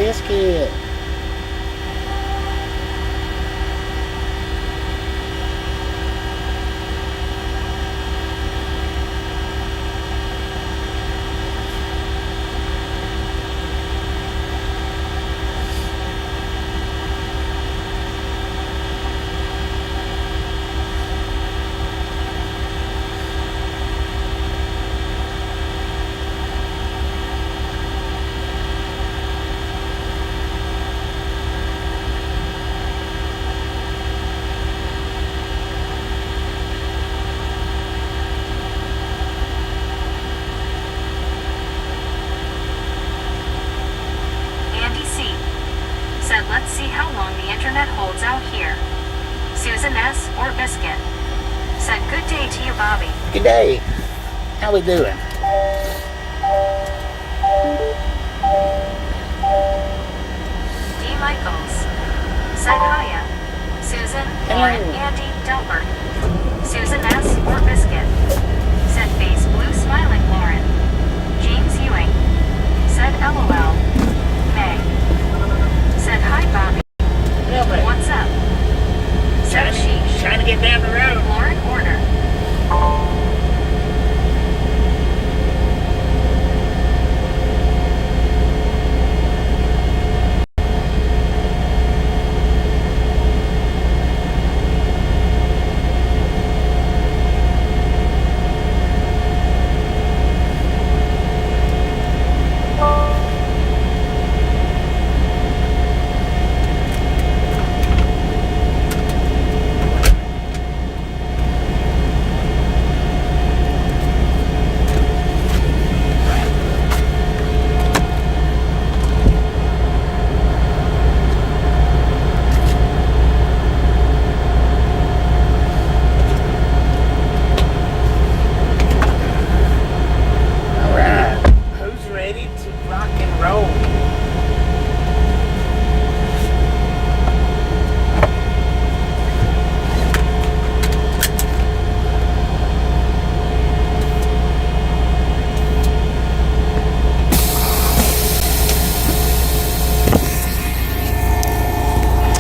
biscuit. Let's see how long the internet holds out here. Susan S. or Biscuit said, good day to you, Bobby. Good day. How we doing? D. Michaels said, hiya. Susan, Lauren, Andy, Delbert. Susan S. or Biscuit said, face blue smiling Lauren. James Ewing said, LOL. Meg said, hi, Bobby. What's up? Said she. Trying to get down the road. Lauren Horner.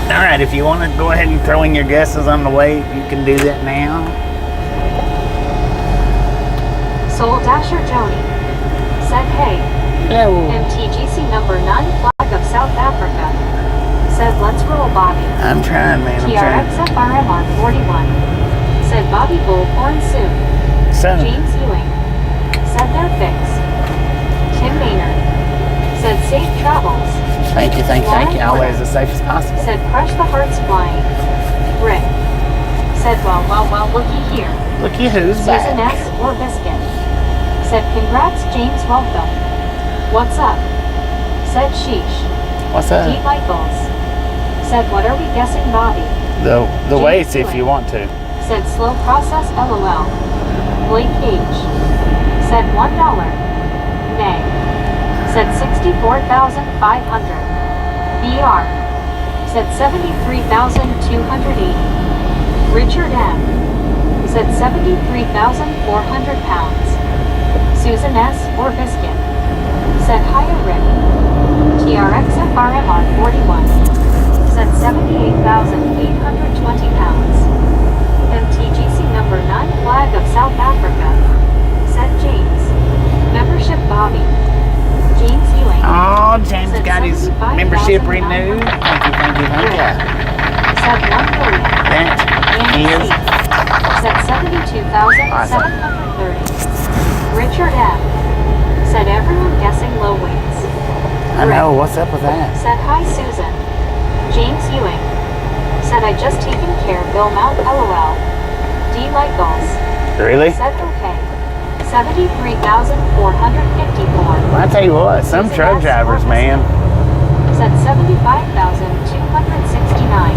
Alright, if you want to go ahead and throw in your guesses on the weight, you can do that now. Soul Dasher Joni said, hey. Hello. MTGC number 9 flag of South Africa said, let's roll, Bobby. I'm trying, man. I'm trying. TRXFRM on 41 said, Bobby Bullhorn soon. James Ewing said, they're fixed. Tim Maynard said, safe travels. Thank you. Always as safe as possible. Said, crush the hearts flying. Rick said, well, looky here. Looky who's Susan back. S. or Biscuit said, congrats, James, welcome. What's up? Said, sheesh. What's up? D. Michaels said, what are we guessing, Bobby? The weights, if you want to. Said, slow process, LOL. Blake H. said, $1. Nay. Said, 64,500. BR said, 73,280. Richard M. said, 73,400 pounds. Susan S. or Biscuit said, hiya, Rick. TRXFRM on 41 said, 78,820 pounds. MTGC number 9 flag of South Africa said, James. Membership, Bobby. James Ewing. Oh, James got his membership renewed. Thank you. Said 1 billion. That is. Said 72,730. Richard M. said everyone guessing low weights. I know, what's up with that? Said, hi, Susan. James Ewing said, I just taken care of Bill Mount, LOL. D. Michaels Really? said, okay. 73,454. Well, I tell you what, some truck drivers, man. Said 75,269.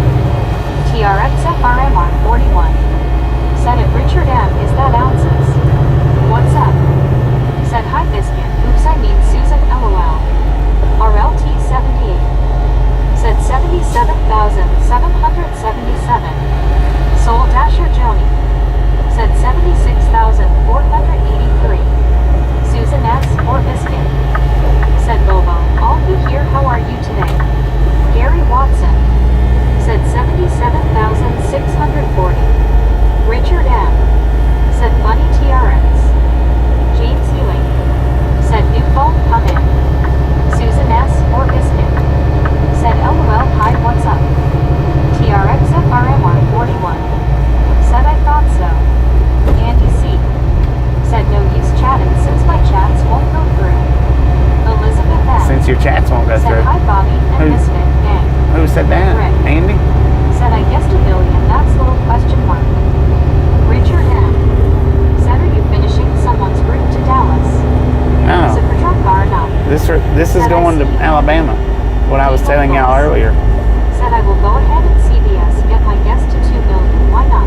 TRXFRM on 41 said, if Richard M. is that ounces. What's up? Said, hi, Biscuit. Oops, I mean Susan, LOL. RLT 78 said 77,777. Soul Dasher Joni said 76,483. Susan S. or Biscuit said, Bobo, all good here, how are you today? said that? Right. Andy? Said I guessed $1 billion, that's little question mark. Richard M. Said, are you finishing someone's route to Dallas? Oh. Super car, no. This is going to Alabama. What I was telling y'all earlier. Said I will go ahead and CVS, get my guess to $2 million, why not?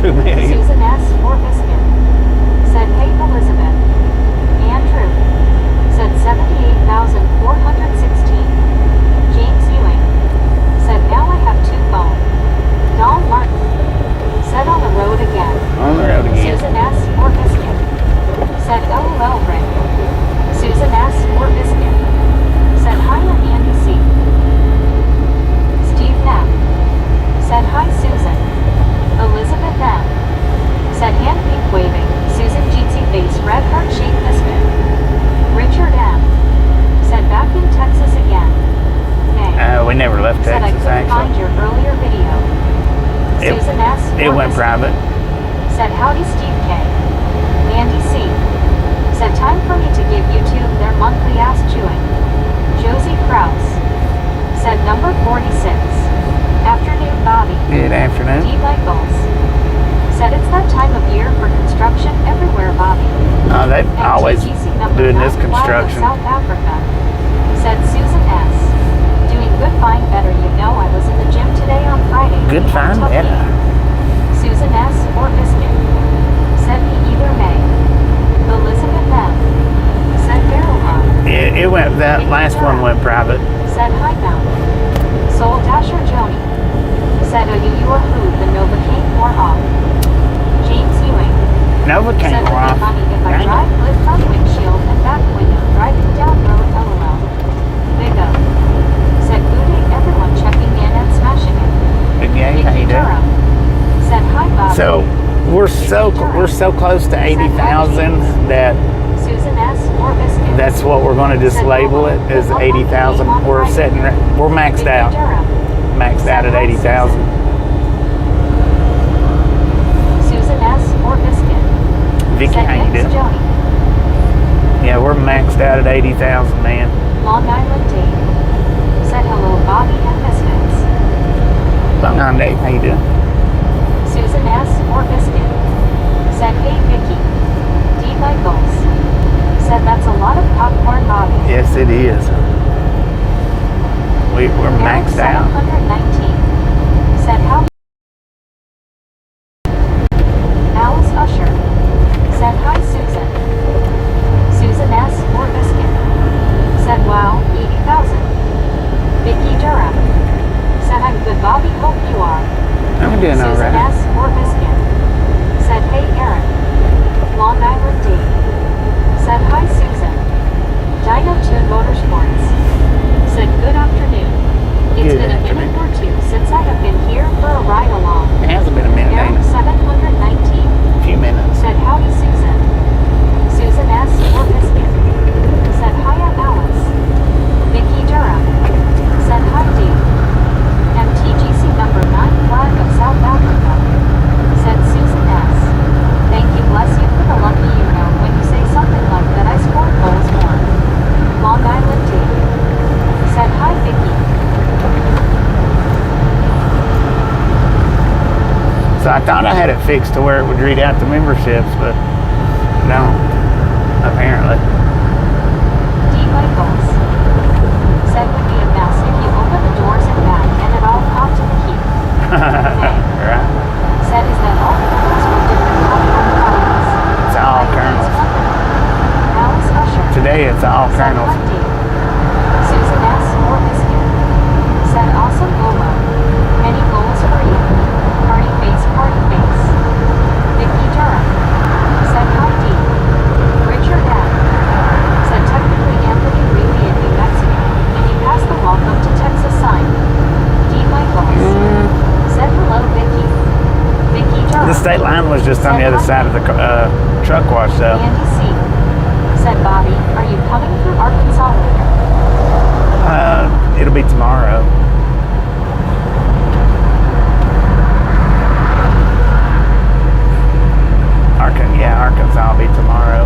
2 million. Susan S. or Biscuit. Said, hey Elizabeth. Andrew. Said 78,416. James Ewing. Said, now I have 2 phones. Don Martin. Said, on the road again. On the road again. Susan S. or Biscuit. Said, LOL Rick. Susan S. or Biscuit. Said, hi, I'm Andy C. Steve Knapp. Said, hi Susan. Elizabeth M. Said, hand pink waving. Susan Jeetsy face red heart shaped biscuit. Richard M. Said, back in Texas again. Nay. We never left Said, Texas, I couldn't find actually. your earlier video. Susan S. It or went Biscuit. private. Said, howdy Steve K. Andy C. Said, time for me to give YouTube their monthly ass chewing. Josie Krause. Said, number 46. Afternoon Bobby. Good afternoon. D. Michaels. Said, it's that time of year for construction everywhere, Bobby. They've always MTGC number doing this 9 flag of construction. South Africa. Said Susan S. Doing good, fine, better. You know, I was in the gym today on Friday. Good, fine, Kentucky. better. Susan S. or Biscuit. Said he either may. Elizabeth M. Said barrel run. It went. That last one went private. Said Highbound. Soul Dasher Joni. Said you or who the Nova came more off. James Ewing. Nova Said came would be off. funny if I Dang it. drive good front windshield and back window driving down road LOL. Big O. Said good day everyone checking in and smashing it. Good game. How you Vicky doing? Durham. Said hi Bob. So we're so close to 80,000 that Susan S. or Biscuit. that's what we're going to just label it as 80,000. We're maxed Vicky out. Durham. Maxed out at 80,000. Susan S. or Biscuit. Vicky, Said how you thanks, doing? Joni. Yeah, we're maxed out at 80,000, man. Long Island Dave. Said hello Bobby and Biscuits. Long on, Dave. How you doing? Susan S. or Biscuit. Said hey Vicky. D. Michaels. Said that's a lot of popcorn Bobby. Yes, it is. We're maxed out. 719. Said how Alice Usher. Said hi Susan. Susan S. or Biscuit. Said wow, 80,000. Vicky Durham. Said I'm good Bobby, hope you are. I'm doing all Susan right. S. or Biscuit. Said hey Aaron. Long Island D. Said hi Susan. Dino Tune Motorsports. Said good afternoon. It's Good been a minute afternoon. or two since I have been here for a ride along. It hasn't been a minute, Eric ain't it? 719. A few minutes. Said howdy Susan. Susan S. or Biscuit. Said hi I'm Alice. Vicky Durham. Said hi Dee. MTGC number 9 flag of South Africa. Said Susan S. Thank you, bless you for the lucky you know when you say something like that I scored goals more. Long Island D. Said hi Vicky. So I thought I had it fixed to where it would read out the memberships, but no, apparently. D. Michaels. Said would be a mess if you open the doors and back and it all popped in the heat. Right. Said is that all kernels from different popcorn products? It's all Like kernels. Liz Company. Alice Usher. Today it's all Said kernels. hi Dee. Susan S. or Biscuit. Said awesome Lola. Any goals for you? Party face, party face. Vicky Durham. Said hi Dee. Richard M. Said technically Anthony really in New Mexico, and he passed the welcome to Texas sign. D. Michaels. Said hello Vicky. Vicky Durham. The state line was just on the other side of the truck wash, though. Andy C. Said Bobby, are you coming through Arkansas later? It'll be tomorrow. Arkansas will be tomorrow.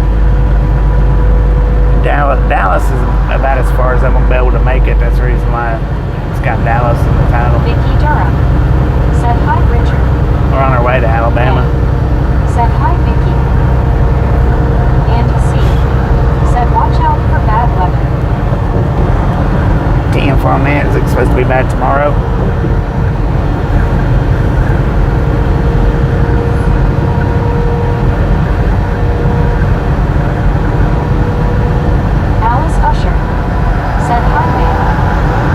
Dallas is about as far as I'm gonna be able to make it. That's the reason why it's got Dallas in the time. supposed to be bad tomorrow. Alice Usher said hi, man.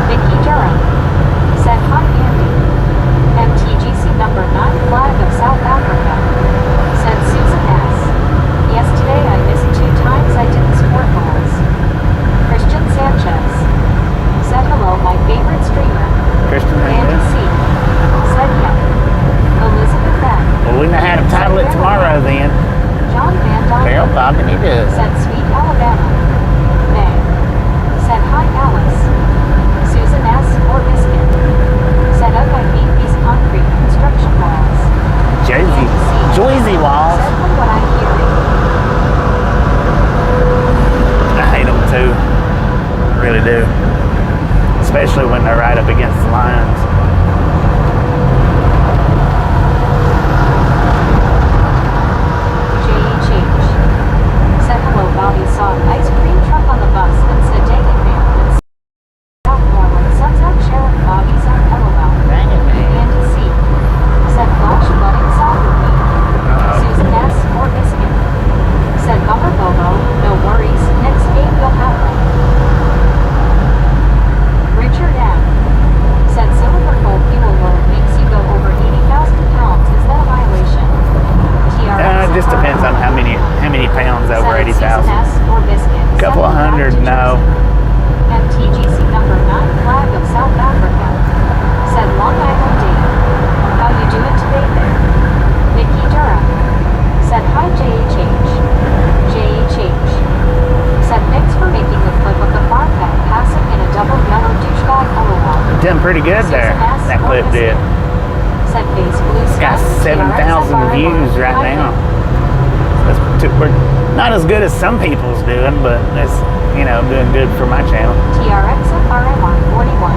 Vicky Durham said hi, Andy. MTGC number 9 flag of South Africa said Susan S. Yesterday I missed 2 times I didn't score goals. Christian Sanchez said hello, my favorite streamer. Christian Andy Sanchez. C. said yeah. Elizabeth N. Well, we know how to title it tomorrow then. John Van Dyke Barrel bobbing he does. said Sweet Alabama. May said hi, Alice. Susan S. or Biscuit said up, I hate these concrete construction walls. Jersey. Joyzy walls. Said from what I'm hearing. I hate them too. I really do. Especially when they're right up against the lines. J.H. said hello, Bobby saw an ice cream truck on the bus and said dang it, man. And South Norwood suns up Sheriff Bobby's up LOL. Dang it, man. Andy C. said flash budding soccer game. Susan S. or Biscuit said bummer Bobo, no worries, next game you'll have one. Richard M. said cylinder full fuel load makes you go over 80,000 pounds. Is that a violation? TRX It just depends on how many pounds over 80,000. Susan S. or Biscuit A couple of said hundred, back to no. Jersey. MTGC number 9 flag of South Africa said Long Island Dave. How you doing today there? Vicky Durham said hi, JHH. JHH said thanks for making the clip of the farm pet passing in a double yellow douchebag LOL. Done pretty good there. Susan S. That or clip did. Biscuit said face blue It's got sky, 7,000 views right now. We're not as good as some people's doing, but it's, doing good for my channel. TRXFRMR 41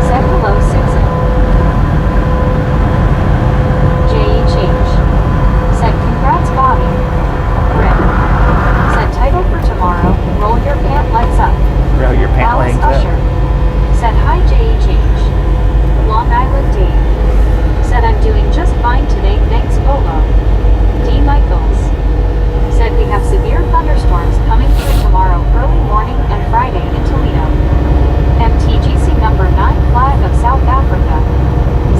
said hello, Susan. JHH said congrats, Bobby. Rip said title for tomorrow, roll your pant legs up. Roll your pant Alice legs Usher up. said hi, JHH. Long Island Dave said I'm doing just fine today, thanks, Polo. D. Michaels said we have severe thunderstorms coming through tomorrow early morning and Friday in Toledo. MTGC number 9 flag of South Africa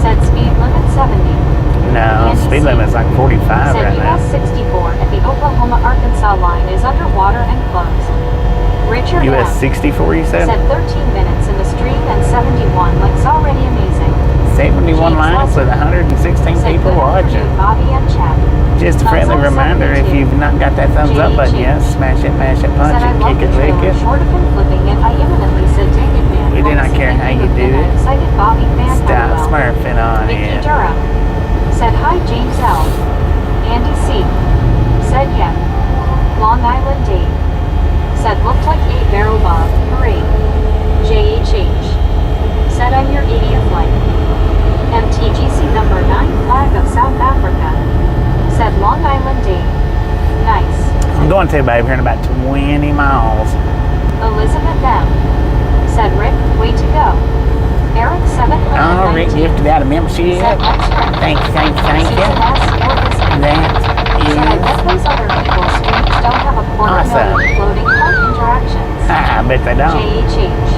said speed limit 70. No, Andy speed C. limit's like 45 said right now. US 64 at the Oklahoma-Arkansas line is underwater and closed. Richard US M. 64, you said? said 13 minutes in the stream and 71 likes already amazing. 71 likes with 116 Said people good watching. afternoon, Bobby and Chad. Just a Thumbs friendly up reminder, if 72. you've not got that thumbs up button yet, smash it, mash it, punch Said I it, love kick the it, lick trailer, it. short of him flipping it. I imminently said dang it, man. We do not care how you do it. Excited Bobby fan Stop LOL. smurfing on Vicky it. Durham said hi, James L. Andy C. said yeah. Long Island Dave said looked like a barrel bob. Hooray. JHH said I'm your 80th like. MTGC number 9 flag of South Africa said Long Island Dave. Nice. I'm going to, babe, here in about 20 miles. Elizabeth M. said Rick, way to go. Eric 7 Oh, Rick gifted out a membership. said let's run. Thank you. Susan S. or Biscuit That said I bet is... those other people's streams don't have a quarter Awesome. million floating heart interactions. I bet they don't. JHH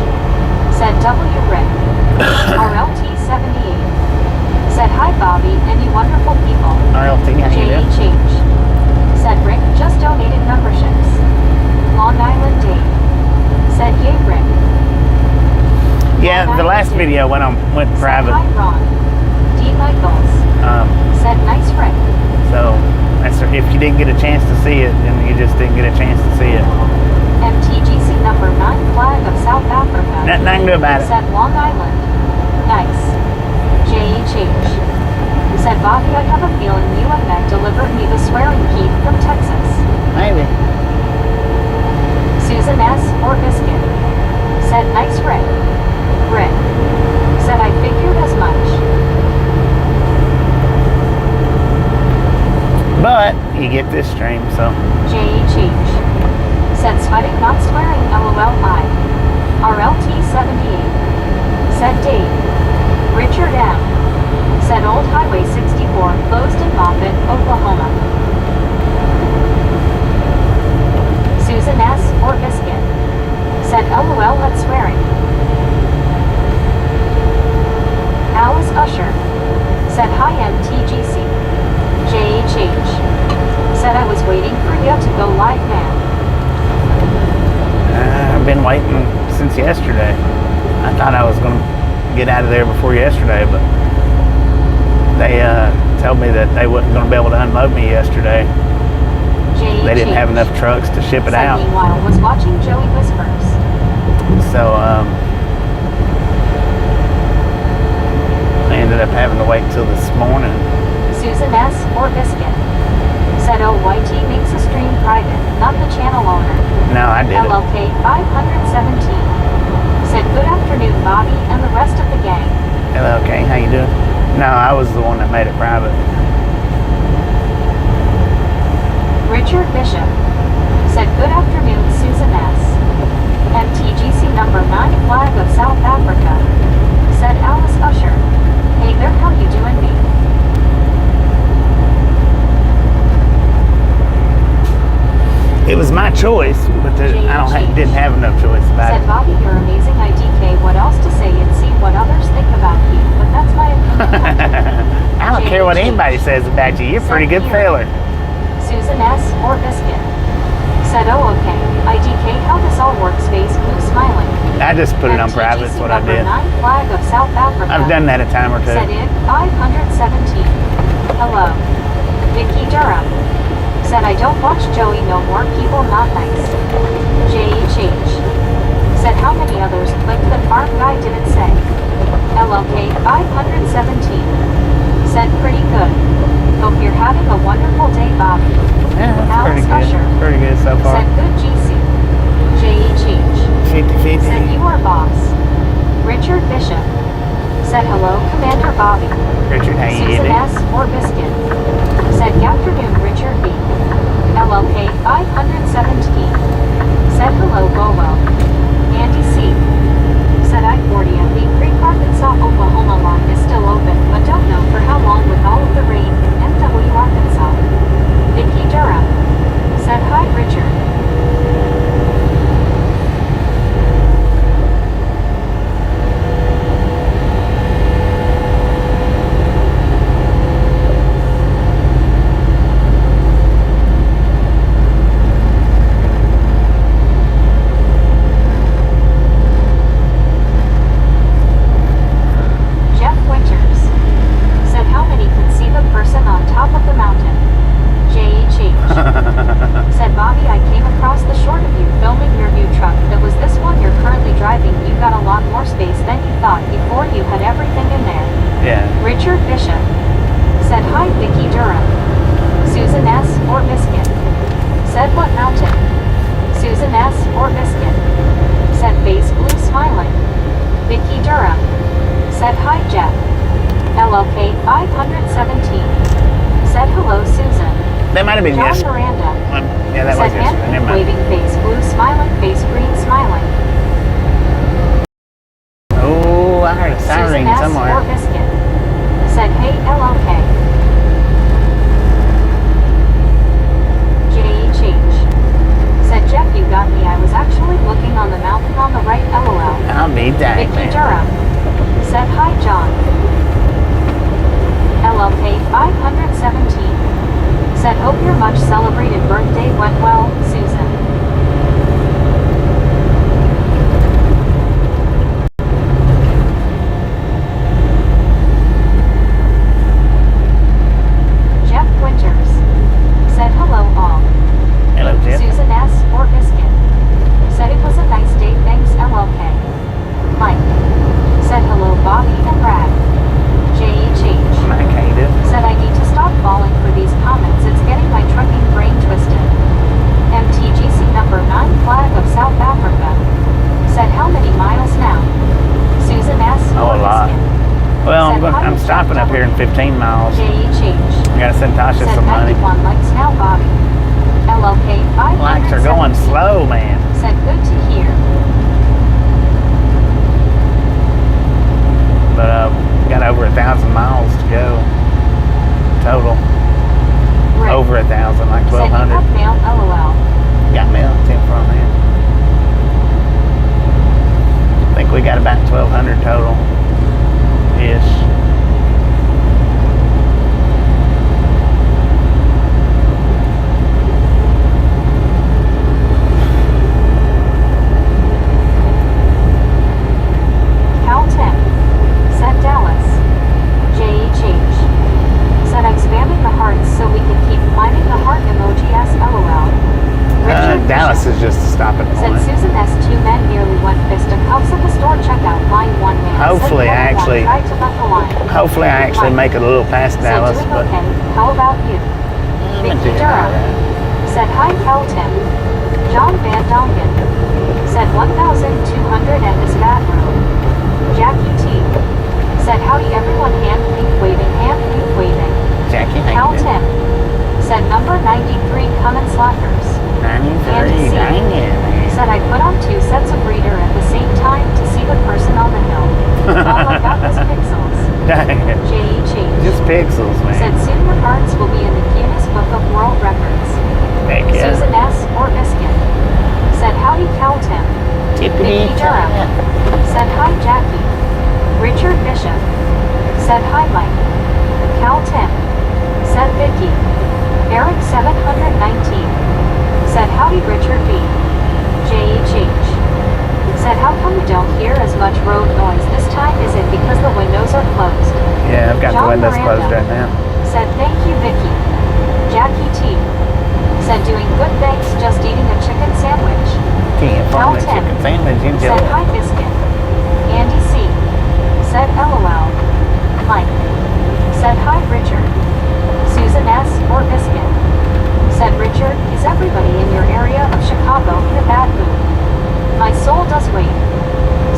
said W. Rick. RLT 78 said hi, Bobby, and you wonderful people. RLT, how you doing? JHH said Rick just donated memberships. Long Island Dave said yay, Rick. Yeah, the last video went Said private. hi, Ron. D. Michaels said nice, Rick. So that's, if you didn't get a chance to see it, then you just didn't get a chance to see it. MTGC number 9 flag of South Africa Nothing I can do about it. said Long Island. Nice. JHH said Bobby, I have a feeling you and Meg delivered me the swearing key from Texas. Maybe. Susan S. or Biscuit said nice, Rick. Rick said I figured as much. But you get this stream, so JHH said sweating not swearing LOL I. RLT 78 said been waiting since yesterday. I thought I was going to get out of there before yesterday, but they told me that they wasn't going to be able to unload me yesterday. They didn't have enough trucks to ship it out. Meanwhile, was watching Joey Whispers. So I ended up having to wait till this morning. Susan S. or Biscuit. Said OYT makes a stream private, not the channel owner. No, I did LLK 517. Said good afternoon, Bobby and the rest of the gang. Hello, okay, how you doing? No, I was the one that made it private. Richard Bishop. Said good afternoon, Susan S. MTGC number 9 flag of South Africa. Said Alice Usher. Hey there, how you doing, me? It was my choice, but didn't have enough choice about Said it. Bobby, you're amazing. IDK, what else to say and see what others think about you, but that's my opinion. I don't care what anybody says about you. You're a pretty good feller. Susan S. or Biscuit. Said, oh, okay. IDK, how this all works, face blue smiling. I just put it on private, that's what I did. 9 flag of South Africa. I've done that a time or two. Said in 517. Hello. Vicky Durham. Said I don't watch Joey no more, people not nice. JHH. Said how many others clicked the farm guy didn't say. LLK 517. Said pretty good. Hope you're having a wonderful day, Bobby. Yeah, that's Alice pretty good. Usher. Pretty good so far. Said good GC. JHH. 50-50. Said you are boss. Richard Bishop. Said hello, Commander Bobby. Richard, how you Susan doing? S. or Biscuit. Said good afternoon, Richard B. LLK 517. Said hello, Bobo. Andy C. Said I-40 at Lee Creek, Arkansas, Oklahoma line is still open, but don't know for how long with all of the rain in MW, Arkansas. Vicky Durham. Said hi, Richard. Jeff Winters. Said how many can see the person on top of the mountain? JHH. Said Bobby, I came across the short of you filming your new truck. That was this one you're currently driving. You got a lot more space than you thought before you had everything in there. Yeah. Richard Bishop. Said hi, Vicky Durham. Susan S. or Biscuit. Said what mountain? Susan S. or Biscuit. Said face blue smiling. Vicky Durham. Said hi, Jeff. LLK 517. Said hello, Susan. That might have been John yesterday. Miranda. Yeah, that was Said yesterday. hand Never mind. waving face blue smiling face green smiling. Oh, I heard a Susan siren S. somewhere. or Biscuit. Said hey, LLK. JHH. Said Jeff, you got me. I was actually looking on the mountain on the right, LOL. I'll be dang, Vicky man. Durham. Said hi, John. LLK 517. Said hope your much celebrated birthday went well, Susan. Jeff Winters. Said hello all. Hello, Jeff. Susan S. or Biscuit. Said it was a nice day, thanks, LLK. Mike. Said hello, Bobby and Brad. JHH. Mike, how you doing? Said I need to stop falling for these comments, it's getting my trucking brain twisted. MTGC number 9 flag of South Africa. Said how many miles now? Susan S. Oh, a lot. Well, Said hi, I'm stopping up here in 15 miles. JHH. I gotta send Tasha Said some money. 91 likes now, Bobby. LLK 517. Likes are going slow, man. Said good to hear. But got over 1,000 miles to go total. Rick. Over 1,000, like Said you 1,200. have mail, LOL. Got mail, 10 from there. I think we got about 1,200 total ish. just to stop at the Said morning. Susan S. Two men nearly went fisticuffs at the store checkout line. One man Hopefully said I the other actually- one tried to butt the line. Hopefully I actually make it a little past Said Dallas, doing but okay. How about you? I'm Vicky doing Durham. alright. Said hi Cal Tim. John Van Dongen. Said 1,200 and his bathroom. Jackie T. Said howdy everyone. Hand waving. Jackie, Cal how you Tim. doing? Said number 93 coming slackers. 93, dang it. Said I put on 2 sets of reader at the same time to see the person on the hill. All I got was pixels. Dang it. J.H.H. Just pixels, Said man. soon your cards will be in the Guinness Book of World Records. Heck yeah. Susan S. or Biscuit. Said howdy Cal Tim. Tippity Vicky Durham. Said hi Jackie. Richard Bishop. Said hi Mike. Cal Tim. Said Vicky. Eric 719. Said howdy Richard B. J.H.H. Said how come we don't hear as much road noise this time? Is it because the windows are closed? Yeah, I've got the John windows Miranda. closed right now. Said thank you Vicky. Jackie T. Said doing good thanks, just eating a chicken sandwich. Can't Cal find a Tim. chicken sandwich in Said Jello. hi Biscuit. Andy C. Said LOL. Mike. Said hi Richard. Susan S. or Biscuit. Said Richard, is everybody in your area of Chicago in a bad mood? My soul does wait.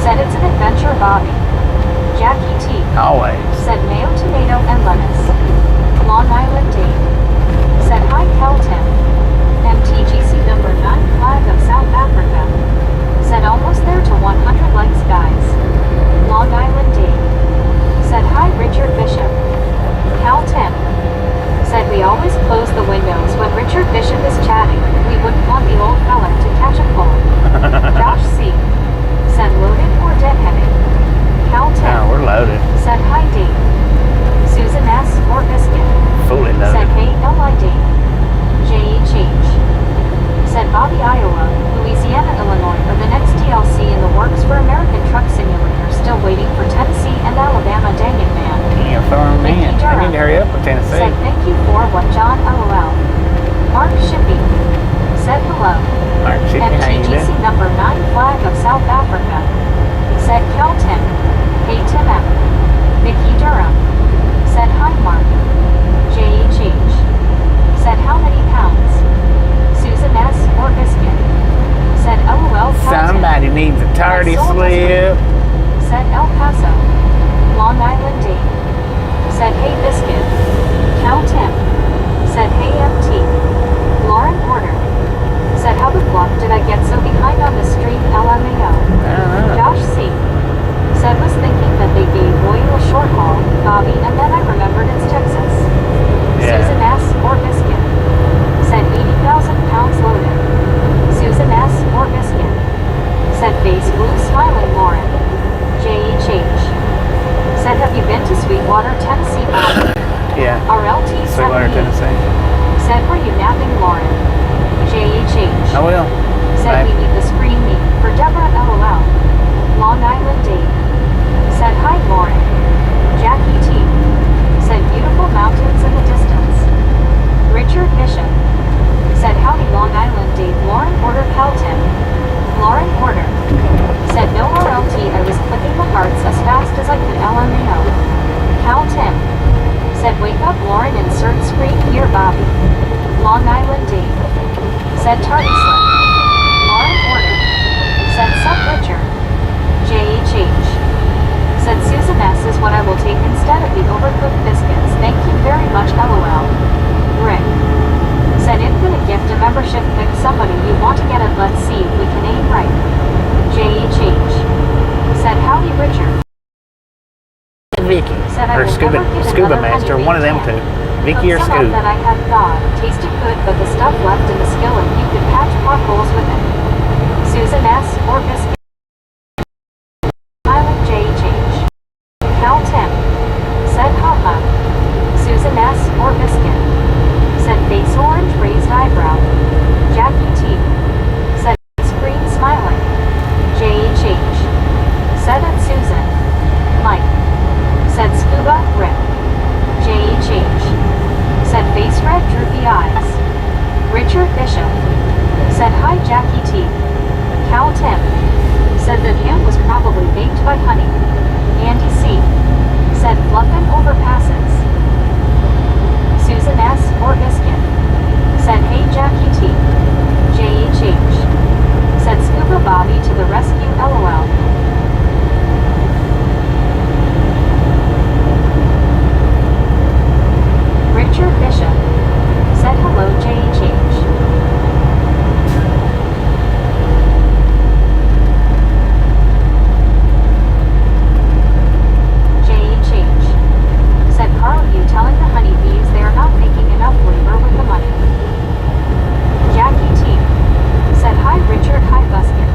Said it's an adventure Bobby. Jackie T. Always. Said mayo, tomato, and lettuce. Long Island Dave. Said hi Cal Tim. MTGC number 9 flag of South Africa. Said almost there to 100 likes guys. Long Island Dave. Said hi Richard Bishop. Cal Tim. Said we always close the windows when Richard Bishop is chatting. We wouldn't want the old fella to catch a cold. Josh C. Said loaded or deadheaded. Cal Tim. No, we're loaded. Said hi Dave. Susan S. or Biscuit. Fully Said loaded. hey L.I. Dave. J.H.H. Said Bobby Iowa, Louisiana, Illinois are the next DLC in the works for American Truck Simulator. Still waiting for Tennessee and Alabama. Dang it man. Yeah, farm man. Vicky I Durham. need to hurry up with Tennessee. Said thank you for what John LOL. Mark Shippey. Said hello. Mark, shit, how you MTGC doing? number 9 flag of South Africa. Said Cal Tim. Hey Tim M. Vicky Durham. Said hi Mark. J.H.H. Said how many pounds? Susan S. or Biscuit. Said LOL. Cal Tim. Somebody needs a tardy My soul does slip. Said El Paso. Long Island Dave. Said hey Biscuit. Cal Tim. Said hey MT. Lauren Order. Said how the block did I get so behind on the stream LMAO? I don't know. Josh C. Said was thinking that they gave Royal a short haul, Bobby, and then I remembered it's Texas. Yeah. Susan S. or Biscuit. Said 80,000 pounds loaded. Susan S. or Biscuit. Said face blue smiling Lauren. J.H.H. Said have you been to Sweetwater, Tennessee, Bobby? Yeah. RLT Sweetwater, 78. Tennessee. Said were you napping Lauren? J.H.H. I will. Said Bye. we need the screen meet for Deborah LOL. Long Island Dave. Said hi Lauren. Jackie T. Said beautiful mountains in the distance. Richard Bishop. Said howdy Long Island Dave. Lauren Order Cal Tim. Lauren Order. Said no RLT. I was clicking the hearts as fast as I could LMAO. Cal Tim. Said wake up Lauren, insert screen here Bobby. Long Island Dave. Said tardy slip. Lauren Order. Said sup Richard. J.H.H. Said Susan S. is what I will take instead of the overcooked biscuits. Thank you very much LOL. Rick. Said I'm gonna gift a membership. Pick somebody you want to get it. Let's see if we can aim right. J.H.H. Said howdy Richard. Vicky. Said I Or will Scuba, never get Scuba another Master, honey one of them can. two. Vicky or Cooked some up Scoop. that I had thought tasted good, but the stuff left in the skillet you could patch potholes with it. Susan S. or Biscuit. Island J.H. Cal Tim. Said haha. Susan S. or Biscuit. Said face orange raised eyebrow. Jackie T. Said screen smiling. J.H. Said it Susan. Mike. Said scuba Rick. J.H. Said face red droopy eyes. Richard Bishop. Said hi Jack. Cal Tim said that ham was probably baked by honey. Andy C said fluffin' overpasses. Susan S or Biscuit said hey Jackie T. JHH said Scuba Bobby to the rescue LOL. Richard Bishop said hello JHH. JHH said Carl, you telling the honeybees they are not making enough labor with the money. Jackie T said hi Richard, hi Buskin.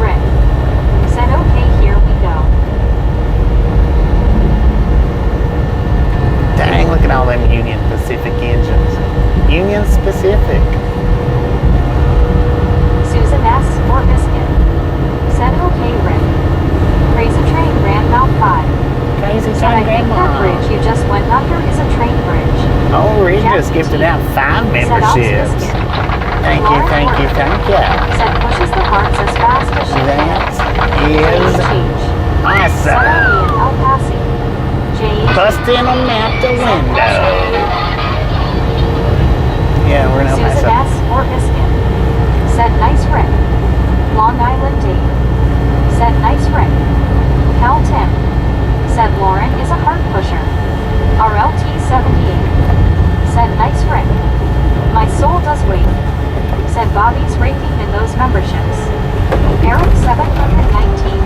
Rick said okay, here we go. Dang, look at all them Union Pacific engines. Union Pacific. Susan S or Biscuit said okay Rick. Crazy train ran Mount 5. Crazy Said I train think that grandma. bridge you just went under is a train bridge. Oh, Reed just Jackie gifted T out 5 said Alps memberships. Biscuit. Thank you, thank you, thank you. Said pushes the hearts as fast as she can. That is JH said awesome. I'll be in El Paso. JH Busting them out the window. Yeah, we're in El Susan Paso. S or Biscuit said nice Rick. Long Island Dave said nice Rick. Cal Tim said Lauren is a heart pusher. RLT 78 said nice Rick. My soul does wait. Said Bobby's raking in those memberships. Eric 719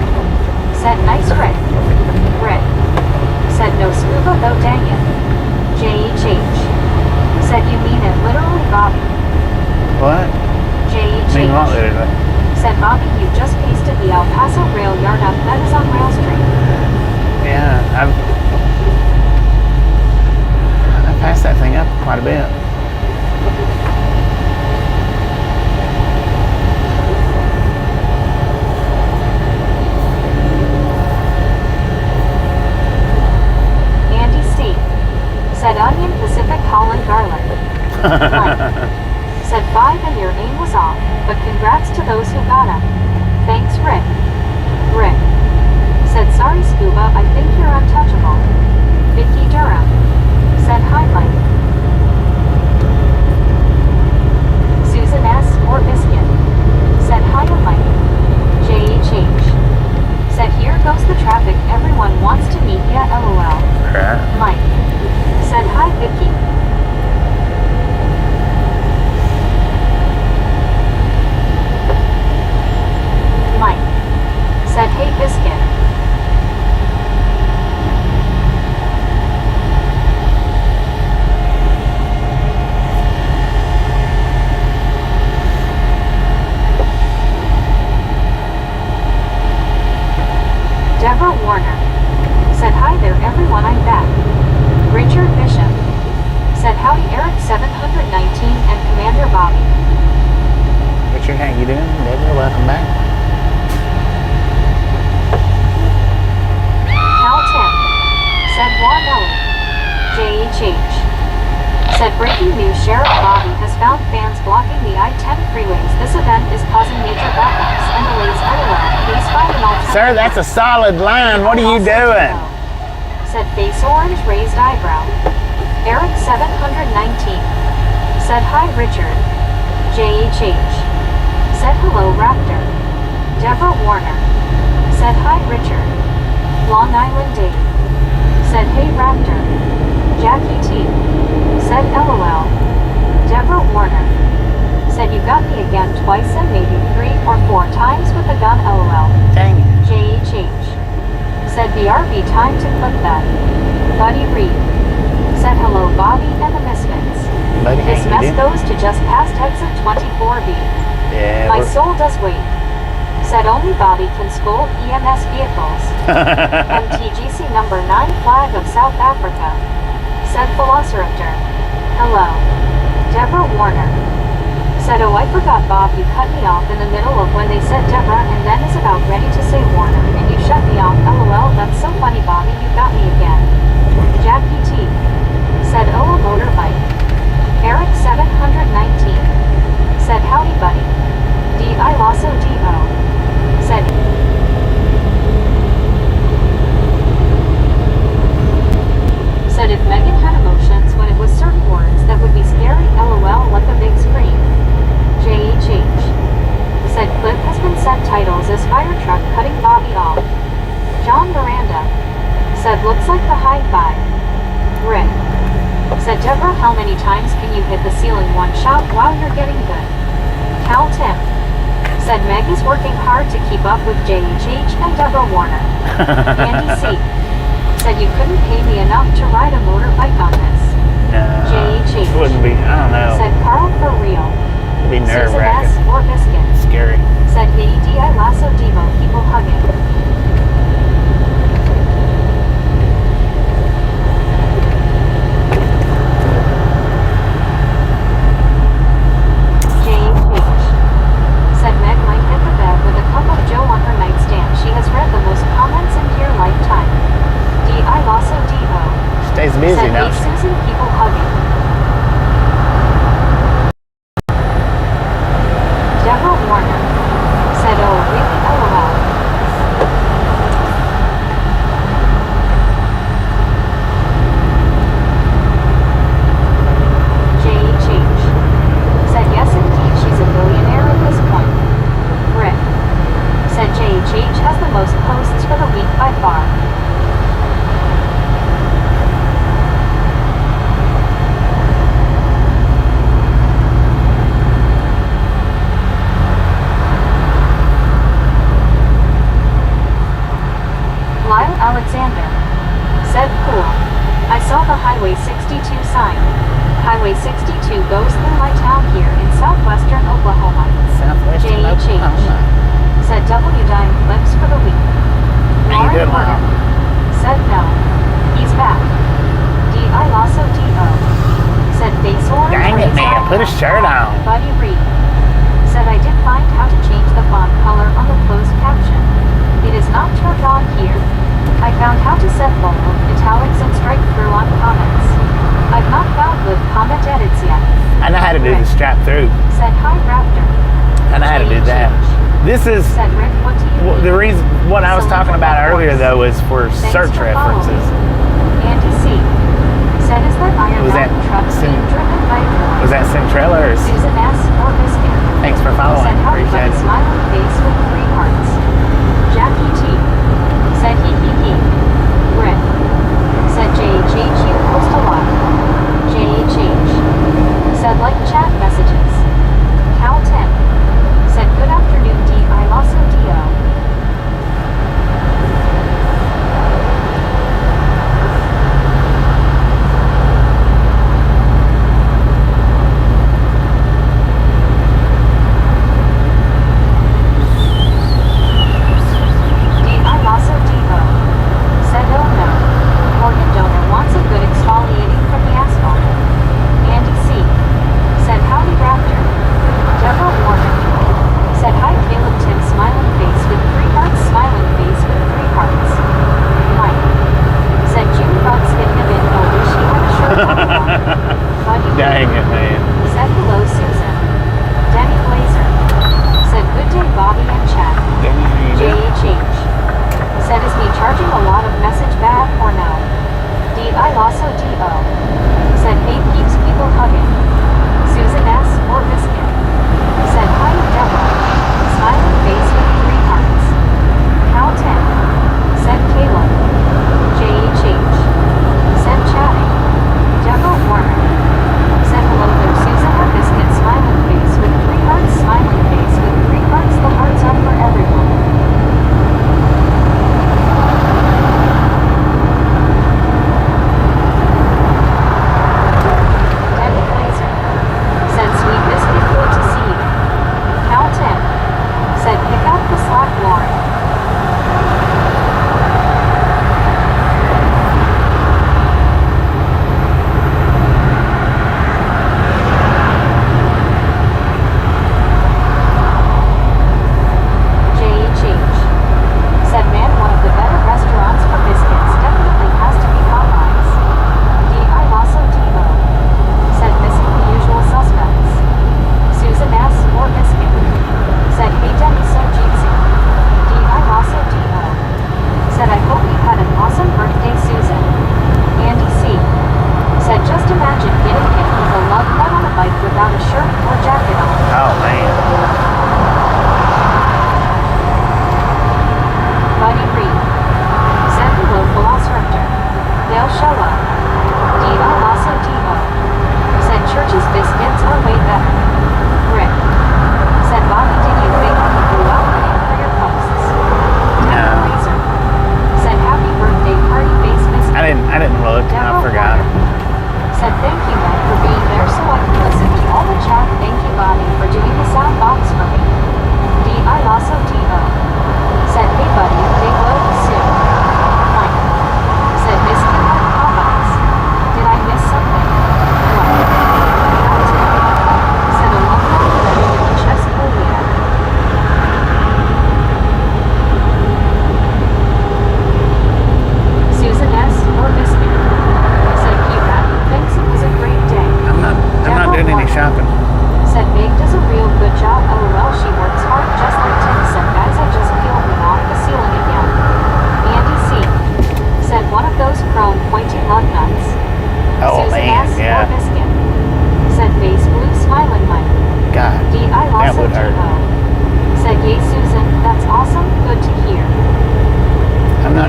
said nice Rick. Rick said no scuba though dang it. JHH said you mean it literally Bobby. What? Mean what, JHH literally? said Bobby you just pasted the El Paso rail yard up that is on Rail Street. Yeah, I passed that thing up quite a bit. Andy C said onion Pacific Holland garlic. Clyde said 5 and your aim was off, but congrats to those who got 'em. Thanks Rick. Rick said sorry Scuba, I think you're untouchable. Vicky Durham said hi Mike. Susan S or Biscuit said hi Mike. JHH said here goes the traffic, everyone wants to meet ya LOL. Crap. Mike said hi Vicky. Mike said hey Biscuit. Deborah Warner said hi there everyone, I'm back. Richard Bishop said howdy Eric 719 and Commander Bobby. Richard, how you doing? Deborah, welcome back. Cal Tim said Juan Ellie. JHH said breaking news, Sheriff Bobby has found fans blocking the I-10 freeways. This event is causing major backups and delays LOL. Please find an alternative. Sir, that's a solid line. What are you doing? Said face orange raised eyebrow. Eric 719 said hi Richard. JHH said hello Raptor. Deborah Warner said hi Richard. Long Island Dave said hey Raptor. Jackie T said LOL. Deborah Warner said you got me again twice and maybe 3 or 4 times with the gun LOL. Dang it. JHH said BRB time to clip that. Buddy Reed said hello Bobby and the Misfits. Buddy, This how you mess doing? goes to just past exit 24B. Yeah, My soul does wait. Said only Bobby can scold EMS vehicles. MTGC number 9 flag of South Africa. Said Velociraptor. Hello. Deborah Warner said oh I forgot Bob, you cut me off in the middle of when they said Deborah and then is about ready to say Warner and you shut me off LOL. That's so funny Bobby, you got me again. Jackie T said oh a motorbike. Eric 719 said howdy buddy. D I Lasso D-O titles as fire truck cutting Bobby off. John Miranda said, looks like the high five. Rick said, Deborah, how many times can you hit the ceiling one shot while you're getting good? Cal Tim said, Meg is working hard to keep up with JHH and Deborah Warner. Andy C said, you couldn't pay me enough to ride a motorbike on this. No. JHH It wouldn't be, I don't know. said, Carl for real. It'd be Susan S. nerve-wracking. or Biscuit Scary. said, AEDI Lasso Devo, people hugging. Said Meg might hit the bed with a cup of Joe on her nightstand. She has read the most comments in her lifetime. D.I. Lasso D.O. Stays busy said, now. Hey Susan, people hugging. Deborah Warner said, oh, really? LOL. JHH said, yes indeed, she's a billionaire at this point. Rick said, JHH has the most posts for the week by far. Lyle Alexander said, cool. I saw the Highway 62 sign. Highway 62 goes through my town here in southwestern Oklahoma. Southwestern JHH Oklahoma. said, W dime clips for the week. How you doing, Lauren Lyle? said, no. He's back. D.I. Lasso D.O. said, face orange. Dang it, raised man. Put a eyebrows. shirt on. Buddy Reed said, I did find how to change the font color on the closed caption. It is not turned on here. I found how to set bold, italics, and strike through on comments. I've not found good comment edits yet. I know how to do the strap through. Said, hi Raptor. I know how to do that. This is Said, Rick, what do you the mean? reason. What I was talking about earlier, though, was for Thanks search for following. references. Andy C said, is that Iron Was that Mountain truck being driven by a boy? Was that Centrella or? Susan S. or Biscuit Thanks for following. said, how Appreciate about it. smiling face with 3 hearts? Jackie T said, he. Rick said, JHH, you post a lot. JHH said, like chat messages. Cal 10 said, good afternoon, D.I. Lasso D.O.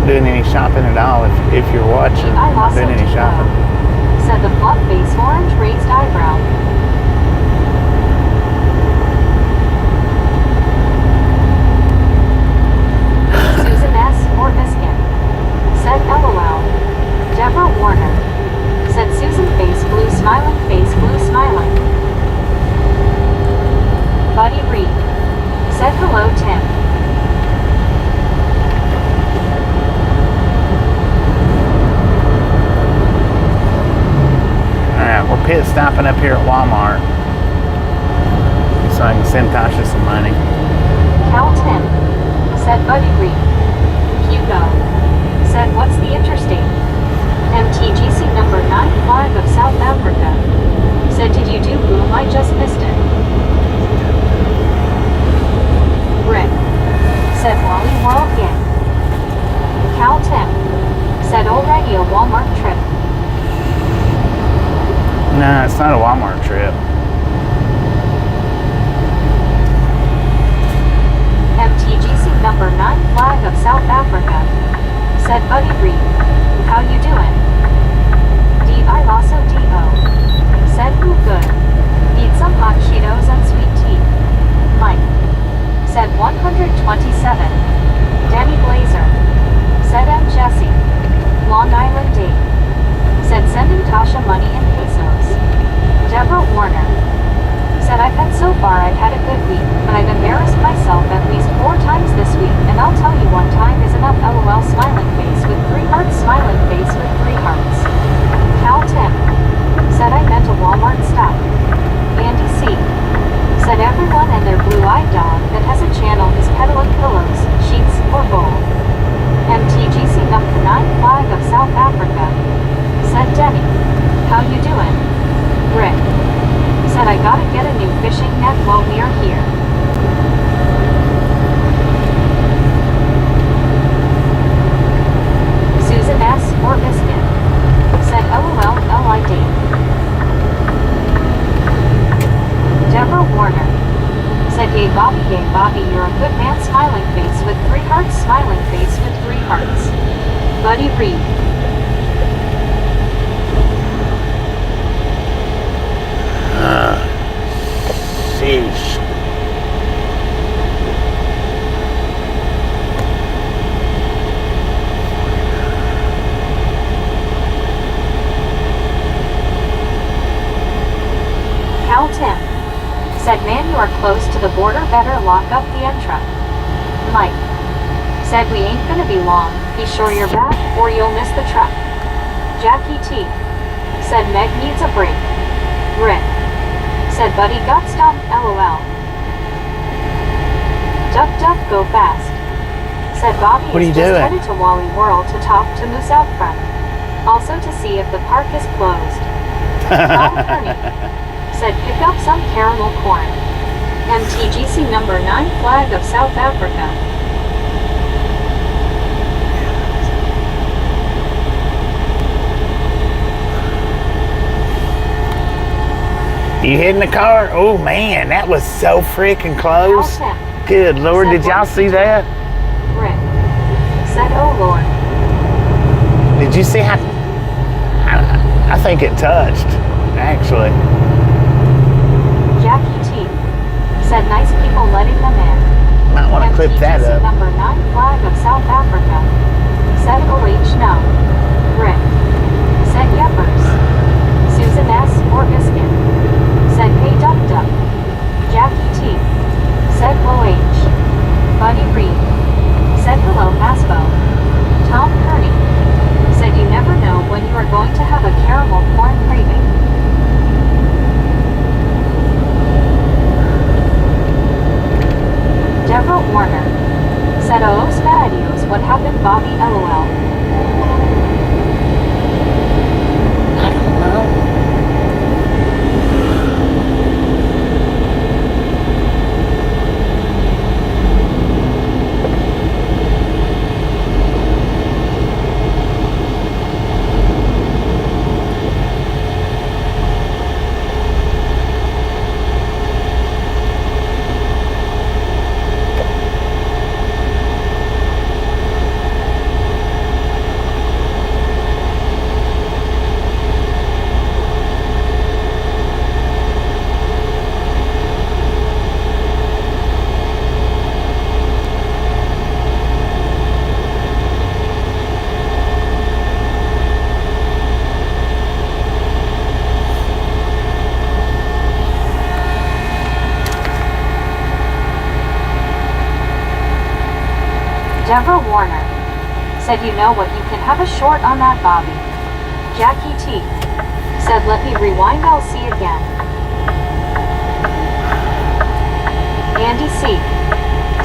not doing any shopping at all. If you're watching, I I'm not also doing any do shopping. know, said the fluff face orange raised eyebrow. Susan S. or Biscuit, said LOL. Deborah Warner, said Susan face blue smiling face blue smiling. Buddy Reed, said hello Tim. Alright, we're pit stopping up here at Walmart. So I can send Tasha some money. Cal Tim, said Buddy Reed. Hugo, said what's the Interstate? MTGC number 9 flag of South Africa, said did you do boom I just missed it. Rick, said Wally World Gang. Cal Tim, said already a Walmart trip. Nah, it's not a Walmart trip. MTGC number 9 flag of South Africa, said Buddy Reed. How you doing? D.I. Lasso D.O. said who good? Need some hot Cheetos and sweet tea. Mike, said 127. Danny Blazer, said M. Jesse. Long Island Dave, said sending Tasha money in pesos. Deborah Warner, said I've had so far I've had a good week, but I've embarrassed myself at least 4 times this week, and I'll tell you one time is enough. LOL smiling face with 3 hearts smiling face with 3 hearts. Cal Tim, said I meant a Walmart stop. Andy C, said everyone and their blue-eyed dog that has a channel is peddling pillows, sheets, or bowl. MTGC number 9 flag of South Africa, said Denny. How you doing? Rick, said I gotta get a new fishing net while we are here. Susan S. or Biscuit, said LOL LID. Deborah Warner, said yay Bobby, you're a good man smiling face with 3 hearts smiling face with 3 hearts. Buddy Reed. Sheesh. Cal Tim, said man you are close to the border better lock up the entra. Mike, said we ain't gonna be long, be sure you're back or you'll miss the truck. Jackie T, said Meg needs a break. Rick, said Buddy got stopped LOL. Duck duck go fast, said Bobby What are is you just doing? headed to Wally World to talk to Moose out front. Also to see if the park is closed. Tom Kearney, said pick up some caramel corn. MTGC number 9 flag of South Africa. You hit in the car? Oh man, that was so freaking close. Cal Tim, Good Lord, did y'all see that? Rick, said oh Lord. Did you see how? I think it touched, actually. Jackie T, said nice people letting them in. Might want to clip that MTGC up. number 9 flag of South Africa, said OH no. Rick, said Yepers. Susan S. or Biscuit, said hey duck duck. Jackie T, said OH. Buddy Reed, said hello Paspo. Tom Kearney, said you never know when you are going to have a caramel corn craving. Deborah Warner, said oh spadios what happened Bobby LOL. I don't know. Deborah Warner said, you know what, you can have a short on that, Bobby. Jackie T said, let me rewind, I'll see again. Andy C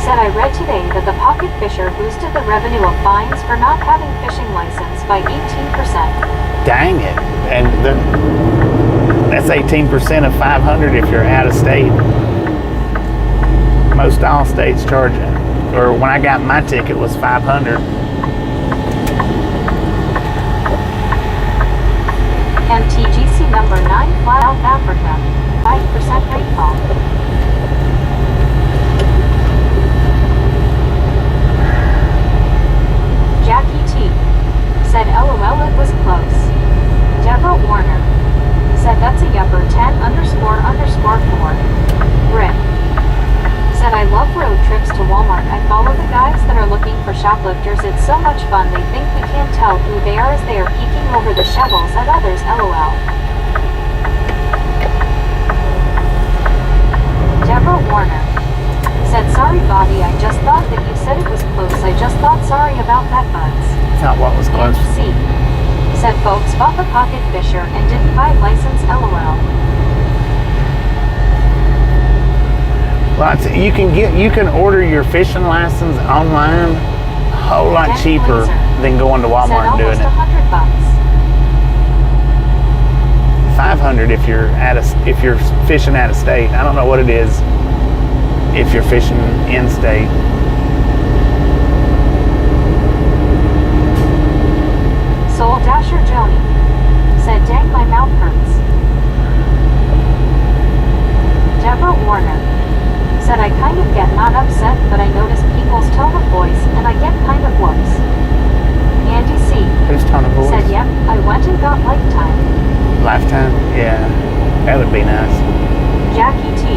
said, I read today that the pocket fisher boosted the revenue of fines for not having fishing license by 18%. Dang it. And that's 18% of 500 if you're out of state. Most all states charge it. Or when I got my ticket, it was 500. MTGC number 9, South Africa, 5% rainfall. Jackie T said, LOL, it was close. Deborah Warner said, that's a yupper, 10__4. Rick said, I love road trips to Walmart. I follow the guys that are looking for shoplifters. It's so much fun. They think we can't tell who they are as they are peeking over the shovels at others, LOL. Deborah Warner said, sorry Bobby, I just thought that you said it was close. I just thought sorry about that, buds. It's not what was close. And C said, folks bought the pocket fisher and didn't buy license, LOL. Well, you can order your fishing license online a whole lot cheaper than going to Walmart and doing it. $100. $500 if you're fishing out of state. I don't know what it is if you're fishing in state. Soul Dasher Joni said, dang, my mouth hurts. Deborah Warner said, I kind of get not upset, but I notice people's tone of voice, and I get kind of whoops. Andy C Whose tone of voice? said, yep, I went and got Lifetime. Lifetime? Yeah, that would be nice. Jackie T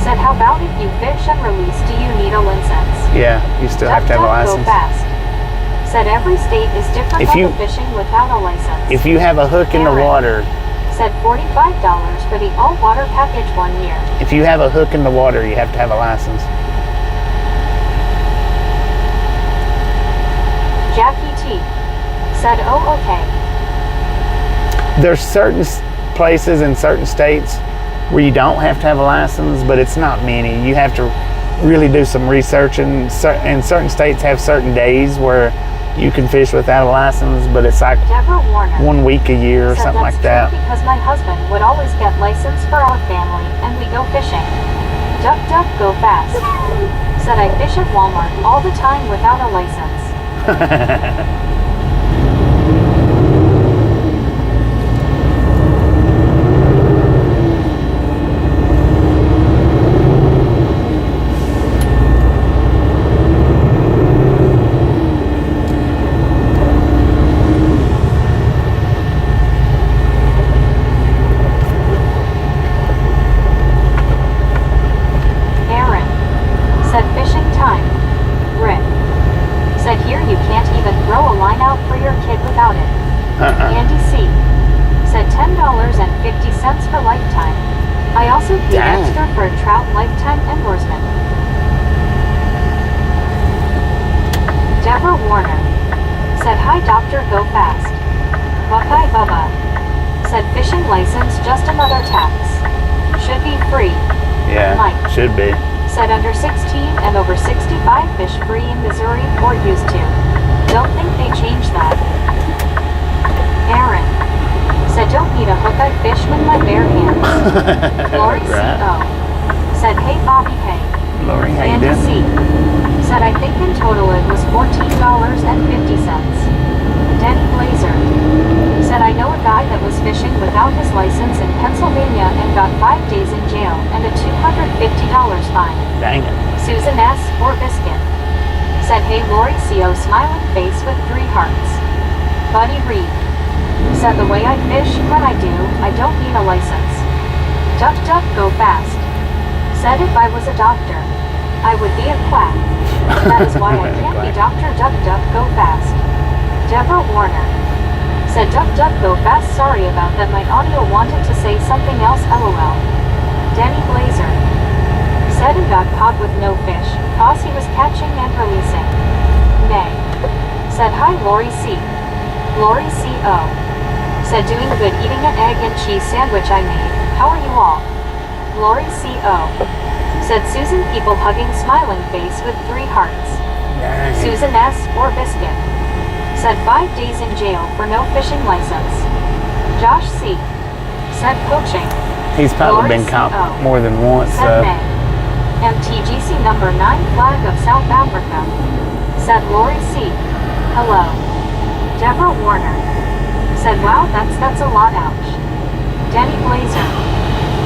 said, how about if you fish and release, do you need a license? Yeah, you still have to have a license. Go fast. Said, every state is different on the fishing without a license. If you have a hook in the water, said $45 for the all-water package 1 year. If you have a hook in the water, you have to have a license. Jackie T said, oh, okay. There's certain places in certain states where you don't have to have a license, but it's not many. You have to really do some research, and certain states have certain days where you can fish without a license, but it's like 1 week a year or something like that. Because my husband would always get license for our family, and we go fishing. Duck, duck, go fast. Said, I fish at Walmart all the time without a license. Andy C said $10.50 for Lifetime. I also paid extra for a trout lifetime endorsement. Deborah Warner said, hi doctor, go fast. Buckeye Bubba said, fishing license, just another tax. Should be free. Yeah, Mike should be. Said under 16 and over 65 fish free in Missouri or used to. Don't think they changed that. Aaron said, don't need a hook, I fish with my bare hands. Lori C.O. said, hey Bobby, hey. Lori, how you Andy doing? C said, I think in total it was $14.50. Denny Blazer said, I know a guy that was fishing without his license in Pennsylvania and got 5 days in jail and a $250 fine. Dang it. Susan S. or Biscuit said, hey Lori C.O. smiling face with 3 hearts. Buddy Reed said, the way I fish, when I do, I don't need a license. Duck, duck, go fast. Said if I was a doctor, I would be a quack. That is why I can't be Dr. Duck, duck, go fast. Deborah Warner said, duck, duck, go fast, sorry about that, my audio wanted to say something else, LOL. Denny Blazer said he got caught with no fish, cause he was catching and releasing. May. Said hi Lori C. Lori C.O. Said doing good eating an egg and cheese sandwich I made. How are you all? Lori C.O. Said Susan people hugging smiling face with 3 hearts. Dang. Susan S. or Biscuit. Said 5 days in jail for no fishing license. Josh C. Said poaching. He's probably Lori been caught C.O. more than once, Said so. May. MTGC number 9 flag of South Africa. Said Lori C. Hello. Deborah Warner. Said wow that's a lot ouch. Denny Blazer.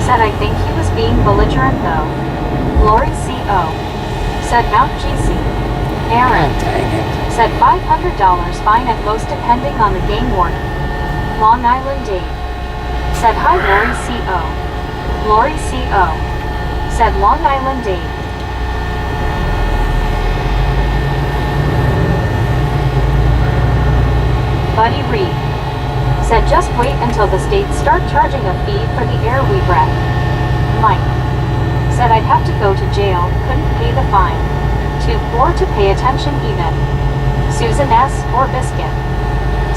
Said I think he was being belligerent though. Lori C.O. Said Mount GC. Aaron. Dang it. Said $500 fine at most depending on the game warden. Long Island Dave. Said hi Lori C.O. Lori C.O. Said Long Island Dave. Buddy Reed. Said just wait until the states start charging a fee for the air we breath. Mike. Said I'd have to go to jail, couldn't pay the fine. Too poor to pay attention even. Susan S. or Biscuit.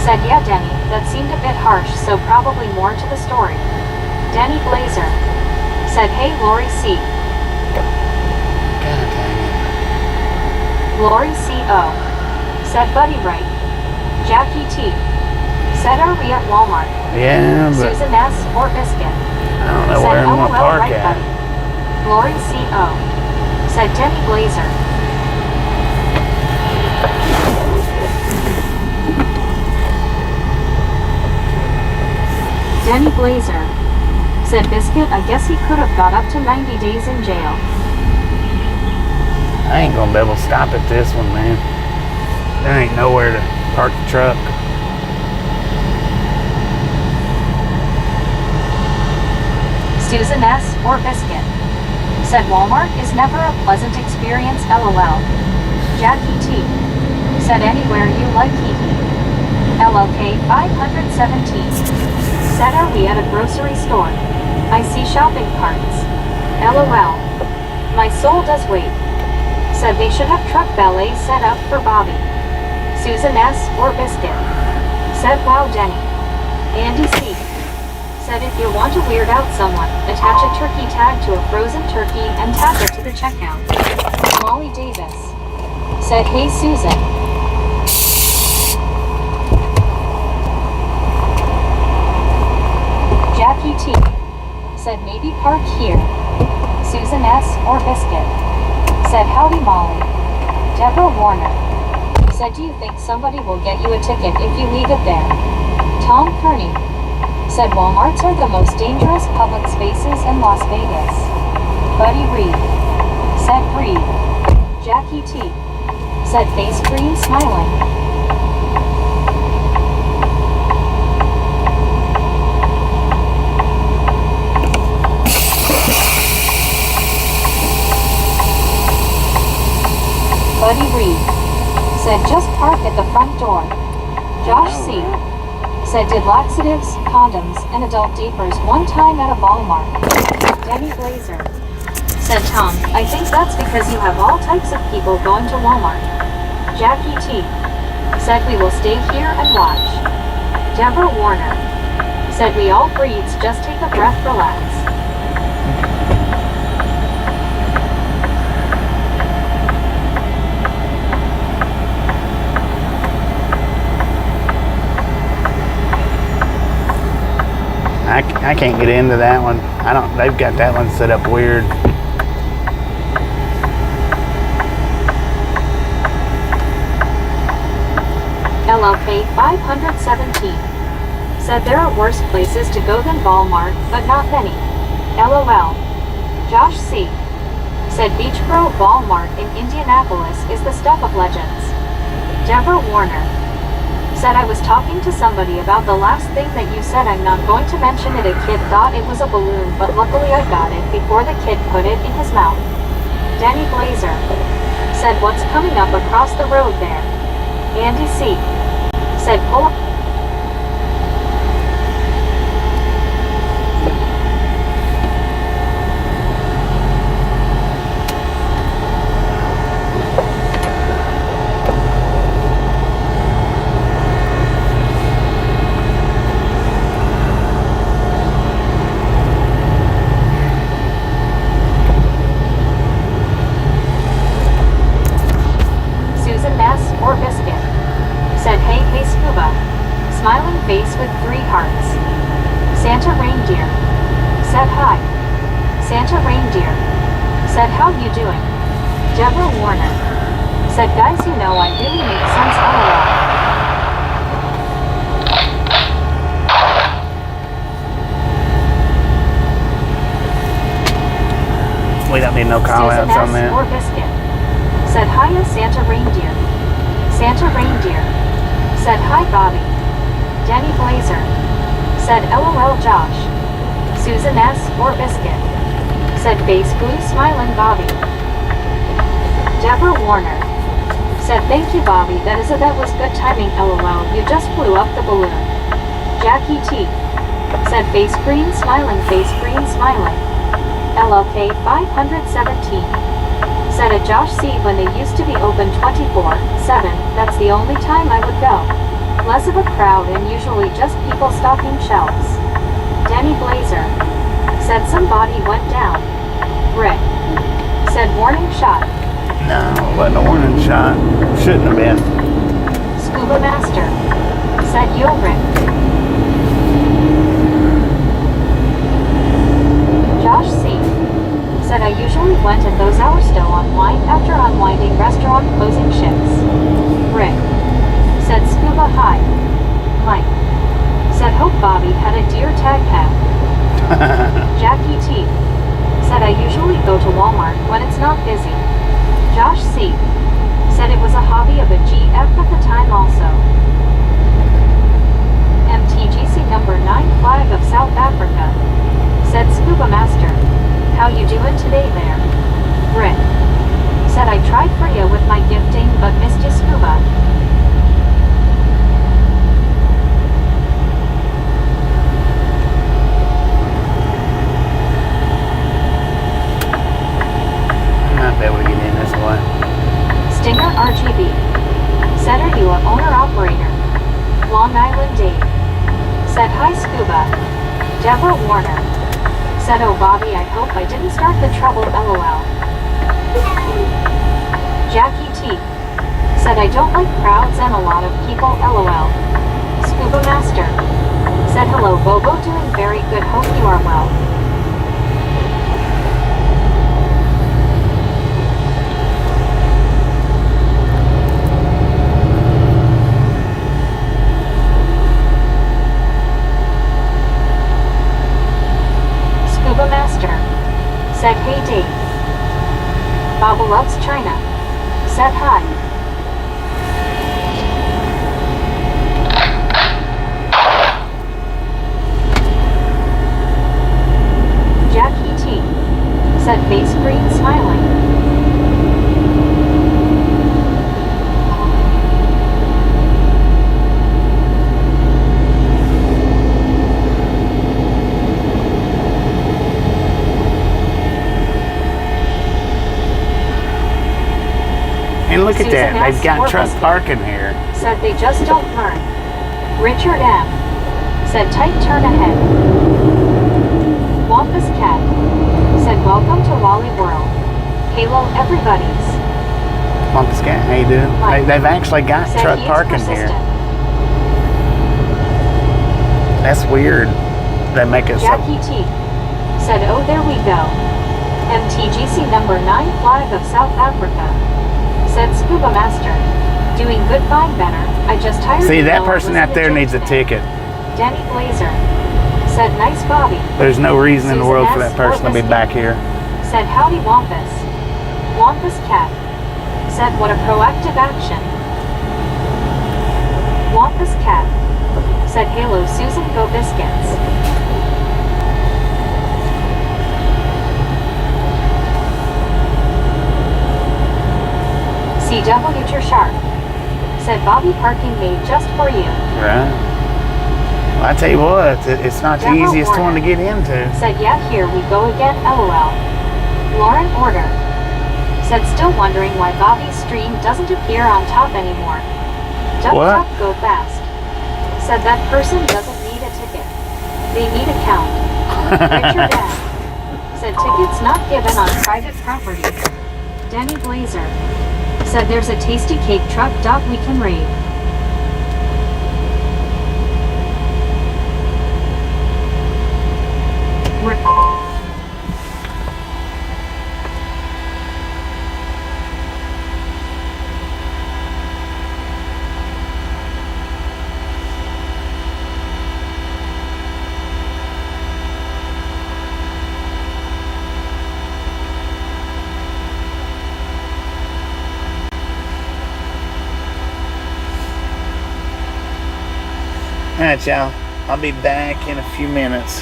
Said yeah Denny, that seemed a bit harsh so probably more to the story. Denny Blazer. Said hey Lori C. God dang it. Lori C.O. Said Buddy Right. Jackie T. Said are we at Walmart? Yeah, but Susan S. or Biscuit. I don't know Said where I'm LOL gonna park right at. buddy. Lori C.O. Said Denny Blazer. Denny Blazer. Said Biscuit I guess he could have got up to 90 days in jail. I ain't gonna be able to stop at this one, man. There ain't nowhere to park the truck. Susan S. or Biscuit. Said Walmart is never a pleasant experience LOL. Jackie T. Said anywhere you like hee. LOK 517. Said are we at a grocery store? I see shopping carts. LOL. My soul does wait. Said they should have truck valet set up for Bobby. Susan S. or Biscuit. Said wow Denny. Andy C. Said if you want to weird out someone, attach a turkey tag to a frozen turkey and tag it to the checkout. Molly Davis. Said hey Susan. Jackie T. Said maybe park here. Susan S. or Biscuit. Said howdy Molly. Deborah Warner. Said do you think somebody will get you a ticket if you leave it there? Tom Kearney. Said Walmarts are the most dangerous public spaces in Las Vegas. Buddy Reed. Said Reed. Jackie T. Said face green smiling. Buddy Reed. Said just park at the front door. Josh C. Said did laxatives, condoms, and adult diapers one time at a Walmart. Denny Blazer. Said Tom, I think that's because you have all types of people going to Walmart. Jackie T. Said we will stay here and watch. Deborah Warner. Said we all breeds just take a breath, relax. I can't get into that one. They've got that one set up weird. LLK 517. Said there are worse places to go than Walmart, but not many. LOL. Josh C. Said Beach Grove Walmart in Indianapolis is the stuff of legends. Deborah Warner. Said I was talking to somebody about the last thing that you said. I'm not going to mention it. A kid thought it was a balloon, but luckily I got it before the kid put it in his mouth. Denny Blazer. Said what's coming up across the road there? Andy C. Said pull up. Santa Reindeer. Said hi. Santa Reindeer. Said how you doing? Deborah Warner. Said guys you know I really make sense LOL. We don't need no call outs on that. Or Biscuit. Said hiya Santa Reindeer. Santa Reindeer. Said hi Bobby. Denny Blazer. Said LOL Josh. Susan S. or Biscuit. Said face blue smiling Bobby. Deborah Warner. Said thank you Bobby, that was good timing LOL, you just blew up the balloon. Jackie T. Said face green smiling LLK 517. Said a Josh C. when they used to be open 24/7, that's the only time I would go. Less of a crowd and usually just people stocking shelves. Denny Blazer. Said somebody went down. Rick. Said warning shot. No, wasn't a warning shot. Shouldn't have been. Scuba Master. Said yo Rick. Josh C. Said I usually went at those hours to unwind after unwinding restaurant closing shifts. Rick. Said scuba high. Mike. Said hope Bobby had a deer tag pack. Jackie T. Said I usually go to Walmart when it's not busy. Josh C. Said it was a hobby of a GF at the time also. MTGC number 9 flag of South Africa. Said Scuba Master. How you doing today there? Rick. Said I tried for you with my gifting but missed you scuba. Not be able to get in this way. Stinger RGB. Said are you a owner-operator? Long Island Dave. Said hi Scuba. Deborah Warner. Said oh Bobby I hope I didn't start the trouble LOL. Jackie T. Said I don't like crowds and a lot of people LOL. Scuba Master. Said hello Bobo doing very good hope you are well. Said hey Dave. Baba loves China. Said hi. Jackie T. Said face green smiling. And look at that, they've got truck parking here. Said they just don't learn. Richard M. Said tight turn ahead. Wampus Cat. Said welcome to Wally World. Halo everybody's. Wampus Cat, how you doing? They've actually got truck parking here. That's weird. They make it Jackie T. Said oh there we go. MTGC number 9 flag of South Africa. Said Scuba Master. Doing good fine better. I just hired. See, that person out there needs a ticket. Denny Blazer. Said nice Bobby. There's no reason in the world for that person to be back here. Said howdy Wampus. Wampus Cat. Said what a proactive action. Wampus Cat. Said Halo Susan go biscuits. CW Sharp. Said Bobby parking made just for you. Right. Well, I tell you what, it's not the easiest one to get into. Said yeah, here we go again, LOL. Lauren Order. Said still wondering why Bobby's stream doesn't appear on top anymore. Duck Duck Go Fast. Said that person doesn't need a ticket. They need a count. Richard M. Said tickets not given on private property. Denny Blazer. Said there's a tasty cake truck dot we can raid. Alright, y'all. I'll be back in a few minutes.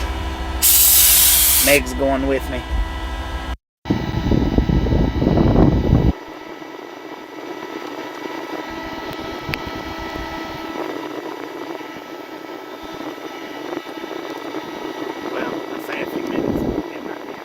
Meg's going with me. Well, I say a few minutes. It might be.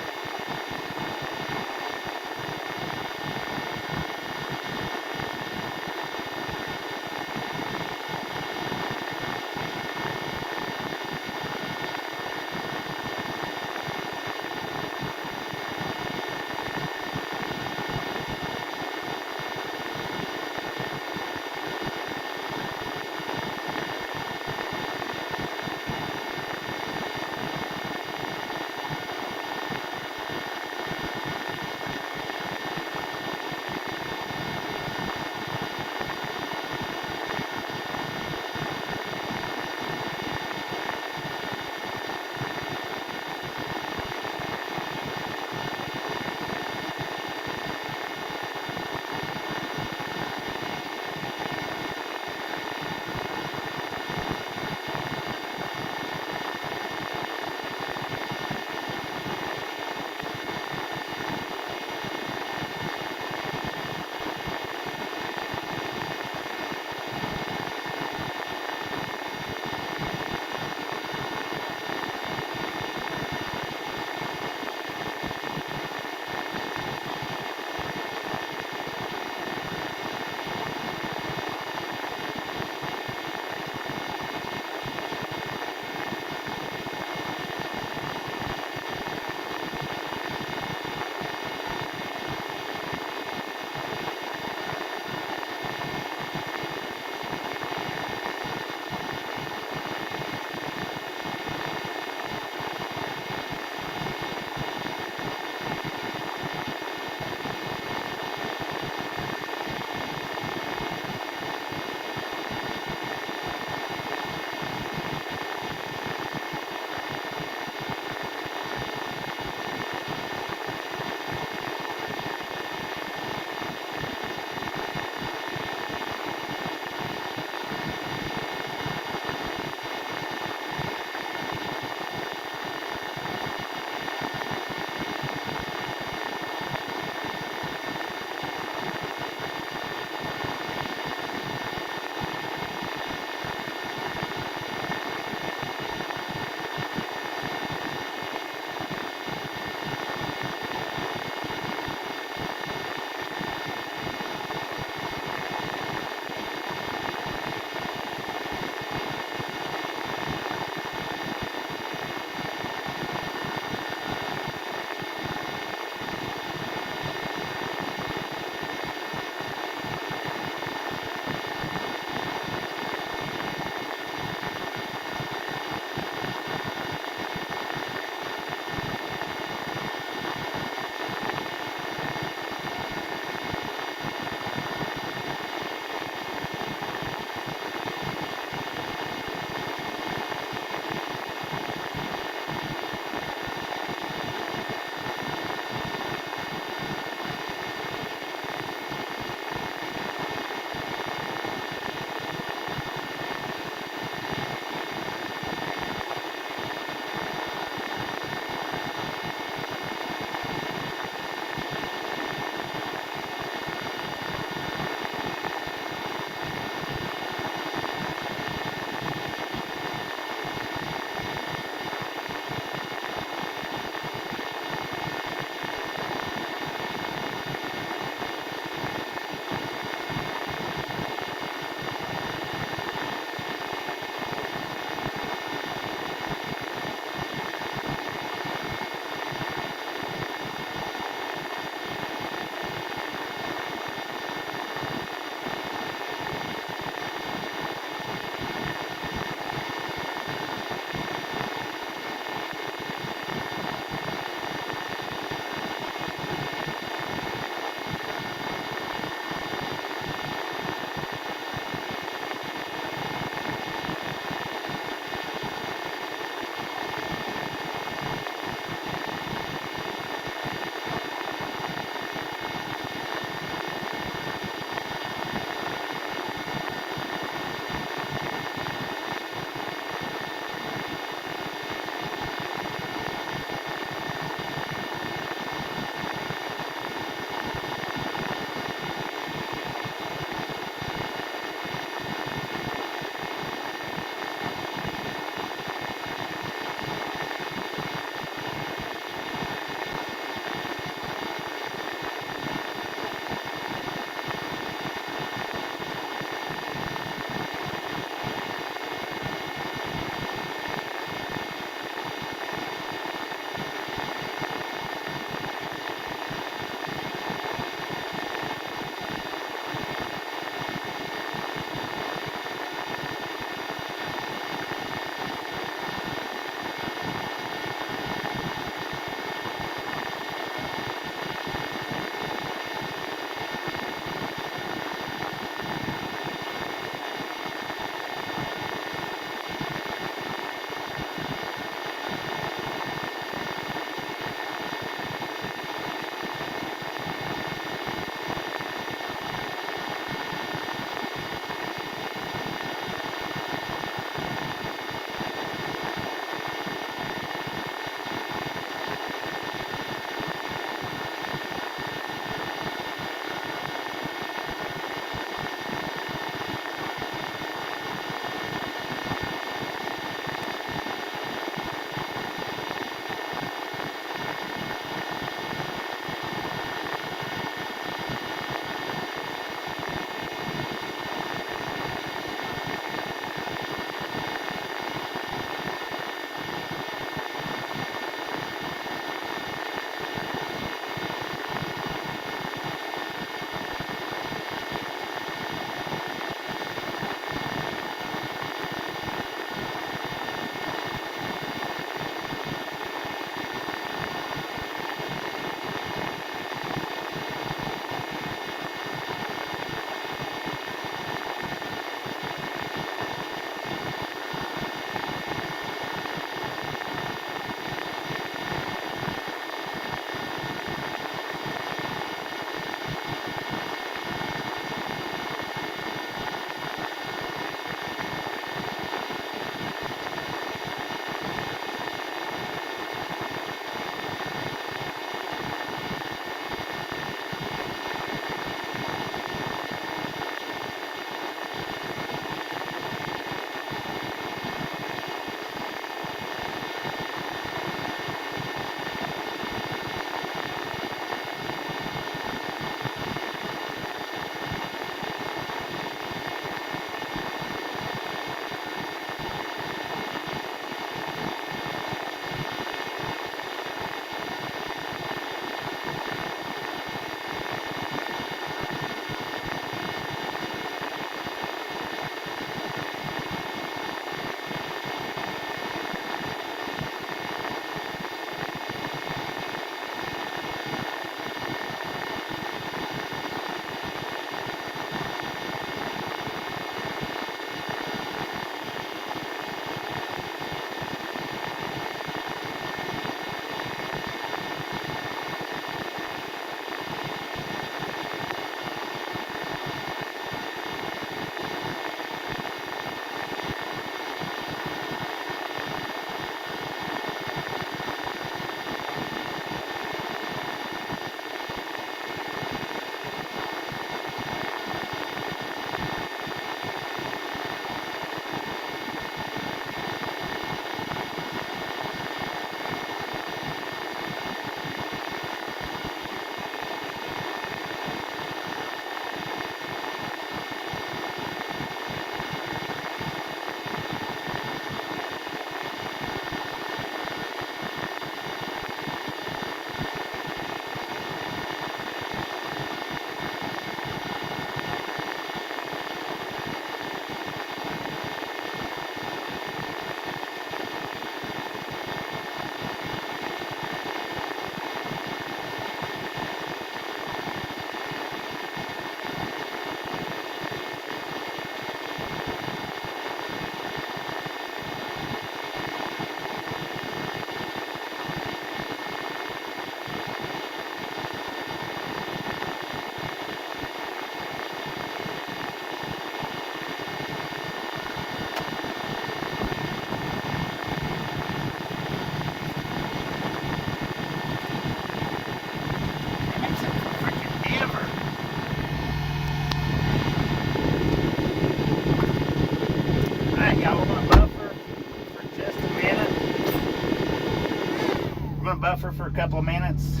buffer for a couple of minutes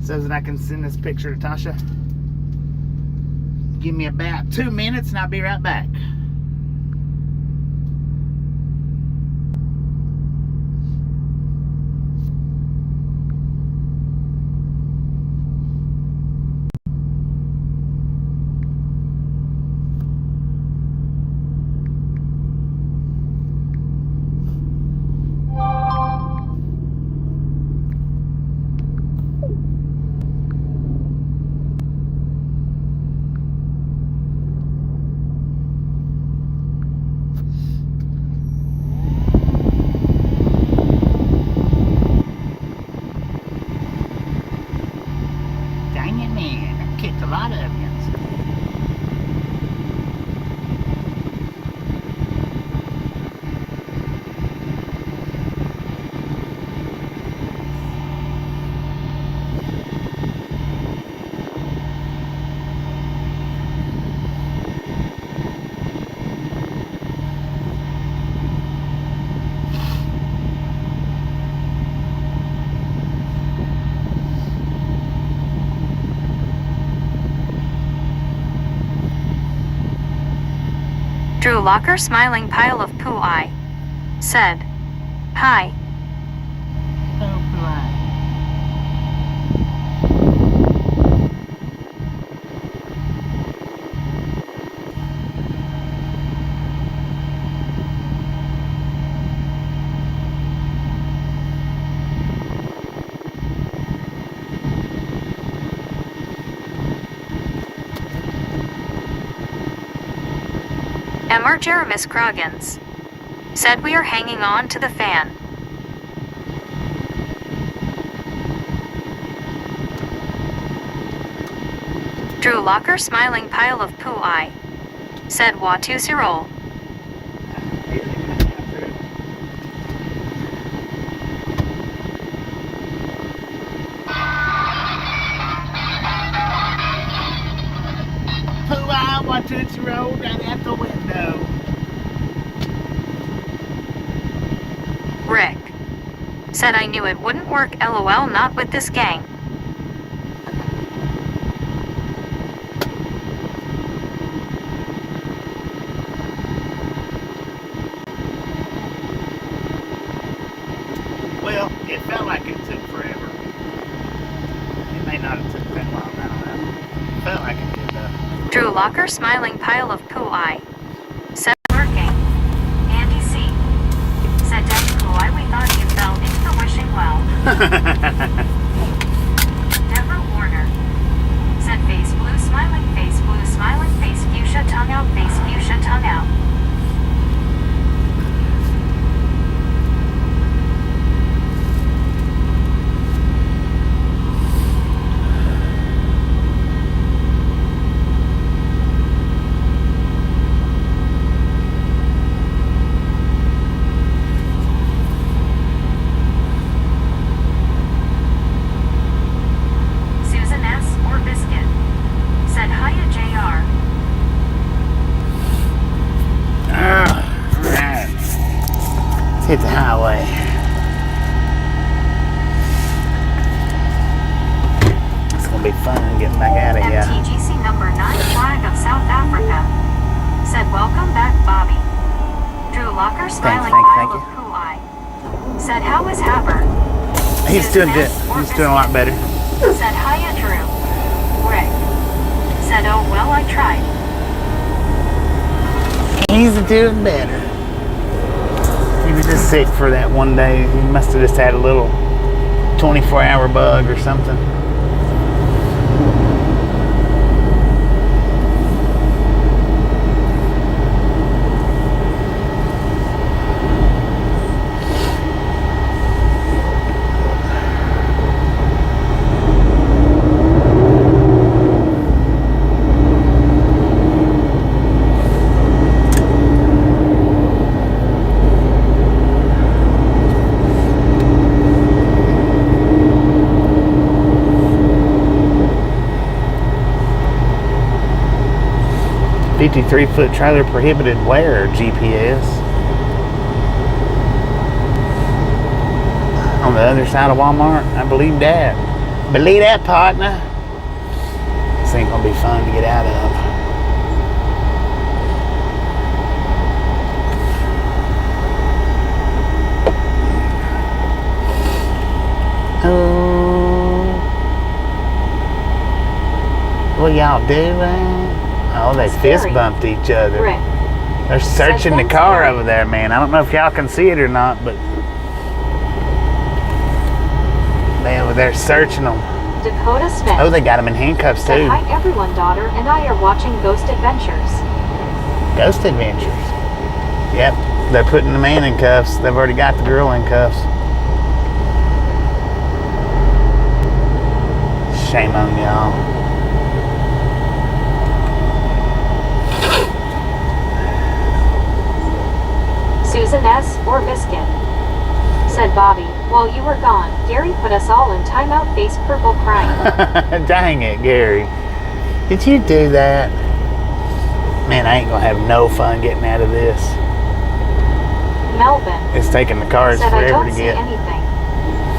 so that I can send this picture to Tasha. Give me about 2 minutes and I'll be right back. Drew Locker, smiling pile of poo eye, said, "Hi." Emmer Jeremis Croggins said, "We are hanging on to the fan." Drew Locker, smiling pile of poo eye, said, "Watu Sirol." It's rolled right out the window. Rick said, "I knew it wouldn't work, LOL, not with this gang." Well, it felt like it took forever. It may not have took that long, I don't know. It felt like it did though. Drew Locker, smiling pile of poo eye, said, "Working." Andy C said, "Daddy poo eye, we thought you fell into the wishing well." Deborah Warner said, "Face blue, smiling face, fuchsia tongue out, face, fuchsia tongue out." Hit the highway. It's gonna be fun getting back out of here. MTGC number 9 flag of South Africa said, "Welcome back, Bobby." Drew Locker, smiling pile of poo eye, said, "How is Haber?" He's doing good. He's doing a lot better. Said, "Hiya, Drew." Rick said, "Oh well, I tried." He's doing better. He was just sick for that one day. He must have just had a little 24-hour bug or something. "53-foot trailer prohibited where?" GPS. On On the other side of Walmart? I believe that. Believe that, partner. This ain't gonna be fun to get out of. Oh. What y'all doing? Oh, they fist bumped each other. Rick. They're searching the car over there, man. I don't know if y'all can see it or not, but they're searching them. Dakota Smith. Oh, they got them in handcuffs Said, too. hi everyone, daughter and I are watching Ghost Adventures. Ghost Adventures. Yep, they're putting the man in cuffs. They've already got the girl in cuffs. Shame on y'all. Susan S. or Biscuit. Said Bobby, while you were gone, Gary put us all in timeout, face purple crying. Dang it, Gary. Did you do that? Man, I ain't gonna have no fun getting out of this. Melvin. It's taking the cars said, forever I don't to see get. anything.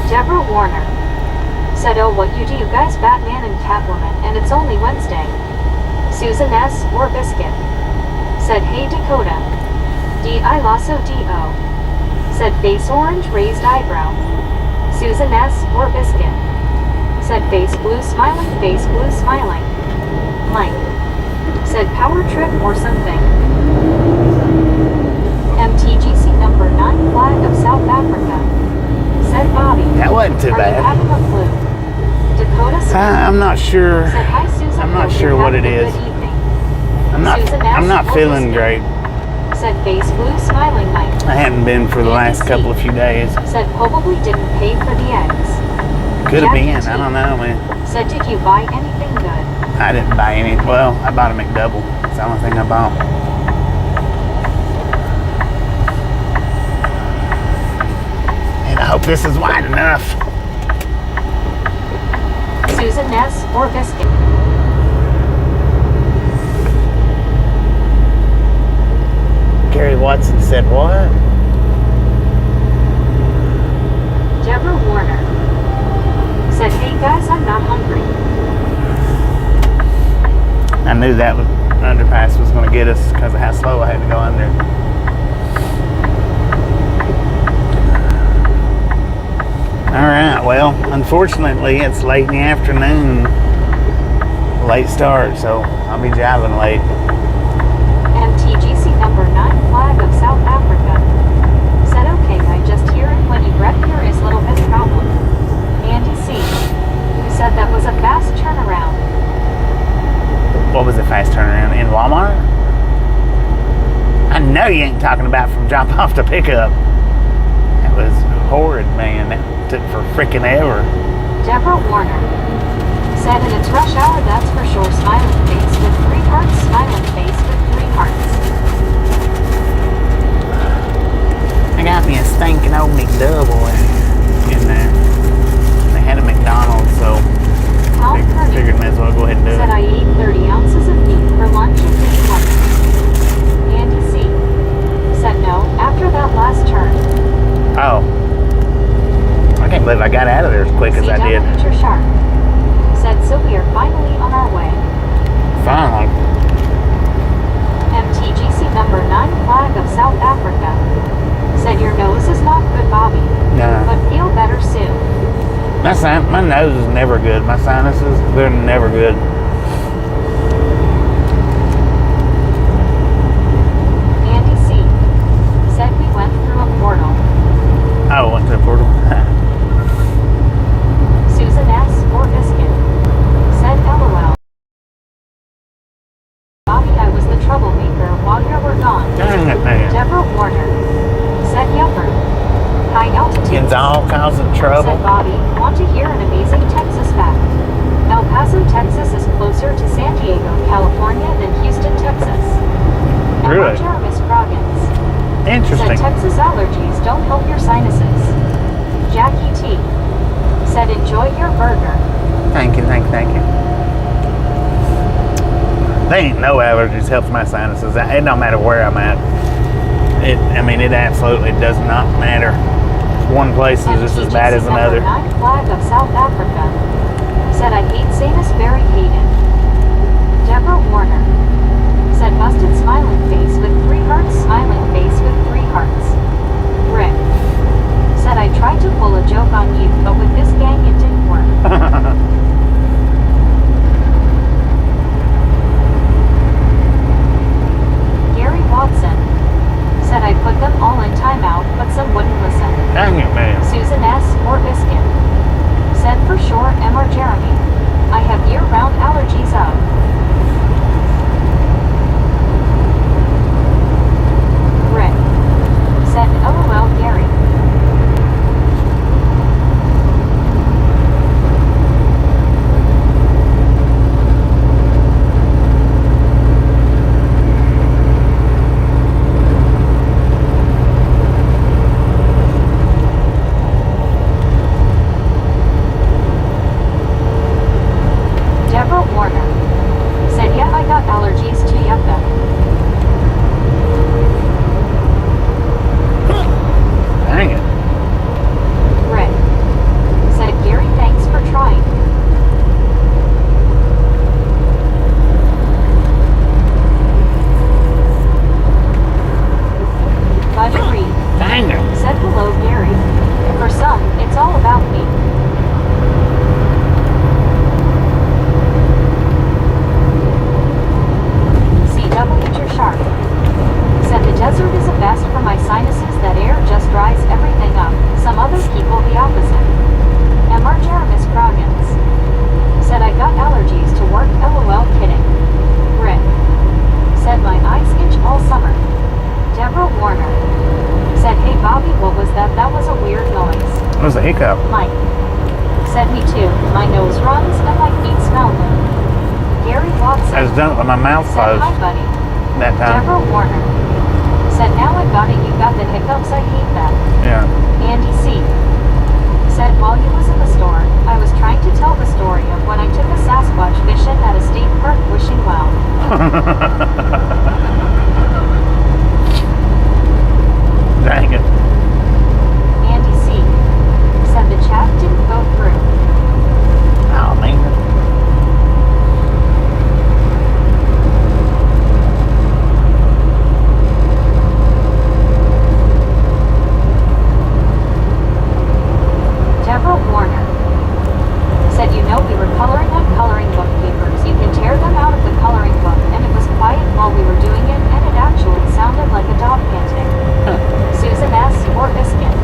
Deborah Warner. Said, oh, what you do, you guys, Batman and Catwoman, and it's only Wednesday. Susan S. or Biscuit. Said, hey, Dakota. D.I. Lasso D.O. Said, face orange, raised eyebrow. Susan S. or Biscuit. Said, face blue, smiling, Mike. Said, power trip or something. MTGC number 9, flag of South Africa. Said Bobby. That wasn't too Are bad. you having a flu? Dakota Smith. I'm not sure. Said, hi, Susan. I'm not Hope sure you're what it having a is. good evening. I'm not feeling great. Said face blue, smiling Mike. I hadn't been for the last couple of few days. Said probably didn't pay for the eggs. Could have Jackie been. T. I don't know, man. Said, did you buy anything good? I didn't buy any. Well, I bought a McDouble. It's the only thing I bought. And I hope this is wide enough. Susan Ness or Biscuit. Gary Watson said what? Deborah Warner. Said, hey guys, I'm not hungry. I knew that underpass was going to get us because of how slow I had to go under. Alright, well, unfortunately it's late in the afternoon. Late start, so I'll be driving late. MTGC number 9, flag of South Africa. Said, okay, I just hear it when you grab here is little bit problem. Andy C. Who said that was a fast turnaround. What was the fast turnaround? In Walmart? I know you ain't talking about from drop off to pick up. That was horrid, man. That took for frickin' ever. Deborah Warner. Said in its rush hour, that's for sure. Smiling face with 3 hearts. Smiling face with 3 hearts. I got me a stinking old McDouble in there. They had a McDonald's, so Paul Purdy. figured might as well go ahead and do Said it. I eat 30 ounces of meat for lunch and 6 months. Andy C. Said no, after that last turn. Oh. I can't believe I got out of there as quick as I did. Future Shark. Said so we are finally on our way. Finally. MTGC number 9, flag of South Africa. Said your nose is not good, Bobby. Nah. But feel better soon. My nose is never good. My sinuses, they're never good. Andy C. Said we went through a portal. Oh, went to the portal. Susan S. or Biscuit. Said LOL. Bobby, I was the troublemaker while you were gone. Dang it, man. Deborah Warner. Said Yupper. High altitude. Getting all kinds of trouble. Said Bobby, want to hear an amazing Texas fact? El Paso, Texas is closer to San Diego, California than Houston, Texas. Really? Jervis Scroggins. Interesting. Said Texas allergies don't help your sinuses. Jackie T. Said enjoy your burger. Thank you. They ain't no allergies helps my sinuses. It don't matter where I'm at. It absolutely does not matter one place is just as bad as another. 9 Flag of South Africa. Said I hate Sinus, very hated. Deborah Warner. Said busted smiling face with 3 hearts, smiling face with 3 hearts. Rick. Said I tried to pull a joke on you, but with this gang it didn't work. Gary Watson. Said I put them all in timeout, but some wouldn't listen. Dang it, man. Susan S. or Biscuit. Said for sure M or Jeremy. I have year-round allergies of. Rick. Said LOL Gary. Deborah Warner. Said yeah, I got allergies to yucca. Dang it. Rick. Said Gary, thanks for trying. Buddy Reed. Dang it. Said hello Gary. For some, it's all about me. CW Sharp. Said the desert is the best for my sinuses, that air just dries everything up. Some other people the opposite. MR Jeremis Croggins. Said I got allergies to work, LOL kidding. Rick. Said my eyes itch all summer. Deborah Warner. Said hey Bobby, what was that? That was a weird noise. It was a hiccup. Mike. Said me too. My nose runs and my feet smell new. Gary Watson. I was done with my mouth Said closed hi buddy. that time. Deborah Warner. Said now I got it, you got the hiccups, I hate that. Yeah. Andy C. Said while you was in the store, I was trying to tell the story of when I took a Sasquatch fishing at a state park, wishing well. Dang it. Andy C. Said the chat didn't go through. Oh, man. Deborah Warner. Said you know we were coloring on coloring book papers. You can tear them out of the coloring book, and it was quiet while we were doing it, and it actually sounded like a dog panting. Susan S. or Biscuit.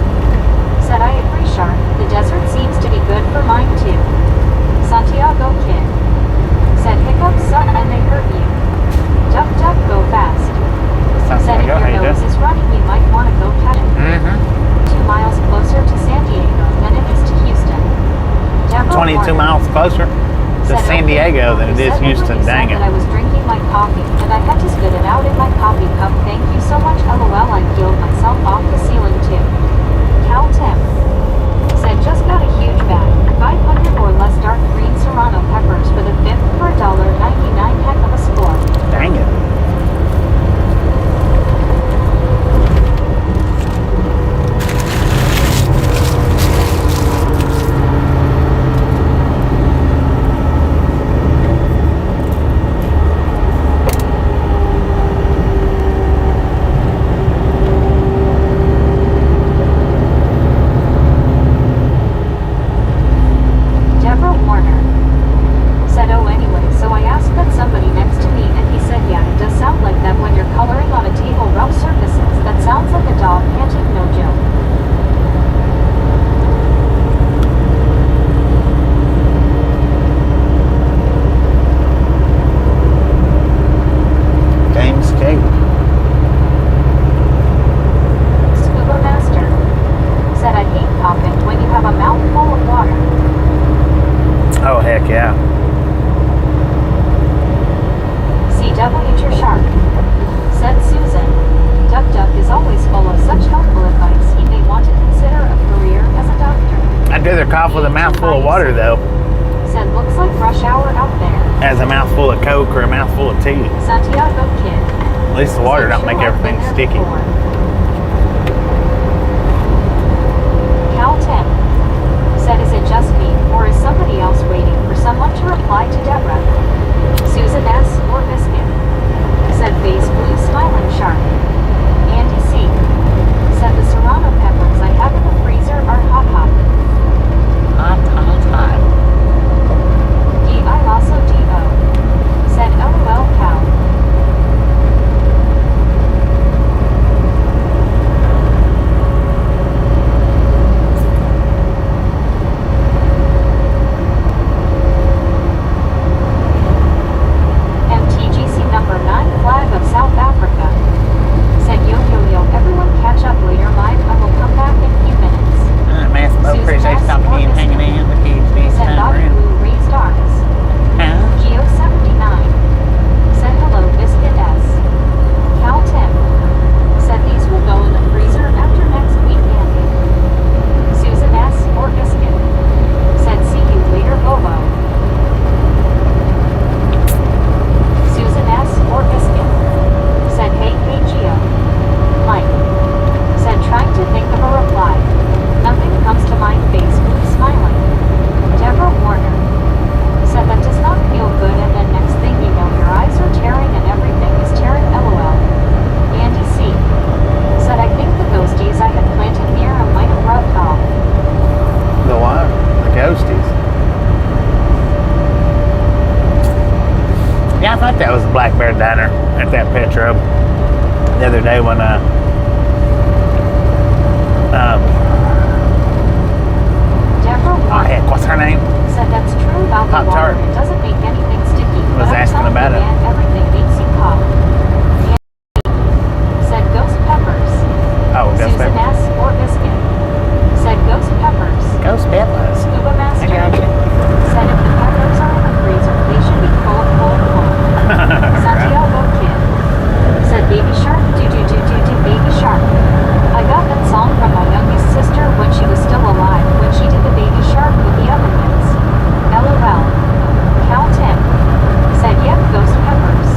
Said I agree Sharp, the desert seems to be good for mine too. Santiago Kid. Said hiccups suck and they hurt you. Duck duck go fast. Said if Santiago, how your you nose doing? is running you might want to go cut it. Mm-hmm. 2 miles closer to San Diego than it is to Houston. Deborah 22 Warner. miles closer to Said, San okay, Diego than it you is said Houston. when you Dang said it. that I was drinking my coffee, and I had to spit it out in my coffee cup. Thank you so much. LOL, I peeled myself off the ceiling too. Cal Tim. Said just got a huge bag, 500 or less dark green serrano peppers for the 5th for $1.99. Heck of a score. Dang it. Deborah Warner. Said oh anyway, so I asked that somebody next to me and he said yeah, it does sound like that when you're coloring on a table rough surfaces. That sounds like a dog panting, no joke. Gamescape. Scuba Master. Said I hate coughing when you have a mouthful of water. Oh, heck yeah. CW Sharp. Said Susan. Duck Duck is always full of such helpful advice. He may want to consider a career as a doctor. I'd rather cough with a mouthful of water, though, Said looks like rush hour out there. as a mouthful of Coke or a mouthful of tea. Santiago Kid. At least the water Said, don't make sure, I've everything been there sticky. before. that was the Black Bear Diner at that Petro the other day when Deborah heck, what's her name? said that's true about the Pop-Tart. water. It doesn't make anything sticky. Was But I'm asking telling about you, it. man, everything makes you pop. Said ghost peppers. Oh, Ghost Susan Peppers. S. or biscuit. Said ghost peppers. Ghost Peppers. Scuba I master. got you. Said if the peppers are in the freezer, they should be full of cold water. Santiago Kid. Said baby shark. Do baby shark. I got that song from my youngest sister when she was still alive, when she did the baby shark with the oven mitts. LOL. Cal Tim. Said yep, ghost peppers.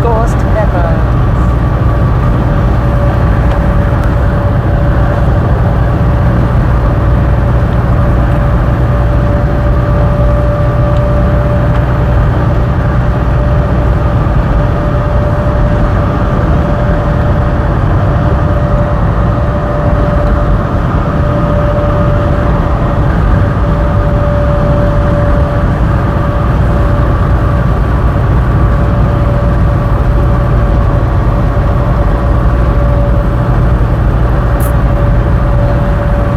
Ghost peppers.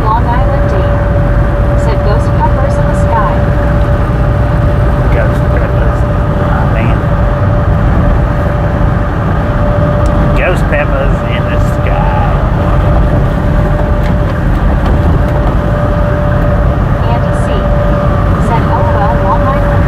Long Island Dave. Said ghost peppers in the sky. Ghost Peppers. Oh, man. Ghost Peppers in the sky. Andy C. Said LOL Long Island.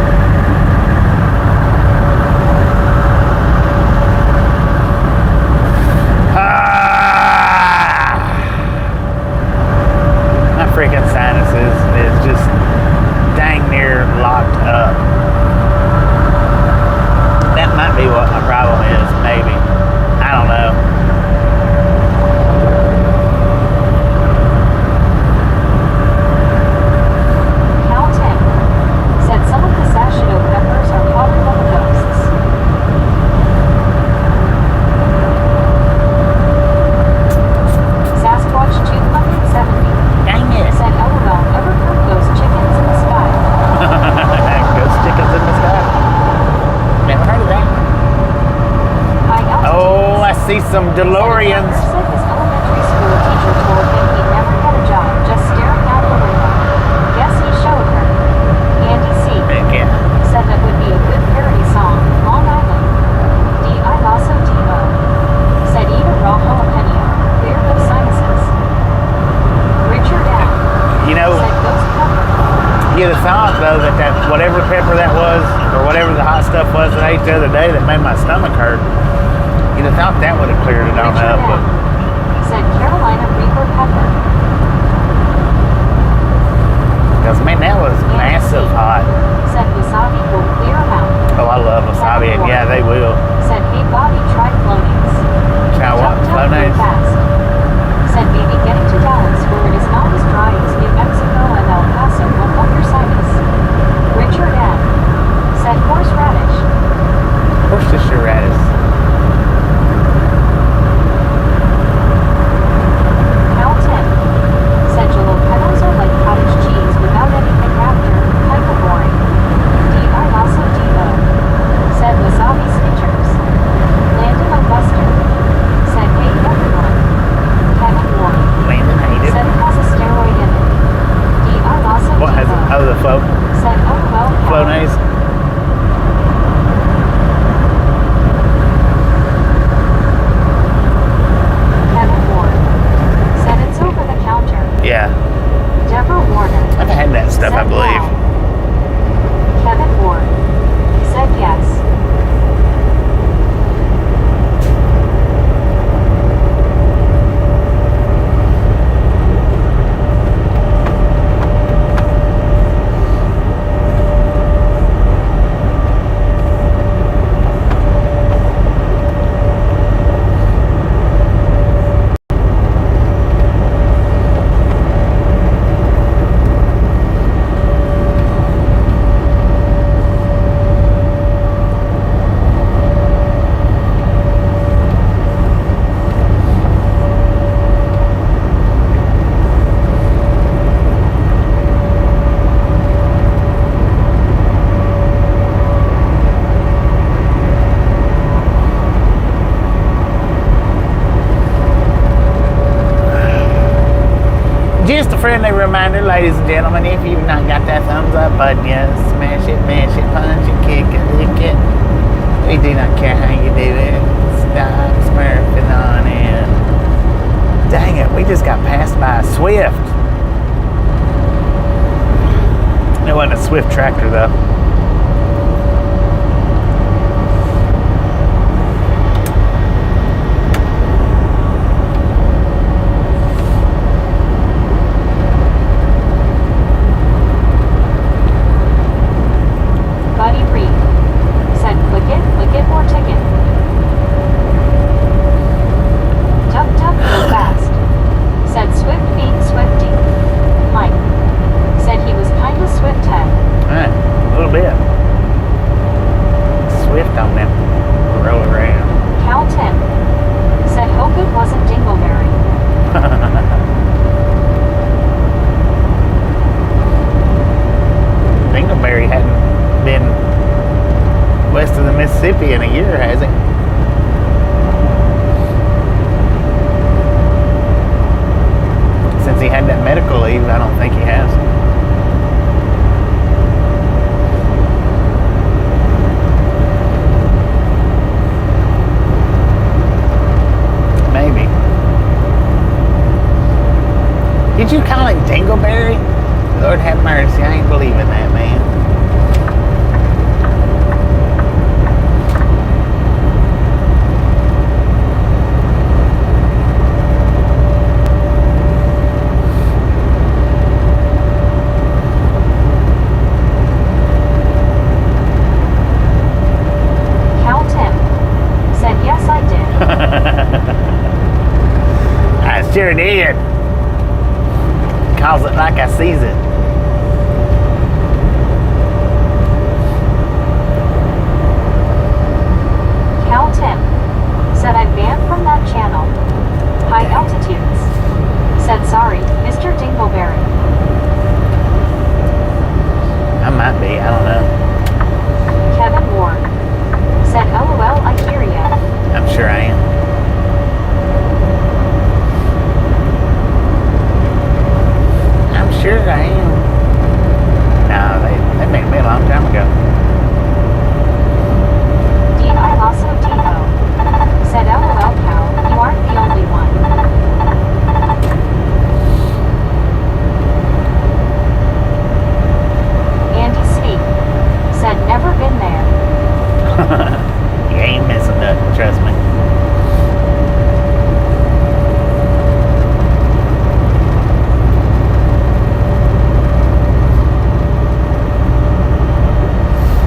My freaking sinuses is just dang near locked up. That might be what my problem is, maybe. I don't know. Cal Tim. Said some of the sashito peppers are probably little ghosts. Sasquatch 270. Dang it. Said LOL ever heard those chickens in the sky. Ghost chickens in the sky. Never heard of that. High altitude. Oh, I see some DeLoreans. Said his elementary school teacher told him he never had a job, just staring out the window. Guess he showed her. Andy C. Heck yeah. said that would be a good parody song. Long Island. I also Devo. Said eat a raw jalapeno. Clear those sinuses. Richard M. You know, said ghost pepper. you'd have thought though that whatever pepper that was, or whatever the hot stuff was that I ate the other day that made my stomach hurt, you'd have thought that would have cleared it on Richard up. But M. said Carolina Reaper pepper. because man, that was massive hot. Said wasabi will clear them out. Oh, I love wasabi, and yeah, they will. Said hey Bobby try floatings. Try what? Jumped up Flow real names? fast. Said maybe getting to Dallas where it is not as dry as New Mexico and El Paso will help your sinus. Richard M. said horseradish. Horseradish. reminder, ladies and gentlemen, if you've not got that thumbs up button yet, smash it, mash it, punch it, kick it, lick it. We do not care how you do it. Stop smurfing on it. Dang it, we just got passed by a Swift. It wasn't a Swift tractor though. Buddy Reed said click it or ticket. Duck duck go fast, said Swift being Swifty. Mike said he was kinda Swift head. Alright, a little bit. Swift on them. Roll around. Cal Tim said hope it wasn't Dingleberry. Dingleberry hadn't been west of the Mississippi in a year, has he? Since he had that medical leave, I don't think he has. Maybe. Did you call him Dingleberry? Lord have mercy, I ain't believing that, man. Cal Tim said yes I did. I sure did. Calls it like I sees it. Cal Tim said I banned from that channel. High altitudes. Said sorry, Mr. Dingleberry. I might be, I don't know. Kevin Ward said LOL I hear ya. I'm sure I am. I'm sure I am. No, they made me a long time ago. D.I. Lasso Depot said LOL Cal, you aren't the only one. Andy C said never been there. You ain't missing nothing, trust me.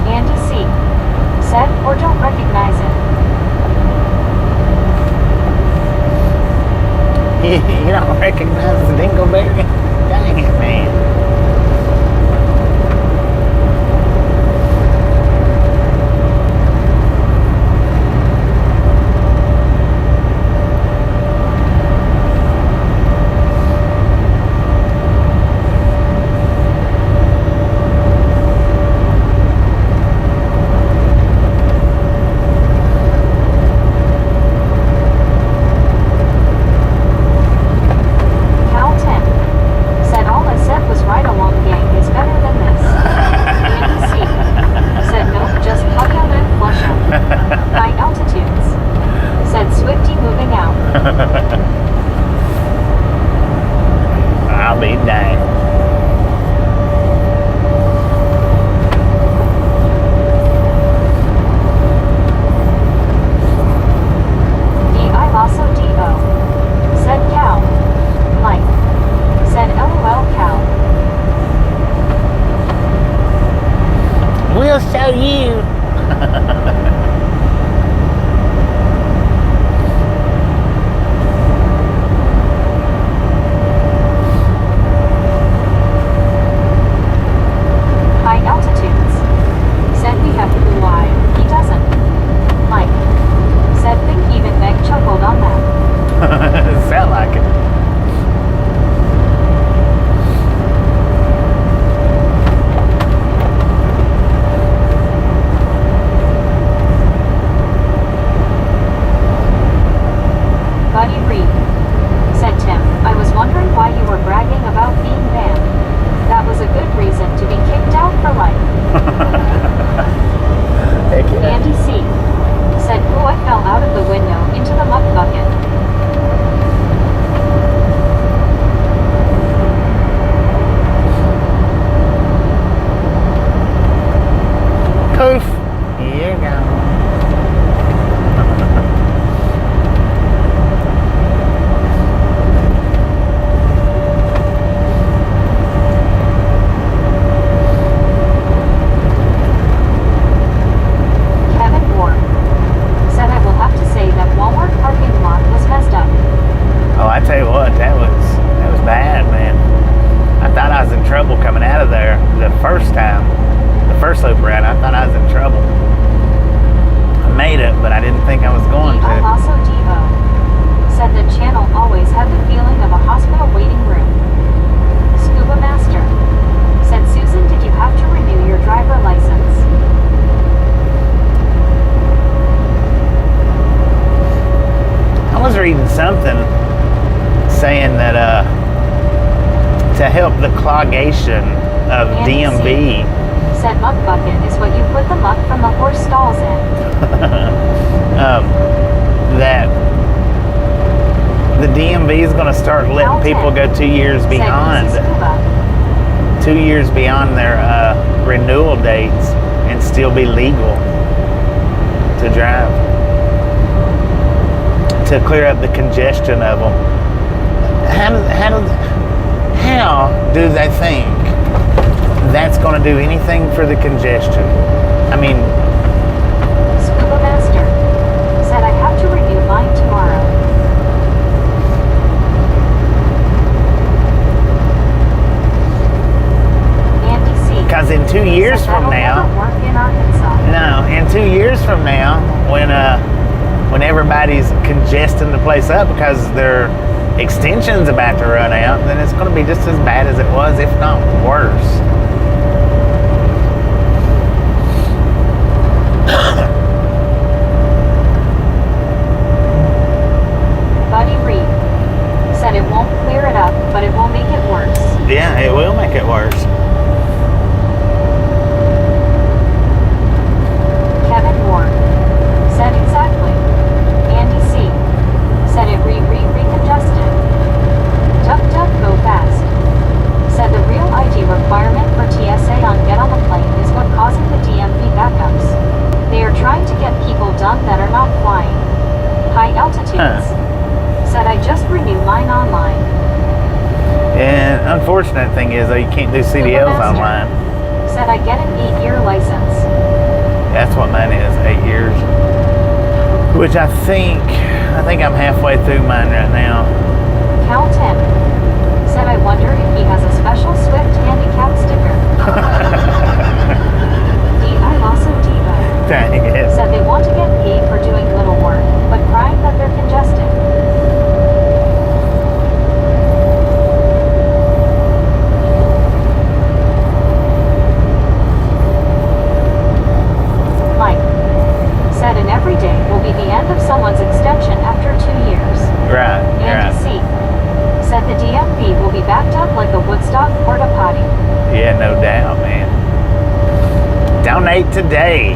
Andy C said or don't recognize it. You don't recognize the Dingleberry? Dang it, man. Cal Tim said all I said was right along gang is better than this. Andy C said nope, just hug out and flush out. High altitudes. Said Swifty moving out. I'll be dang. D.I. Lasso D.O. said Cal. Mike said LOL Cal. We'll show you. High altitudes. Said we have blue eye. He doesn't. Mike said think even Meg chuckled on that. Felt like it. there the first time, the first loop around. I thought I was in trouble. I made it, but I didn't think I was going to. Also Devo said the channel always had the feeling of a hospital waiting room. Scuba Master said, Susan, did you have to renew your driver license? I was reading something saying that to help the clogation of DMV. Said muck bucket is what you put the muck from the horse stalls in. That the DMV is going to start letting people go 2 years behind. 2 years beyond their renewal dates and still be legal to drive. To clear up the congestion of them. How do they think that's going to do anything for the congestion? I mean, Scuba Master said I have to renew mine tomorrow. Andy C. Because in 2 years from now, work in Arkansas. no, in 2 years from now, when everybody's congesting the place up because their extension's about to run out, then it's going to be just as bad as it was, if not worse. Buddy Reed said it won't clear it up, but it will make it worse. Yeah, it will make it worse. Kevin Moore said exactly. Andy C. said it recongested. Duck duck go fast. Said the real ID requirement for TSA on get on the plane is what causing the DMV backups. They are trying to get people done that are not flying. High altitudes. Said I just renewed mine online. And unfortunate thing is, though, you can't do CDLs online. Said I get an 8-year license. That's what mine is, 8 years. Which I think I'm halfway through mine right now. Cal 10 said I wonder if he has a special Swift handicap sticker. I also Diva Dang it. said they want to get paid for doing little work, but crying that they're congested. Mike said an every day will be the end of someone's extension after 2 years. Right, Andy right. C. said the DMV will be backed up like a Woodstock porta potty. Yeah, no doubt, man. Donate today.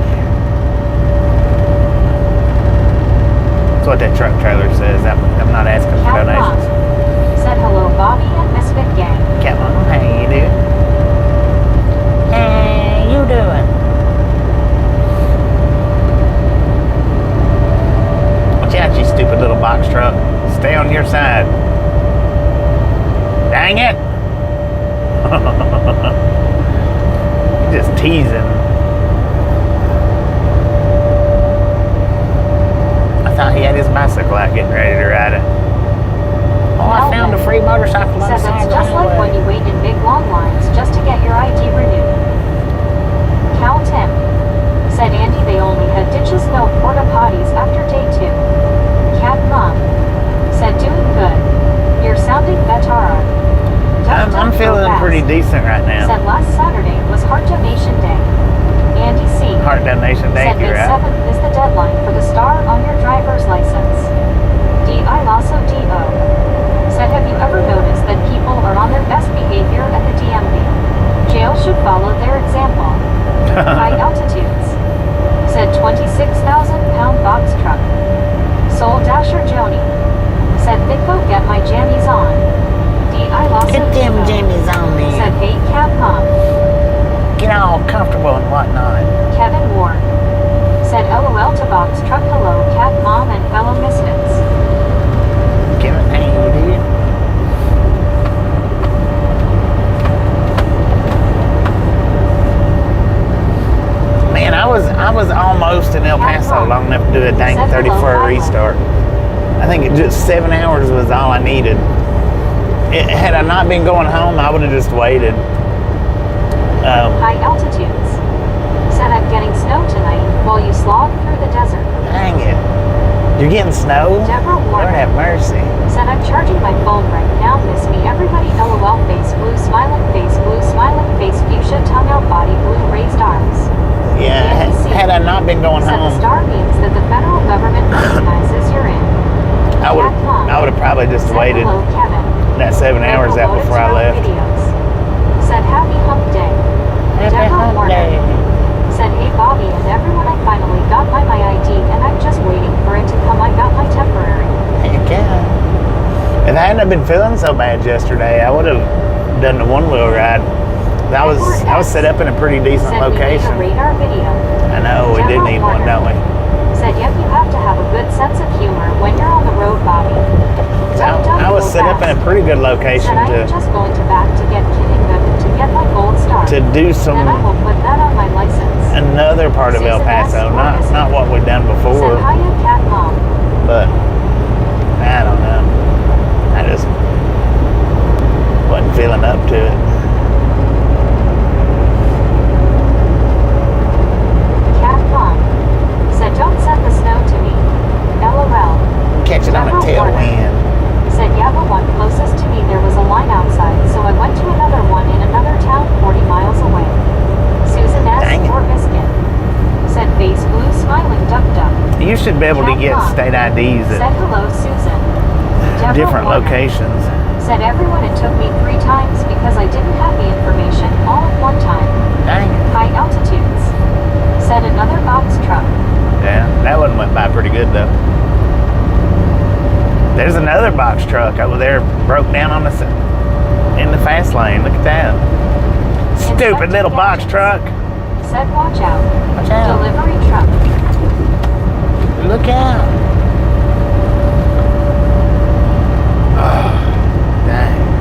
That's what that truck trailer says. I'm not asking for Cat Mom donations. said hello, Bobby and Misfit Gang. Cat Mom, how you doing? How you doing? Watch out, you stupid little box truck. Stay on your side. Dang it! Just teasing. I thought he had his bicycle out getting ready to ride it. Oh, I found a free motorcycle on the Says side it's just right like when away. you wait in big long lines just to get your ID renewed. Cal 10 said Andy they only had ditches, no porta potties after day 2. Cat Mom said doing good. You're sounding better. I'm feeling pretty decent right now. Said last Saturday was Heart Donation Day. Andy C. Heart donation day, said you're that right. 7th is the deadline for the star on your driver's license. D.I. Lasso D.O. said have you ever noticed that people are on their best behavior at the DMV? Jail should follow their example. High altitudes. Said 26,000-pound box truck. Soul Dasher Joni said think go get my jammies on. D.I. Lasso Get them D.O. jammies on me. said hey Cat Mom. Get all comfortable and whatnot. Kevin Ward said LOL to box truck hello Cat Mom and fellow misfits. Give it, hey, dude. Man, I was almost in El Paso long enough to do a dang 34 restart. I think it just 7 hours was all I needed. Had I not been going home, I would have just waited. You're getting snow? Deborah Lord Warner have mercy. said, I'm charging my phone right now. Miss me. Everybody. LOL. Face blue. Smiling face blue. Smiling face. Fuchsia. Tongue out. Body blue. Raised arms. Yeah, had I not been going said home, the star means that the federal government recognizes you're in. I would have probably just Said waited hello, Kevin. that 7 hours out before I left. Videos. Said happy hump day. Happy Deborah hump Warner day. said, hey Bobby and everyone, I finally got my ID and I'm just waiting for it to come. I got my temporary. Heck yeah. If I hadn't have been feeling so bad yesterday, I would have done the one-wheel ride. I was set up in a pretty decent said location. We need a radar video. I know, we did need one, don't we? Said, yep, you have to have a good sense of humor when you're on the road, Bobby. I was set up in a pretty good location said, I am just going to back to get my gold star. to do some and I will put that on my license. another part of El Paso, not what we've done before. Said, hiya, cat mom. But I don't know. I just wasn't feeling up to it. Said, don't send the snow to me. LOL. Catch it on a tailwind. Said, yeah, the one closest to me, there was a line outside, so I went to another one in another town 40 miles away. Susan S. or Biscuit. Said, face blue, smiling, duck duck. You should be able to get state IDs said, at hello, Susan. different locations. Said, everyone, it took me 3 times because I didn't have the information all at one time. Dang it. High altitudes. Said, another box truck. Yeah, that one went by pretty good though. There's another box truck over there, broke down on in the fast lane. Look at that. Stupid little box truck. Said, watch out. Watch out. Delivery truck. Look out. Oh, dang.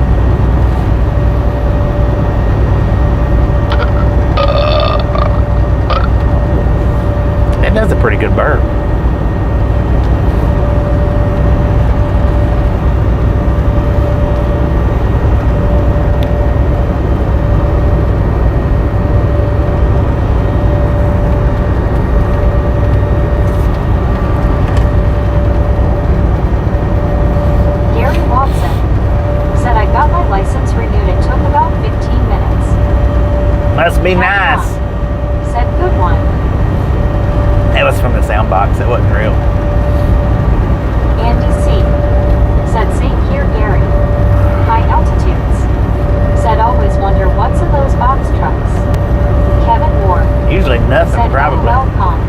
It does a pretty good burp. Must be nice. Said, good one. It was from the sound box. It wasn't real. Andy C. Said, same here, Gary. High altitudes. Said, always wonder what's in those box trucks. Kevin Ward. Usually nothing, said, probably. Welcome.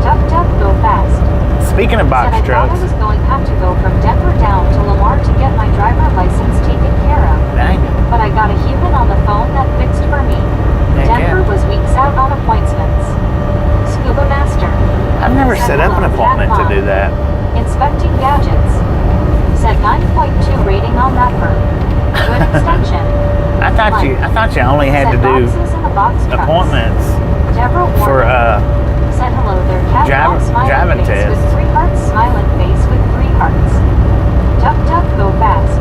Duck, duck, go fast. Speaking of box said, trucks. I thought I was going to have to go from Denver down to Lamar to get my driver license taken care of. Dang it. But I got a human on the phone that fixed for me. Denver was weeks out on appointments. Scuba Master. I've never set up an appointment to do that. Inspecting gadgets. Said 9.2 rating on that verb. Good extension. I thought you only had to do appointments for said hello there, cat driving face test. with 3 hearts, smiling face with 3 hearts. Duck duck go fast.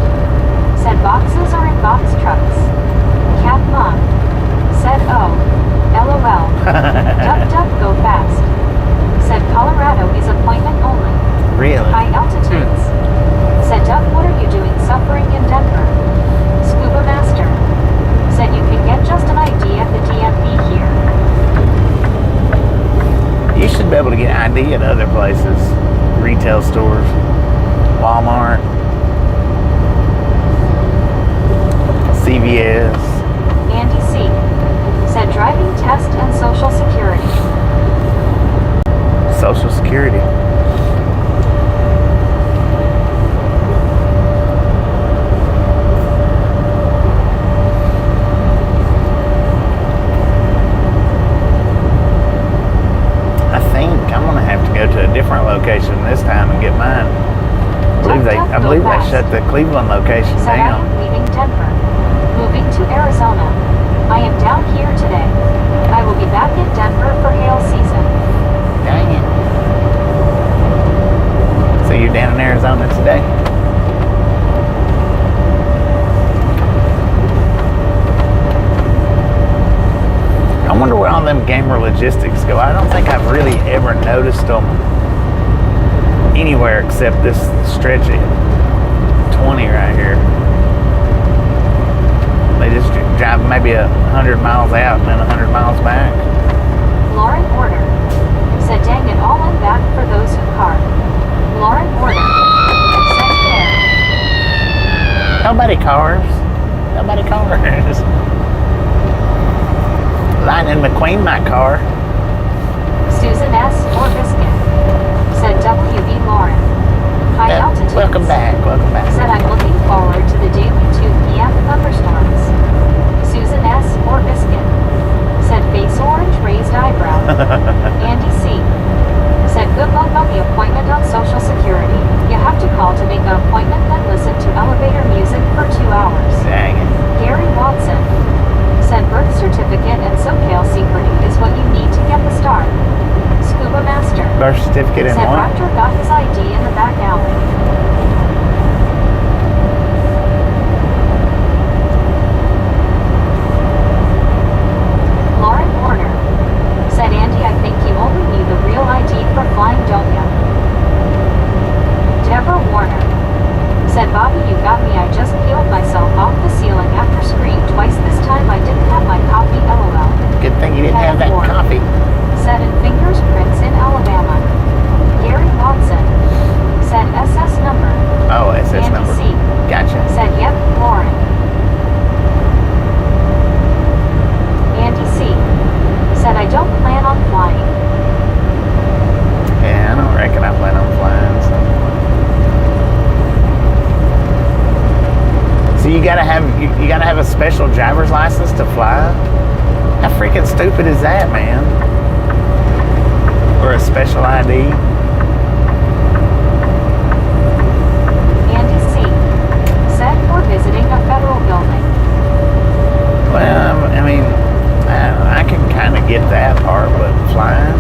Said boxes are in box trucks. Cat mom. Said oh. LOL. Duck duck go fast. Said Colorado is appointment only. Really? High altitudes. Said Duck, what are you doing suffering in Denver? Scuba Master. Said you can get just an ID at the DMV here. You should be able to get ID at other places. Retail stores. Walmart. CVS. Andy C. Said driving test and social security. Social Security. To a different location this time and get mine. I believe they shut the Cleveland location down. I am leaving Denver, moving to Arizona. I am down here today. I will be back in Denver for hail season. Dang it. So you're down in Arizona today? I wonder where all them gamer logistics go. I don't think I've really ever noticed them anywhere except this stretch of 20 right here. They just drive maybe 100 miles out and then 100 miles back. Lauren Order said, dang it, all in back for those who car. Lauren Order said, there. Nobody cars. Nobody cars. Lightning McQueen might car. Susan S. or Biscuit said, WB Lauren. High altitude. Welcome back. Welcome back. Said, I'm looking forward to the daily 2 p.m. thunderstorms. Susan S. or Biscuit said, face orange, raised eyebrow. Andy C. said, good luck on the appointment on Social Security. You have to call to make an appointment, then listen to elevator music for 2 hours. Dang it. Gary Watson said, birth certificate and SoCal secret is what you need to get the star. Scuba Master Birth certificate and said, what? Raptor got his ID in the back alley. Lauren Warner said, Andy, I think you only need the real ID for flying, don't you? Deborah Warner said, Bobby, you got me. I just peeled myself off the ceiling after screamed twice. This time I didn't have my coffee, LOL. Good thing you didn't have that Ward coffee. said, in fingerprints in Alabama. Gary Watson said, SS number. Oh, SS Andy number. C. Gotcha. said, yep, Lauren. Andy C. said, I don't plan on flying. Yeah, I don't reckon I plan on flying. So you gotta have a special driver's license to fly? How freaking stupid is that, man? Or a special ID? Andy C. said, for visiting a federal building. Well, I mean, I can kind of get that part, but flying?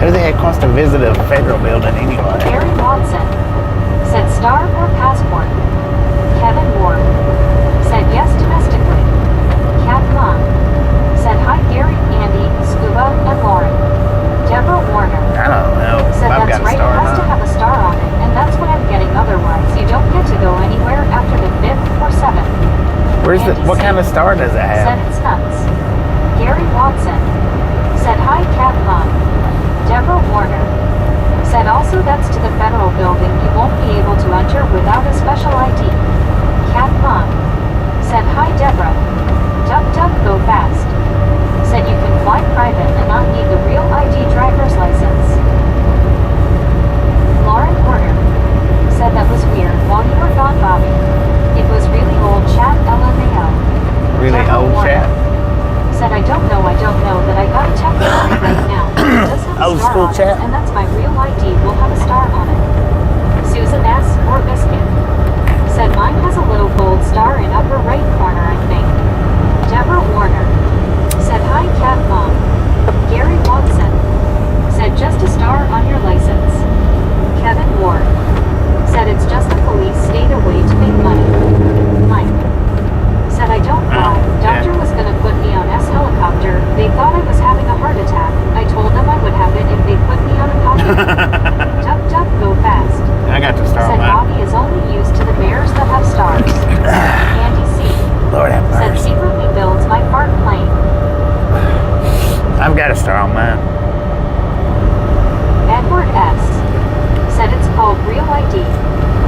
Who the heck wants to visit a federal building anyway? Gary Watson said, star or passport. Kevin Ward said, yes, domestically. Kat Long said, hi, Gary, Andy, Scuba, and Lauren. Deborah Warner I don't know. said, I've that's got a right, star it has to have a star on it, and that's what I'm getting. Otherwise, you don't get to go anywhere after the 5th or 7th. Where's the? Andy What C. kind of star does it said, have? it's nuts. Gary Watson said, hi, Kat Long. Deborah Warner said, also that's to the federal building. You won't be able to enter without a special ID. Kat Long said, hi, Deborah. Duck, duck, go fast. Said you can fly private and not need the real ID driver's license. Lauren Porter said, that was weird while you were gone, Bobby. It was really old chat, LMAO. Really Deborah old Warner chat? said, I don't know that I gotta check it out right now. It does have a Old star school on chat? it, and that's my real ID. Will have a star on it. Susan S. or Biscuit said, mine has a little gold star in upper right corner, I think. Deborah Warner said, hi, Cat Mom. Gary Watson said, just a star on your license. Kevin Ward said, it's just the police state a way to make money. Mike said, I don't fly. Doctor was gonna put me on S helicopter. They thought I was having a heart attack. I told them I would have it if they put me on a coffee. Duck, duck, go fast. I got to star Said on mine. Bobby is only used to the bears that have stars. Andy C. Lord have said, mercy. secretly builds my fart plane. I've got a star on mine. Edward S. said it's called Real ID.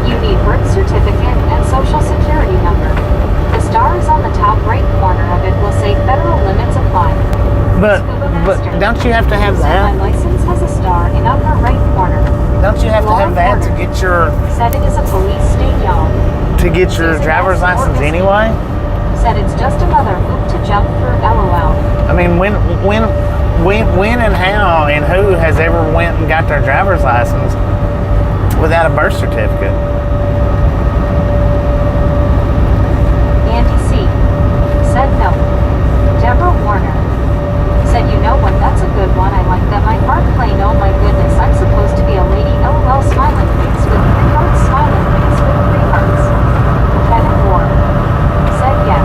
You need birth certificate and social security number. The star is on the top right corner of it. Will say federal limits apply. But Scuba Master don't you have to have said that? my license has a star in upper right corner. Don't you have to have that to get your Said it is a police state, y'all. your driver's license anyway? Said it's just another hoop to jump through, LOL. I mean, when and how and who has ever went and got their driver's license without a birth certificate? Andy C. said no. Deborah Warner said, you know what, that's a good one. I like that. My heart plane, oh my goodness, I'm supposed to be a lady, LOL, smiling face with 3 hearts, smiling face with 3 hearts. Kevin Ward said yes.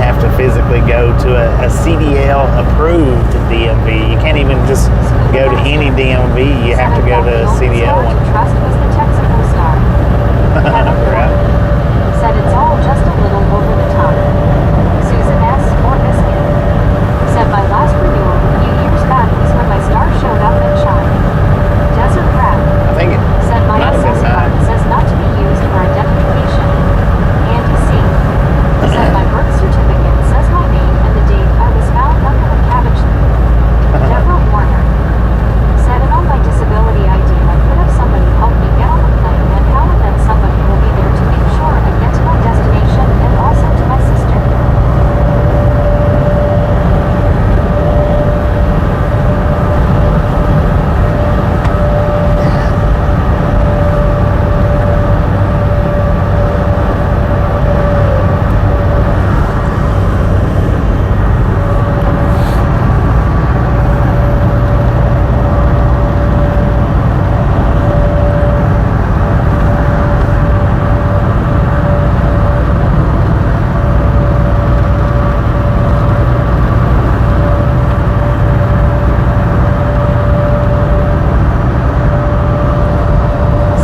have to physically go to a CDL approved DMV. You can't even just go to any DMV. You have to go to a CDL one. Trust was the Texaco star. Right. Said it's all just a little over the top. Susan S. or Biscuit. Said my last renewal a few years back was when my star showed up and shined. Desert Rat. I think it Said my might have been SS card mine. says not to be used for identification. Andy C. Said my birth certificate says my name and the date I was found under a cabbage leaf. Deborah Warner. Said it on my disability ID I could have somebody help me get on the plane and how and then somebody will be there to make sure I get to my destination and also to my sister.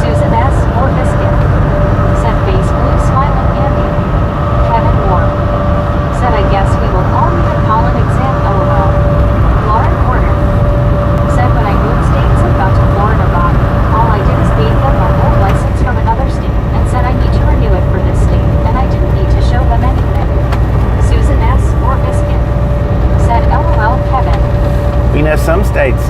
Susan S. or Biscuit. Said face blue smiling Andy. Kevin Moore. Said I guess we will all need a pollen exam LOL. Lauren Porter. Said when I moved states and got to Florida Rock, all I did is gave them my old license from another state and said I need to renew it for this state and I didn't need to show them anything. Susan S. or Biscuit. Said LOL Kevin. You know, some states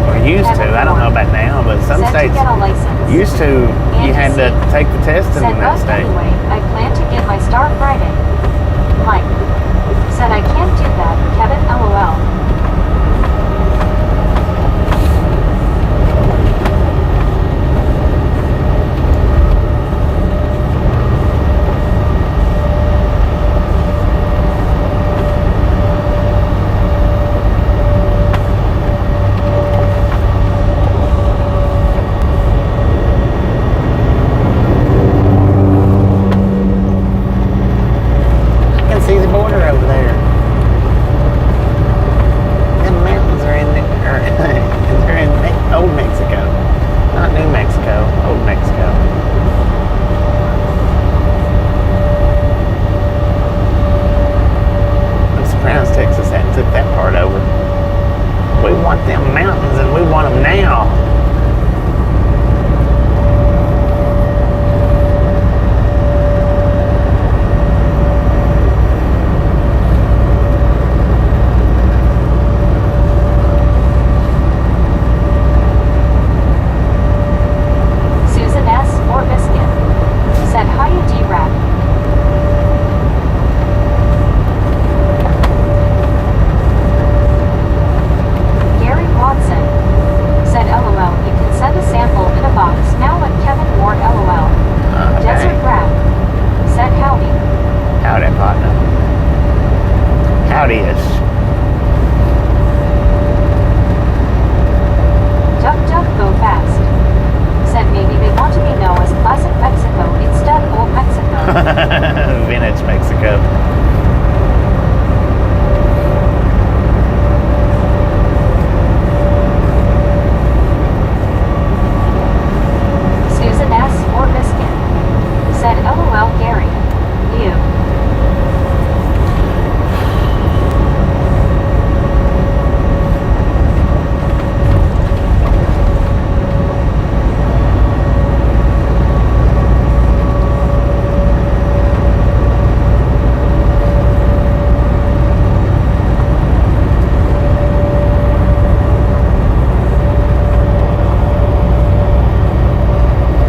or used to. I don't know about now, but some Said states to get a license. used to. You had to take the test in Said that but state. anyway, I plan to get my star Friday. Mike. Said I can't do that, Kevin LOL. I can see the border over there. The mountains are in they're in old Mexico, not New Mexico, old Mexico. I'm surprised Texas hadn't took that part over. We want them mountains and we want them now. Susan S. or Biscuit. Said hiya D-Rat. Gary Watson. Said LOL you can send a sample in a box now at Kevin Moore LOL. Desert Okay. Rat. Said howdy. Howdy, partner. Howdy-ish. Duck Duck Go Fast. Said maybe they want to be known as Classic Mexico instead of Old Mexico. Vintage Mexico. Susan S. or Biscuit. Said LOL Gary. You.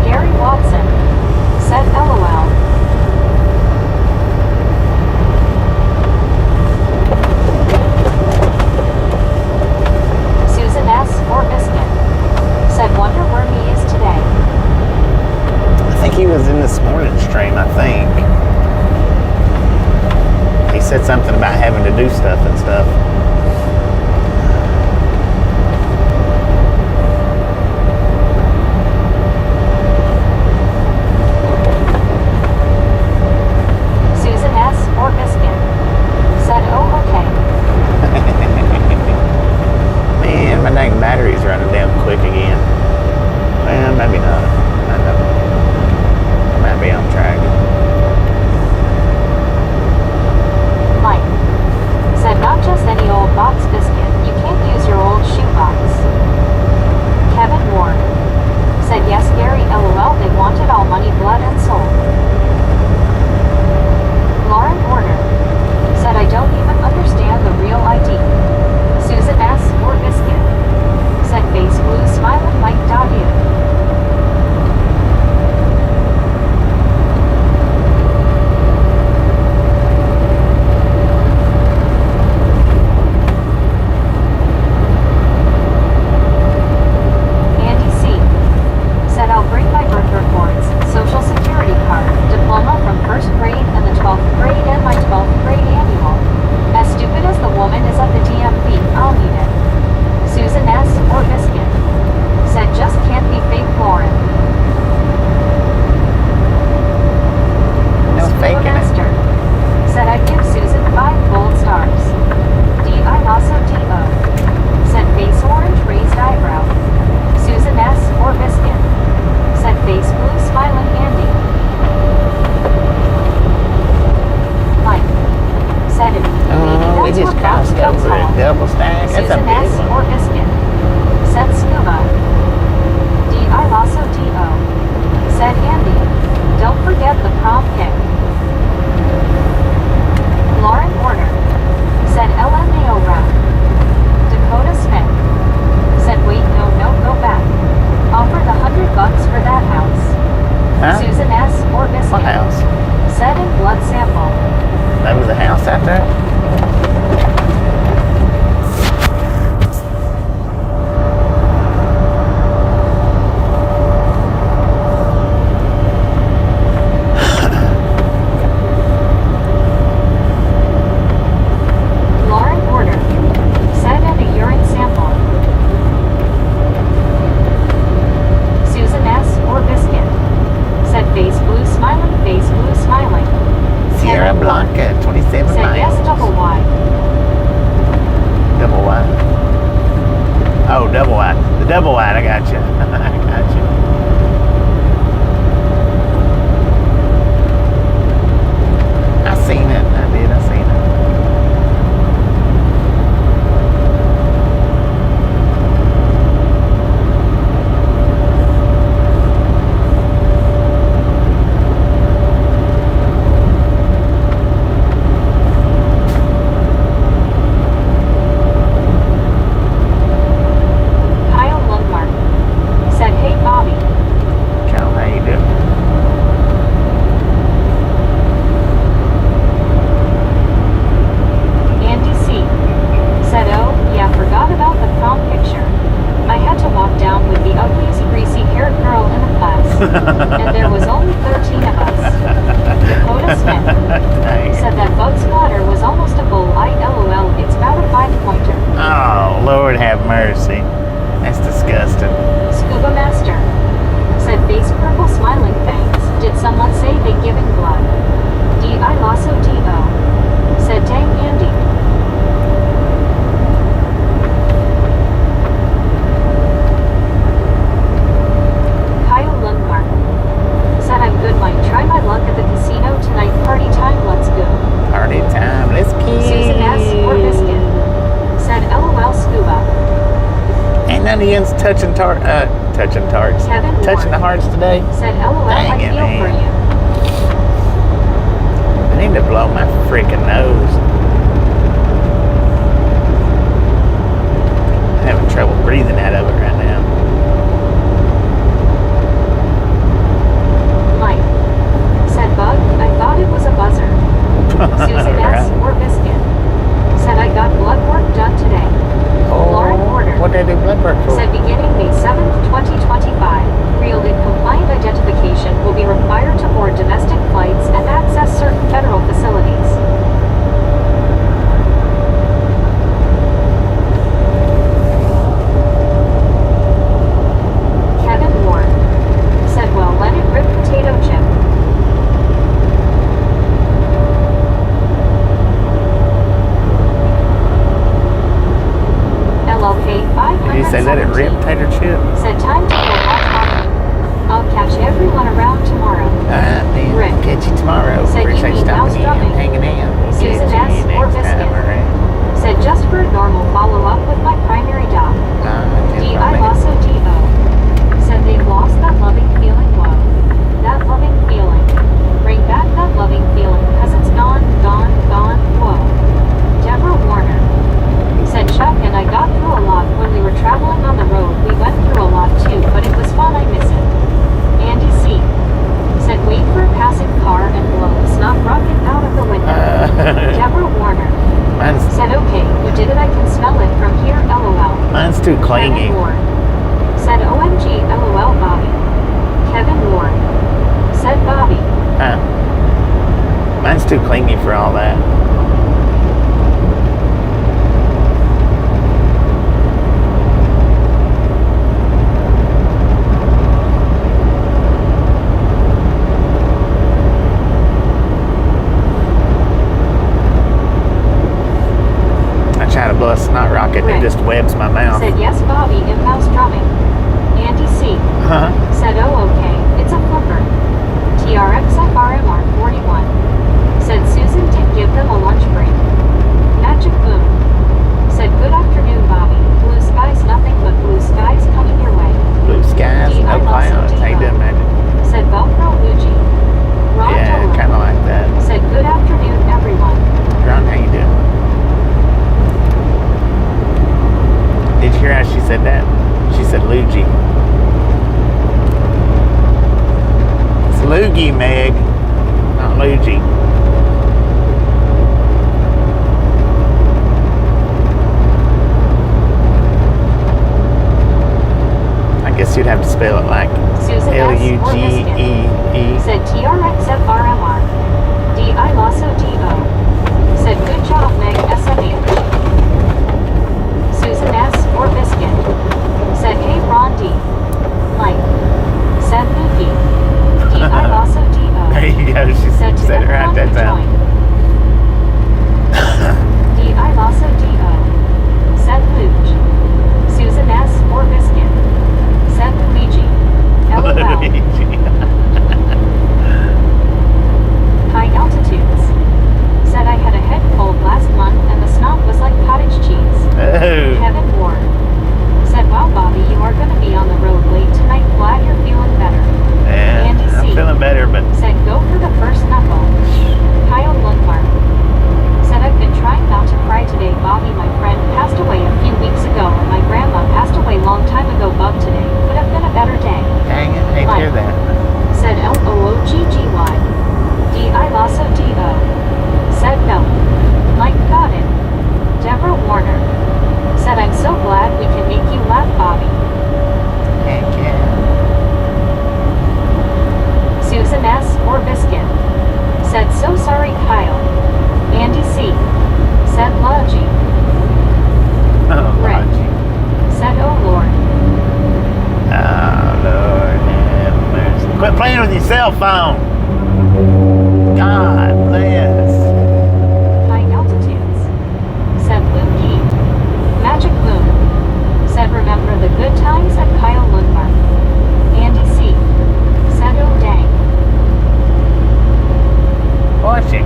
Gary Watson. Said LOL. Susan S. or Biscuit. Said wonder where me is today. I think he was in this morning stream, I think. He said something about having to do stuff and stuff. one sample. That was a house out there? Lauren ordered. Said and a urine sample. Susan S. or biscuit. Said face blue smiling, face blue smiling. Sierra Blanca, 27 Said miles. yes, double Y. Double wide. Oh, double wide. The double wide, I got you. I got you. I seen it. I did. I seen it. Kyle Lundmark. Said hey Bobby. Cal, how you doing? Andy C. Said oh, yeah, forgot about the prom picture. I had to walk down with the ugliest greasy haired girl in the class. And there was only 13 of us. Dakota Smith. Nice. Said that bug splatter was almost a bull. LOL, it's about a 5-pointer. Oh, Lord have mercy. That's disgusting. Scuba Master. Said face purple smiling thanks. Did someone say they giving blood? D.I. Lasso D.O. Said dang Andy. Kyle Lundmark. Said I'm good, might try my luck at the casino tonight. Party time, let's go. Party time. Let's kill. Susan S. or biscuit. Said LOL scuba. Ain't none of yous touching tarts. Kevin Touching the Moore. hearts today. Said LOL I Dang it, feel for man. you. I need to blow my freaking nose. I'm having trouble breathing out of it right now. Mike. Said bug, I thought it was a buzzer. Susan S. or biscuit. Said I got blood work done today. Lauren ordered. What did I do blood work for? Said beginning May 7th, 2025, real and compliant identification will be required to board domestic flights and access certain federal facilities. Kevin Ward. Said well let it rip potato chip. LLK 500. Did you say let it rip, tater chip? Said time to go hot coffee. I'll catch everyone around tomorrow. Alright, man. Rick. Catch you tomorrow. Said you Appreciate you mean mouse stopping in drumming. and hanging out. Susan Catch S. you or next biscuit. time, alright? Said just for a normal follow-up with my primary doc. D.I. Lasso D.O. Said they've lost that loving feeling. Whoa. That loving feeling. Bring back that loving feeling, cause it's gone, gone, gone, whoa. Deborah Warner. Said Chuck and I got through a lot when we were traveling on the road. We went through a lot too, but it was fun, I miss it. Andy C. Said wait for a passing car and blow the snot rocket out of the window. Deborah Warner. Said okay, you did it, I can smell it from here, LOL. Mine's too clingy. Kevin Ward. Said OMG, LOL Bobby. Kevin Ward. Said Bobby. Huh. Mine's too clingy for all that. I try to blow a snot rocket and it just webs my mouth. Said yes Bobby, in-house drumming. Andy C. Huh? Said oh okay, it's a flipper. TRX FRMR 41. Said Susan did give them a lunch break. Magic Boom. Said good afternoon Bobby. Blue skies, nothing but blue skies coming your way. Blue skies, no D.I. Lasso clouds. How you D.O. doing, Magic? Said Velcro Luigi. Ron Yeah, Dolan. kind of like that. Said good afternoon everyone. Ron, how you doing? Did you hear how she said that? She said Luigi. It's Loogie, Meg. Not Luigi. so sorry, Kyle. Andy C. said Logie. Oh, Rick Lord. said, oh Lord. Oh, Lord. have mercy. Quit playing with your cell phone. God bless. High altitudes, said Blue Key. Magic Moon, said remember the good times at Kyle Lundmark. Andy C. said oh dang. Watching.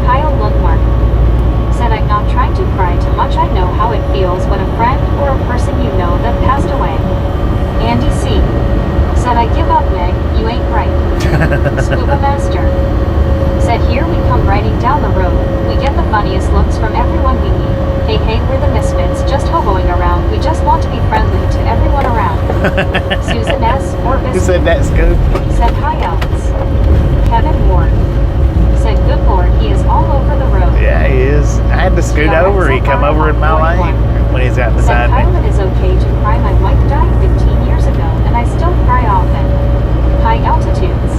Kyle Lundmark said I'm not trying to cry too much. I know how it feels when a friend or a person you know that passed away. Andy C. said I give up, Meg, you ain't right. Scuba Master said here we come riding down the road. We get the funniest looks from everyone we meet. Hey hey, we're the misfits just hoboing around. We just want to be friendly to everyone around. Susan S. or Who said that, Scoop? said hi Alex. Kevin Ward said good lord, he is all over the road. Yeah, he is. I had to scoot Yeah, over. He so come far over in my I'm lane when he's out beside said me. Kyle, it is okay to cry. My wife died 15 years ago and I still cry often. High altitudes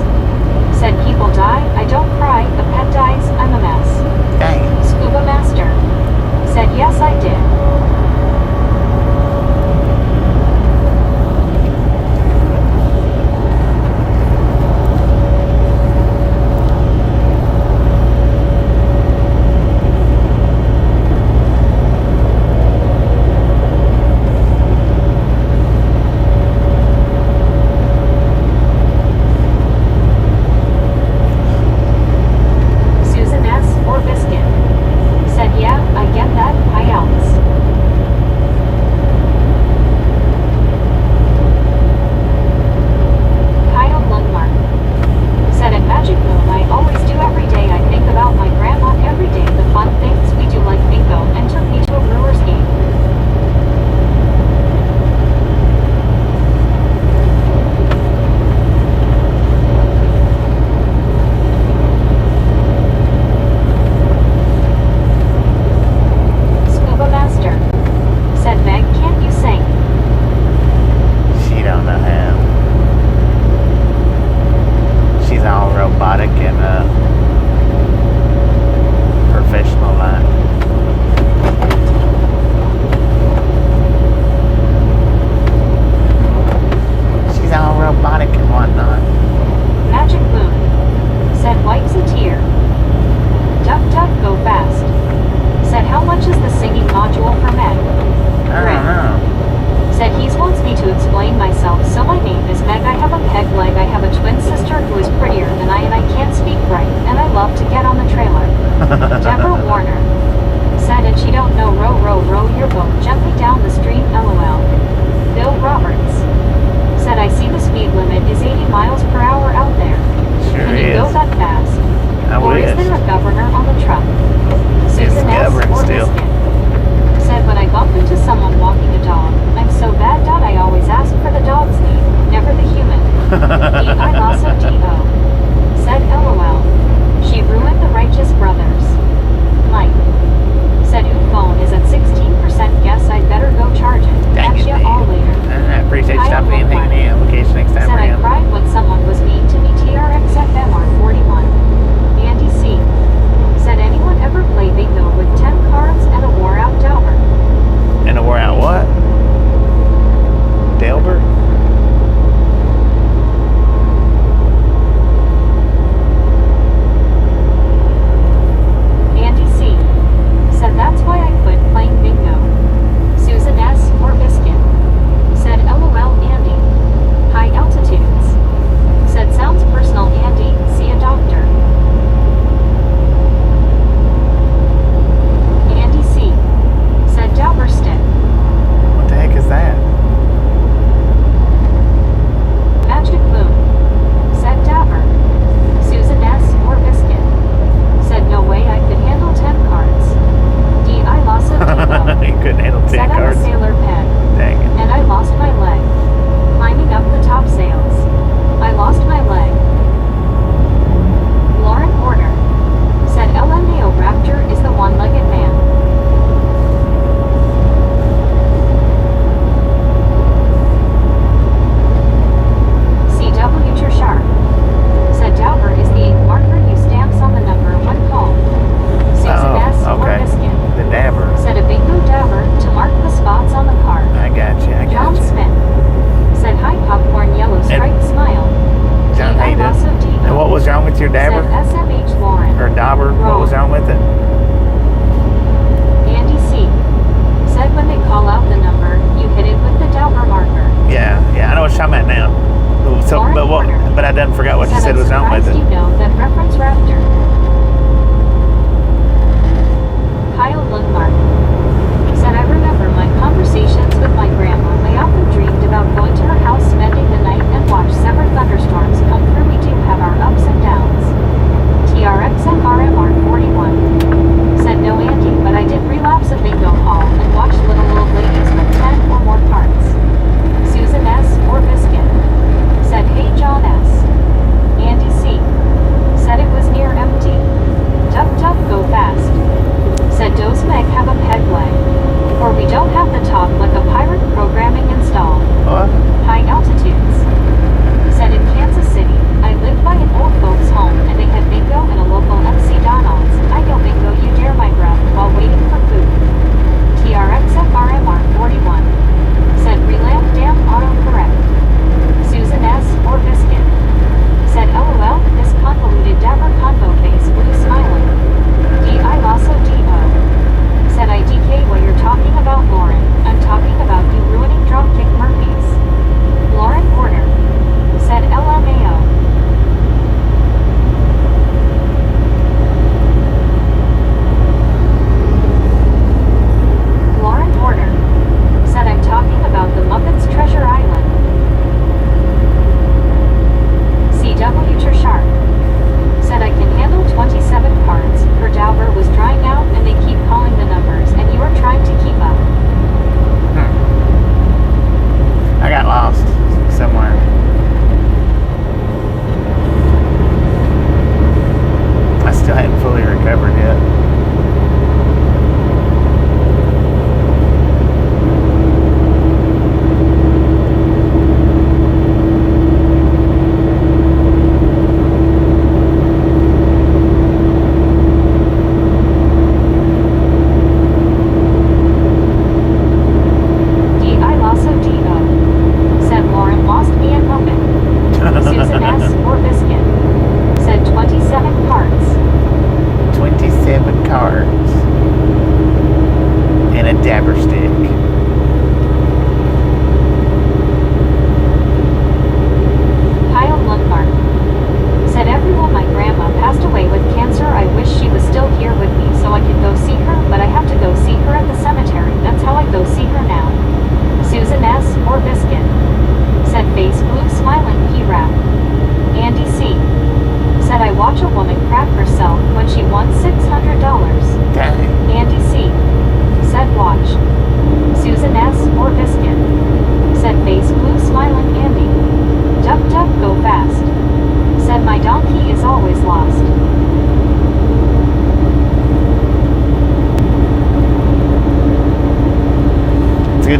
said people die, I don't cry. The pet dies, I'm a mess. Dang. Scuba Master said yes I did. Susan S. or Biscuit said yeah, I get that. High Alps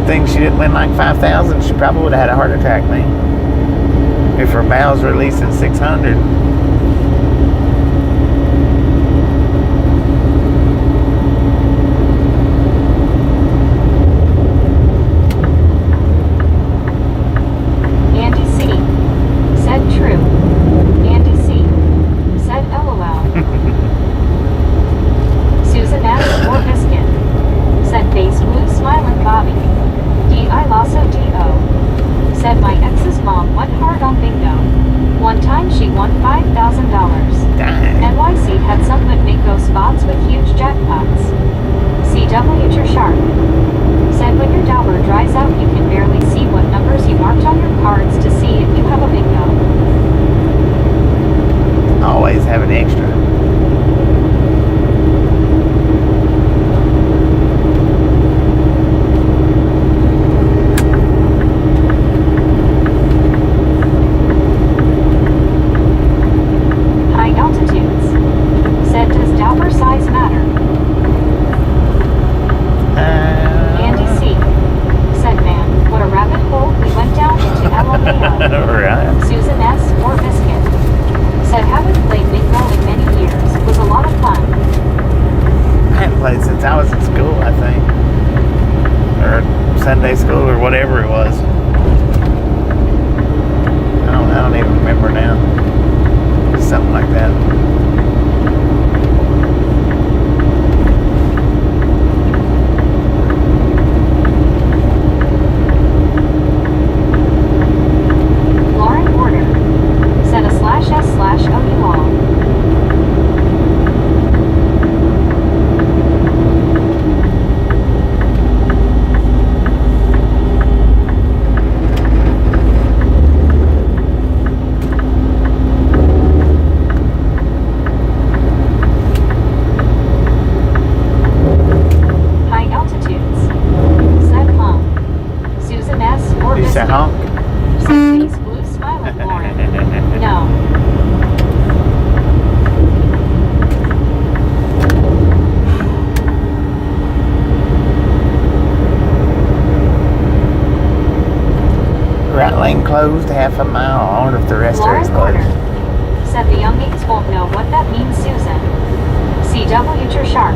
thing she didn't win like 5,000, she probably would have had a heart attack, man. If her bowels released at 600. Andy C. said true. Andy C. said LOL. Susan S. or Biscuit said face blue smiling Bobby. D.I. Lasso D.O. said my ex's mom went hard on bingo. One time she won $5,000. Dang. NYC had some good bingo spots with huge jackpots. CW Your Sharp said when your dollar dries out you can barely see what numbers you marked on your cards to see if you have a bingo. Always have an extra. High altitudes said does dollar size matter? Andy C. said man, what a rabbit hole we went down into LMAO. Right. Susan S. or Biscuit said haven't played bingo in many years. Was a lot of fun. I haven't played since I was in school, I think. Or Sunday school or whatever it was. I don't even remember now. Something like that. Lauren Porter said a /s/ou all. High altitudes said mom. Susan S. or Did you say Biscuit honk? said face blue smiling Lauren. No. Right lane closed half a mile. I wonder if the rest Lauren is Porter closed. said the youngins won't know what that means, Susan. CW Your Sharp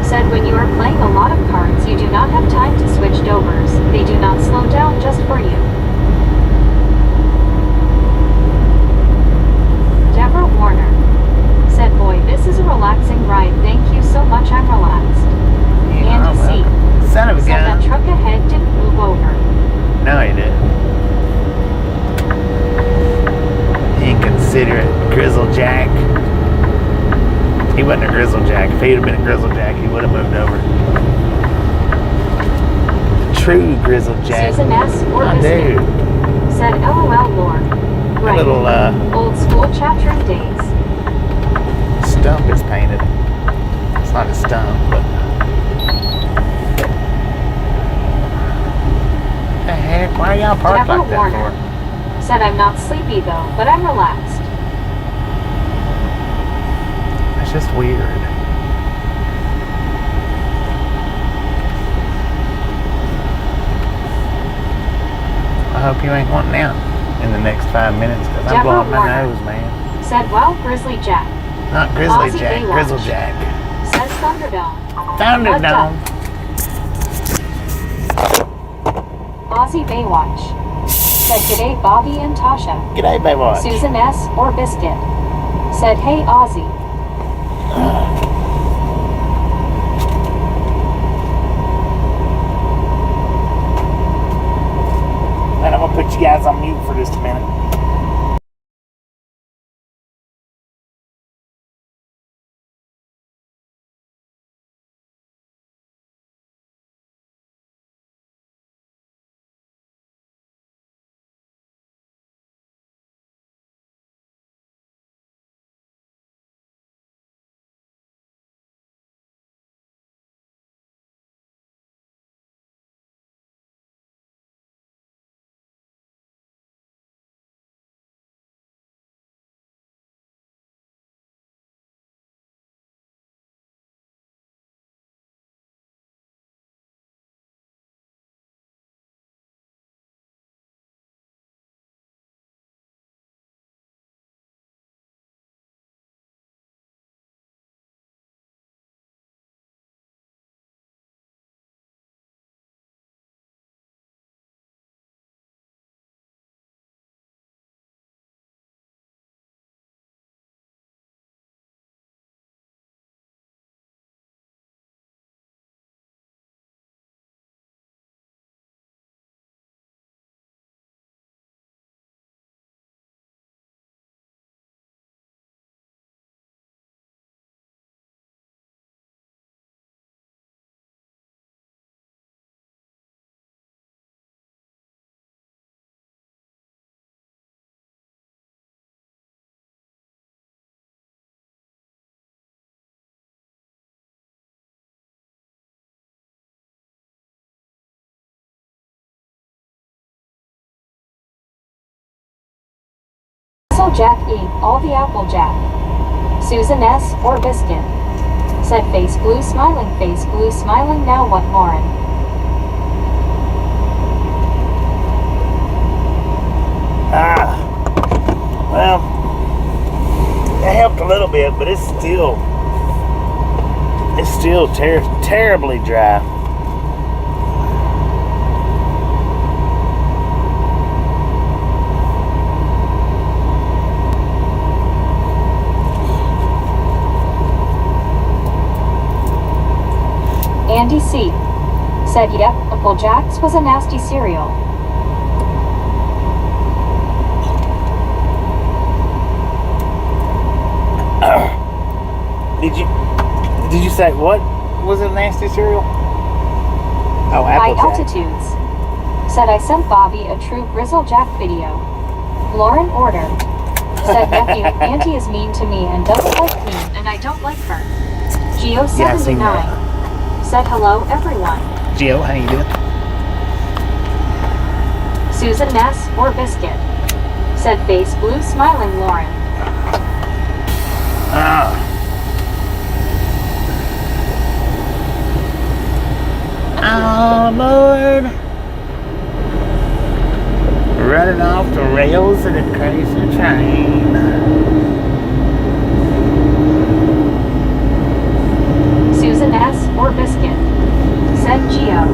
said when you are playing a lot of cards you do not have time to switch dovers. They do not slow down just for you. Deborah Warner said boy this is a relaxing ride. Thank you so much, I'm relaxed. Yeah, Andy C. Son of a said that gun. truck ahead didn't move over. No, he didn't. Inconsiderate Grizzle Jack. He wasn't a Grizzle Jack. If he'd have been a Grizzle Jack, he would have moved over. True Grizzle Jack. Susan S. or Oh, Biscuit dude. said LOL Lord. That Right. little Old school chat room days. stump is painted. It's not a stump, but. What the heck? Why are y'all parked Deborah like that Warner for? said I'm not sleepy though, but I'm relaxed. It's just weird. I hope you ain't wanting out in the next 5 minutes because I'm Deborah blowing my Warner nose, man. said wow Grizzly Jack. Not Grizzly Aussie Jack, Baywatch Grizzle Jack. says Thunderdome. Thunderdome. Aussie Baywatch said g'day Bobby and Tasha. G'day, Baywatch. Susan S. or Biscuit said hey Aussie. And I'm going to put you guys on mute for just a minute. Grizzle Jack E. All the Applejack. Susan S. or Biscuit. Said face blue smiling now what Lauren? Well, that helped a little bit, but it's still terribly dry. Andy C. said yep, Applejack's was a nasty cereal. Did you say what was it, nasty cereal? Oh, High Applejack. Altitudes said I sent Bobby a true Grizzle Jack video. Lauren Order said nephew, Auntie is mean to me and doesn't like me, and I don't like her. Geo79 said hello everyone. Geo, how you doing? Susan Ness or Biscuit said face blue smiling Lauren. Oh, Lord. Running off the rails in a crazy train. Susan S. or Biscuit said Geo.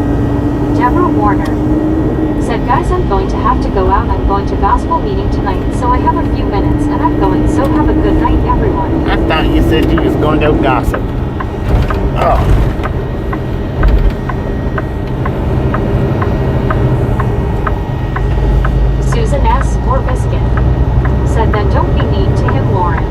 Deborah Warner said guys, I'm going to have to go out. I'm going to gospel meeting tonight, so I have a few minutes and I'm going, so have a good night everyone. I thought you said you was going to go gossip. Oh. Susan S. or Biscuit said then don't be mean to him, Lauren.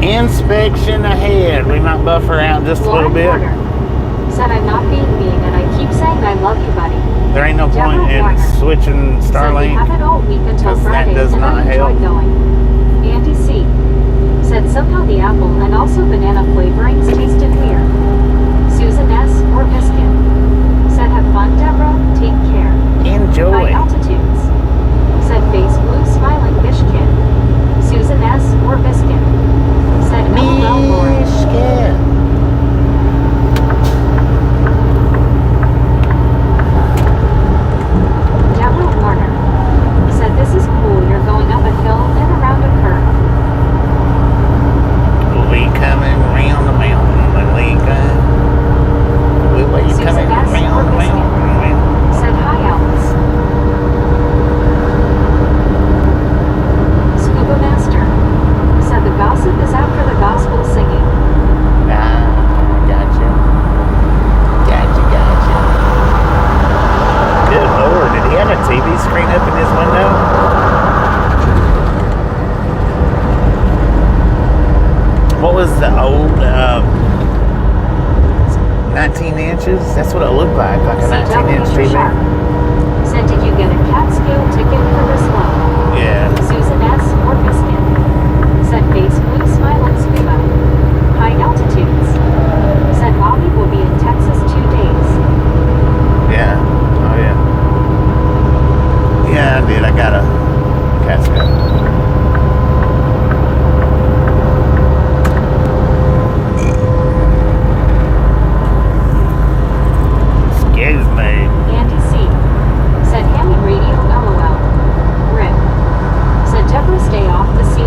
Inspection ahead. We might buffer out just a little bit. Warner said I'm not being mean and I keep saying I love you, buddy. There ain't no Deborah point in Warner switching said we have Starlink. it all week until 'cause that Friday does and not I enjoy help. going. Andy C. said somehow the apple and also banana flavorings tasted weird. Susan S. or Biscuit said have fun, Deborah, take care. High Enjoy. Altitudes said face blue smiling fish kid. Susan S. or Biscuit said LOL Lauren. Michigan. Deborah Warner said this is cool, you're going up a hill and around a curve. We coming around the mountain. We Susan coming S. around or the Biscuit mountain. said hi Alice. Scuba Master said the gossip is after the gospel singing. Gotcha. Good Lord, did he have a TV screen up in his window? What was the old 19 inches? That's what it looked like a 19-inch CW TV. Sharp said did you get a Catskill ticket for this one? Yeah. Susan S. or Biscuit said face blue smiling scuba. High Altitudes said Bobby will be in Texas 2 days. Yeah. Oh, yeah. Yeah, I did. I got a Catskill. Excuse me. Andy C. said Hammy Radio LOL. Rick said Deborah stay off the sea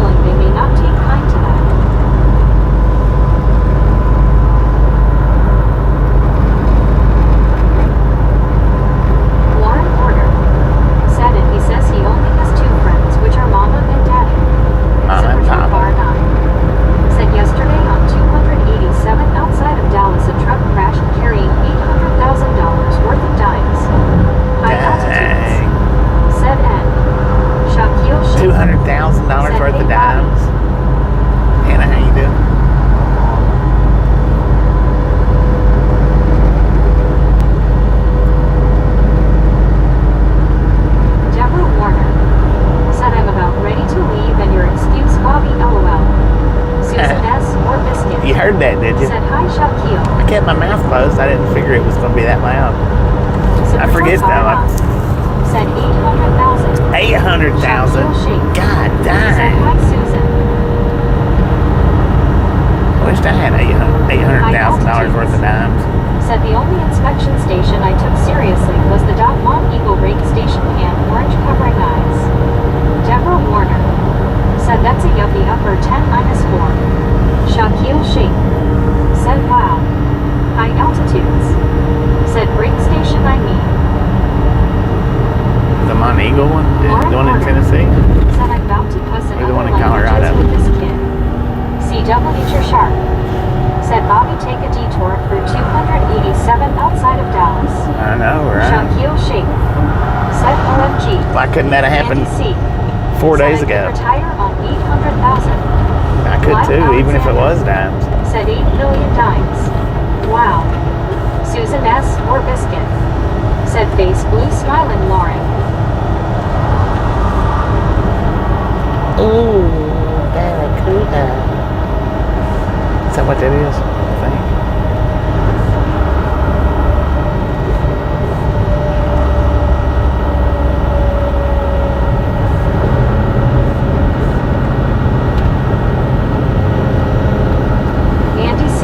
heard that, did you? Said hi, Shaquille. I kept my mouth closed. I didn't figure it was going to be that loud. Said I forget that. Said 800,000. 800,000. God Said damn. hi, Susan. I wished I had $800,000 worth of dimes. Said the only inspection station I took seriously was the Mont Eagle Rake Station pan, orange covering eyes. Deborah Warner. Said that's a yuppie upper 10-4. Shaquille Sheikh. Said wow. High altitudes. Said Rake Station I mean. The Mont Eagle one? The one in Tennessee? Said I'm about to cuss Or the one in another Colorado? languages with this kid. CW Sharp. Said Bobby take a detour through 287 outside of Dallas. I know, right? Shaquille Sheikh. Said OMG. Why couldn't that have happened Andy C. 4 days Said I ago? could retire on 800,000. I could Clyde too, even if it Alexander. was dimes. Said 8 million dimes. Wow. Susan S. or Biscuit. Said face blue smiling Lauren. Ooh, Barracuda. Is that what that is? I think. Andy C.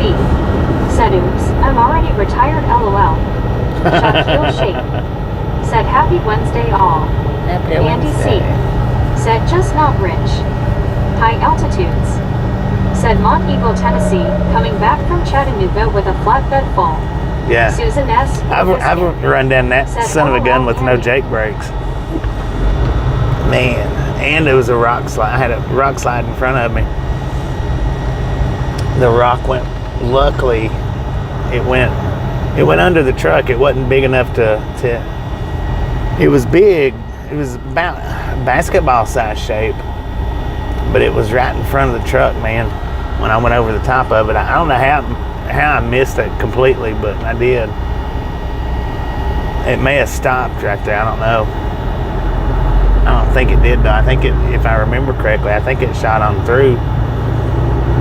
Said oops, I'm already retired LOL. Shaquille Sheikh. Said happy Wednesday all. Happy Andy C. Said just not rich. High altitudes. Said Mont Eagle, Tennessee, coming back from Chattanooga with a flatbed full. Yeah. Susan S. I've run down that Said, son of a gun with no Penny. Jake brakes. Man, and it was a rock slide. I had a rock slide in front of me. The rock went. Luckily, it went under the truck. It wasn't big enough to. It was big. It was about basketball size shape, but it was right in front of the truck, man. When I went over the top of it, I don't know how I missed it completely, but I did. It may have stopped right there. I don't know. I don't think it did though. I think if I remember correctly, I think it shot on through.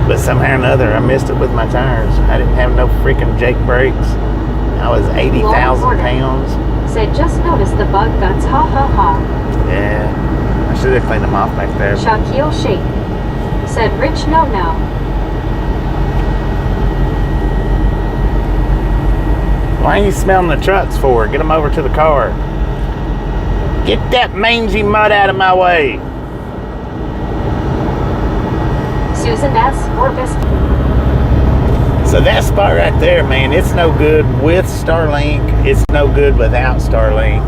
But somehow or another, I missed it with my tires. I didn't have no freaking Jake brakes. I was 80,000 pounds. Said just noticed the bug guts, ha ha ha. Yeah, I should have cleaned them off back there. Shaquille Sheikh. Said rich no. Why are you smelling the trucks for? Get them over to the car. Get that mangy mud out of my way. Susan S. or Biscuit. So that spot right there, man, it's no good with Starlink. It's no good without Starlink.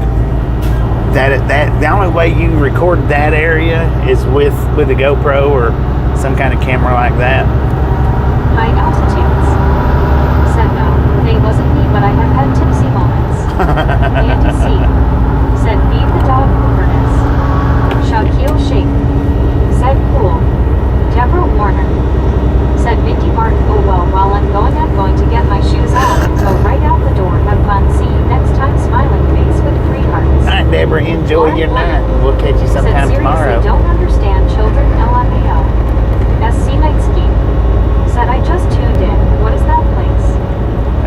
That the only way you record that area is with a GoPro or some kind of camera like that. High altitudes. Said no, they wasn't me, but I have had tipsy moments. Andy C. Said feed the dog hooverness. Shaquille Sheikh. Said cool. Deborah Warner. Said Mindy Martin, oh well, while I'm going to get my shoes off and go right out the door. Have fun. See you next time. Smiling face with 3 hearts. All right, Deborah, enjoy your night. We'll catch you sometime Said, tomorrow. seriously, don't understand children, LMAO. SC Night Ski. Said, I just tuned in. What is that place?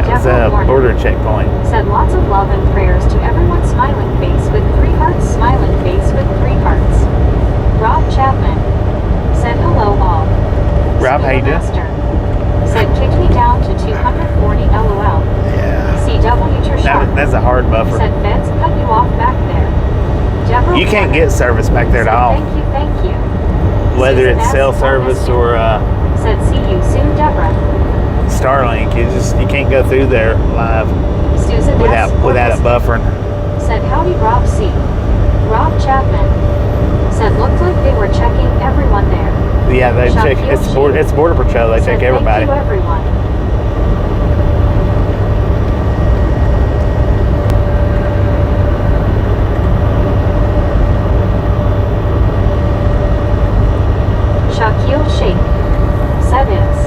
That was Deborah a Warner. border checkpoint. Said, lots of love and prayers to everyone. Smiling face with 3 hearts. Smiling face with 3 hearts. Rob Chapman. Said, hello all. Rob, how you doing? Master. Said, kicked me down to 240 LOL. Yeah. CW your shot. That's a hard buffer. Said, feds cut you off back there. Deborah You can't Warner. get service back there at Said, all. Thank you. Whether Susan it's S. cell service or Said, see you soon, Deborah. Starlink, you can't go through there live Susan without S. it buffering. Said, howdy, Rob C. Rob Chapman. Said, looked like they were checking everyone there. Yeah, they Shaquille check. It's Sheikh. border patrol. They Said, check everybody. Thank you, everyone. Shaquille Sheikh. Said is.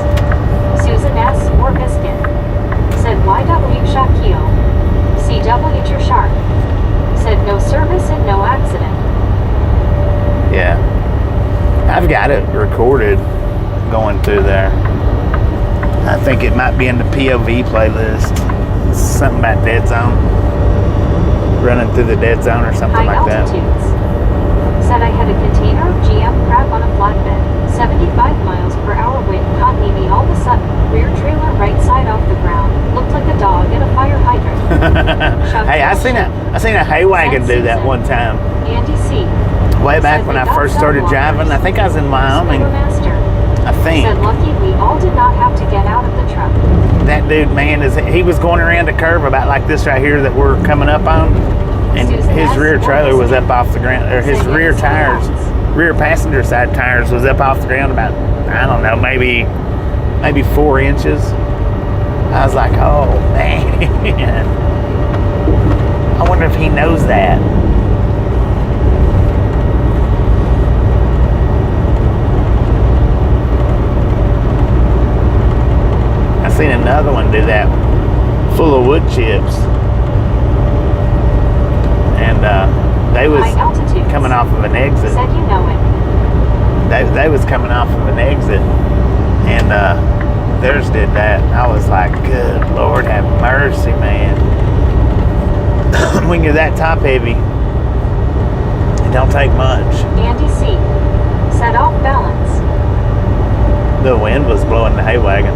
Susan S. or Biscuit. Said YW Shaquille. CW your shark. Said no service and no accident. Yeah, I've got it recorded going through there. I think it might be in the POV playlist. Something about dead zone. Running through the dead zone or something High like that. altitudes. Said I had a container of GM crap on a flatbed. 75 miles per hour wind caught me all of a sudden. Rear trailer right side off the ground. Looked like a dog at a fire hydrant. Hey, I seen a hay wagon do that one time. Andy C. Way back when I first started driving. I think I was in Wyoming. I think. Said lucky we all did not have to get out of the truck. That dude, man, he was going around a curve about like this right here that we're coming up on, and his rear trailer was up off the ground, or his rear tires, rear passenger side tires was up off the ground about, I don't know, maybe 4 inches. I was like, oh man, I wonder if he knows that. Seen another one do that, full of wood chips, and they was coming off of an exit. Said you know it. They was coming off of an exit, and theirs did that. I was like, good Lord, have mercy, man. When you're that top heavy, it don't take much. Andy C. Said off balance. The wind was blowing the hay wagon.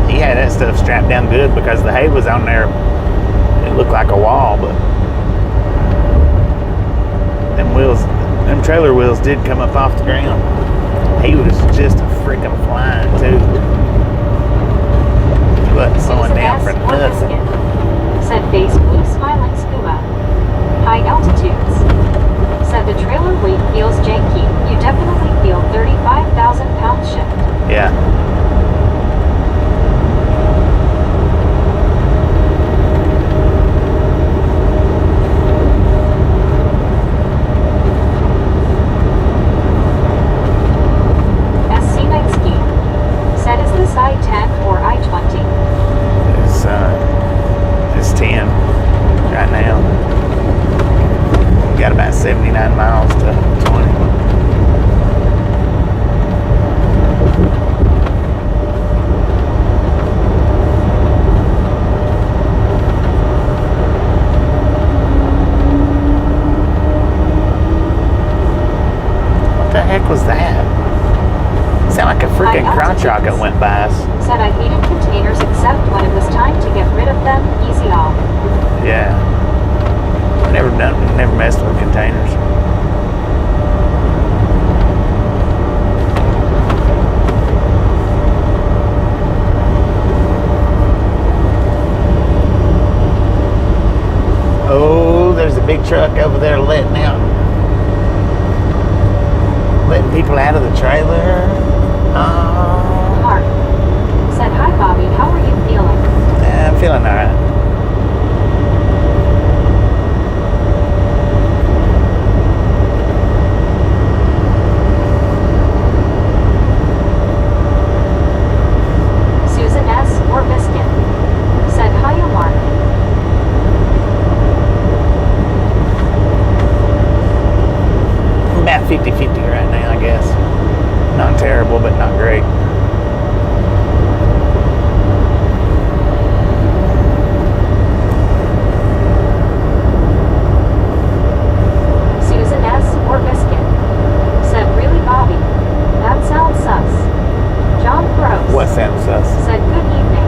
Yeah, that stuff strapped down good because the hay was on there. It looked like a wall, but them trailer wheels did come up off the ground. He was just a freaking flying too. He wasn't slowing down for nothing. Said face blue smiling scuba. High altitudes. Said the trailer weight feels janky. You definitely feel 35,000 pound shift. Yeah. I-10 or I-20? It's 10 right now. Got about 79 miles to 20. What the heck was that? Sound like a freaking crotch rocket went by us. Said I hated containers except when it was time to get rid of them. Easy off. Yeah. Never messed with containers. Oh, there's a big truck over there letting people out of the trailer. Mark said, hi Bobby, how are you feeling? I'm feeling alright. Susan S. or Biscuit said, hiya Mark. About 50-50 right now, I guess. Not terrible, but not great. Susan S. or Biscuit said, really Bobby? That sounds sus. John Gross What sounds sus? said, good evening.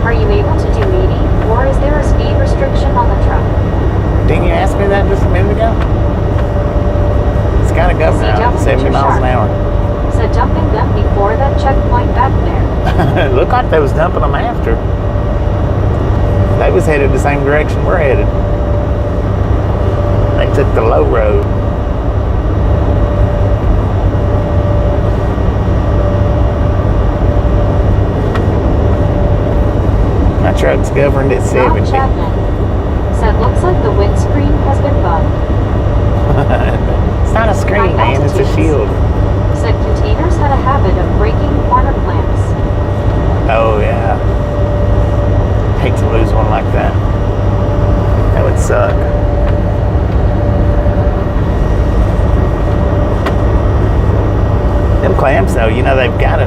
Are you able to do 80 or is there a speed restriction on the truck? Didn't you ask me that just a minute ago? It's got to go now, 70 miles an hour. Said dumping them before that checkpoint back there. It looked like they was dumping them after. They was headed the same direction we're headed. They took the low road. My truck's governed at 70. Rob Chapman said looks like the windscreen has been bugged. It's not a screen, man. It's a shield. Said containers had a habit of breaking corner clamps. Oh, yeah. Hate to lose one like that. That would suck. clamps, though, you know, they've got to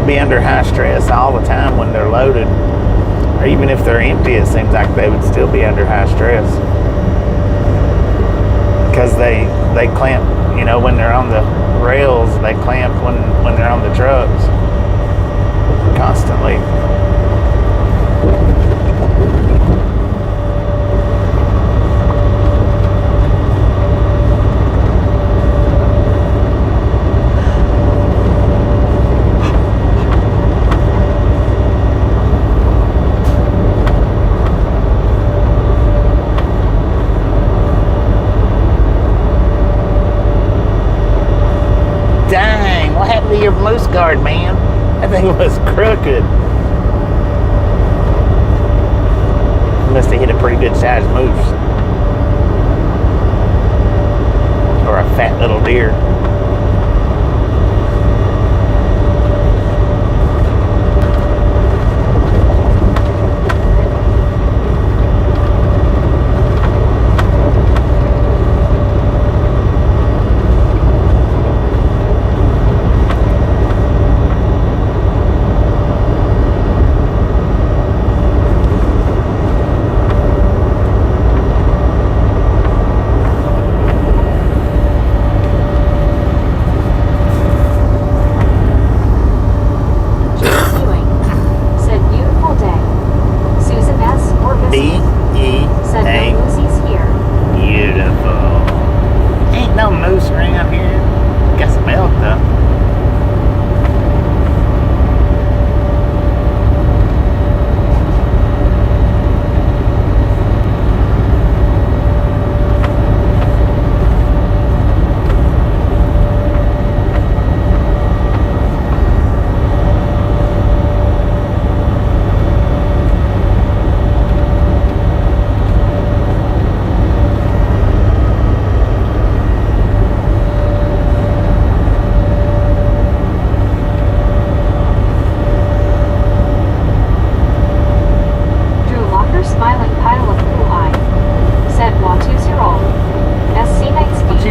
be under high stress all the time when they're loaded. Or even if they're empty, it seems like they would still be under high stress. Because they clamp, you know, when they're on the rails, they clamp when they're on the trucks constantly. Dang, what happened to your moose guard, man? That thing was crooked. Must have hit a pretty good sized moose. Or a fat little deer.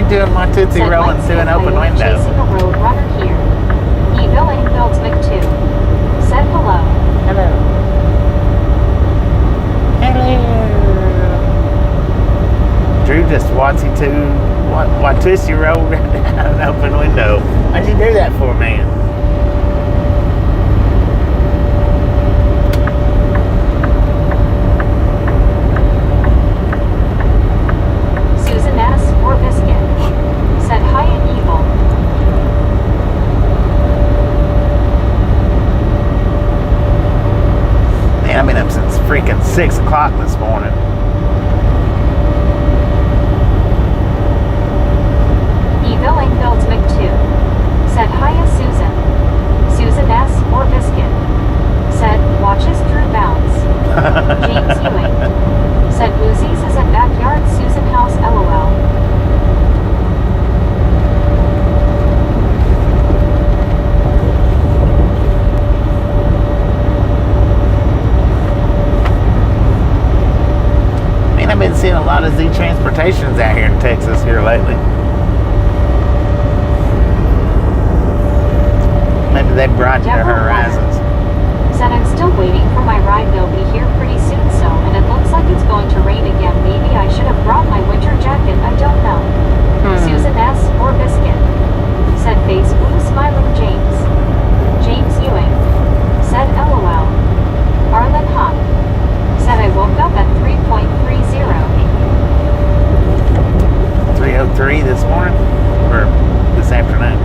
Doing my Tootsie Roll into an open window. Chasing a road runner here. Evil Builds McTwo. Said hello. Hello. Hello. Drew just watched Tootsie Roll out an open window. Why'd you do that for, man? I've been up since freaking 6 o'clock this morning. Evil Builds McTwo. Said hiya Susan. Susan S. or Biscuit. Said watches Drew bounce. James Ewing. Said Uzi's is at backyard Susan house LOL. I've been seeing a lot of Z Transportations out here in Texas here lately. Maybe they've broadened their horizons. Said I'm still waiting for my ride. They'll be here pretty soon, so, and it looks like it's going to rain again. Maybe I should have brought my winter jacket. I don't know. Susan S. or Biscuit. Said face blue smiling James. James Ewing. Said LOL. Arlen Hawk. Said I woke up at 3.30. 3:03 this morning? Or this afternoon?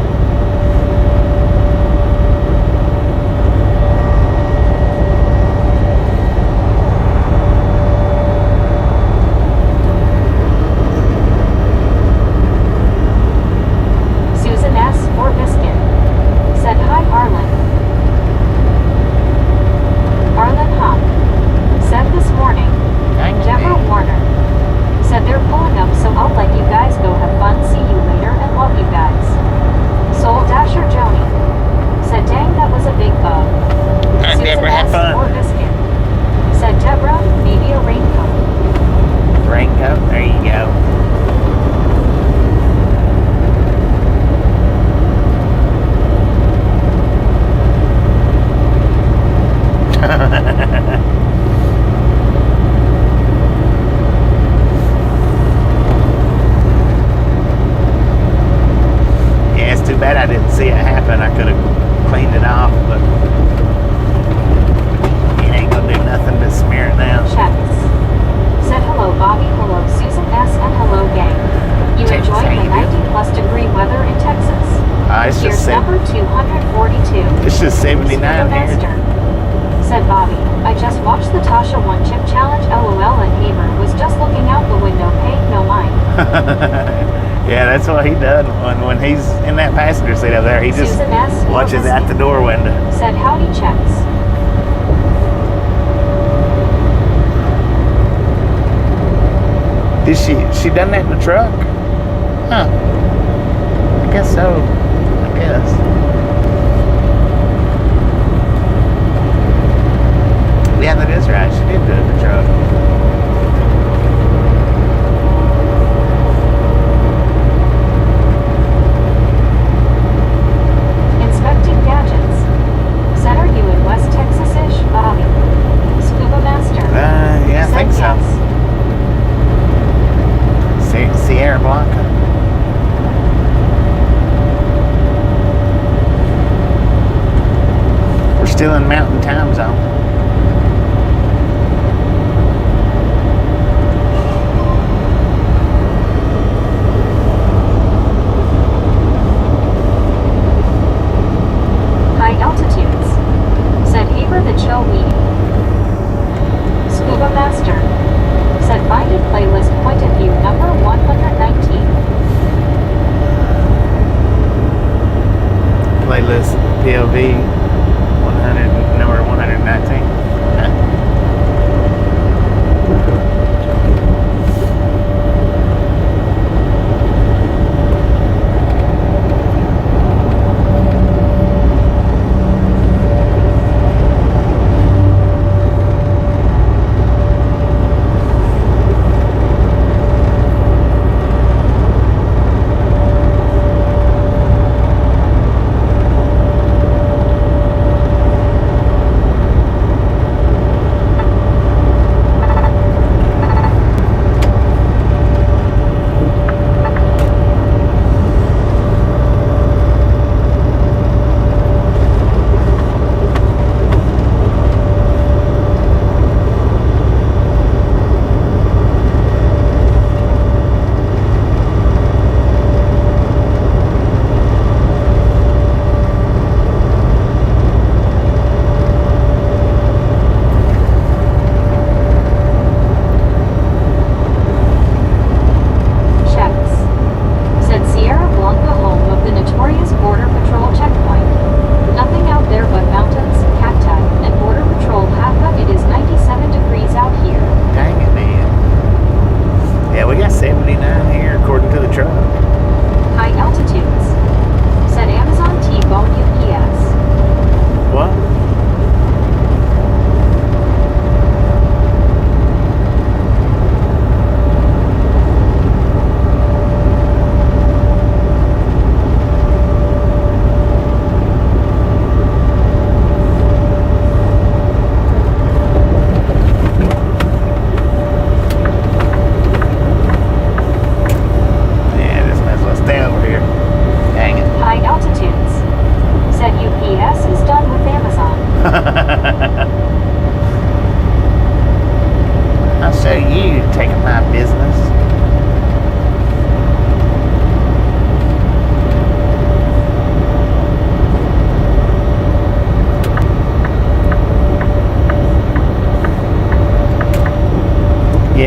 well, he does. When he's in that passenger seat up there, he just Susan S. watches out the door window. Said howdy checks. Did she done that in the truck? Huh. I guess so. I guess. Yeah, that is right. She did do it in the truck. Inspecting gadgets. Said are you in West Texas-ish, Bobby? Scuba Master. Yeah, I think so. Yes. Sierra Blanca. We're still in Mountain Time Zone. High altitudes. Said Haber the Chill Weed. Scuba Master. Said find a playlist point of view number 119. Playlist POV 100, number 119.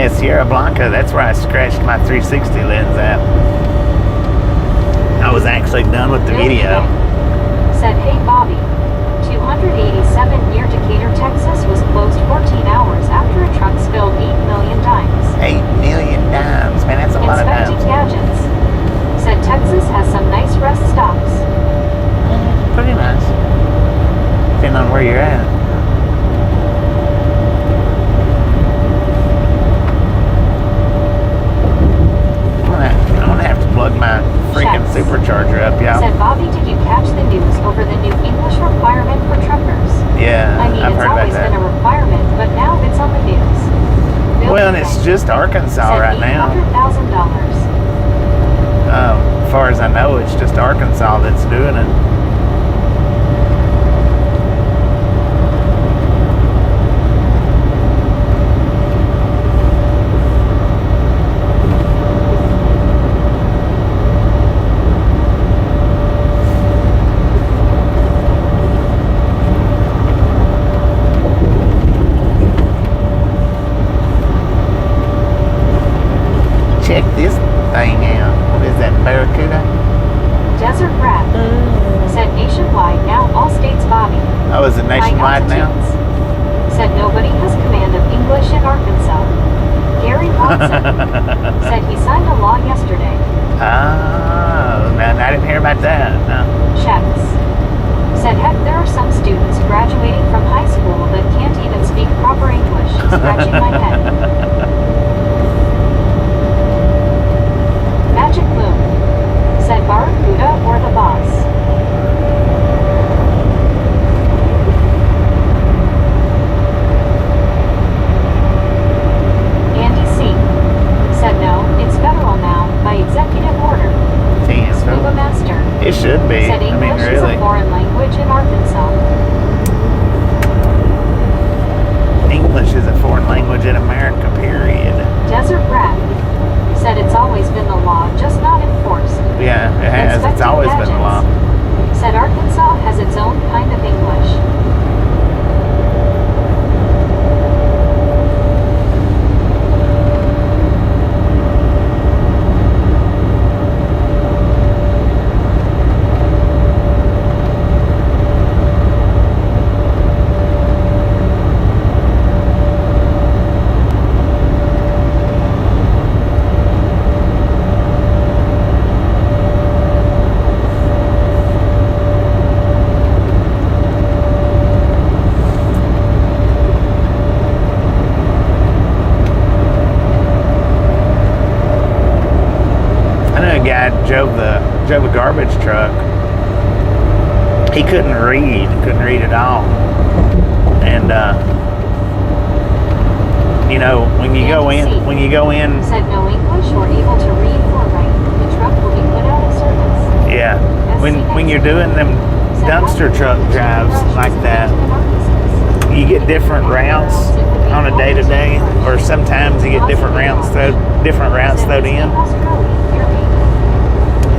Sierra Blanca, that's where I scratched my 360 lens at. I was actually done with the video. Said, hey Bobby, 287 near Decatur, Texas was closed 14 hours after a truck spilled 8 million dimes. 8 million dimes, man, that's a lot of dimes. Inspecting gadgets. Said Texas has some nice rest stops. Pretty nice. Depending on where you're at. I'm gonna have to plug my freaking supercharger up, y'all. Said Bobby, did you catch the news over the new English requirement for truckers? Yeah, I mean, I've it's heard about always that. been a requirement, but now it's on the news. Well, and it's just Arkansas said right now. $800,000. As far as I know, it's just Arkansas that's doing it. Check this thing out. What is that Barracuda? Desert Rat. Said nationwide now, all states Bobby. Oh, is it nationwide High now? altitudes. Said nobody has command of English in Arkansas. Gary Watson. Said he signed a law yesterday. Oh, no, I didn't hear about that. No. Checks. Said heck, there are some students graduating from high school that can't even speak proper English. Scratching my head. Magic Moon. Said Barracuda or the boss. Andy C. Said no, it's federal now, by executive order. Damn, Scuba Master. it should be. Said I mean, English really. is a foreign language in Arkansas. English is a foreign language in America, period. Desert Rat. Said it's always been the law, just not enforced. Yeah, it has. It's Inspecting always been the law. gadgets. Said Arkansas has its own kind of English. Drove a garbage truck. He couldn't read at all. And when you go in, Said no English or able to read or write. The truck will be put out of service. yeah, when you're doing them dumpster truck drives like that, you get different routes on a day-to-day, or sometimes you get different routes thrown in.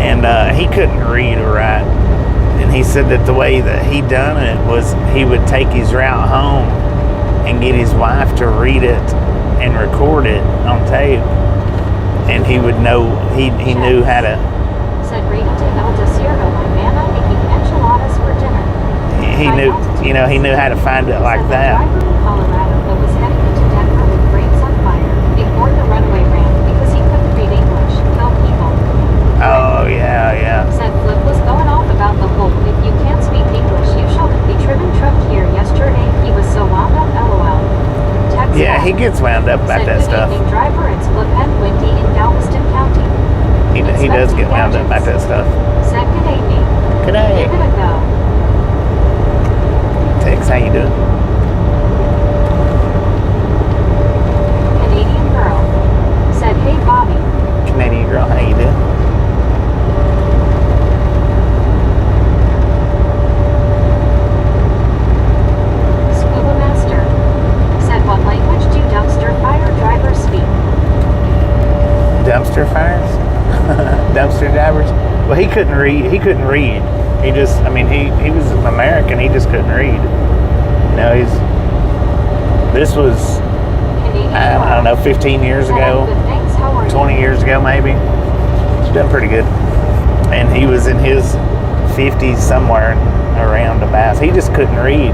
And he couldn't read or write. And he said that the way that he done it was he would take his route home and get his wife to read it and record it on tape. And he would know, he knew how to. Said Rita to El Desierto, my nana making enchiladas for dinner. He knew how to find it like said that. The driver in Colorado that was heading into Denver with brakes on fire ignored the runway ramp because he couldn't read English. Tell people. Oh, yeah. Said Flip was going off about the whole if you can't speak English, you shall be driven truck here yesterday. He was so wound up, LOL. Text Yeah, back. he gets wound up about that Said, stuff. Good evening, driver. It's Flip and Windy in Galveston County. He does get wound up about that stuff. Said good evening. Good day. Give it a go. Tex, how you doing? Canadian girl. Said, hey Bobby. Canadian girl, how you doing? Scuba Master. Said, what language do dumpster fire drivers speak? Dumpster fires? Dumpster drivers? Well, he couldn't read. He just, he was American. He just couldn't read. This was, Canadian I don't know, 15 years Said, ago, good thanks, how are 20 you? years ago maybe. He's done pretty good. And he was in his 50s somewhere around about. He just couldn't read.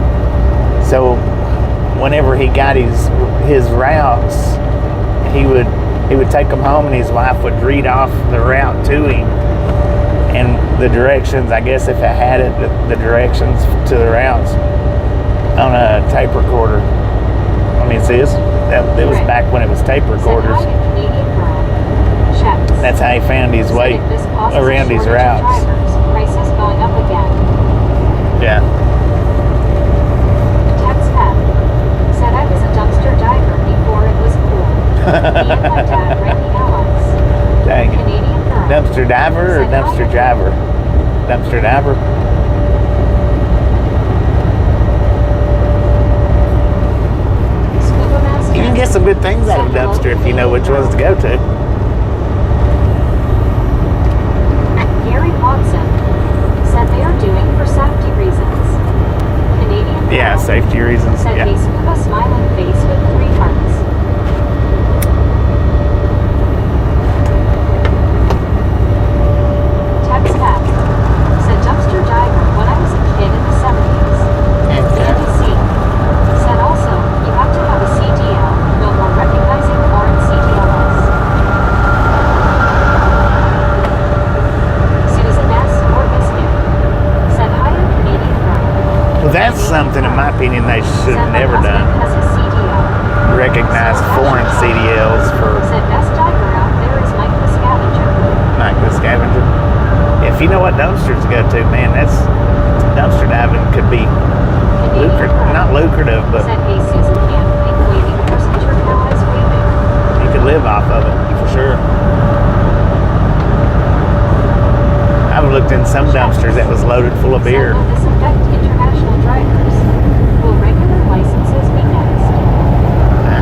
So whenever he got his routes, he would take them home and his wife would read off the route to him. And the directions, I guess if I had it, the directions to the routes on a tape recorder. See, it was back when it was tape recorders. Said, hi, Canadian girl. Checks. That's how he found his way Said, if this causes around a his shortage of routes. drivers, prices going up again. Yeah. Text back. Said I was a dumpster diver before it was cool. Me and my dad ran the Allies. Dang it. Canadian girl. Dumpster diver or Said, dumpster hi. driver? Dumpster diver. Scuba Master. You can get some good things out of a dumpster if you know which ones to go to. Gary Watson. Said they are doing for safety reasons. Canadian girl. Yeah, safety reasons. Said Yeah. face of a smiling face with 3 hearts. opinion, they should Said have my never husband done. has a CDL. Recognized foreign CDLs for Said best diver out there is Mike the Scavenger. like the scavenger. If you know what dumpsters to go to, man, that's dumpster diving could be not lucrative, but Said hey Susan Camp, big waving passenger now eyes waving. you could live off of it for sure. I've looked in some dumpsters that was loaded full of beer. Said will this affect international drivers? Will regular licenses be next? Canadian I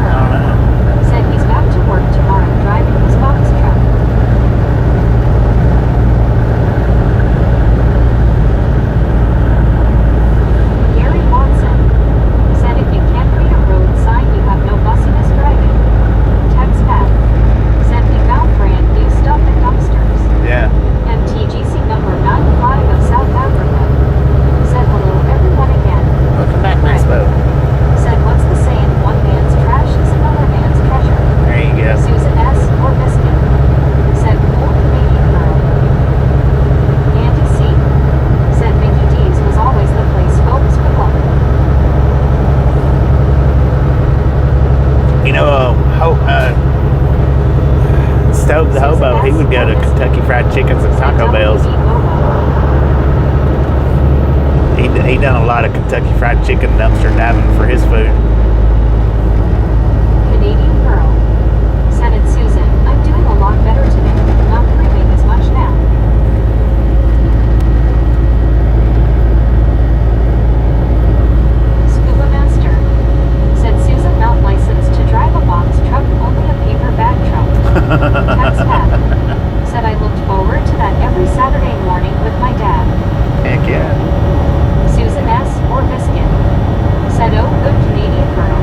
girl. don't know. Said he's back to work tomorrow driving his box truck. Gary Watson. Said if you can't read a road sign you have no bussiness driving. Text back. Said we found brand new stuff in dumpsters. Yeah. MTGC number 95 of South Africa. Said hello everyone again. Welcome back, nice boat. Said what's the saying? One man's trash is another man's treasure. There you go. Susan S. or Biscuit. Said cool Canadian girl. Andy C. Said Mickey D's was always the place folks would look. You know, Stove the Hobo, he would go to Kentucky Fried Chickens and Taco Bell's. He done a lot of Kentucky Fried Chicken dumpster diving for his food. Canadian girl. Said it Susan, I'm doing a lot better today. Not craving as much now. Scuba Master. Said Susan not licensed to drive a box truck, only a paper bag truck. Text back. Said I looked forward to that every Saturday morning with my dad. Heck yeah. Susan S. or Biscuit. Said oh good Canadian girl.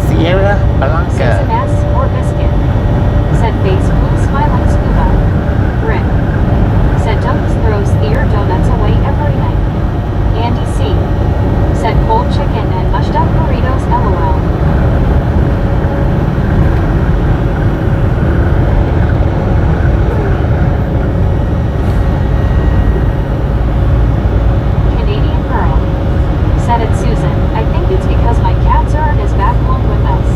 Sierra Susan Blanca. S. or Biscuit. Said face blue smiling scuba. Grin. Said Douglas throws their donuts away every night. Andy C. Said cold chicken and mushed up burritos LOL. Canadian girl. Said it Susan, I think it's because my cat Zern is back home with us.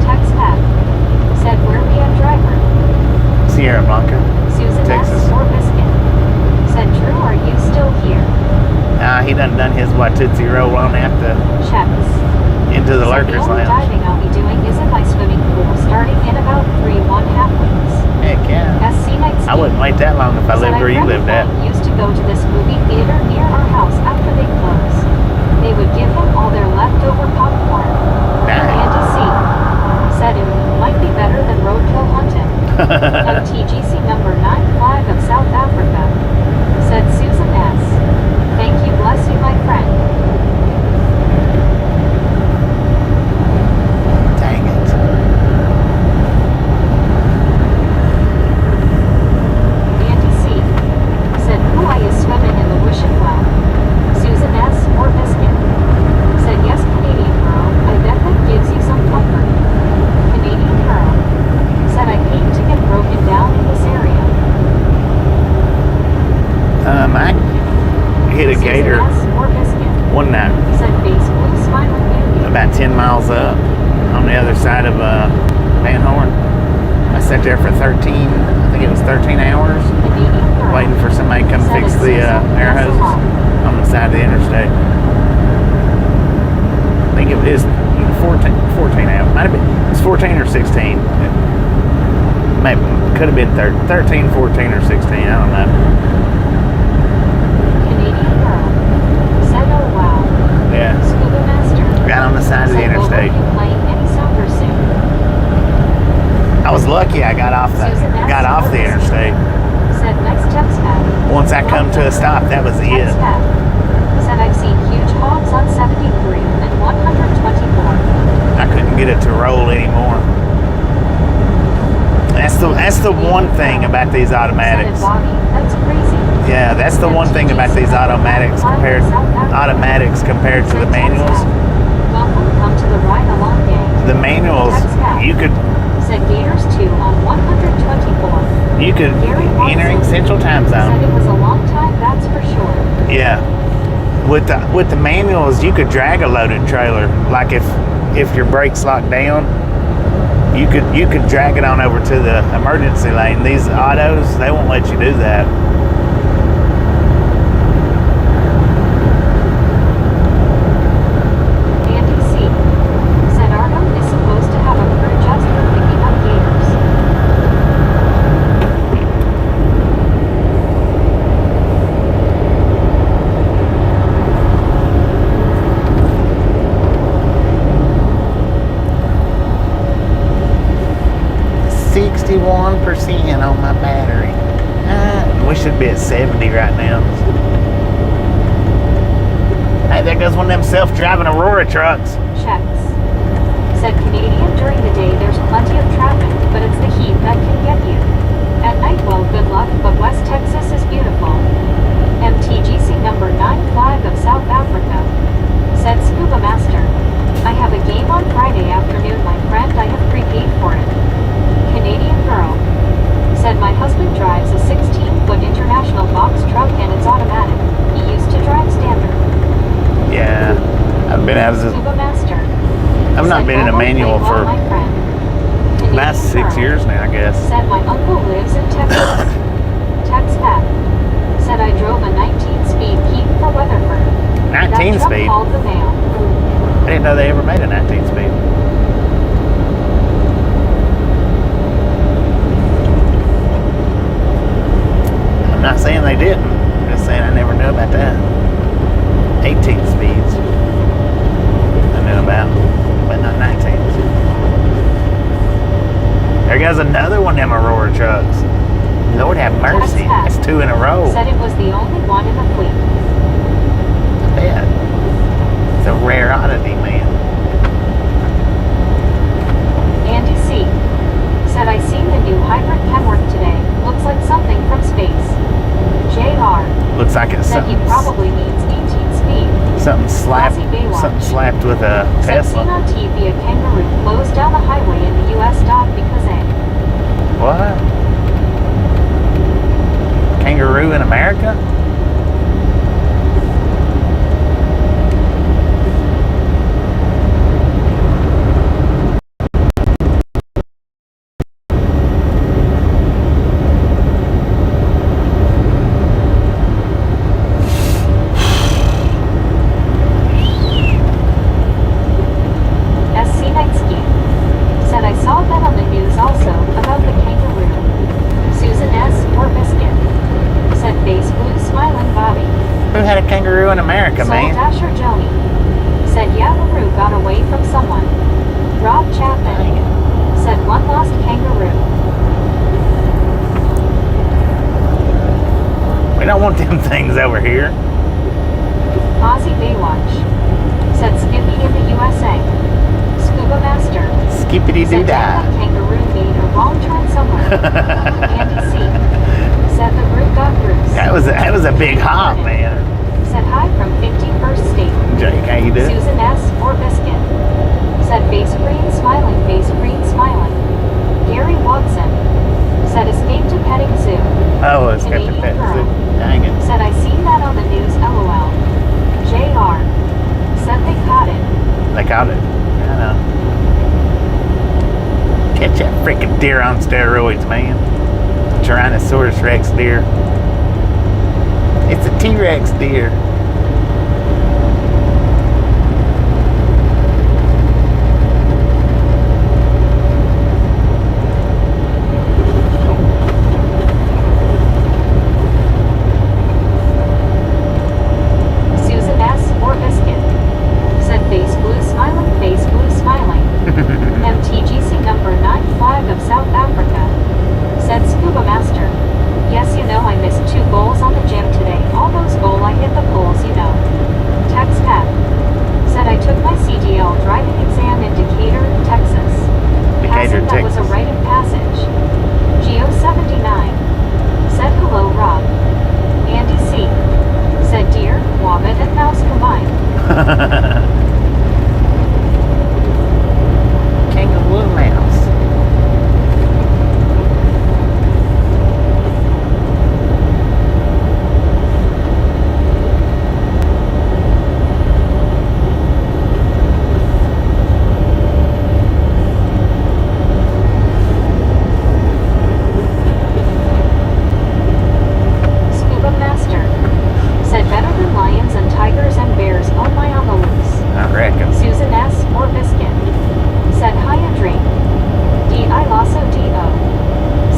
Text back. Said where we have driver. Sierra Blanca. Susan Texas. S. or Biscuit. Said Drew, are you still here? He done his Tootsie Roll on out Checks. into the Said Lurkers the only Lounge. diving I'll be doing is in my swimming pool starting in about 3.5 weeks. Heck yeah. SC Night I wouldn't wait that long if I lived where you lived at. Used to go to this movie theater near our house after they closed. They would give him all their leftover popcorn. Nice. Andy C. Said it might be better than roadkill hunting. MTGC number 95 of South Africa. Said Susan S. Thank you, bless you, my friend. Dang it. Andy C. Said who I is swimming in the wishing well. Susan S. or Biscuit. Said yes, Canadian girl, I bet that gives you some comfort. Canadian girl. Said I hate to get broken down in this area. I hit a gator Susan S. or Biscuit. one night Said face blue smiling beauty. about 10 miles up on the other side of Van Horn. I sat there for 13, I think it was 13 hours, Canadian girl. waiting for somebody to come Said fix it's the Susan air S. hoses along. on the side of the interstate. I think it was 14 hours. Might have been, it was 14 or 16. Maybe, could have been 13, 14, or 16. I don't know. Canadian girl. Said oh wow. Yeah. Scuba Master. Right on the side of the Said will interstate. you playing any soccer soon? I was lucky I got off the interstate. Said next text back. Once I come to a stop, that was it. Text back. Said I've seen huge hogs on 73 and 124. I couldn't get it to roll anymore. That's the one thing about these Said it automatics. Bobby, that's crazy. Yeah, that's the one thing about these automatics compared to the manuals. Welcome, come to the ride along gang. The manuals, you could Said Gators 2 on 124. You could entering Central Time Said Zone. it was a long time, that's for sure. Yeah. With the manuals, you could drag a loaded trailer. Like if your brakes locked down, you could drag it on over to the emergency lane. These autos, they won't let you do that. Andy C. said Arkham is supposed to have a crew just for picking up gators. %61 on my battery. We should be at 70 right now. Hey, there goes one of them self-driving Aurora trucks. Checks. Said Canadian during the day there's plenty of traffic, but it's the heat that can get you. At night, well, good luck, but West Texas is beautiful. MTGC number 95 of South Africa. Said Scuba Master. I have a game on Friday afternoon, my friend, I have prepaid for it. Canadian girl. Said my husband drives a 16-foot international box truck and it's automatic. He used to drive standard. Yeah, I've been out of this. Scuba Master. I've not Said, been in a "Well, manual play well, for my friend." about Canadian 6 girl. years now, I guess. Said my uncle lives in Texas. Tex Pat. Said I drove a 19-speed Keep for Weatherford. 19 That truck speed. called the mail. I didn't know they ever made a 19 speed. I'm not saying they didn't. I'm just saying I never knew about that. 18 speeds. I knew about, but not 19s. There goes another one of them Aurora trucks. Lord have mercy. Pat. That's 2 in a row. Said it was the only one in the fleet. I bet. It's a rare oddity, man. Andy C. Said I seen the new hybrid Kenworth today. Looks like something from space. JR. Looks like it's Said he something, probably needs 18 speed. something slapped, Aussie Baywatch. something slapped with a Said seen Tesla. on TV a kangaroo closed down the highway in the U.S. because a What? Kangaroo in America? SC Night Ski. Said I saw that on the news also about the kangaroo. Susan S. or Biscuit. Said face blue smiling Bobby. Who had a kangaroo in America, Soul man? Dasher Joni. Said Yabaroo got away from someone. Rob Chapman. Said one lost kangaroo. We don't want them things over here. Aussie Baywatch. Said Skippy in the USA. Scuba Master. Skippity doo Said that dah. kangaroo made a wrong turn somewhere. Andy C. Said the group got bruised. That was a big hop, man. Said hi from 51st State. Jake, how you doing? Susan S. or Biscuit. Said face green smiling, Gary Watson. Said escape to petting zoo. Oh, it's got the Canadian pet girl. zoo. Dang it. Said I seen that on the news, LOL. JR. Said they caught it. They caught it. I know. Catch that freaking deer on steroids, man. Tyrannosaurus Rex deer. It's a T-Rex deer. Susan S. or Biscuit. Said face blue smiling, MTGC number 95 of South Africa. Said Scuba Master. Yes, you know I missed 2 goals on the gym today. All those goals I hit the poles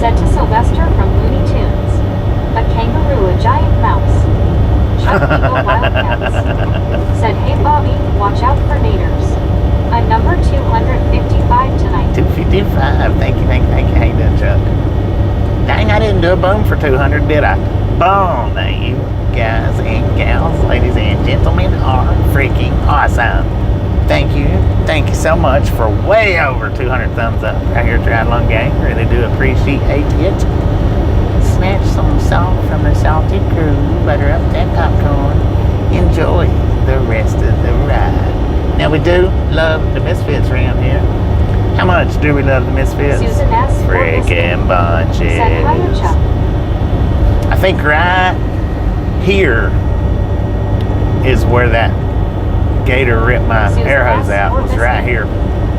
Said to Sylvester from Looney Tunes. A kangaroo, a giant mouse. Chuck Eagle Wildcats. Said, hey Bobby, watch out for naders. I'm number 255 tonight. 255. Thank you. How you doing, Chuck? Dang, I didn't do a boom for 200, did I? Boom! Now you guys and gals, ladies and gentlemen, are freaking awesome. Thank you so much for way over 200 thumbs up right here at Triathlon Gang. Really do appreciate it. Snatch some salt from the salty crew, butter up that popcorn, enjoy the rest of the ride. Now we do love the Misfits around here. How much do we love the Misfits? Susan S. Freaking bunches. Said hi to Chuck. I think right here is where that gator ripped my Susan air hose S. out. It was right here.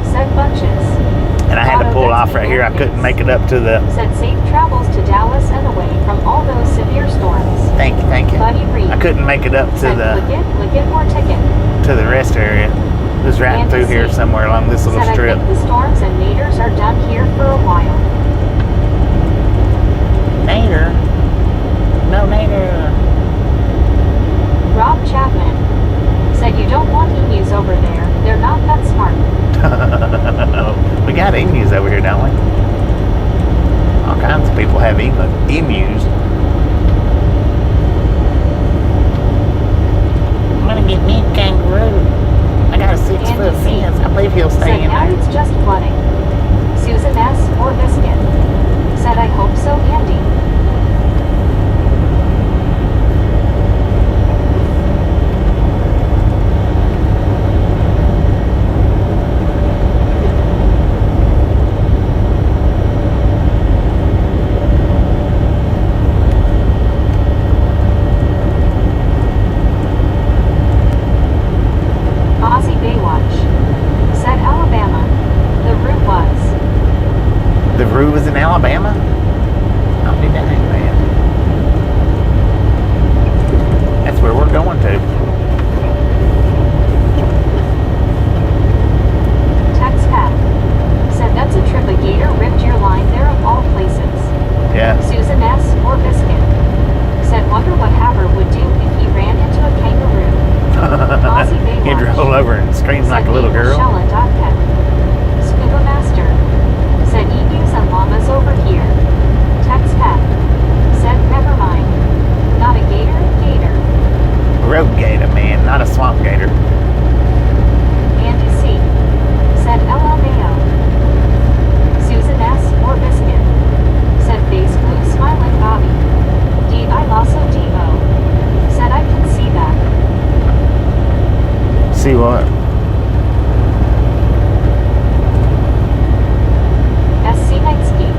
Said bunches. And I had to pull off right here. I couldn't make it up to the... Said safe travels to Dallas and away from all those severe storms. Thank you. Buddy Reed. I couldn't make it up to Said the... Click it, more ticket. To the rest area. It was right through here somewhere along this little Said, strip. I think the storms and naders are done here for a while. Nader? No, Nader. Rob Chapman. Said you don't want emus over there. They're not that smart. We got emus over here, don't we? All kinds of people have emus. I'm gonna get me a kangaroo. I got a 6-foot fence. I believe he'll stay said, in now there. it's just flooding. Susan S. or Biscuit. Said I hope so, Andy. Was in Alabama? I'll be dang, man. That's where we're going to. Text Pat. Said that's a trip a gator ripped your line there of all places. Yeah. Susan S. or Biscuit. Said wonder what Haber would do if he ran into a kangaroo. He'd roll over and scream like a little girl. Scuba Master. Said emus and llamas over here. Text Pat. Said never mind. Not a gator. Road gator, man, not a swamp gator. Andy C. Said LMAO. Susan S. or Biscuit. Said face blue smiling Bobby. D. I Lasso D.O. Said I can see that. See what? SC Knightsky.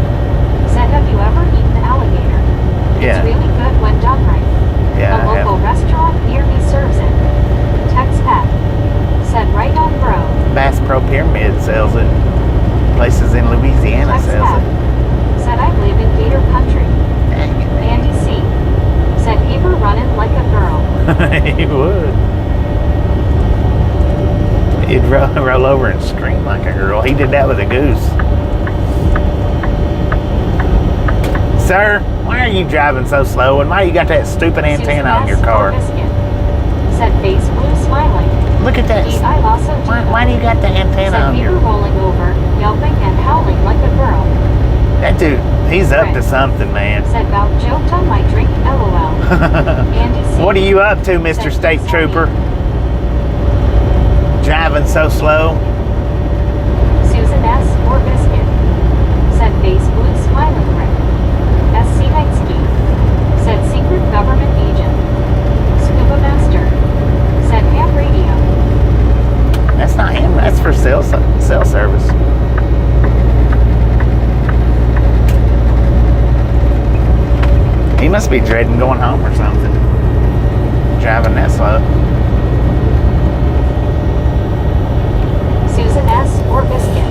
Said have you ever eaten alligator? Yeah. It's really good when done right. Yeah, A local restaurant near me serves it. Text Pat. Said right on bro. Bass Pro Pyramid sells it. Places in Louisiana Text sells Pat. it. Said I live in Gator Country. Dang it, man. Andy C. Said Haber running like a girl. He would. He'd roll over and scream like a girl. He did that with a goose. Sir, why are you driving so slow? And why you got that stupid antenna on your car? Said face blue smiling. Look at that. Why do you got the antenna on your... Said rolling over, yelping and howling like a girl. That dude, he's up to something, man. Said about joked on my drink, LOL. Andy C. What are you up to, Mr. State Trooper? Driving so slow? Susan S. or Biscuit. Said face blue smiling Rick. SC Knightsky. Said secret government agent. Scuba Master. Said ham radio. That's not him. That's for cell service. He must be dreading going home or something. Driving that slow. Susan S. or Biscuit.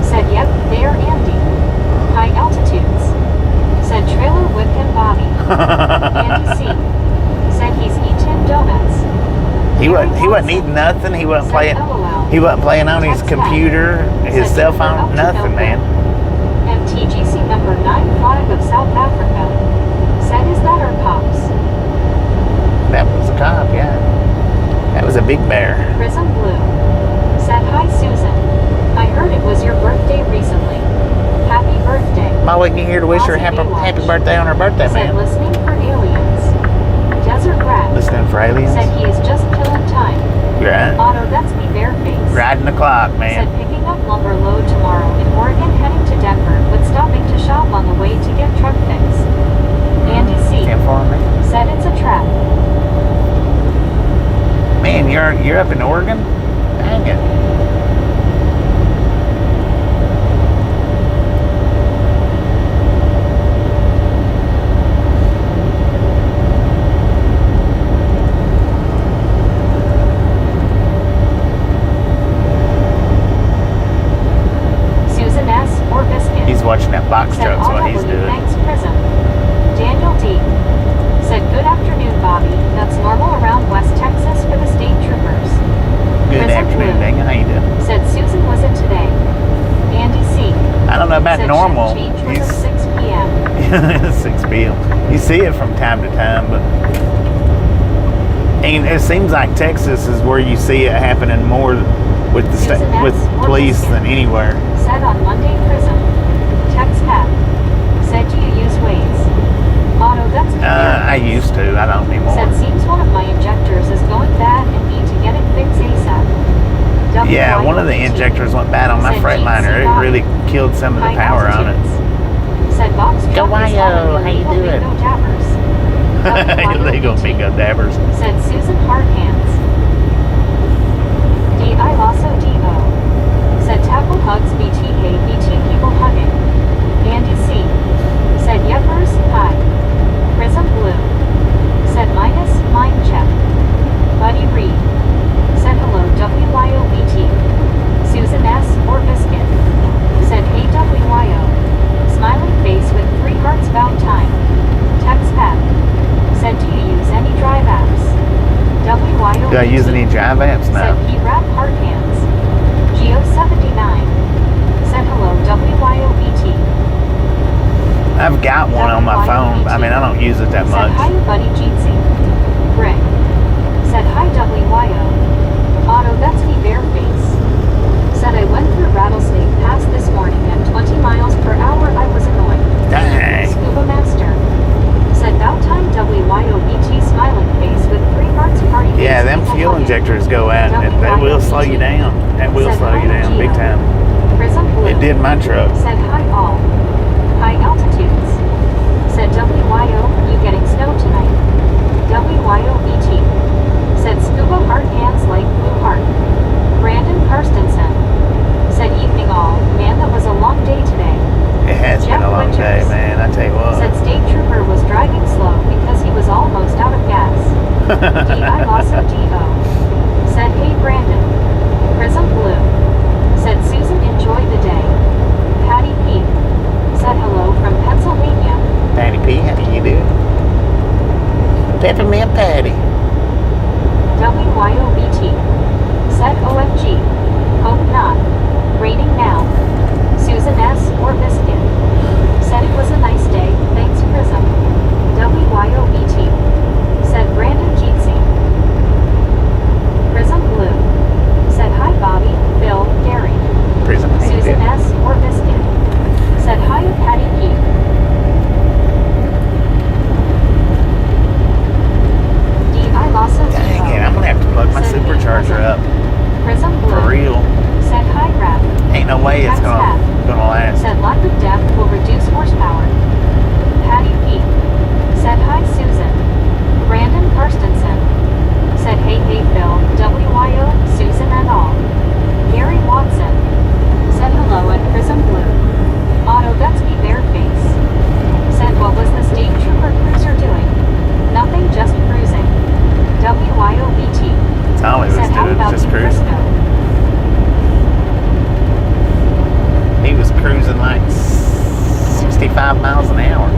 Said yep, there Andy. High altitudes. Said trailer whip him Bobby. Andy C. Said he's eating donuts. He wasn't eating nothing. He wasn't playing. He wasn't playing on his computer, his cell phone, nothing, man. MTGC Number 9 flag of South Africa. Said, is that our cops? That was a cop, yeah. That was a big bear. Prism Blue. Said, hi Susan. I heard it was your birthday recently. Happy birthday. Why wasn't you here to wish her Aussie happy Baywatch. birthday on her birthday, Said, man? listening for aliens. Desert Rat. Listening for aliens? Said he is just killing time. Right. Otto, that's me bareface. Riding the clock, Said man. picking up lumber load tomorrow in Oregon, heading to Denver, but stopping to shop on the way to get truck fix. Andy C. 10-4, man. Said it's a trap. Man, you're up in Oregon? Dang it. Susan S. or Biscuit. He's watching that box Said truck's what he's RW, doing. thanks Prism. Daniel D. Said good afternoon, Bobby. That's normal around West Texas for the state troopers. Good Prism afternoon, Blue. Daniel. How you doing? Said Susan was it today. Andy C. I don't know about Said normal. shift change was You at 6 p.m. 6 p.m. You see it from time to time, but and it seems like Texas is where you see it happening more with the Susan S. with or police Biscuit. than anywhere. Said on Monday Prism. Text Pat. Said do you use Waze? Otto, that's me. I used to. I don't anymore. Said seems one of my injectors is going bad and need to get it fixed ASAP. Yeah, one of the injectors went bad on my Said Freightliner. It really killed some of the High power on it. altitudes. Said box Go truck is Wyo, on how you illegal doing? bingo dabbers. Illegal bingo dabbers. Said Susan Hardhands. D.I. Lasso D.O. Said tackle hugs BTA BT people hugging. Andy C. Said Yepers, hi. Prism Blue. Said minus mind check. Buddy Reed. Said hello WYOBT. Susan S. or Biscuit. Said hey WYO. Smiling face with 3 hearts about time. Text Pat. Said do you use any drive apps? WYOBT. Do I use any drive apps now? Said P-Rap Hard Hands. Geo79. Said hello WYOBT. I've got one on my phone. I mean, I don't use it that Said much. hi buddy Jeetsy. Greg. Said hi WYO. Otto, that's me bareface. Said I went through Rattlesnake Pass this morning at 20 miles per hour. I was annoyed. Dang. Scuba Master. Said about time WYOBT smiling face with 3 hearts party face. Yeah, them people fuel hugging. injectors go out and they will slow you down. That will Said slow you hi, down big Gio. time. Prism Blue. It did my truck. Said hi all. High altitudes. Said WYO, you getting snow tonight? WYOBT. Said scuba heart hands like blue heart. Brandon Karstensen. Said evening all. Man, that was a long day today. It has been Jeff a long day, Winters. man. I tell you Said what. state trooper was driving slow because he was almost out of gas. D.I. Lasso D.O. Said hey Brandon. Prism Blue. Said Susan enjoy the day. Patty P. Said hello from Pennsylvania. Patty P, how do you do? Peppermint Patty. WYOBT. Said OMG. Hope not. Raining now. Susan S. or Biscuit. Said it was a nice day, thanks Prism. WYOBT. Said Brandon Jeetsy. Prism Blue. Said hi Bobby, Bill, Gary. Prism, how you Susan do? S. or Biscuit. Said hi Patty P. D.I. Lasso Dang it, I'm gonna have to plug my Said hey, supercharger Prism. up. Prism Blue. For real. Said hi Rap. Ain't no way it's gonna last. Said lack of depth will reduce horsepower. Patty P. Said hi Susan. Brandon Karstensen. Said hey Phil. WYO, Susan and all. Gary Watson. Said hello at Prism Blue. Otto, that's me bareface. Said what was the state trooper cruiser doing? Nothing, just cruising. WYOBT. That's all he was Said how doing, about just you cruising. Frisco? He was cruising like 65 miles an hour.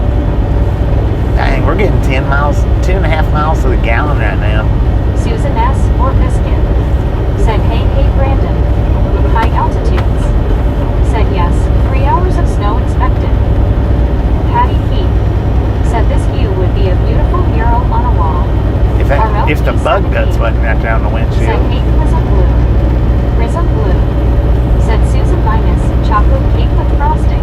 Dang, we're getting 10 miles, 2.5 miles to the gallon right now. Susan S. or Biscuit. Said hey Brandon. High altitudes. Said yes, 3 hours of snow expected. right there on the Said windshield. Kate Prism Blue. Prism Blue. Said Susan minus chocolate cake with frosting.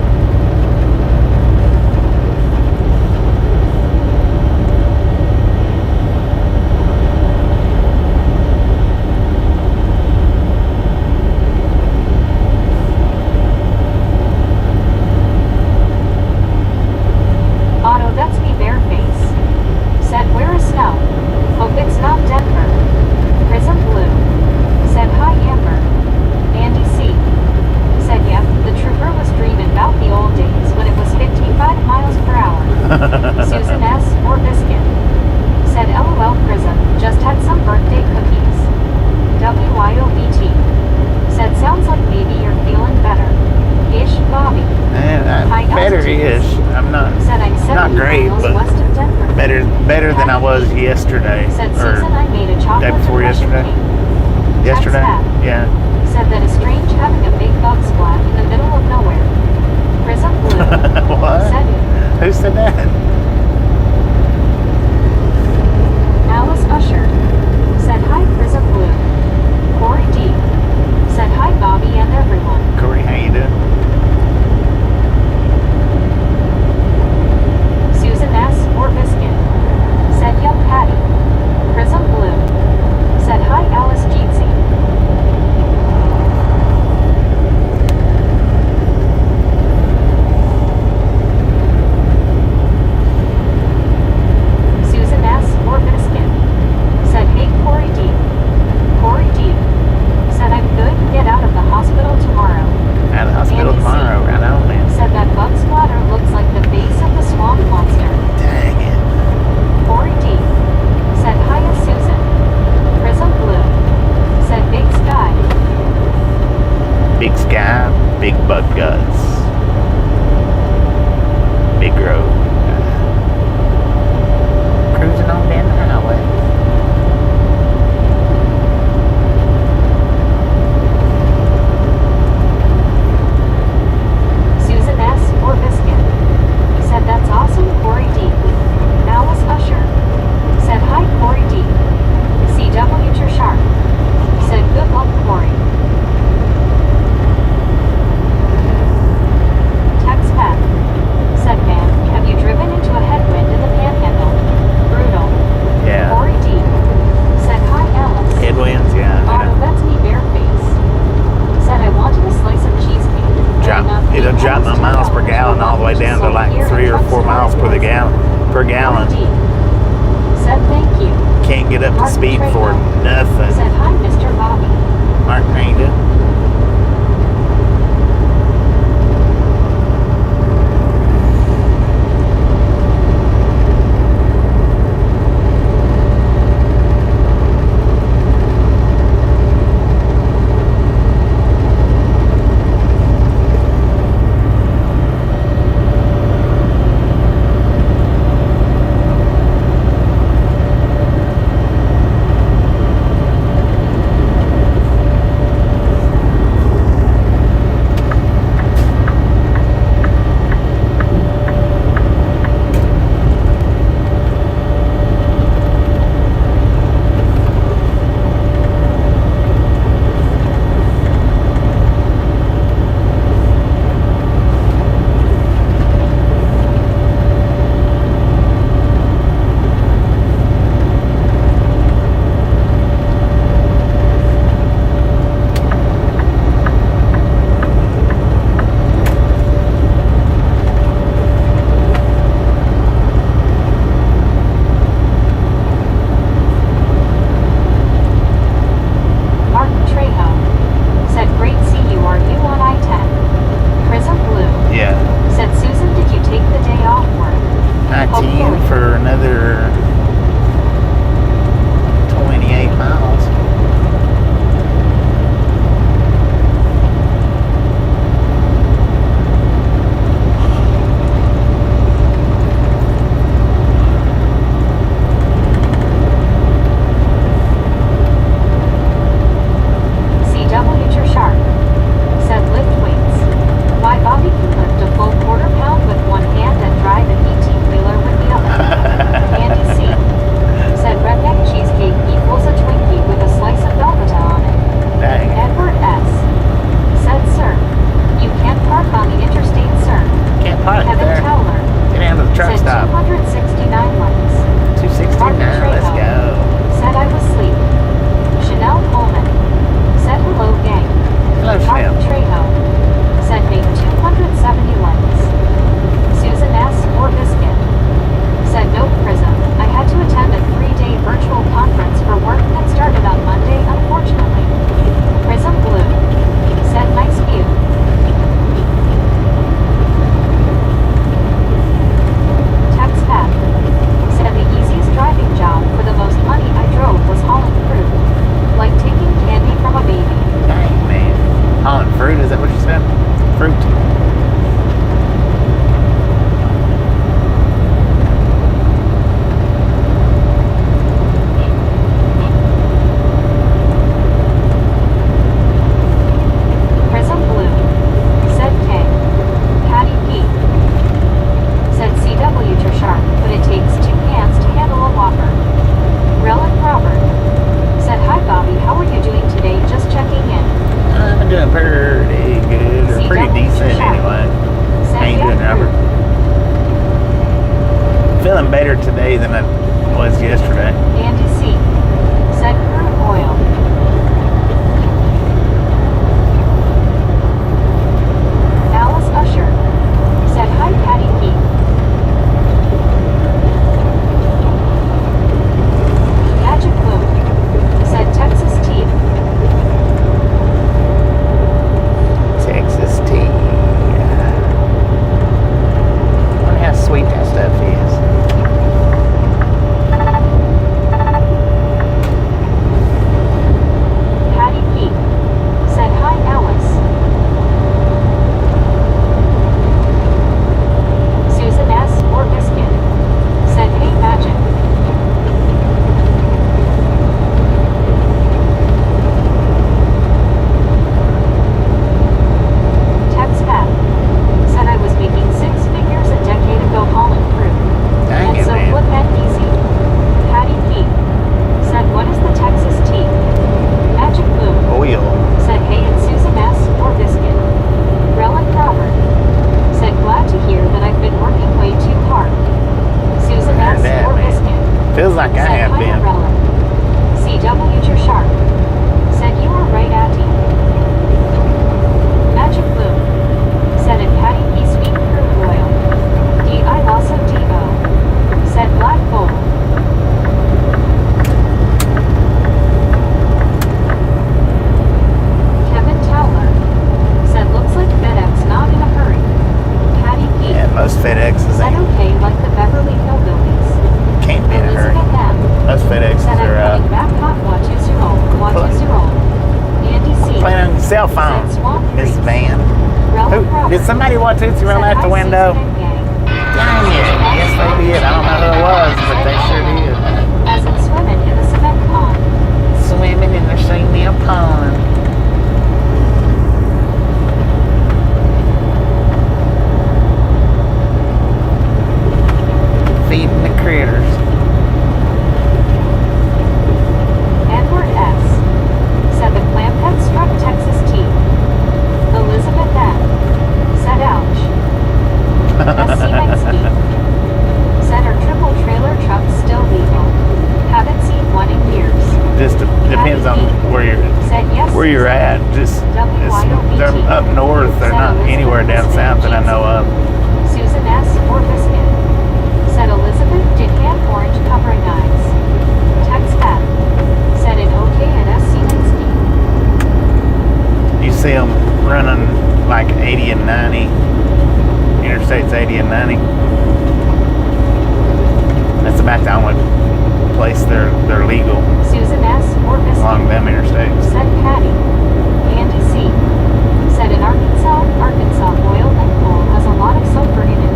Otto, that's me bare face. Said where is snow? Hope it's not Denver. Prism Blue. Said hi Amber. Andy C. Said yep, the trooper was dreaming about the old days when it was 55 miles per hour. Susan S. or Biscuit. Said LOL Prism, just had some birthday cookies. WYOBT. Said sounds like maybe you're feeling better. Ish Bobby. Hi, better-ish. I'm not. Said I'm 70 not great, miles but west of Denver. better than I was yesterday. Said Or Susan, I made a chocolate day before Russian yesterday. cake. Yesterday? That's that. Yeah. Said that is strange having a big bug splat in the middle of nowhere. Prism Blue. What? Said Who said that? Alice Usher. Said hi Prism Blue. Corey D. Said hi Bobby and everyone. Corey, how you doing? Susan S. or Biscuit. Said yup Patty. Prism Blue. Said hi Alice Jeetsy. Susan S. or Biscuit. Said hey Corey D. Corey D. Said I'm good, get out of the hospital tomorrow. Out of the hospital Andy C. tomorrow. Right on, man. Said that bug splatter looks like the face of the swamp monster. Dang it. Corey D. Said hiya Susan. Prism Blue. Said big sky. Big sky, big bug guts. Big road. Cruising on down the highway. Susan S. or Biscuit. Said that's awesome Corey D. Alice Usher. Said hi Corey D. CW you're sharp. Said good luck Corey. cell phone, Said Swamp Miss Creek. Van. Relic Who, Robert. did somebody watch Tootsie roll Said out the hi, window? Susan and gang. Dang it. Yes, they did. I don't know who it was, but they sure did. As in swimming in the cement pond. Swimming in the cement pond. Feeding the critters. Edward S. Said the clam pet struck Texas teeth. Elizabeth M. Said ouch. S.C. Mengsky. Said her triple trailer truck's still legal. Haven't seen one in years. Just depends on Said yes. where you're at. Just they're up north. They're not anywhere down south that I know of. Susan S. or Biscuit. Said Elizabeth did hand orange covering eyes. Tex F. Said an OK at S.C. Mengsky. You see them running like 80 and 90. Interstates 80 and 90. That's about the only place they're legal Susan S. or Biscuit. along them interstates. Said Patty. Andy C. Said in Arkansas oil and coal has a lot of sulfur in it.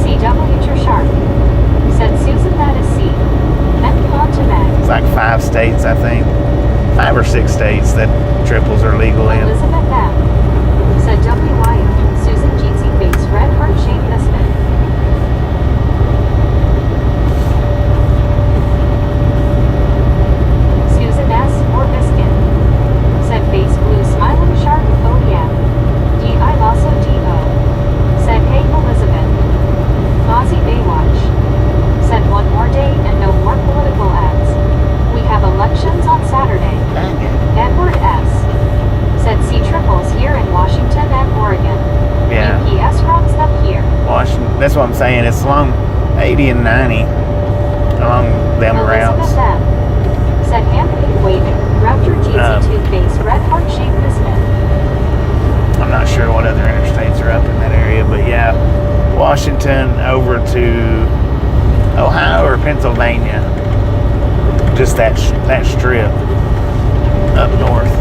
C.W. Sharp. Said Susan that is C. Then on to Meg. It's like 5 states, I think. 5 or 6 states that triples are legal in. Elizabeth M. Said W.I.O. Susan Jeetsy Face Red Heart Shaped Biscuit. Susan S. or Biscuit. Said Face Blue Smiling Shark. Oh yeah. D.I. Lasso D.O. Said hey Elizabeth. Mozzie Baywatch. Said one more day and no more political ads. We have elections on Saturday. Dang it. Edward S. Said see triples here in Washington and Oregon. Yeah. UPS runs them here. Washington. That's what I'm saying. It's along 80 and 90. Along them routes. Elizabeth M. Said hand-paid waving. Raptor Jeezy toothpaste red heart shaped biscuit. I'm not sure what other interstates are up in that area, but yeah. Washington over to Ohio or Pennsylvania. Just that strip up north.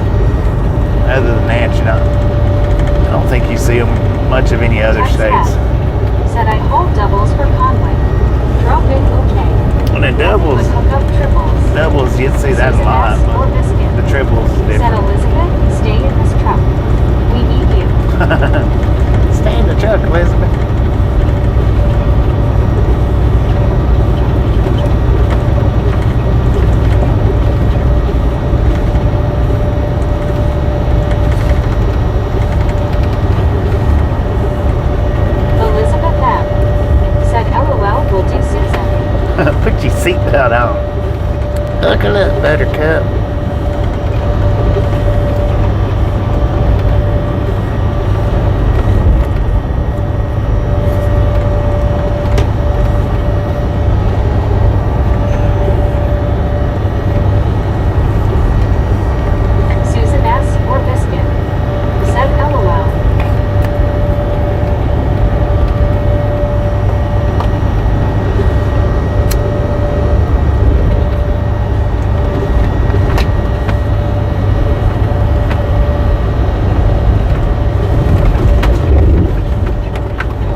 Other than that, I don't think you see them much of any other Tex states. F. Said I hold doubles for Conway. Drop in okay. When it doubles, Would hook up triples. you'd see that a Susan lot, S. or but biscuit. the triples is Said different. Elizabeth, stay in this truck. We need you. Stay in the truck, Elizabeth. Elizabeth M. Said LOL will do Susan. Put your seatbelt on. Buckle up, buttercup. Susan S. or Biscuit. Said LOL.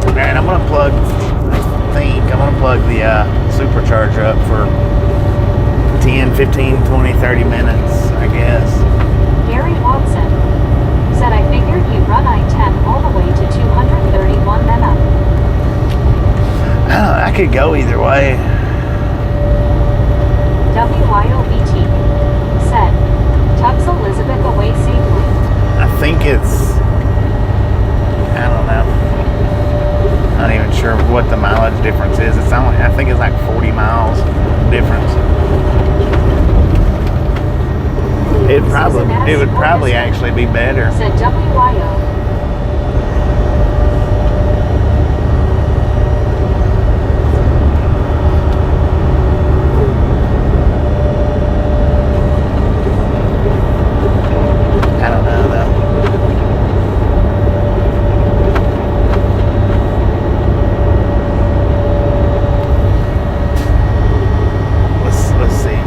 Alright, I'm gonna plug the supercharger up for 10, 15, 20, 30 minutes, I guess. Gary Watson. Said I figured you'd run I-10 all the way to 231 then up. I could go either way. WYOBT. Said, tucks Elizabeth away safely. I think it's, I don't know. Not even sure what the mileage difference is. It's only, I think it's like 40 miles difference. It would probably actually be better. Said WYO. I don't know though. Let's see.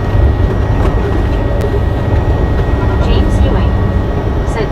James Ewing. Said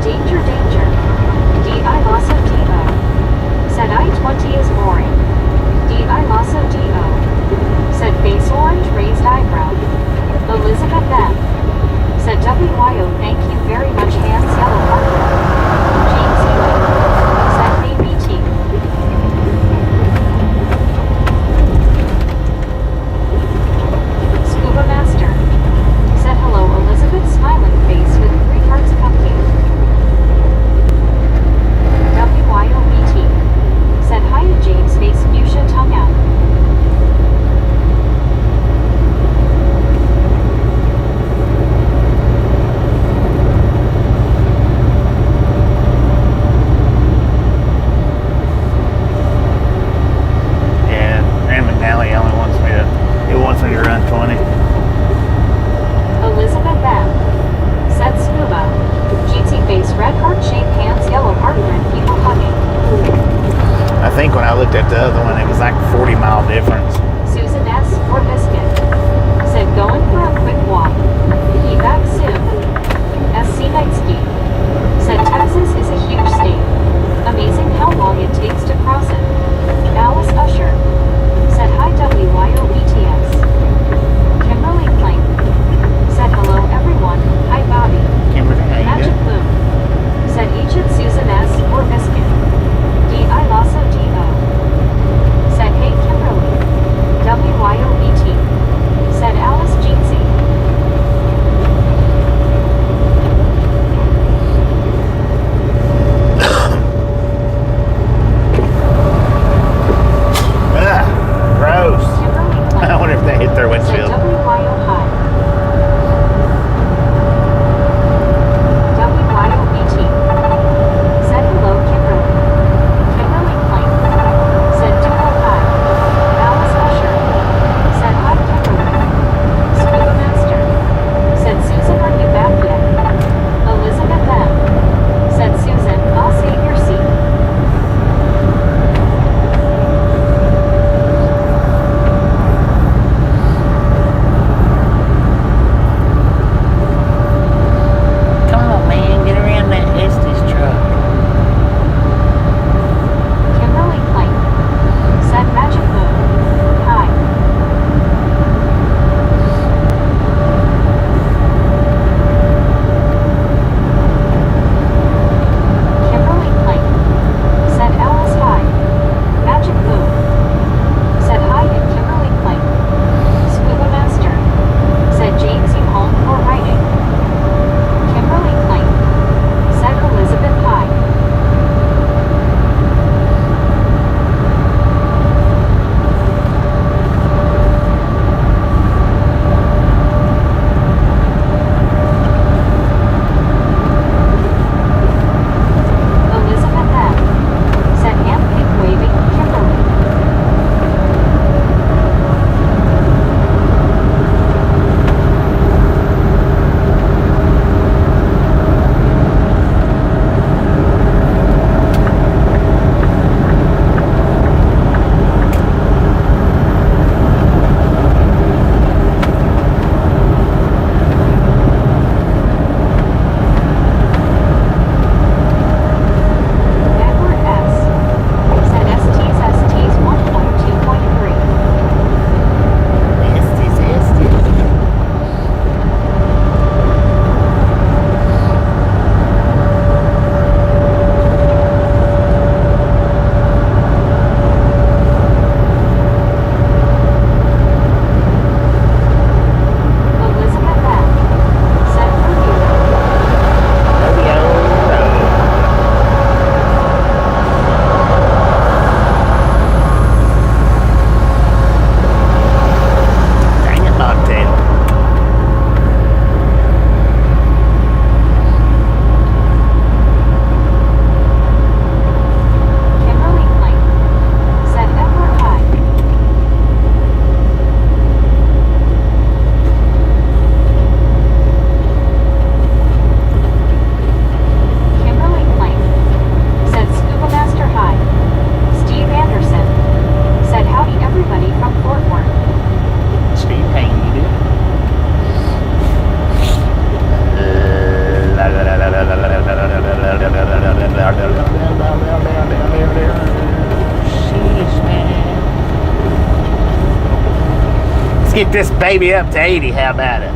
Kick this baby up to 80, how about it?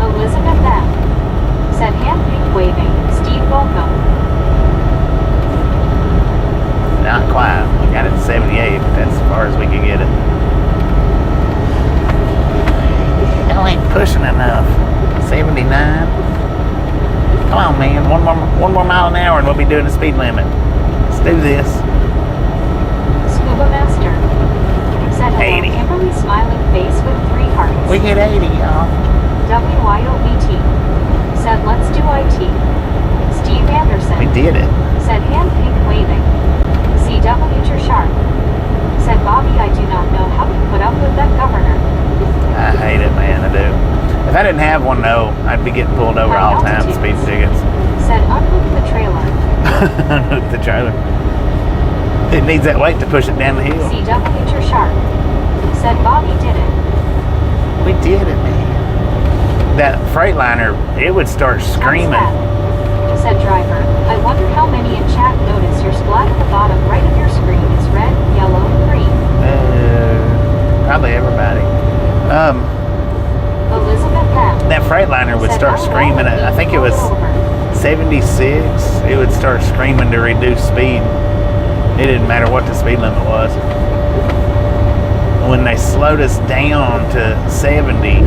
Elizabeth M. Said hand pink waving. Steve welcome. Not quite. We got it to 78, but that's as far as we can get it. Hell ain't pushing enough. 79. Come on, man. One more mile an hour and we'll be doing the speed limit. Let's do this. Scuba Master. Said hello, 80. Kimberly smiling face with 3 hearts. We hit 80, y'all. WYOBT. Said let's do IT. Steve Anderson. We did it. Said hand pink waving. CW Sharp. Said Bobby, I do not know how you put up with that governor. I hate it, man. I do. If I didn't have one, though, I'd be getting pulled over all the time, speed tickets. Said unhook the trailer. Unhook the trailer. It needs that weight to push it down the hill. CW Sharp. Said Bobby did it. We did it, man. That Freightliner, it would start screaming. Said driver, I wonder how many in chat notice your splat at the bottom right of your screen is red, yellow, green. Probably everybody. Elizabeth M. That Freightliner would start screaming at, I think it was 76, it would start screaming to reduce speed. It didn't matter what the speed limit was. When they slowed us down to 70,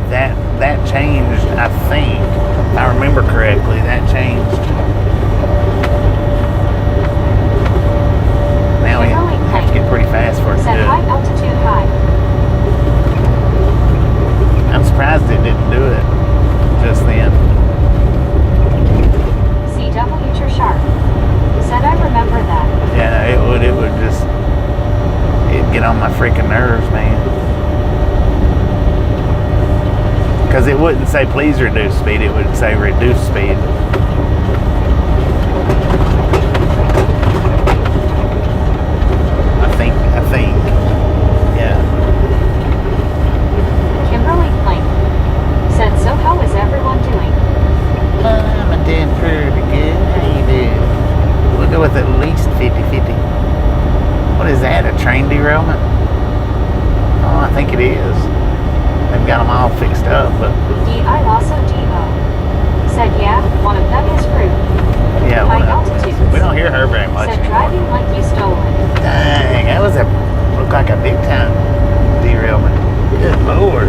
that changed, I think. If I remember correctly, that changed. Now we have to get pretty fast for it to do Set high altitude high. I'm surprised it didn't do it just then. CW Sharp. Said I remember that. Yeah, it would just, it'd get on my freaking nerves, man. Because it wouldn't say please reduce speed, it would say reduce speed. I think, yeah. Kimberly Plank. Said so how is everyone doing? I'm doing pretty good. How you doing? We'll go with at least 50-50. What is that, a train derailment? Oh, I think it is. They've got them all fixed up, but... D.I. also D.O. Said yeah, one of them is rude. Yeah, High altitudes. we don't hear her very much Said anymore. driving like you stole it. Dang, that was looked like a big time derailment. Good Lord.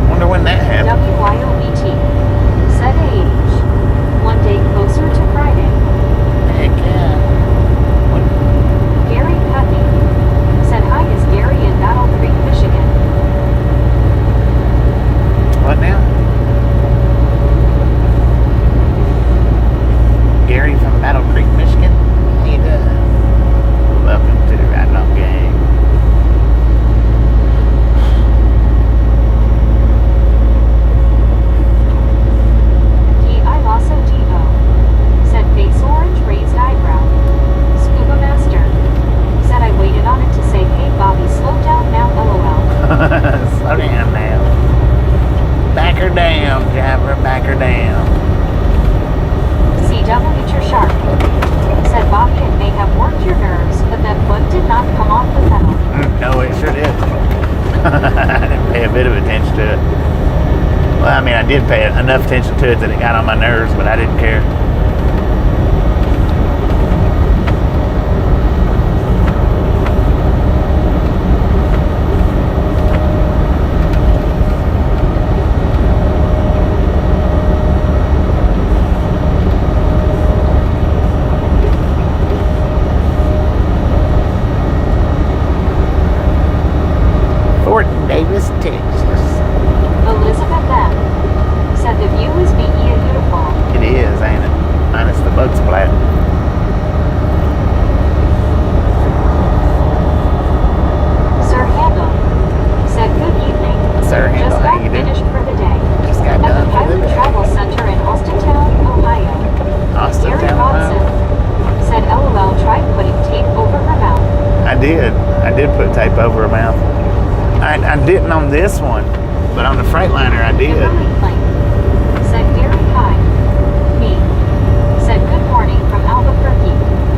Wonder when that happened. WYOBT. Said age. One day closer to Friday. Heck yeah. Gary Putney. Said hi is Gary in Battle Creek, Michigan. What now? Gary from Battle Creek, Michigan. How you doing? Welcome to the Ride Along Gang. D.I. also D.O. Said face orange raised eyebrow. Scuba Master. Said I waited on it to say hey Bobby slow down now LOL. Slow down now. Back her down, driver, back her down. CW Sharp. Said Bobby it may have worked your nerves, but that foot did not come off the pedal. No, it sure did. I didn't pay a bit of attention to it. Well, I mean, I did pay enough attention to it that it got on my nerves, but I didn't care. Davis, Texas. Elizabeth M. Said the view is beautiful. It is, ain't it? Minus the bug splat. Sir Handel. Said good evening. Sir Handel, Just how got you doing? finished for the day. Just got At done the for the Pilot day. Travel Center in Austintown, Ohio. Gary Austintown, Watson. Ohio. Said LOL tried putting tape over her mouth. I did put tape over her mouth. I didn't on this one, but on the Freightliner I did. Kimberly Plank. Said Gary hi. Me. Said good morning from Albuquerque.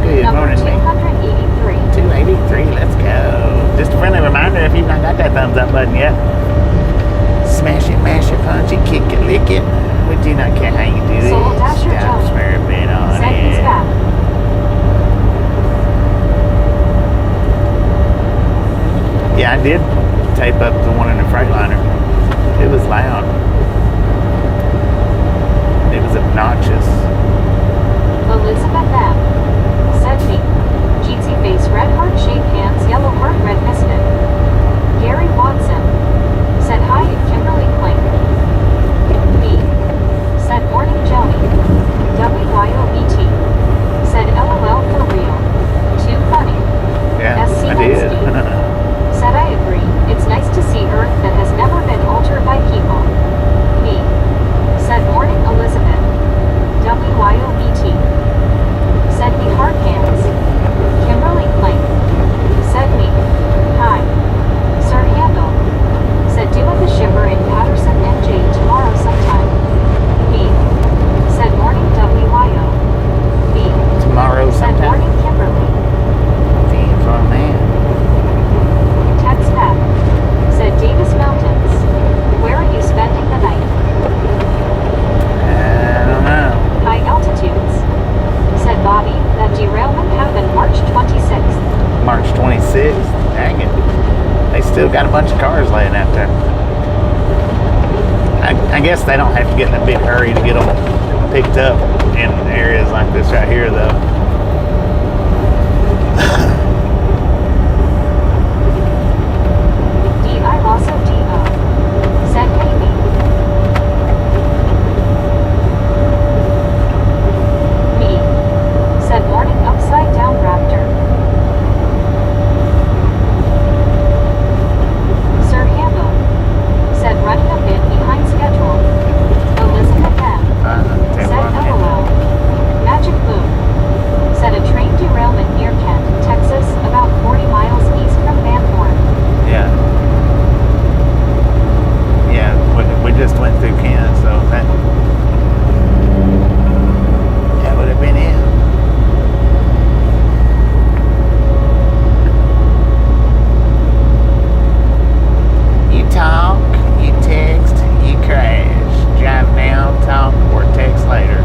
Good Number morning, me. 283. 283, let's go. Just a friendly reminder, if you've not got that did tape up the one in the Freightliner. It was loud. It was obnoxious. Elizabeth M. Said me. Jeetsy face, red heart shaped hands, yellow heart, red biscuit. Gary Watson. Said hi to Kimberly Clink. B. Said morning Joey. WYOBT. Said LOL for real. Too funny. Yeah, SC I did. Said I agree. It's nice to see Earth that has never been altered by people. B. Said morning Elizabeth. WYOBT. Said me hard hands. Kimberly Clink. Said me. Hi. Sir Handel. Said do with the shipper in Patterson NJ tomorrow sometime. B. Said morning WYO. B. Tomorrow Said sometime. morning Kimberly. Damn, for a man. Text back. Said Davis Mountains. Where are you spending the night? I don't know. High altitudes. Said Bobby, that derailment happened March 26th. March 26th. Dang it. They still got a bunch of cars laying out there. I guess they don't have to get in a big hurry to get them picked up in areas like this right here, though. D.I. Lasso D.O. Said maybe. Me. Said morning upside down raptor. Sir Handel. Said running a bit behind schedule. Elizabeth M. Said LOL. Magic Moon. Said a train derailment near Kent, Texas, about 40 miles east from Van Horn. Yeah. Yeah, we just went through Kent, so that would have been it. You talk, you text, you crash. Drive now, talk, or text later.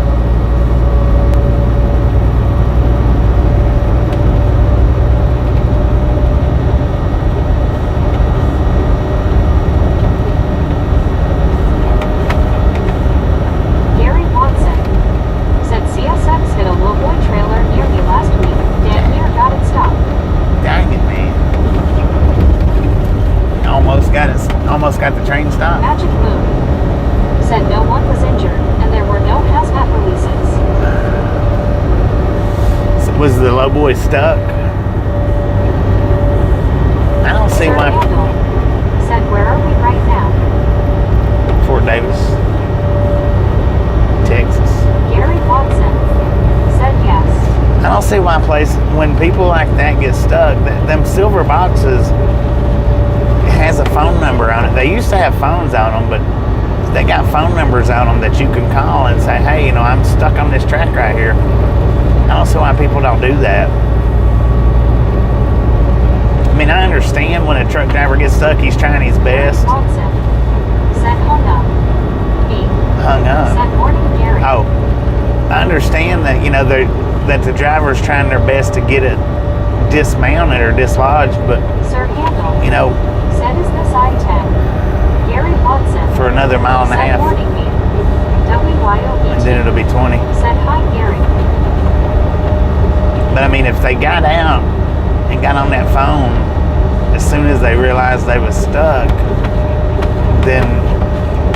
Gary Watson. Said CSX hit a lowboy trailer near me last week. Damn near got it stopped. Dang it, man. Almost got the train stopped. Magic Moon. Said no one was injured, and there were no hazmat releases. So was the low boy stuck? I don't see Sir why. Handel. Said where are we right now? Fort Davis, Texas. Gary Watson. Said yes. I don't see why when people like that get stuck, them silver boxes has a phone number on it. They used to have phones on them, but they got phone numbers on them that you can call and say, hey, I'm stuck on this track right here. I don't see why people don't do that. I mean, I understand when a truck driver gets stuck, he's trying his best. Watson. Said hung up. B. Hung up. Said morning Gary. Oh, I understand that, that the driver's trying their best to get it dismounted or dislodged, but, Sir Handel. Said is this I-10. Gary Watson. for another mile and a Said half, morning me. WYOBT. and then it'll be 20. Said hi Gary. But I mean, if they got out and got on that phone as soon as they realized they was stuck, then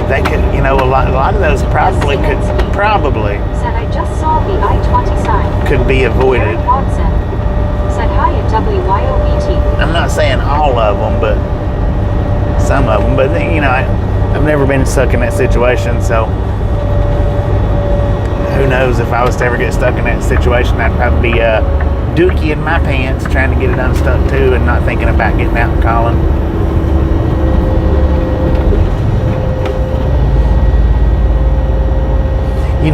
they could, a lot of those probably Said I just saw the I-20 sign. could be Gary avoided. Watson. Said hi at WYOBT. I'm not saying all of them, but some of them. But I've never been stuck in that situation, so who knows if I was to ever get stuck in that situation, I'd probably be dookie in my pants trying to get it unstuck too, and not thinking about getting out and calling.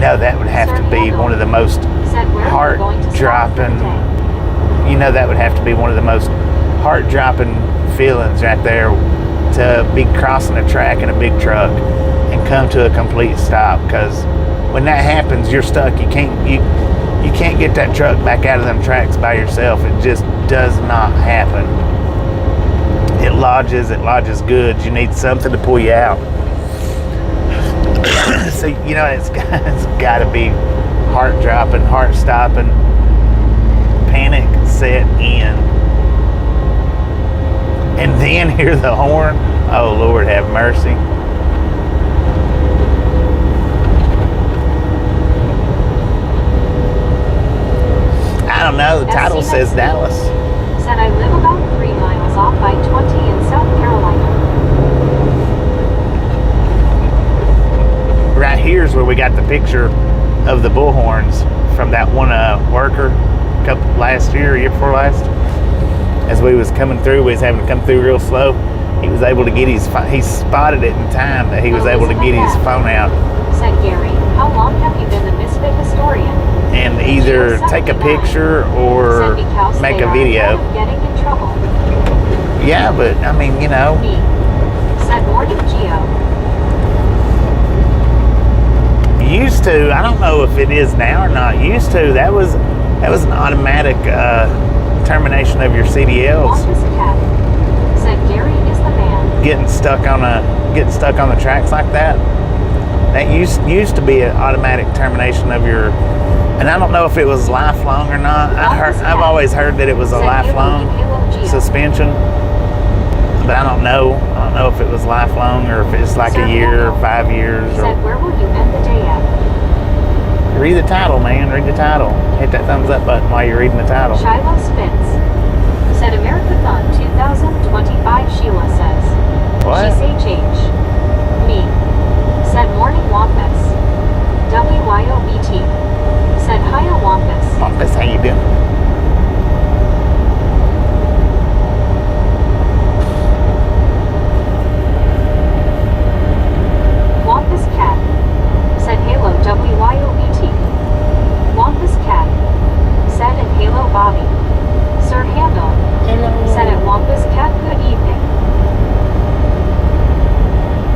That would have to be one of the most heart-dropping. That would have to be one of the most heart-dropping feelings right there, to be crossing a track in a big truck and come to a complete stop. Because when that happens, you're stuck. You can't get that truck back out of them tracks by yourself. It just does not happen. it lodges good. You need something to pull you out. So, you know, it's got to be heart dropping, heart stopping, panic set in. And then hear the horn. Oh, Lord, have mercy. I don't know. The title says Dallas. Said I live about 3 miles off I-20 in South Carolina. Right here's where we got the picture of the bullhorns from that one worker last year, year before last. As we was coming through, we was having to come through real slow. He was able to get he spotted it in time that he was able to get his phone out. Said Gary, how long have you been the misfit historian? And either take a picture or make a video. Getting in trouble. Yeah, but I mean, you know. Me. Said morning Geo. Used to, I don't know if it is now or not. Used to, that was an automatic termination of your CDLs. Said Gary is the man. Getting stuck on the tracks like that. That used to be an automatic termination of your. And I don't know if it was lifelong or not. I've always heard that it was a lifelong suspension, but I don't know. I don't know if it was lifelong or if it's like a year or 5 years. He said, where will you end the day at? Read the title, man. Read the title. Hit that thumbs up button while you're reading the title. Shiloh spins. Said Americathon 2025. Sheila says. What? She say change. Me. Said morning Wampus. WYOBT. Said hiya Wampus. Wampus, how you doing? Wampus cat. Said Halo WYOBT. Wampus cat. Said and Halo Bobby. Sir Handle. Hello. Said at Wampus cat good evening.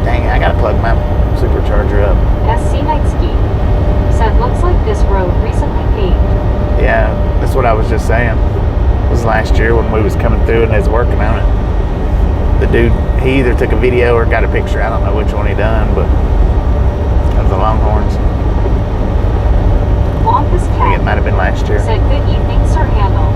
Dang, I gotta plug my supercharger up. SC Nightski. Said looks like this road recently paved. Yeah, that's what I was just saying. It was last year when we was coming through and they was working on it. The dude, he either took a video or got a picture. I don't know which one he done, but of the Longhorns. Wampus I think cat. it might have been last year. Said good evening, Sir Handle.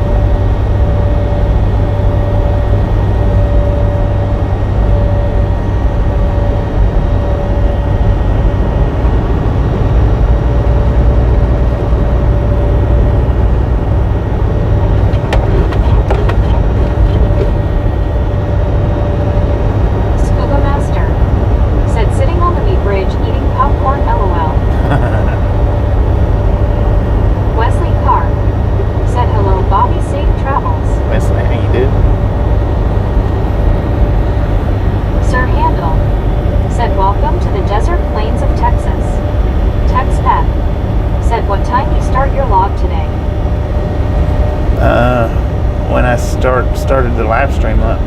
When I started the live stream up.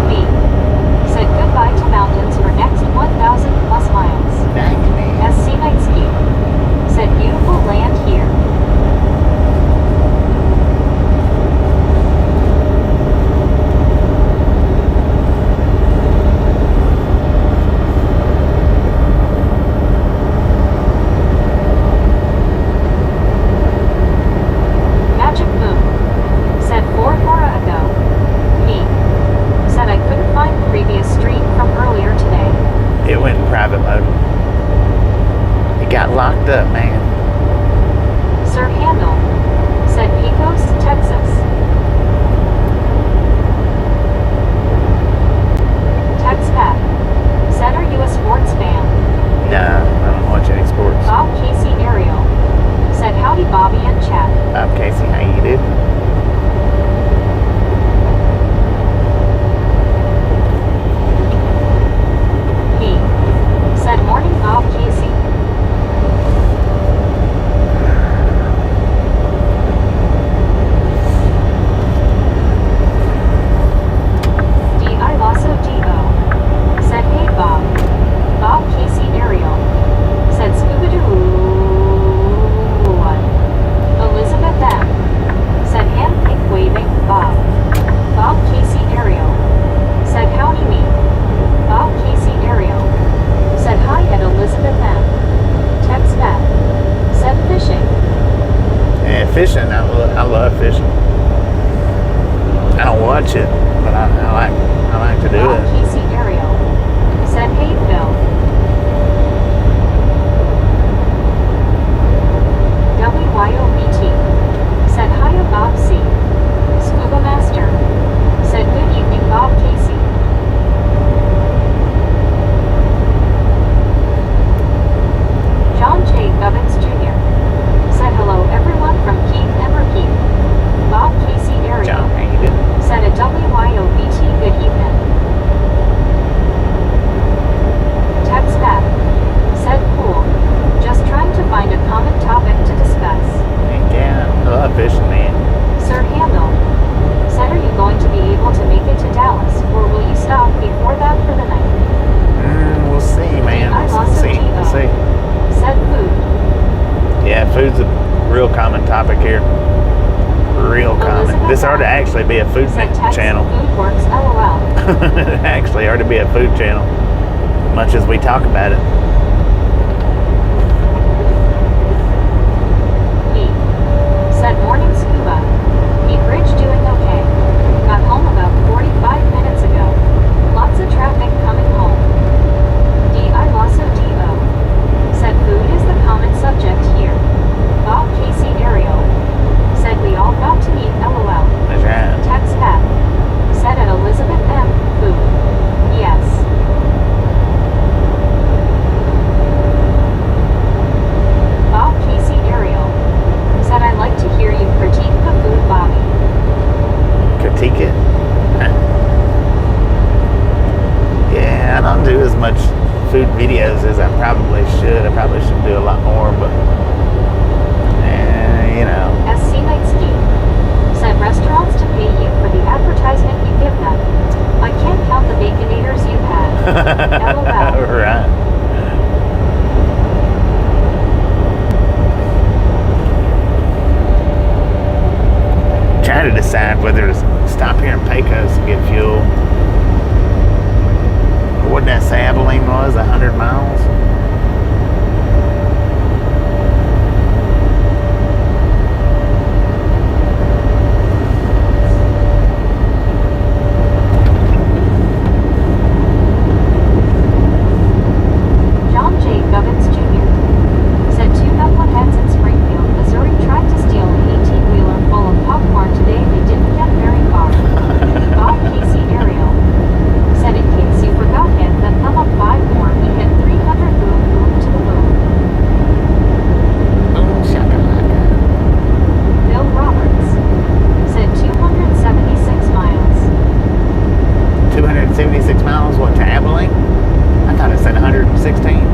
Me. Said goodbye to mountains for next 1,000 plus miles. Dang me. SC Nightski. Said beautiful land here. fishing. I love fishing. I don't watch it, but I like to do Bob it. Casey Ariel said, "Hey Phil." WYOBT said, "Hiya Bob C." Scuba Master said, "Good evening Bob Casey." John J. Gubbins Jr. said, "Hello everyone from Keith Everkeith." Bob Casey Ariel John, how you doing? said a WYOBT good evening. Tex Pat said, "Cool. Just trying to find a common topic to discuss." Yeah, I love fishing, man. Sir Handel said, "Are you going to be able to make it to Dallas, or will you stop before that for the night?" We'll see, man. I We'll lost see. a We'll see. said food. Yeah, food's a real common topic here. Real common. Elizabeth This ought to actually be a food said, "Tex channel. food works LOL." It actually ought to be a food channel, much as we talk about it. Pete said, "Morning scuba. Pete Bridge doing okay. Got home about 45 minutes ago. Lots of traffic coming home." D.I. Lasso D.O. said, "Food is the common subject here." Bob Casey Ariel said, "We all got to eat LOL." That's right. Tex Pat said, "At Elizabeth M. Food. Yes." Bob Casey Ariel said, "I'd like to hear you critique the food Bobby." Critique it. Yeah, I don't do as much food videos as I probably should. I probably should do a lot more, but you know. SC Knightsky said, "Restaurants to pay you for the advertisement you give them. I can't count the baconators you've had." LOL. Right. Trying to decide whether to stop here in Pecos and get fuel. What did that say Abilene was? 100 miles? John J. Gubbins Jr. said, "Two knuckleheads in Springfield, Missouri tried to steal an 18-wheeler full of popcorn today. They didn't get very far." Bob Casey Ariel said, "In case you forgot hit the thumb up 5 more. We hit 300 boom boom to the moon." Oh, shakalaka. Bill Roberts said 276 miles. 276 miles, what, to Abilene? I thought it said 116.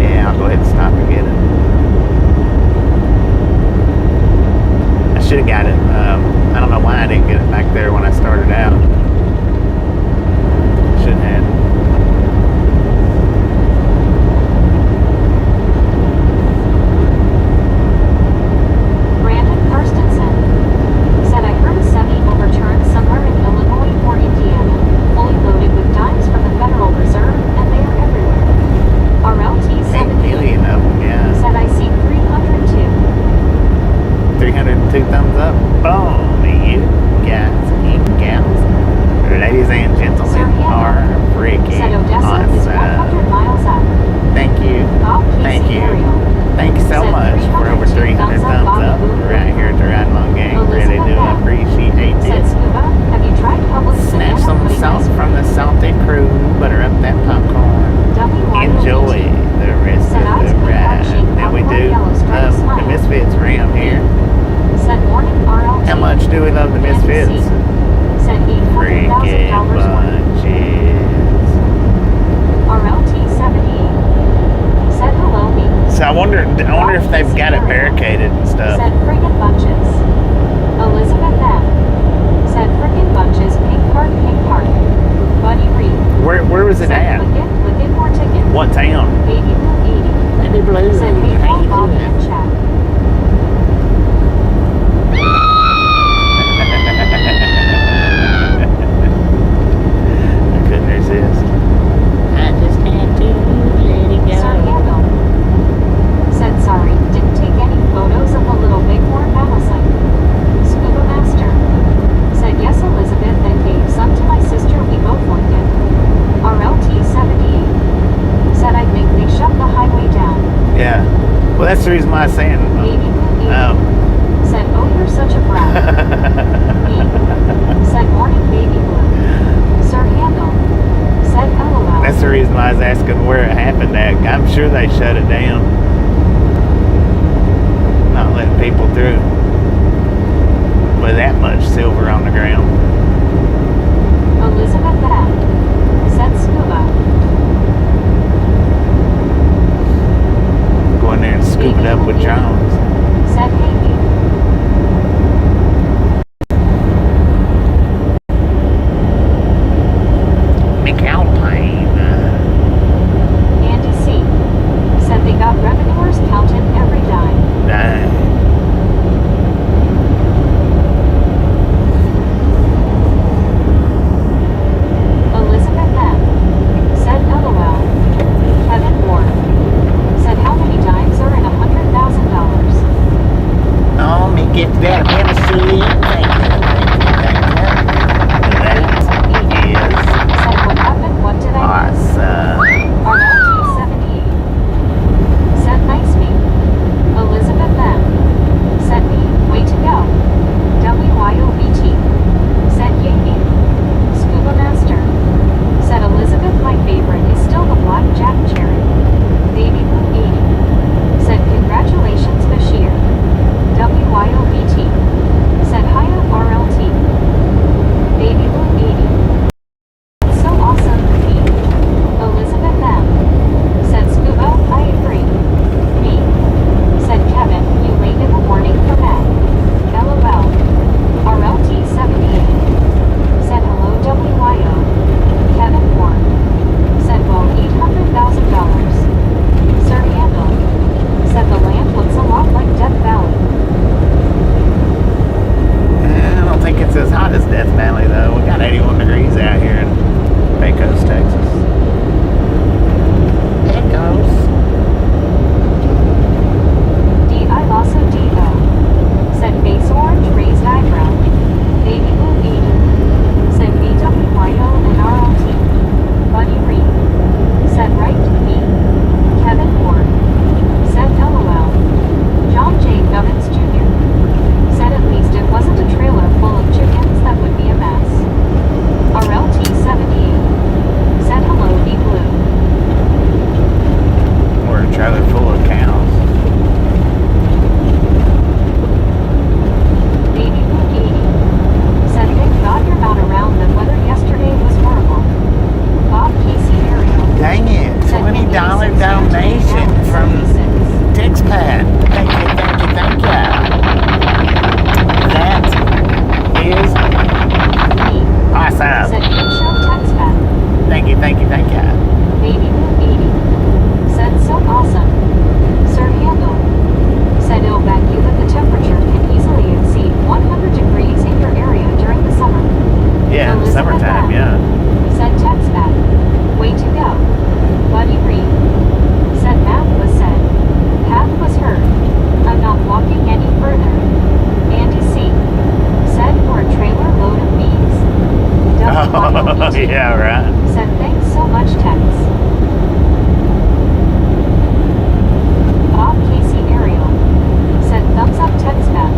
Yeah, I'll go ahead and stop and get it. I should have got it. I don't know why I didn't get it back there when I started out. Should have. Brandon Karstensen said, "I heard a semi overturned somewhere in Illinois or Indiana, fully loaded with dimes from the Federal Reserve, and they are everywhere." 8 RLT-17 million of them, yeah. said, "I see 302. 302 thumbs up. Boom, you guys and gals, ladies and gentlemen, are freaking Said Odessa is 100 miles out. Thank you. Bob Casey Thank you. Ariel Thank you so said much for over 300 thumbs up right here at the Ride Along Gang. Really do appreciate said, it. "Scuba, have you tried public Snap banana some pudding salt ice from the salty crew, butter up that popcorn. Enjoy the rest Said, of the ride. Now we do love the Misfits around here. Said, "Morning RLT. How much do we love the Misfits? Said Freaking $800,000 worth. bunches. RLT-78 said, "Hello me." So I wonder if they've got it barricaded and stuff. Said, "Friggin' bunches." Elizabeth M. said, "Frickin' bunches, pink heart, pink heart." Buddy Reed Where was it said, at? "Click it, more ticket." What town? Baby Blue 80 Baby Blue. said, "Hey, How you Bob doing? and chat." I couldn't resist. I just had to let it go. Sir Handel said, "Sorry, I saying? Baby Blue Oh. said, oh, you're such a brat. Me said, morning, Baby Blue. Sir Handel said, LOL. That's the reason why I was asking where it happened at. I'm sure they shut it down. Not letting people through with that much silver on the ground. Elizabeth M said, scuba. Go in there and scoop it up with Jones. Said, hey, McAlpine. Andy C said they got revenuers counting every dime. Elizabeth M said, LOL. Kevin Ward said, how many dimes are in $100,000? Oh, me get that chemistry. Thank you. That is said, what happened? What did I miss? awesome. RLT78 said, nice me. Elizabeth M said, me, way to go. WYOBT said, yay me. Scuba Master said, Elizabeth, my favorite is still the Black Jack Cherry. Baby Blue 80 said, congratulations, Bashir. WYOBT said, hiya, RLT. Baby Blue 80 so awesome, me. Elizabeth M said, scuba, I agree. Me said, Kevin, you late in the morning for Matt. LOL. RLT78 said, hello, WYO. Kevin Ward said, well, $800,000. Sir Handel said, the land looks a lot like Death Valley. I don't think it's as hot as Death Valley, though. We got 81 degrees out here in Paso, Texas. Pecos. D.I. Lasso D.O. said, face orange, raised eyebrow. Baby Blue 80 said, BWYO and RLT. Buddy Reed said, right, me. Kevin Ward said, LOL. John J. Gubbins Jr. said, at least it wasn't a trailer full of chickens, that would be a mess. RLT78 said, hello, be blue. Or a trailer full of cows. Baby Blue 80 said, thank God you're not around, the weather yesterday was horrible. Bob Casey Ariel Dang it. said, $20 donation from TexPad. Thank you. That is me awesome. said, good show, Texpat. Thank you. Baby Blue 80 said, so awesome. Sir Handel said, it'll bet you that the temperature can easily exceed 100 degrees in your area during the summer. Yeah, in the Elizabeth summertime, M yeah. said, Texpat. Way to go. Buddy Reed said, math was said. Path was heard. I'm not walking any further. Andy C said, for a trailer load of bees. Oh, yeah, right. said, thanks so much, Tex. Bob Casey Ariel said, thumbs up, Texpat.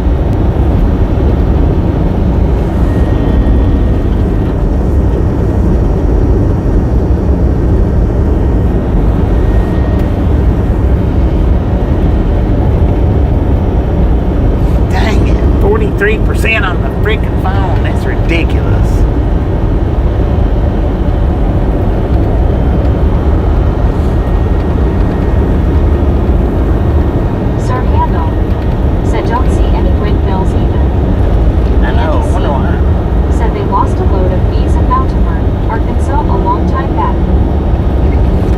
Dang it. 43% on the freaking phone. That's ridiculous. Sir Handel said, don't see any windmills either. I know. I wonder why. Said they lost a load of bees in Mountainburg, Arkansas a long time back.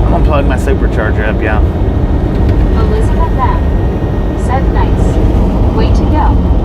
I'm going to plug my supercharger up, y'all. Elizabeth M said, nice. Way to go.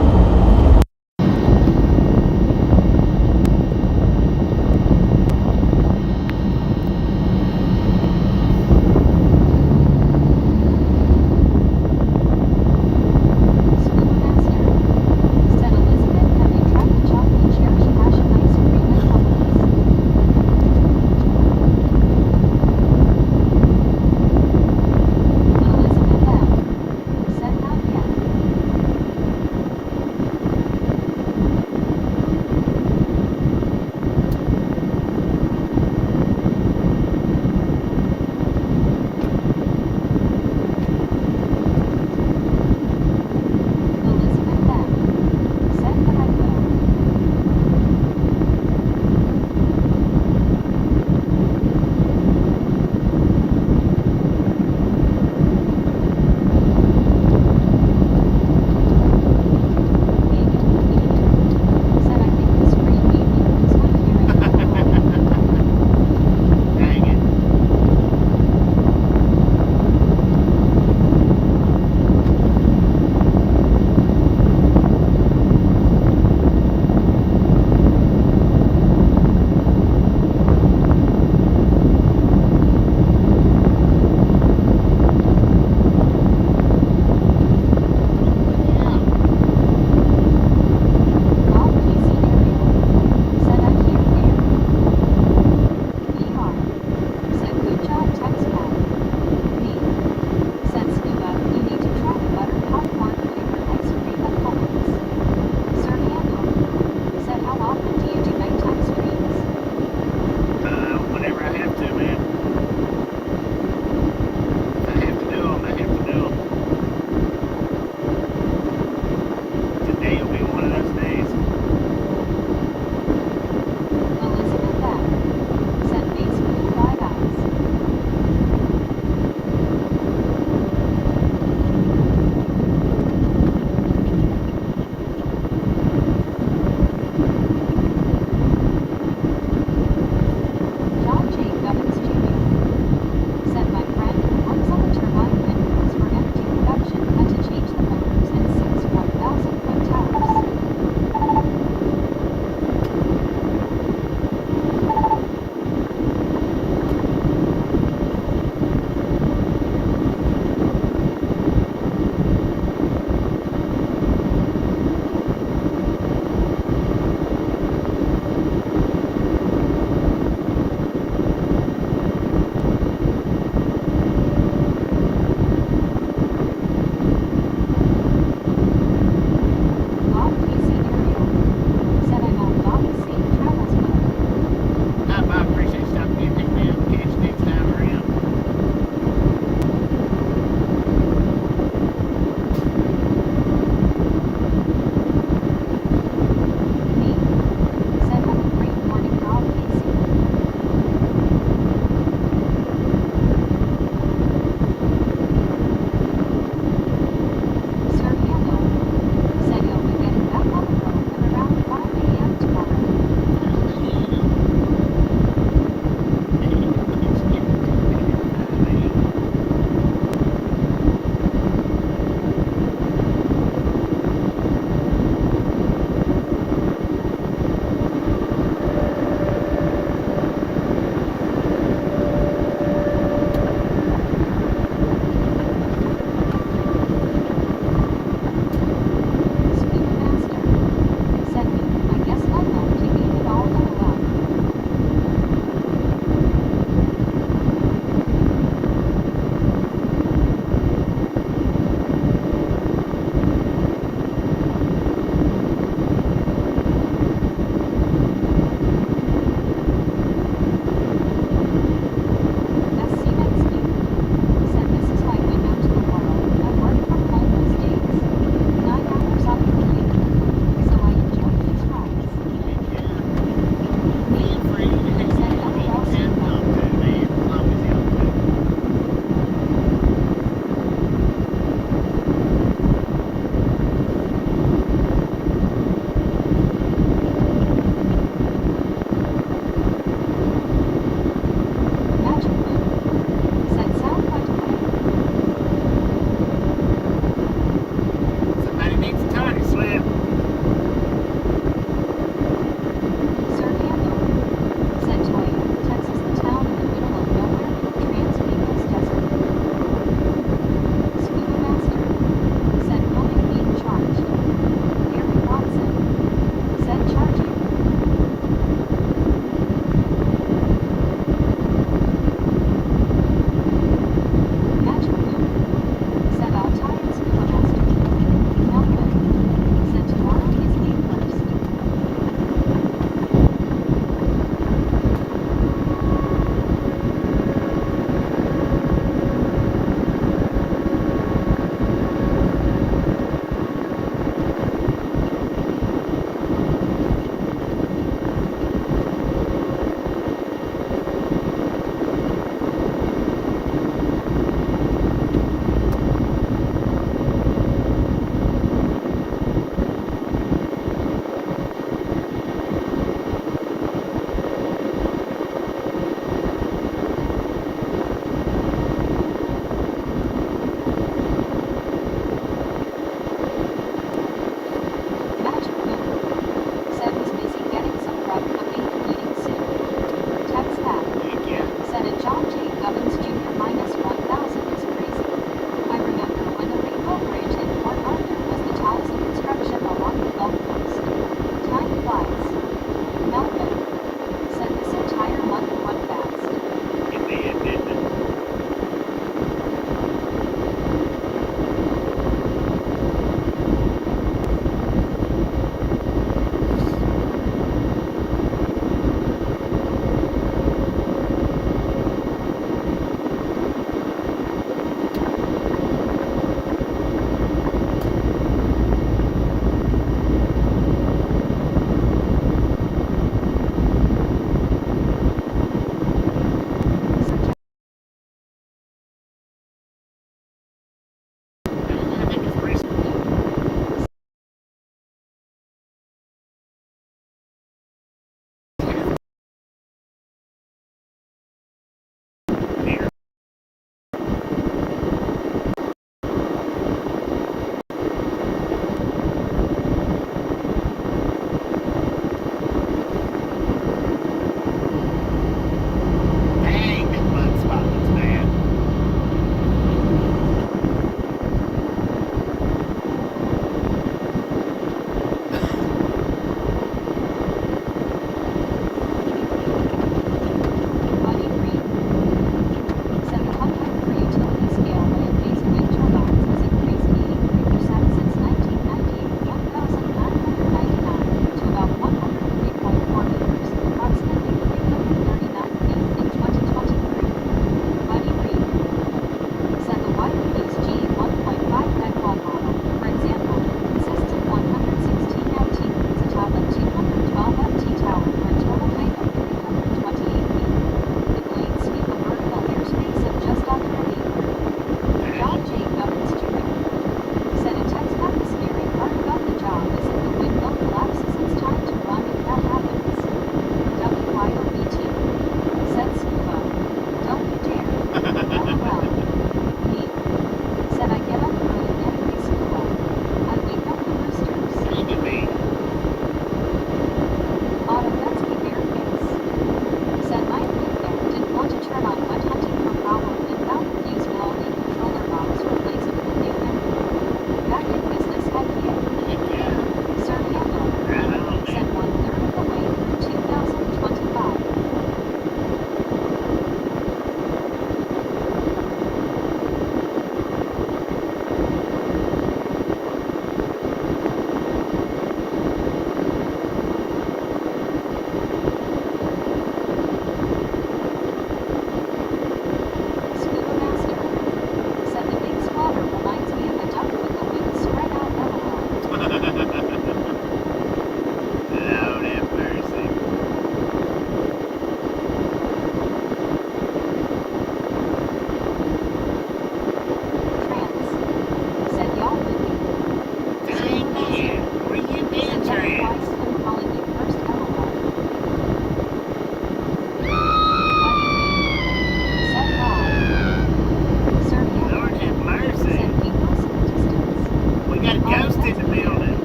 got a ghost in the building.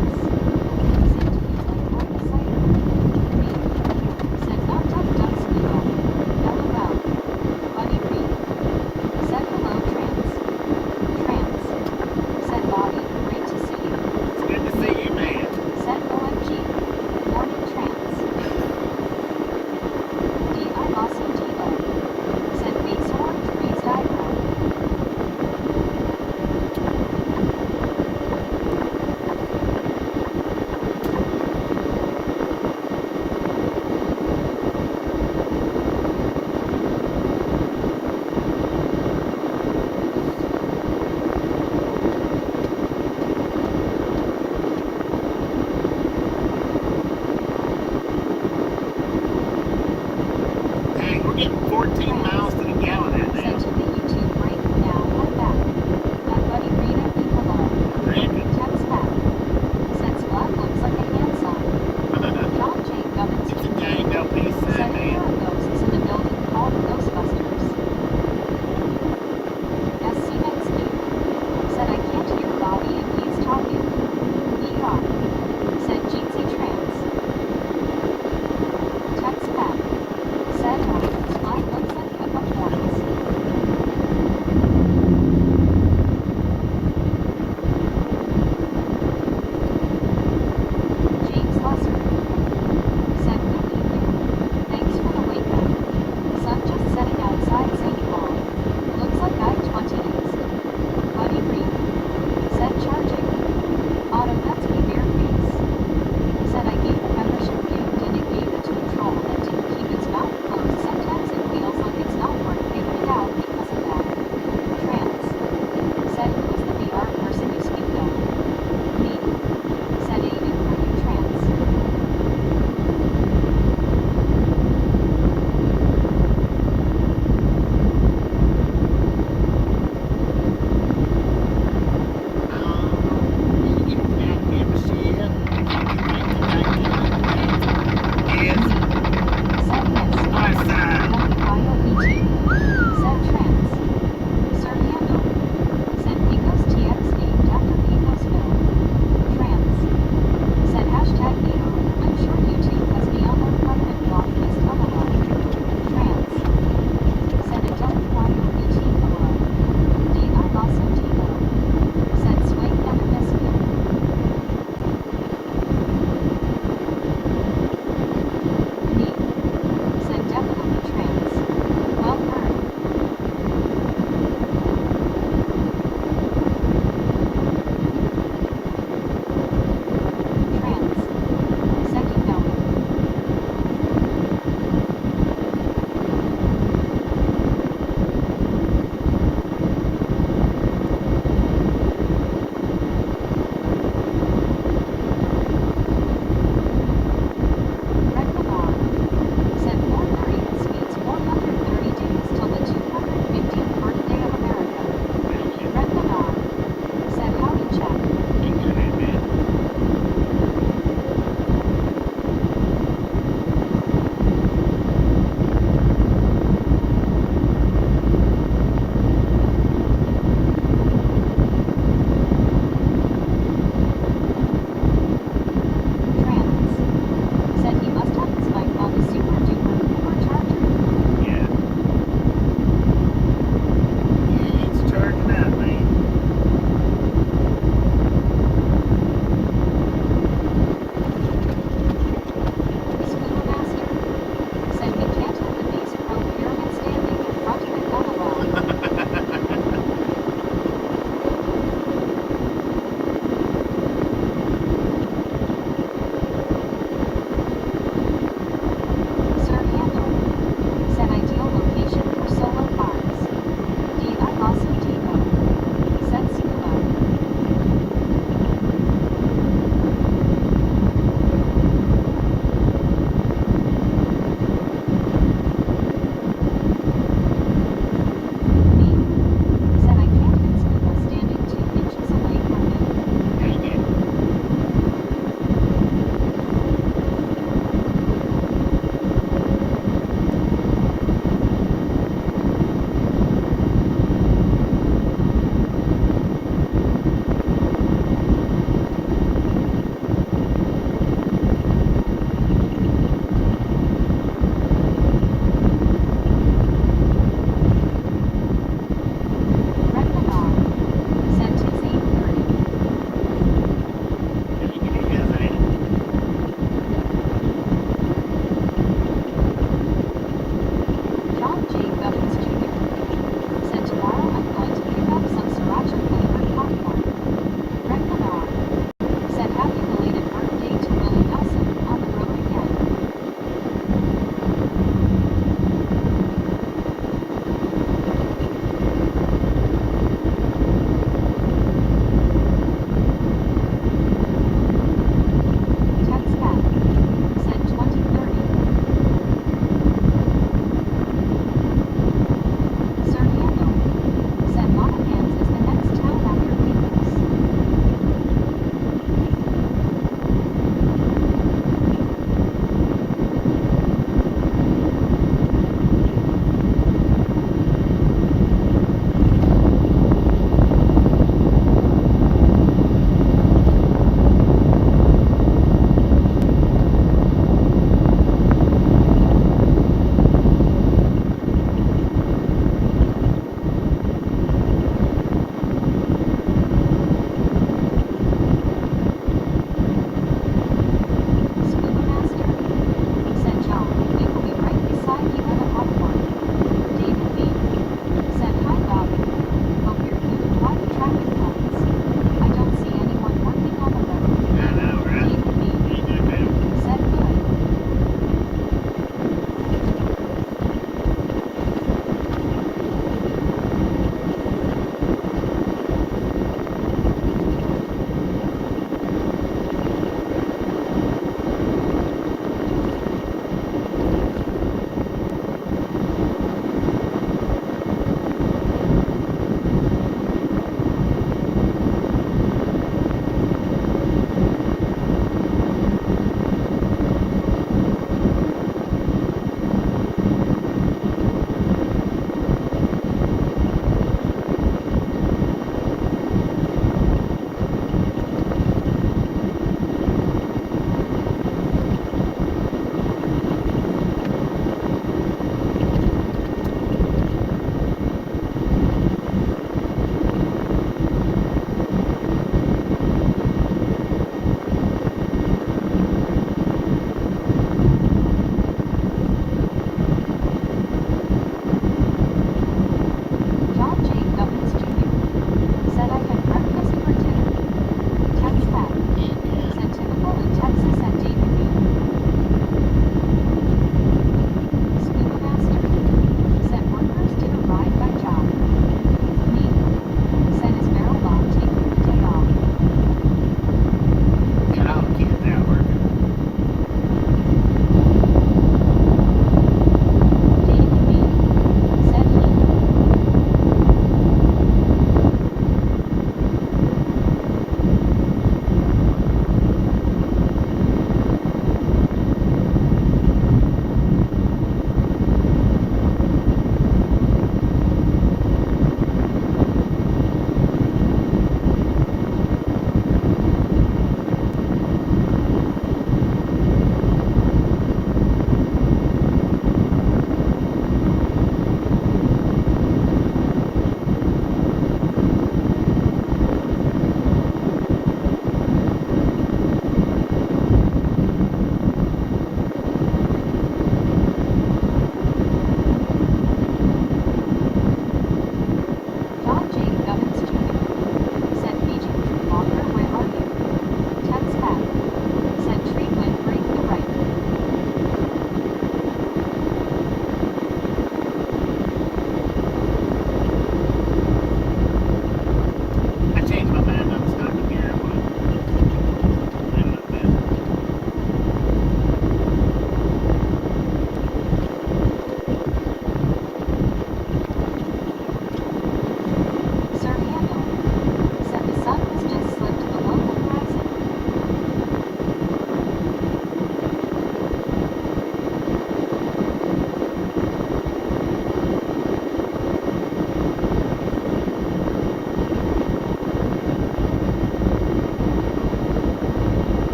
Said knocked up duck squeal. LOL. Bunny Reed. Said hello trans. Trans. Said body. Great to see you. It's good to see you, man. Said OMG. Morning trans. DI Bossy DO. Said face orange raised eyebrow.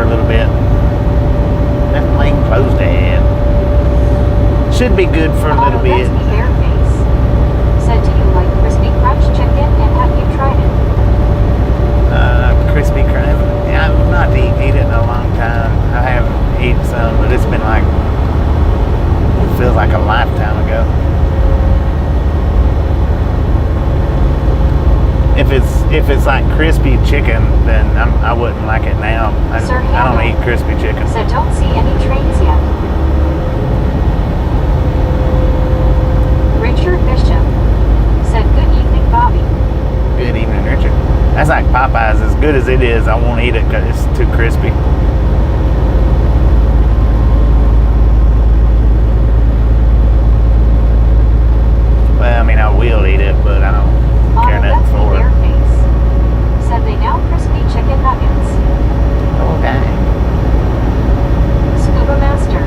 a little bit. That plane closed ahead. Should be good for a little bit. That's the Bareface. Said, do you like crispy crunch chicken and have you tried it? Crispy crunch. Yeah, I've not eaten it in a long time. I haven't eaten some, but it's been like, it feels like a lifetime ago. If it's like crispy chicken, then I wouldn't like it now. I don't eat crispy chicken. Said, don't see any trains yet. Richard Bishop said, good evening, Bobby. Good evening, Richard. That's like Popeyes. As good as it is, I won't eat it because it's too crispy. Well, I mean, I will eat it, but I don't care nothing for it. Bareface said they now crispy chicken nuggets. Oh, dang. Scuba Master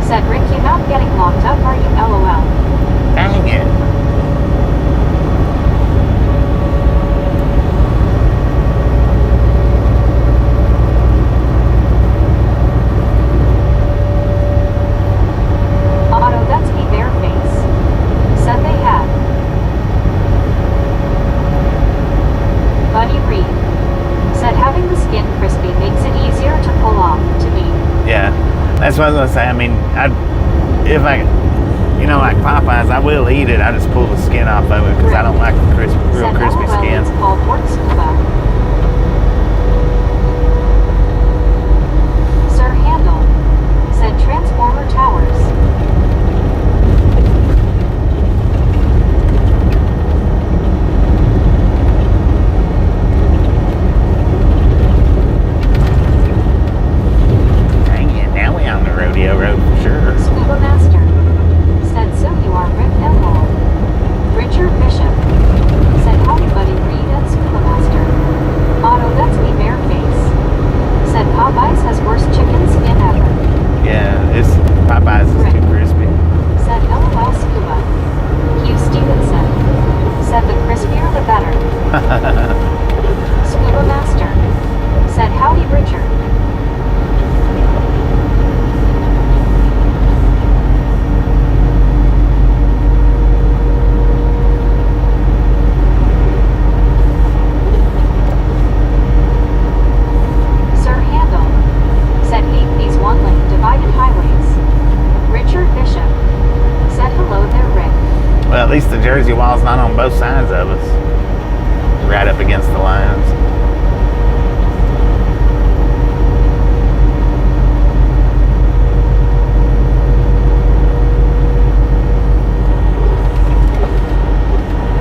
said, Rick, you're not getting locked up, are you? LOL. Dang it. Otto, that's me, Bareface. Said they had. Buddy Reed said having the skin crispy makes it easier to pull off, to me. Yeah, that's what I was gonna say. I mean, if I, like Popeyes, I will eat it. I just pull the skin off of it because I don't like the real crispy skin. It's called pork scuba. Sir Handel said Transformer Towers. Dang it, now we on the rodeo road for sure. Scuba Master said, so you are Rick Emerald. Richard Bishop said, howdy buddy Reed and Scuba Master. Otto, that's me, Bareface. Said Popeyes has worst chicken skin ever. Yeah, Popeyes is too crispy. Said LOL Scuba. Hugh Stevenson said the crispier the better. Scuba Master said, howdy Richard. Sir Handel said, hate these one-lane divided highways. Richard Bishop said, hello there, Rick. Well, at least the Jersey wall's not on both sides of us. Right up against the lines.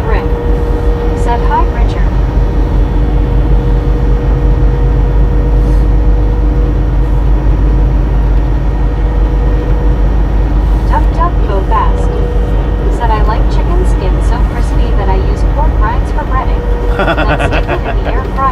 Rick said, hi, Richard. Tough Duck Go Fast said, I like chicken skin so crispy that I use pork rinds for breading. Then stick it in the air fryer.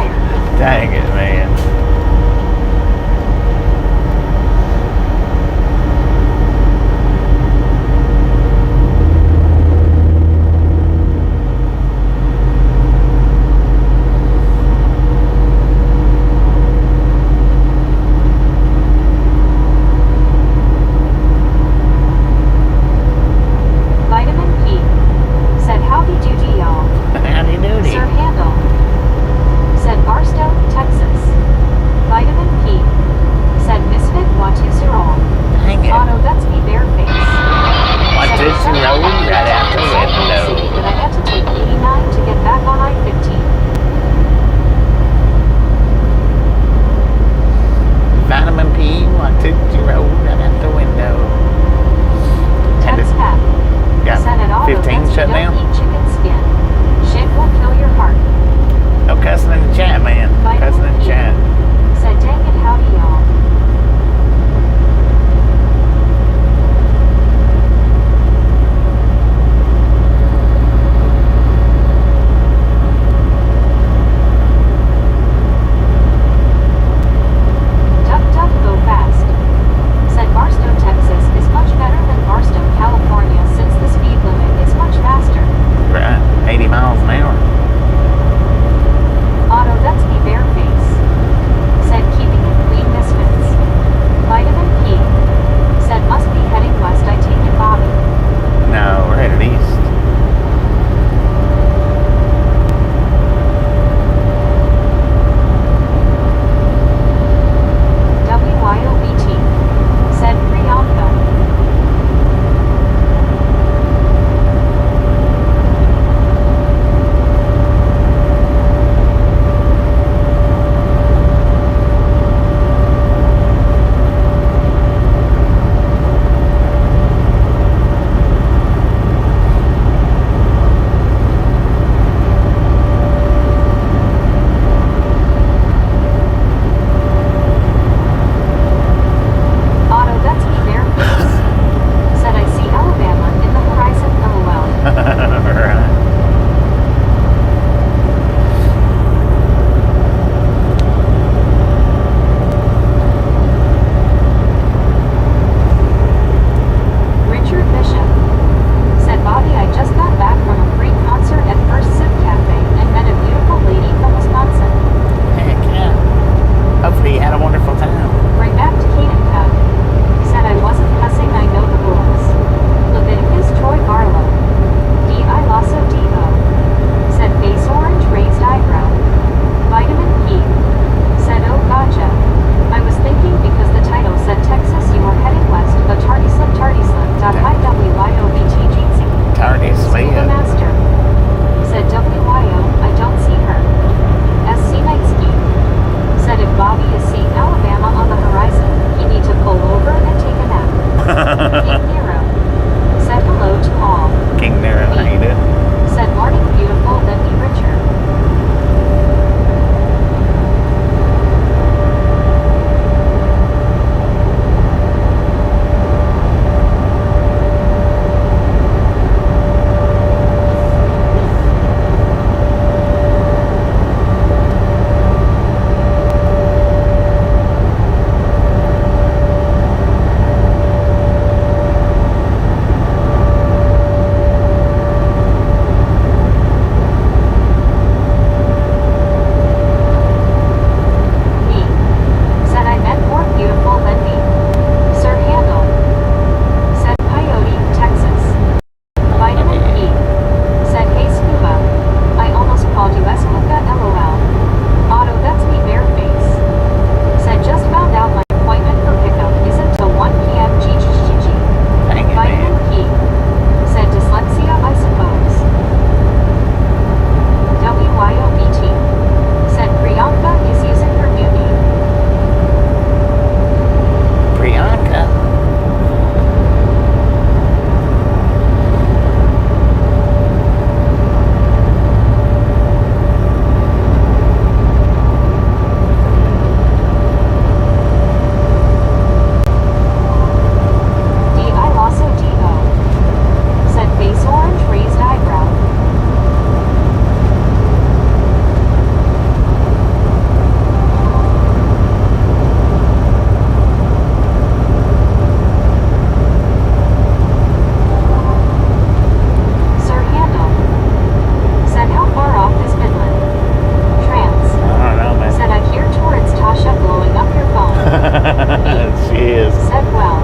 is. Said well.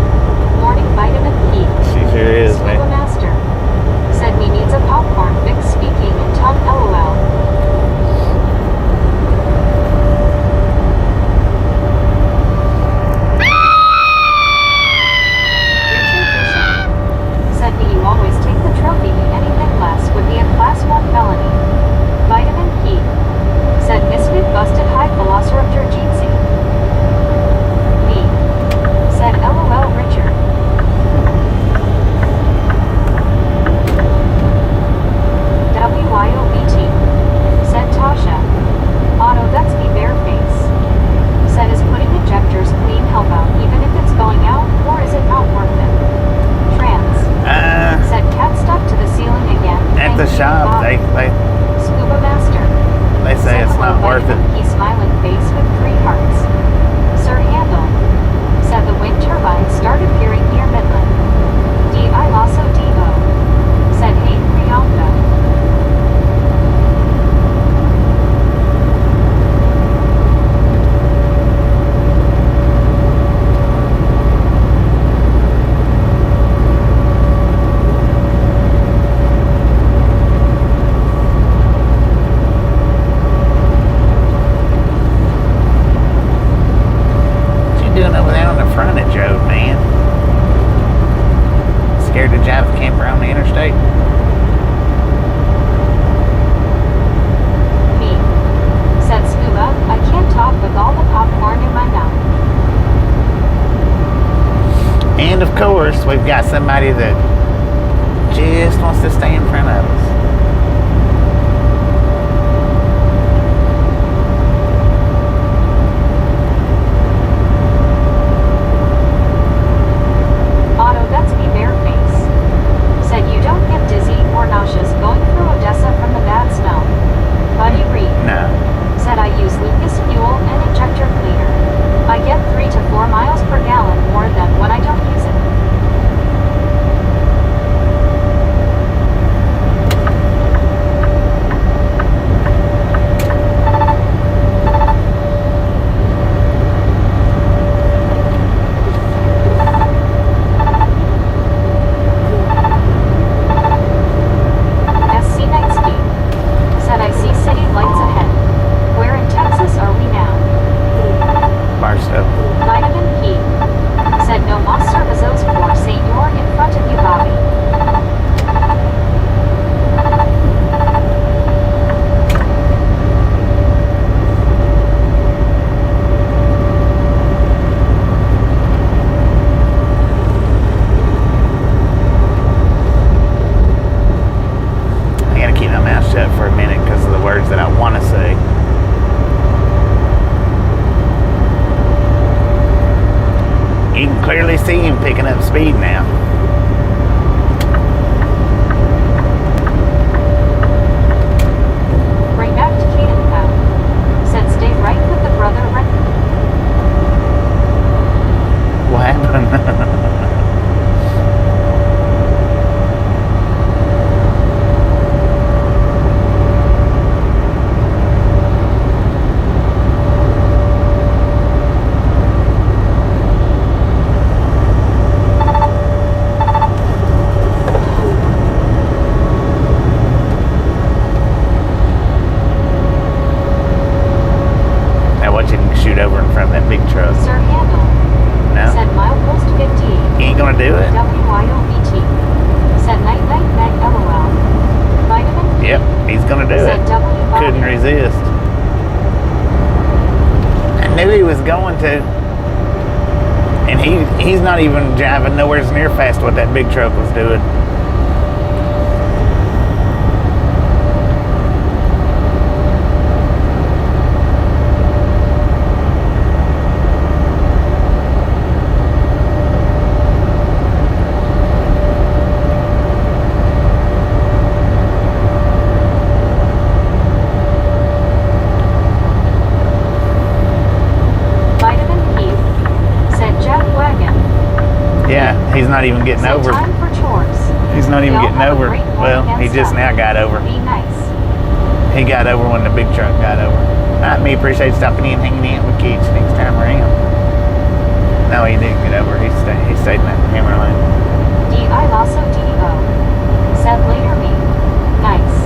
Morning vitamin P. She sure is, Scuba man. Master. Said me needs a popcorn fix speaking in tongue LOL. Richard Bishop. Said me you always take the trophy, anything less would be a class 1 felony. Vitamin P. Said Misfit busted high velociraptor Jeansy. Me. Said LOL Richard. WYOBT. Said Tasha. Otto that's me bareface. Said is putting injectors clean help out even if it's going out, or is it not worth it? Trans. Said cat stuck to the ceiling again. At the Thank you, shop, Bob. Scuba Master. they say Said it's hello, not worth it. vitamin P smiling face with 3 hearts. Sir Handel. Said the wind turbines start appearing near Midland. D.I. Lasso Devo. Said hey Priyanka. What you doing over there on the frontage road, man? Scared to drive a camper on the interstate? Me. Said Scuba, I can't talk with all the popcorn in my mouth. And of course, we've got somebody that just wants to stay in front of us. Otto that's me bareface. Said you don't get dizzy or nauseous going through Odessa from the bad smell. Buddy Reed. No. Said I use Lucas fuel and injector cleaner. I get 3 to 4 miles per gallon more than when I don't use it. SC Knightsky. Said I see city lights ahead. Where in Texas are we now? Barstow. Vitamin P. Said no más cervezos por señor in front of you, Bobby. I gotta keep my mouth shut for a minute because of the words that I want to say. You can clearly see him picking up speed now. Right back to Caden Path. Said stay right with the brother right. What happened? Now watch him shoot over in front of that big truck. Sir Handel. No? Said milepost 15. He ain't gonna do it? WYOBT. Said night night meg LOL. Vitamin P. Yep, he's gonna do Said it. W Bobby. Couldn't resist. I knew he was going to. And he's not even driving nowhere near fast what that big truck was doing. Vitamin P. Said Jeff Wagon. Yeah, he's not even getting Said over. time for chores. He's not even Y'all getting have a over. great morning Well, and he just stuff. now got over. Be nice. He got over when the big truck got over. Me appreciate stopping in and hanging out with kids next time around. No, he didn't get over. Interstate in that camera lane. D.I. Lasso D.O. Said later me. Nice.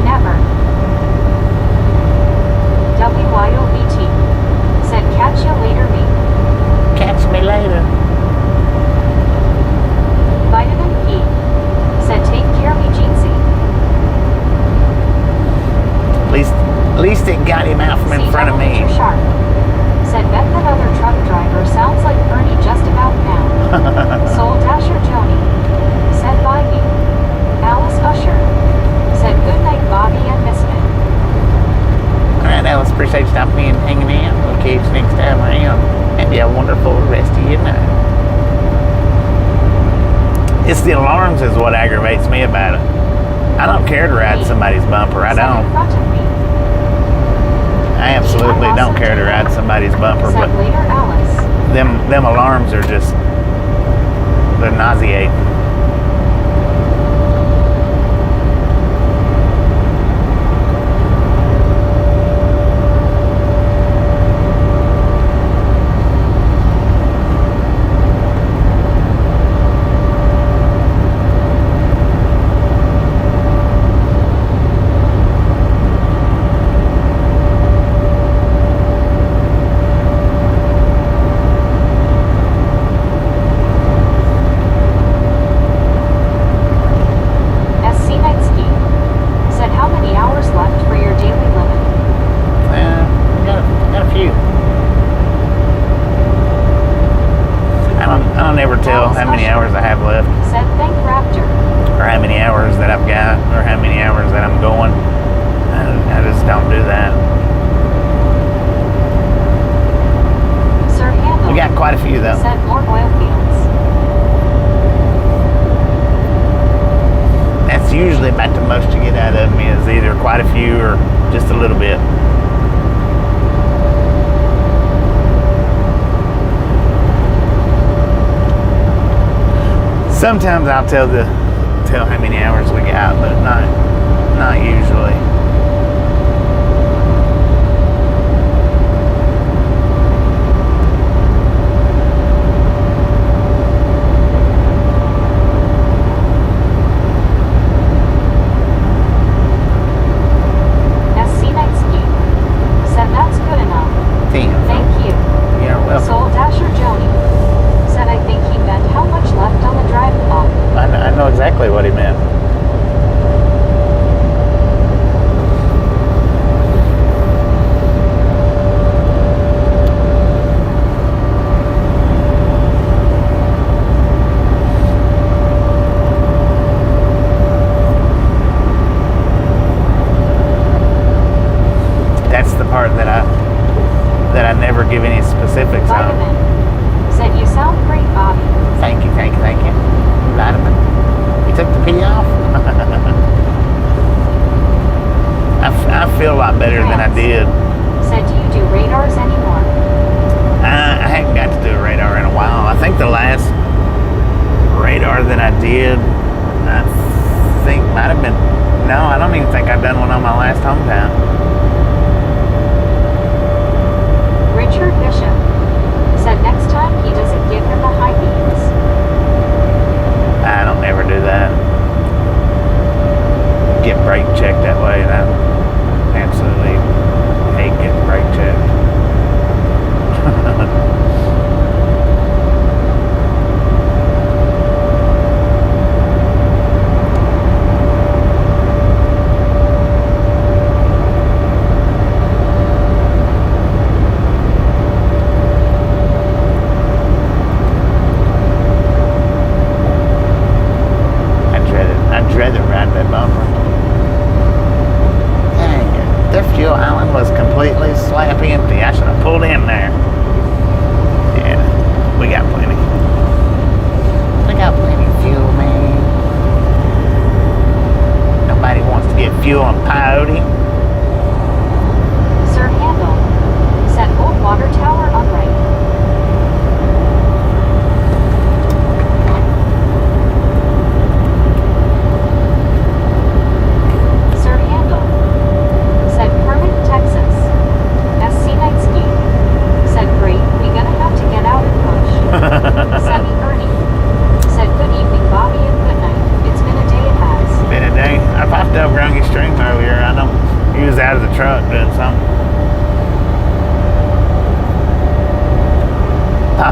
Never. W.Y.O.B.T. Said catch ya later me. Catch me later. Vitamin P. Said take care me Jeansy. At least it got him out from in front of me. Sharp. Said bet that other truck driver sounds like Bernie just about now. Soul Dasher Joni. Said bye me. Alice Usher. Said good night Bobby and Misfit. Alright, Alice, appreciate you stopping in and hanging out. We'll catch you next time around. And you have a wonderful rest of your night. It's the alarms is what aggravates me about it. I don't care to ride somebody's bumper. I don't. I absolutely don't care to ride somebody's bumper, but them alarms are just, they're nauseating. Usually about the most you get out of me is either quite a few or just a little bit. Sometimes I'll tell how many hours we got, but not usually. What he meant. That's the part that I never give any specifics on. Said you sound great, Bobby. Thank you. Vitamin. Took the P off. I feel a lot better than I did. Said, do you do radars anymore? I haven't got to do a radar in a while. I think the last radar that I did, I think might have been, no, I don't even think I've done one on my last hometown. Richard Bishop said next time he doesn't give him the high beams. I don't ever do that. Get brake checked that way, and I absolutely hate getting brake checked.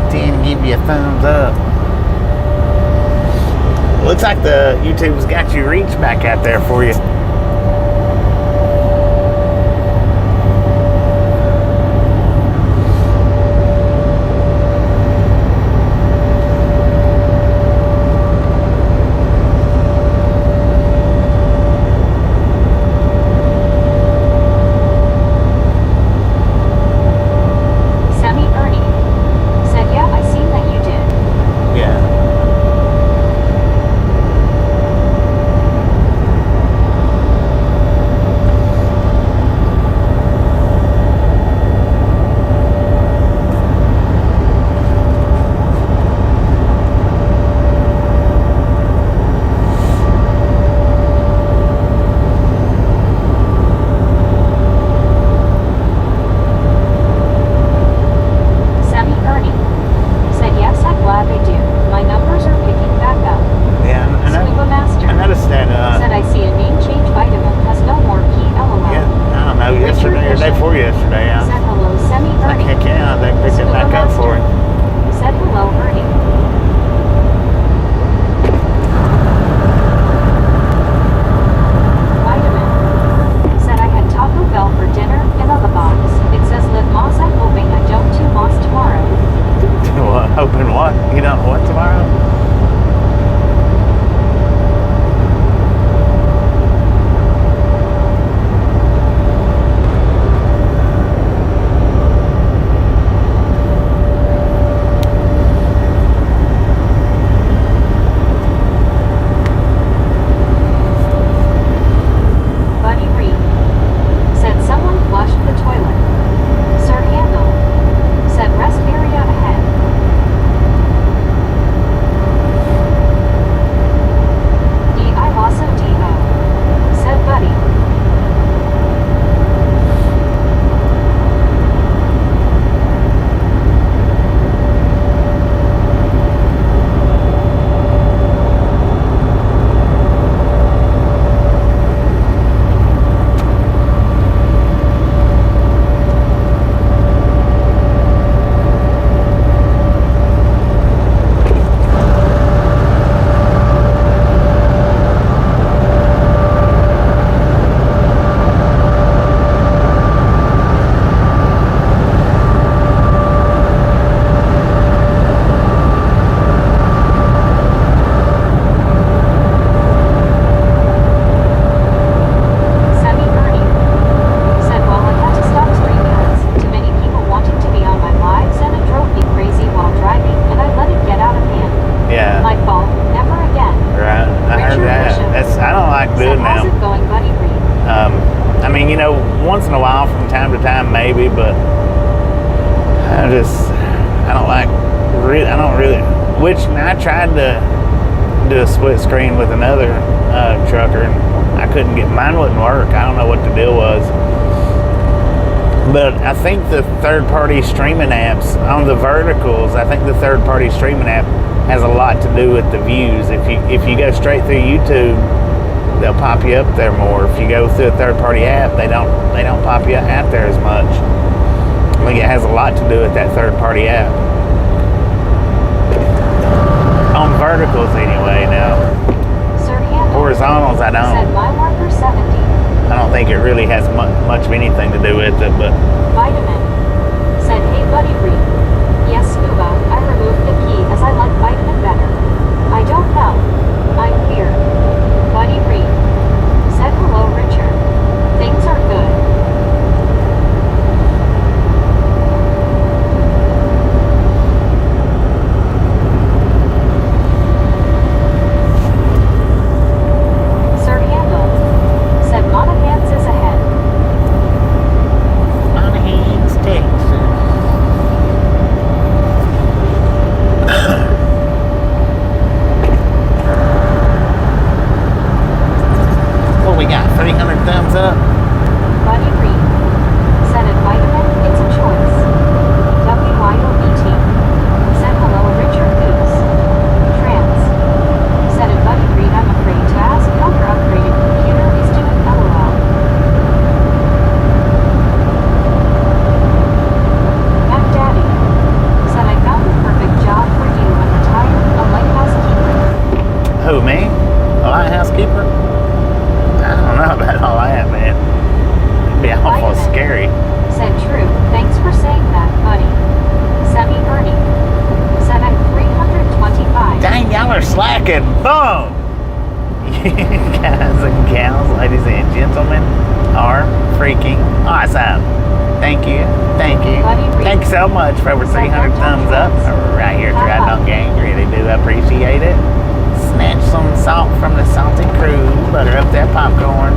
popped in and give you a thumbs up. Looks like the YouTube's got you reach back out there for you. Once in a while from time to time maybe, but I don't really, which I tried to do a split screen with another trucker and I couldn't get, mine wouldn't work. I don't know what the deal was. But I think the third-party streaming apps on the verticals, I think the third-party streaming app has a lot to do with the views. If you go straight through YouTube, they'll pop you up there more. If you go through a third-party app, they don't pop you out there as much. I think it has a lot to do with that third-party app. On verticals, anyway. Now, horizontals, I don't. Said my marker 70. I don't think it really has much of anything to do with it, but. Vitamin. Said, hey buddy Reed. Yes, Scuba, I removed the key as I like vitamin better. I don't know. I'm weird. Buddy Reed. Said hello Richard. Things are good. and boom! Guys and gals, ladies and gentlemen, are freaking awesome. Thank you. Thank you. Thank you so much for over 300 thumbs up right here at Tiredness Gang. Really do appreciate it. Snatch some salt from the salty crew. Butter up that popcorn.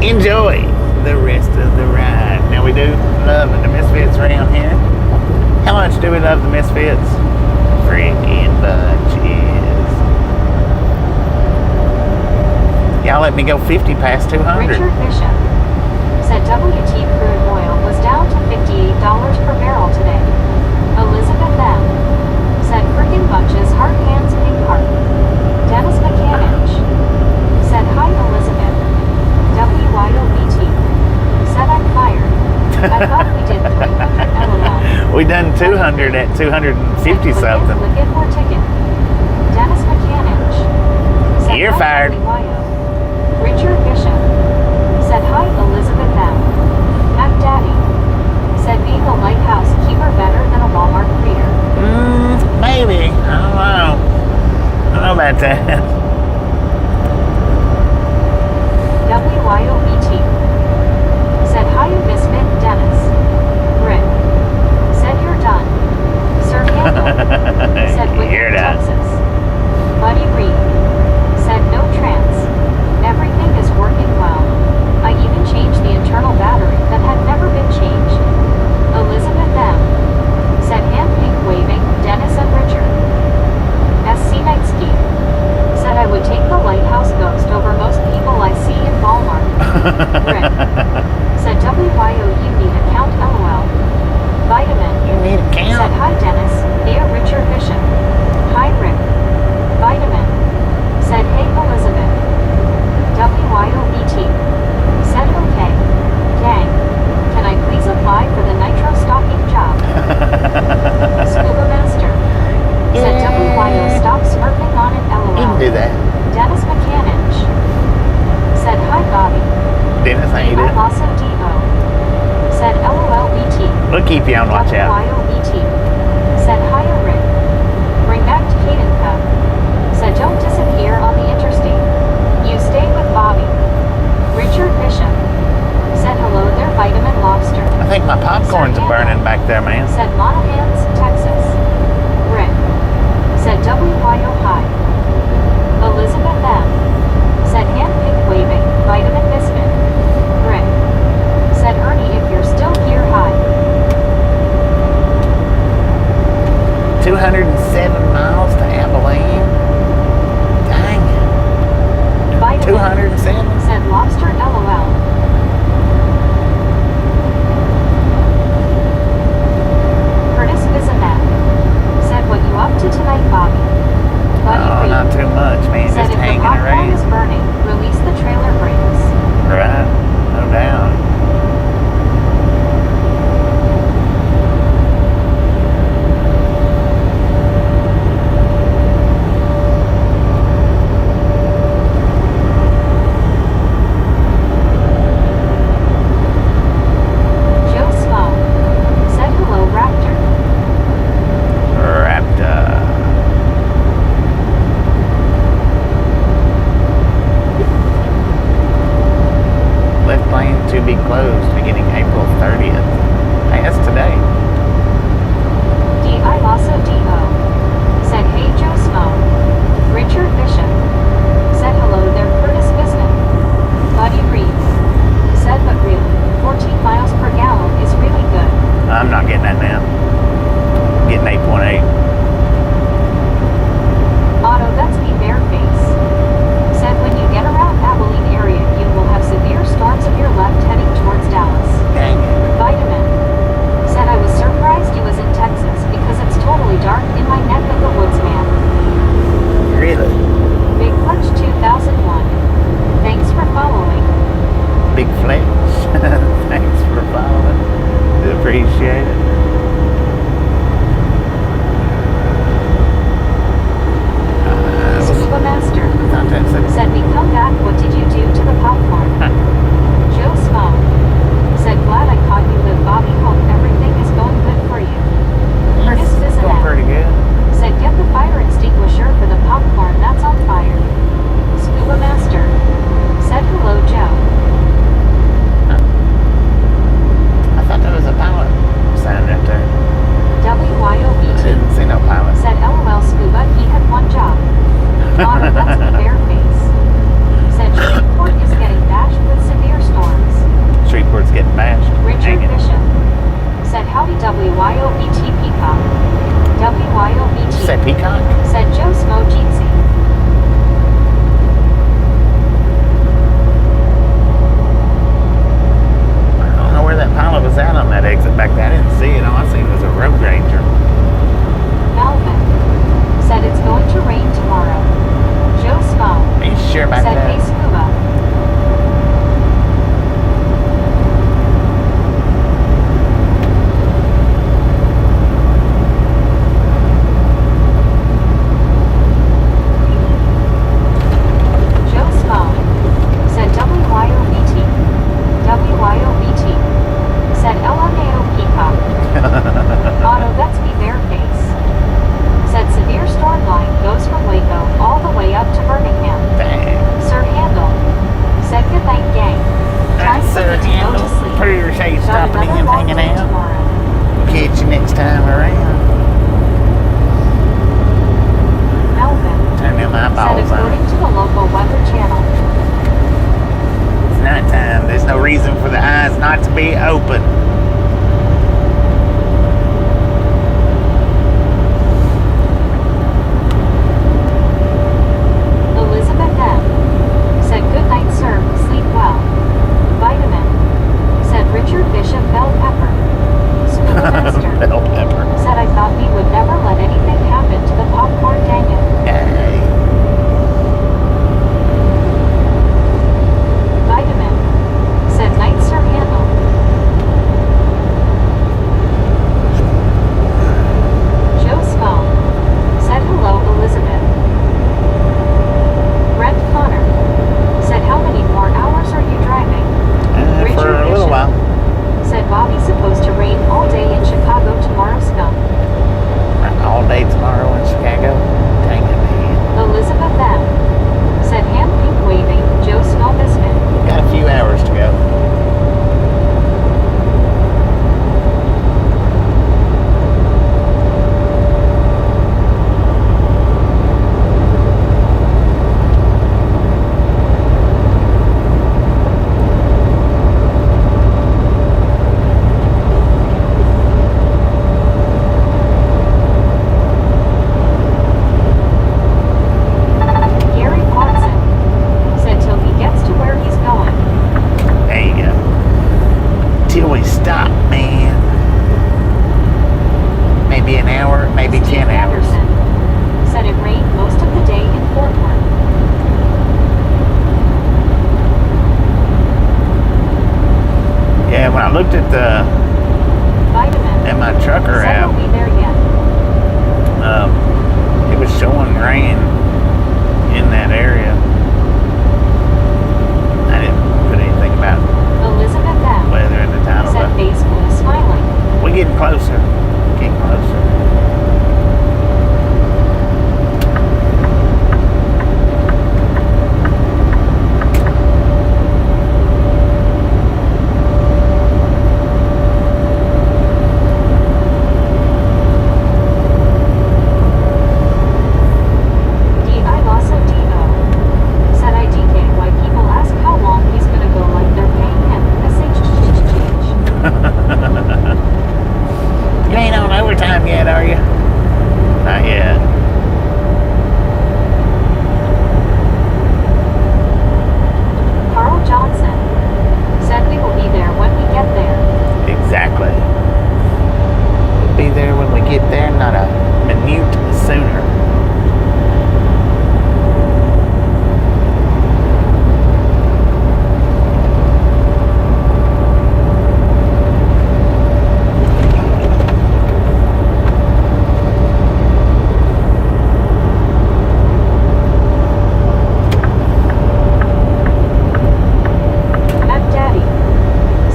Enjoy the rest of the ride. Now, we do love the Misfits around here. How much do we love the Misfits? Freaking bunches. Y'all let me go 50 past 200. Richard Bishop said WT crude oil was down to $58 per barrel today. Elizabeth M. said friggin' bunches, heart hands, pink heart. Dennis McCanich said hi Elizabeth. WYOBT said I'm fired. I thought we did 300 LOL. We done 200 at 250 something. Lick it or ticket. Dennis McCanich said You're hi fired. WYO. Richard Bishop said hi Elizabeth M. Mac Daddy said being a lighthouse keeper better than a Walmart greeter. Maybe. I don't know. I don't know about that. WYOBT said hi Misfit Dennis. Rick said you're done. Sir Campbell said You're Wicked done. Texas. Buddy Reed said no trans. Everything is working well. I even changed the internal battery that had never been changed. Elizabeth M. said hand pink waving, Dennis and Richard. SC Knightsky said I would take the lighthouse ghost over most people I see in Walmart. Rick said WYO you need account LOL. Vitamin You need a said count. hi Dennis, via Richard Bishop. Hi Rick. Vitamin said hey Elizabeth. WYOBT said okay. Gang, can I please apply for the nitro stocking job? Scuba Master said WYO stop smirking on it You can LOL. do that. Dennis McCanich said hi Bobby. Dennis, how you doing? Also DO said LOLBT. We'll keep you on watch out. WYOBT said hi Rick. Bring back to Cadenca said don't disappear on the interstate. You stay with Bobby. Richard Bishop said hello there Vitamin Lobster. I think my popcorn's burning back there, man. Said Monahans, Texas. Rick said WYO hi. Elizabeth M. said hand pink waving, Vitamin Biscuit. Rick said Ernie if you're still here hi. 207 miles to Abilene. Dang. Vitamin 207? said lobster LOL. Curtis Bizanet said what you up to tonight Bobby. Buddy Oh, Reed not too much, man. said Just if the hanging popcorn is around. burning, release the trailer brakes. Right. No doubt. Peacock? Said Joe Smo Jeetsy. I don't know where that pilot was at on that exit back there. I didn't see it. All I seen was a road ranger. Melvin. Said it's going to rain tomorrow. Joe Smo. Are you sure about Said that? hey Scuba. Joe Smo. Said WYOBT. WYOBT. Said LMAO Peacock. Auto that's me bare face. Said severe storm line goes from Waco all the way up to Birmingham. Dang. Sir Handel. Said good night gang. Time for Sir you to go to Handel. sleep. Appreciate you Got stopping another in, long hanging day out. tomorrow. Catch you next time around. Melvin. Turn them Said eyeballs according on. to the local weather channel. It's nighttime. There's no reason for the eyes not to be open. Elizabeth M. Said good night sir, sleep well. Vitamin. Said Richard Bishop Bell Pepper. Scuba Master. Bell pepper. Said I thought we would never let anything happen to the popcorn dang it. Hey. Vitamin. Said night sir handle. Joe Smo. Said hello Elizabeth. Brent Connor. Said how many more hours are you driving? For Richard a little Bishop. while. Said Bobby's supposed to rain all day in Chicago tomorrow scum. All day tomorrow in Chicago. Dang it, man. Elizabeth M. Said hand pink waving, Joe Smo Biscuit. Got a few hours to go. Gary Watson. Said till he gets to where he's going. There you go. Till we stop, man. Maybe an hour, maybe Steve 10 hours. Anderson. Said it rained most of the day in Fort Worth. Yeah, when I looked at Vitamin. my trucker Said app, we'll be there yet. it was showing rain in that area. I didn't put anything about Elizabeth M. weather in the title, Said but face full of smiling. we're getting closer. Getting closer. D.I. Lassa D.O. Said IDK why people ask how long he's gonna go like they're paying him. SHCH. You ain't on overtime yet, are you? Not yet. Carl Johnson. Said we will be there when we get there. Exactly. We'll be there when we get there, not a minute sooner. Mac Daddy.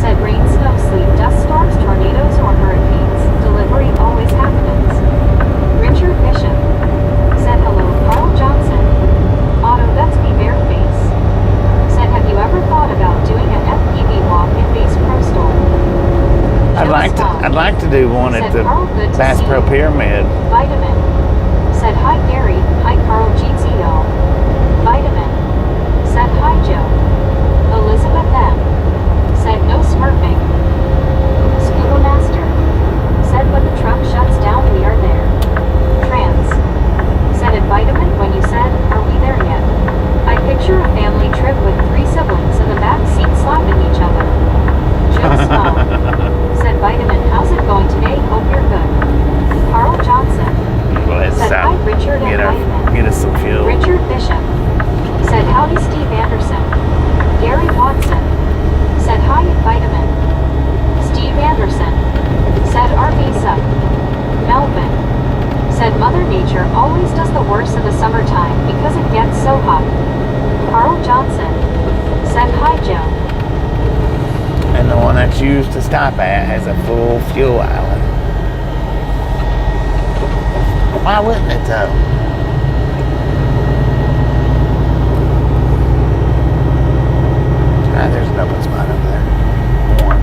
Said rain, snow, sleet, dust storms, tornadoes, or hurricanes. Delivery always happens. Richard Bishop. Said hello, Carl Johnson. Auto that's me bare face. Said have you ever thought about doing an FPV walk in Base Pro Store? I'd like to do one at Said the Carl, good to Bass see Pro you. Pyramid. Vitamin. Said hi Gary, hi Carl GTO. Vitamin. Said hi Joe. Elizabeth M. Said no smurfing. Scuba Master. Said when the truck shuts down we are there. Trans. Richard and Vitamin. get us some fuel. Richard Bishop said howdy Steve Anderson. Gary Watson said hi Vitamin. Steve Anderson said RV suck. Melvin said Mother Nature always does the worst in the summertime because it gets so hot. Carl Johnson said hi Joe. And the one that's used to stop at has a full fuel island. Why wouldn't it though? Ah, there's an open spot over there. One.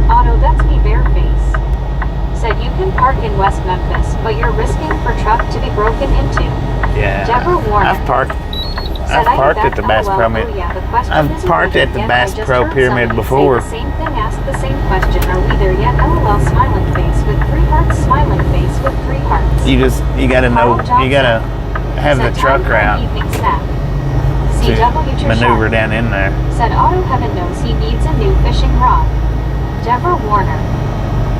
Otto, that's me Bareface. Said you can park in West Memphis, but you're risking for truck to be broken into. Yeah. Deborah Warner. I've parked at the Bass Pyramid. I've parked at the Bass Pro Pyramid before. The same thing, ask the same question. Are we there yet? LOL smiling face with 3 hearts, smiling face with 3 hearts. You gotta know, you gotta have the truck route to maneuver down in there. Said Otto Heaven knows he needs a new fishing rod. Deborah Warner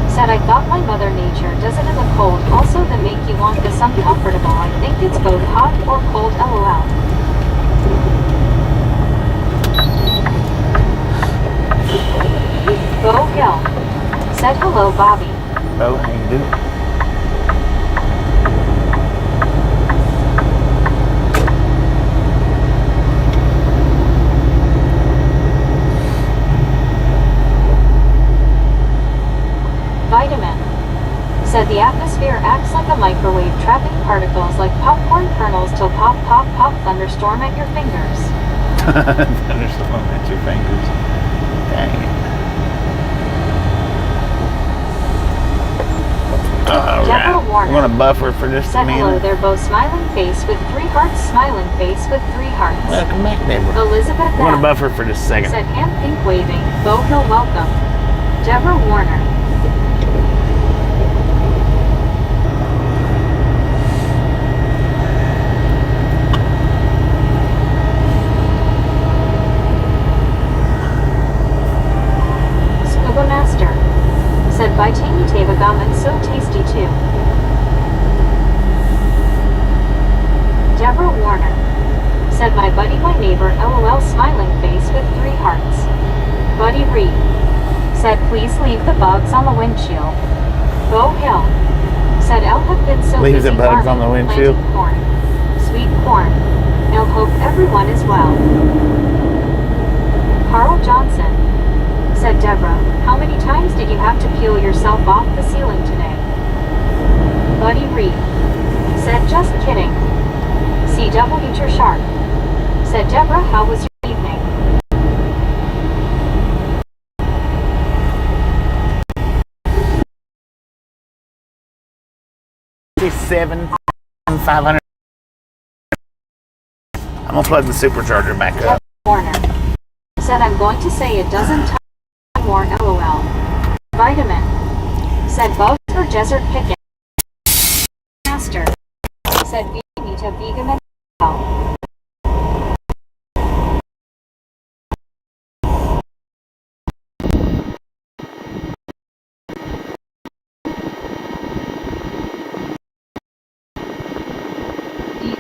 said I thought my Mother Nature does it in the cold also to make you want this uncomfortable. I think it's both hot or cold LOL. Bo Hill said hello Bobby. Oh, how you doing? Vitamin said the atmosphere acts like a microwave, trapping particles like popcorn kernels till pop pop pop thunderstorm at your fingers. Thunderstorm at your fingers. Dang it. Alright, we're gonna buffer for just a minute. Hello there, Bo smiling face with 3 hearts, smiling face with 3 hearts. Welcome back, Deborah. Elizabeth We're gonna buffer for just a second. Said hand pink waving. Bo Hill welcome. Deborah Warner. Scuba Master said by tangy taba gum and so tasty too. Deborah Warner said my buddy, my neighbor, LOL smiling face with 3 hearts. Buddy Reed said please leave the bugs on the windshield. Bo Hill said Elle have been so leave busy the bugs on the windshield. planting corn, sweet corn. Elle hope everyone is well. Carl Johnson said Deborah, how many times did you have to peel yourself off the ceiling today? Buddy Reed said just kidding. CW Your Shark said Deborah, how was your evening? $7,500. I'm gonna plug the supercharger back up. Warner said I'm going to say a dozen times more LOL. Vitamin said bugs or desert picking. Master said Vita vegan and LOL.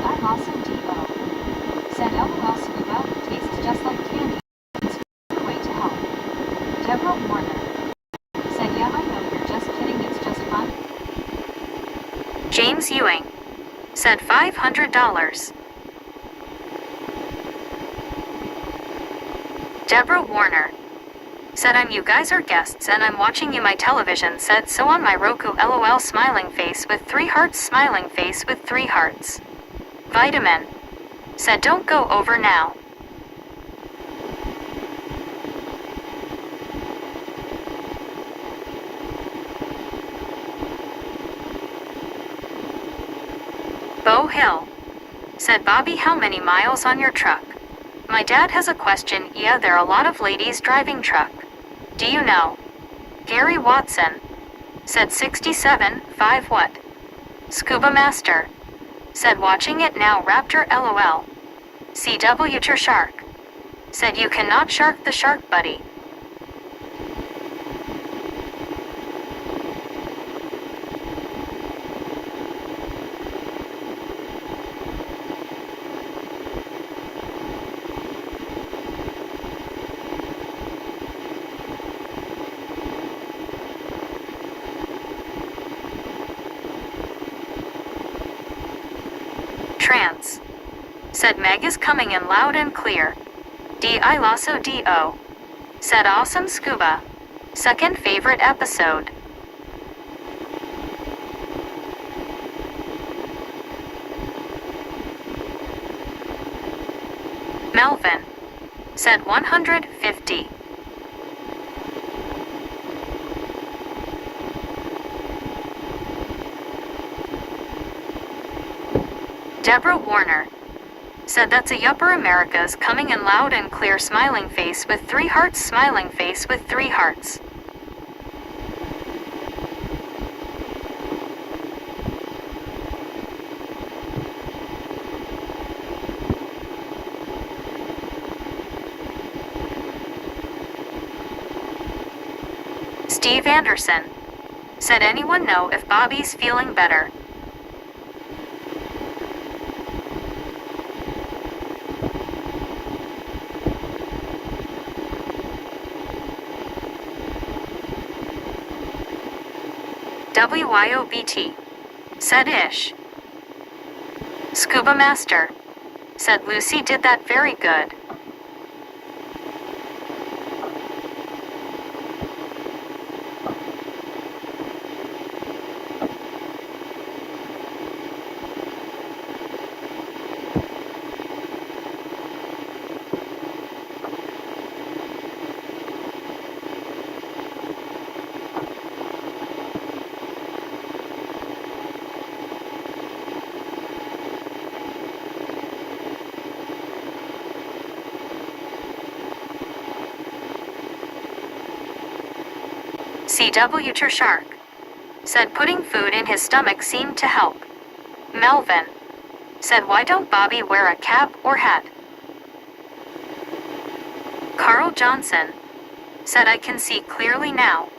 I'm awesome Devo said LOL scuba tastes just like candy. It's a way to help. Deborah Warner said yeah I know you're just kidding, it's just fun. James Ewing said $500. Deborah Warner said you guys are guests and I'm watching you my television said so on my Roku LOL smiling face with 3 hearts smiling face with 3 hearts. Vitamin said don't go over now. Bo Hill said Bobby, how many miles on your truck? My dad has a question. Yeah, there are a lot of ladies driving truck. Do you know? Gary Watson said 67, 5 what? Scuba Master said watching it now Raptor LOL. CW Your Shark said you cannot shark the shark buddy. Trance. Said Meg is coming in loud and clear. D.I. Lasso D.O. Said awesome scuba. Second favorite episode. Melvin. Said 150. Deborah Warner. Said that's a Yupper America's coming in loud and clear smiling face with 3 hearts smiling face with 3 hearts. Steve Anderson. Said anyone know if Bobby's feeling better? WYOBT. Said Ish. Scuba Master. Said Lucy did that very good. CW Tershark. Said putting food in his stomach seemed to help. Melvin. Said why don't Bobby wear a cap or hat? Carl Johnson. Said I can see clearly now.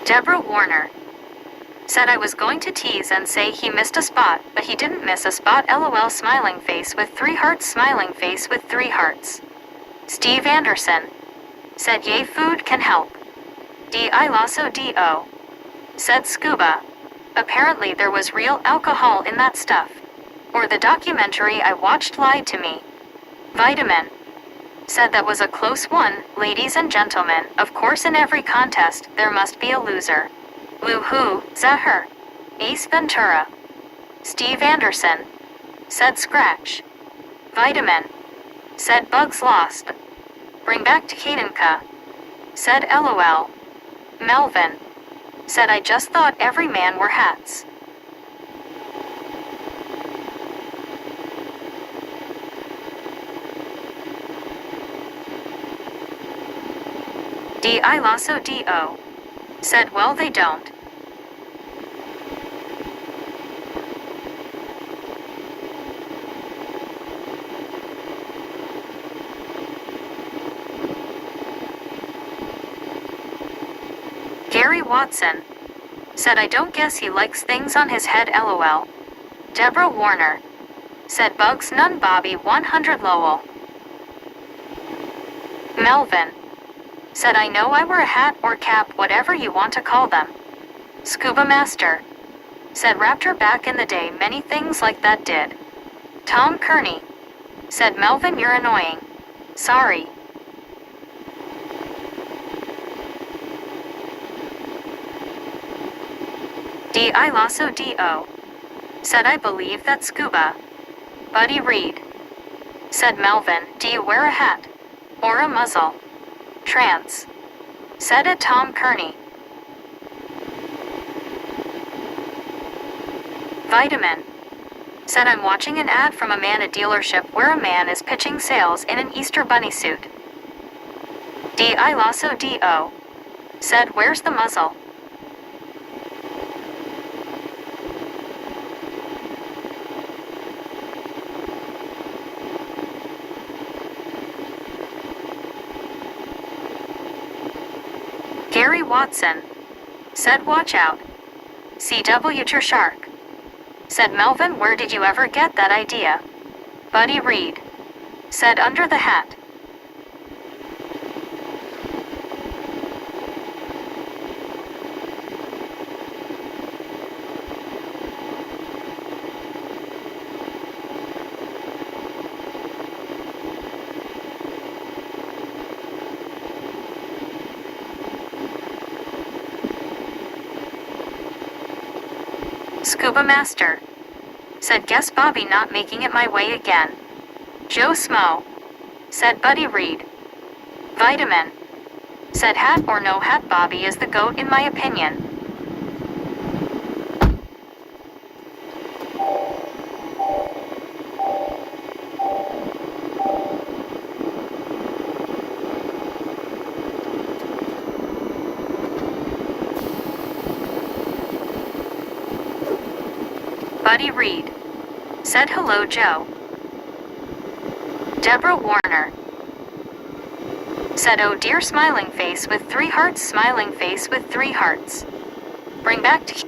Deborah Warner. Said I was going to tease and say he missed a spot, but he didn't miss a spot. LOL smiling face with 3 hearts smiling face with 3 hearts. Steve Anderson. Said yay food can help. D.I. Lasso D.O. Said scuba. Apparently there was real alcohol in that stuff. Or the documentary I watched lied to me. Vitamin. Said that was a close one, ladies and gentlemen. Of course in every contest, there must be a loser. Woohoo, Zahar. Ace Ventura. Steve Anderson. Said scratch. Vitamin. Said bugs lost. Bring back to Kadenka. Said LOL. Melvin. Said I just thought every man wore hats. D.I. Lasso D.O. Said well they don't. Gary Watson. Said I don't guess he likes things on his head LOL. Deborah Warner. Said bugs none Bobby 100 Lowell. Melvin. Said I know I wear a hat or cap whatever you want to call them. Scuba Master. Said Raptor back in the day many things like that did. Tom Kearney. Said Melvin you're annoying. Sorry. D.I. Lasso D.O. Said I believe that scuba. Buddy Reed. Said Melvin, do you wear a hat? Or a muzzle? Trance. Said it Tom Kearney. Vitamin. Said I'm watching an ad from a man at dealership where a man is pitching sales in an Easter bunny suit. D.I. Lasso D.O. Said where's the muzzle? Watson. Said watch out. CW Ter Shark. Said Melvin, where did you ever get that idea? Buddy Reed. Said under the hat. Scuba Master. Said guess Bobby not making it my way again. Joe Smo. Said Buddy Reed. Vitamin. Said hat or no hat, Bobby is the GOAT in my opinion. Buddy Reed. Said hello, Joe. Deborah Warner. Said oh dear, smiling face with 3 hearts, smiling face with 3 hearts. Bring back to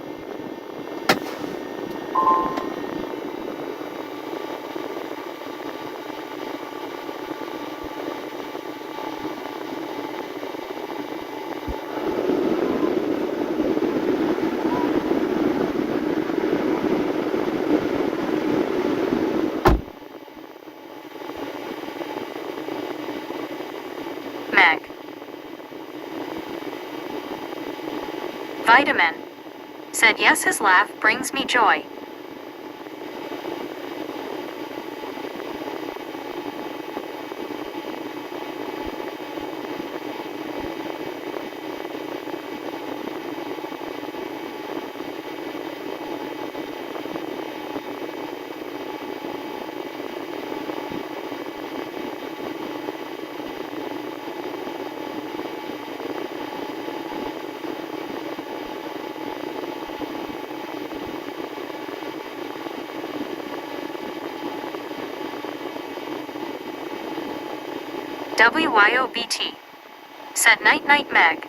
Meg. Vitamin. Said yes, his laugh brings me joy. WYOBT. Said night night, Meg.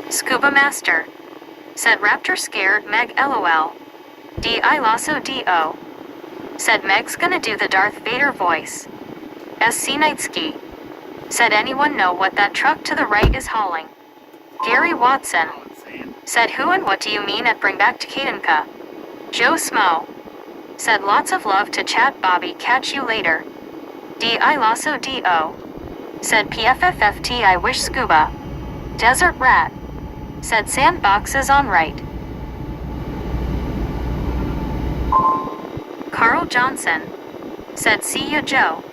Scuba Master. Said Raptor scared, Meg LOL. D.I. Lasso D.O. Said Meg's gonna do the Darth Vader voice. SC Nightski. Said anyone know what that truck to the right is hauling? Gary Watson. Said who and what do you mean at bring back to Kadenka? Joe Smo. Said lots of love to chat, Bobby, catch you later. D.I. Lasso D.O. Said PFFFT, I wish scuba. Desert Rat. Said sandbox is on right. Carl Johnson. Said see ya, Joe.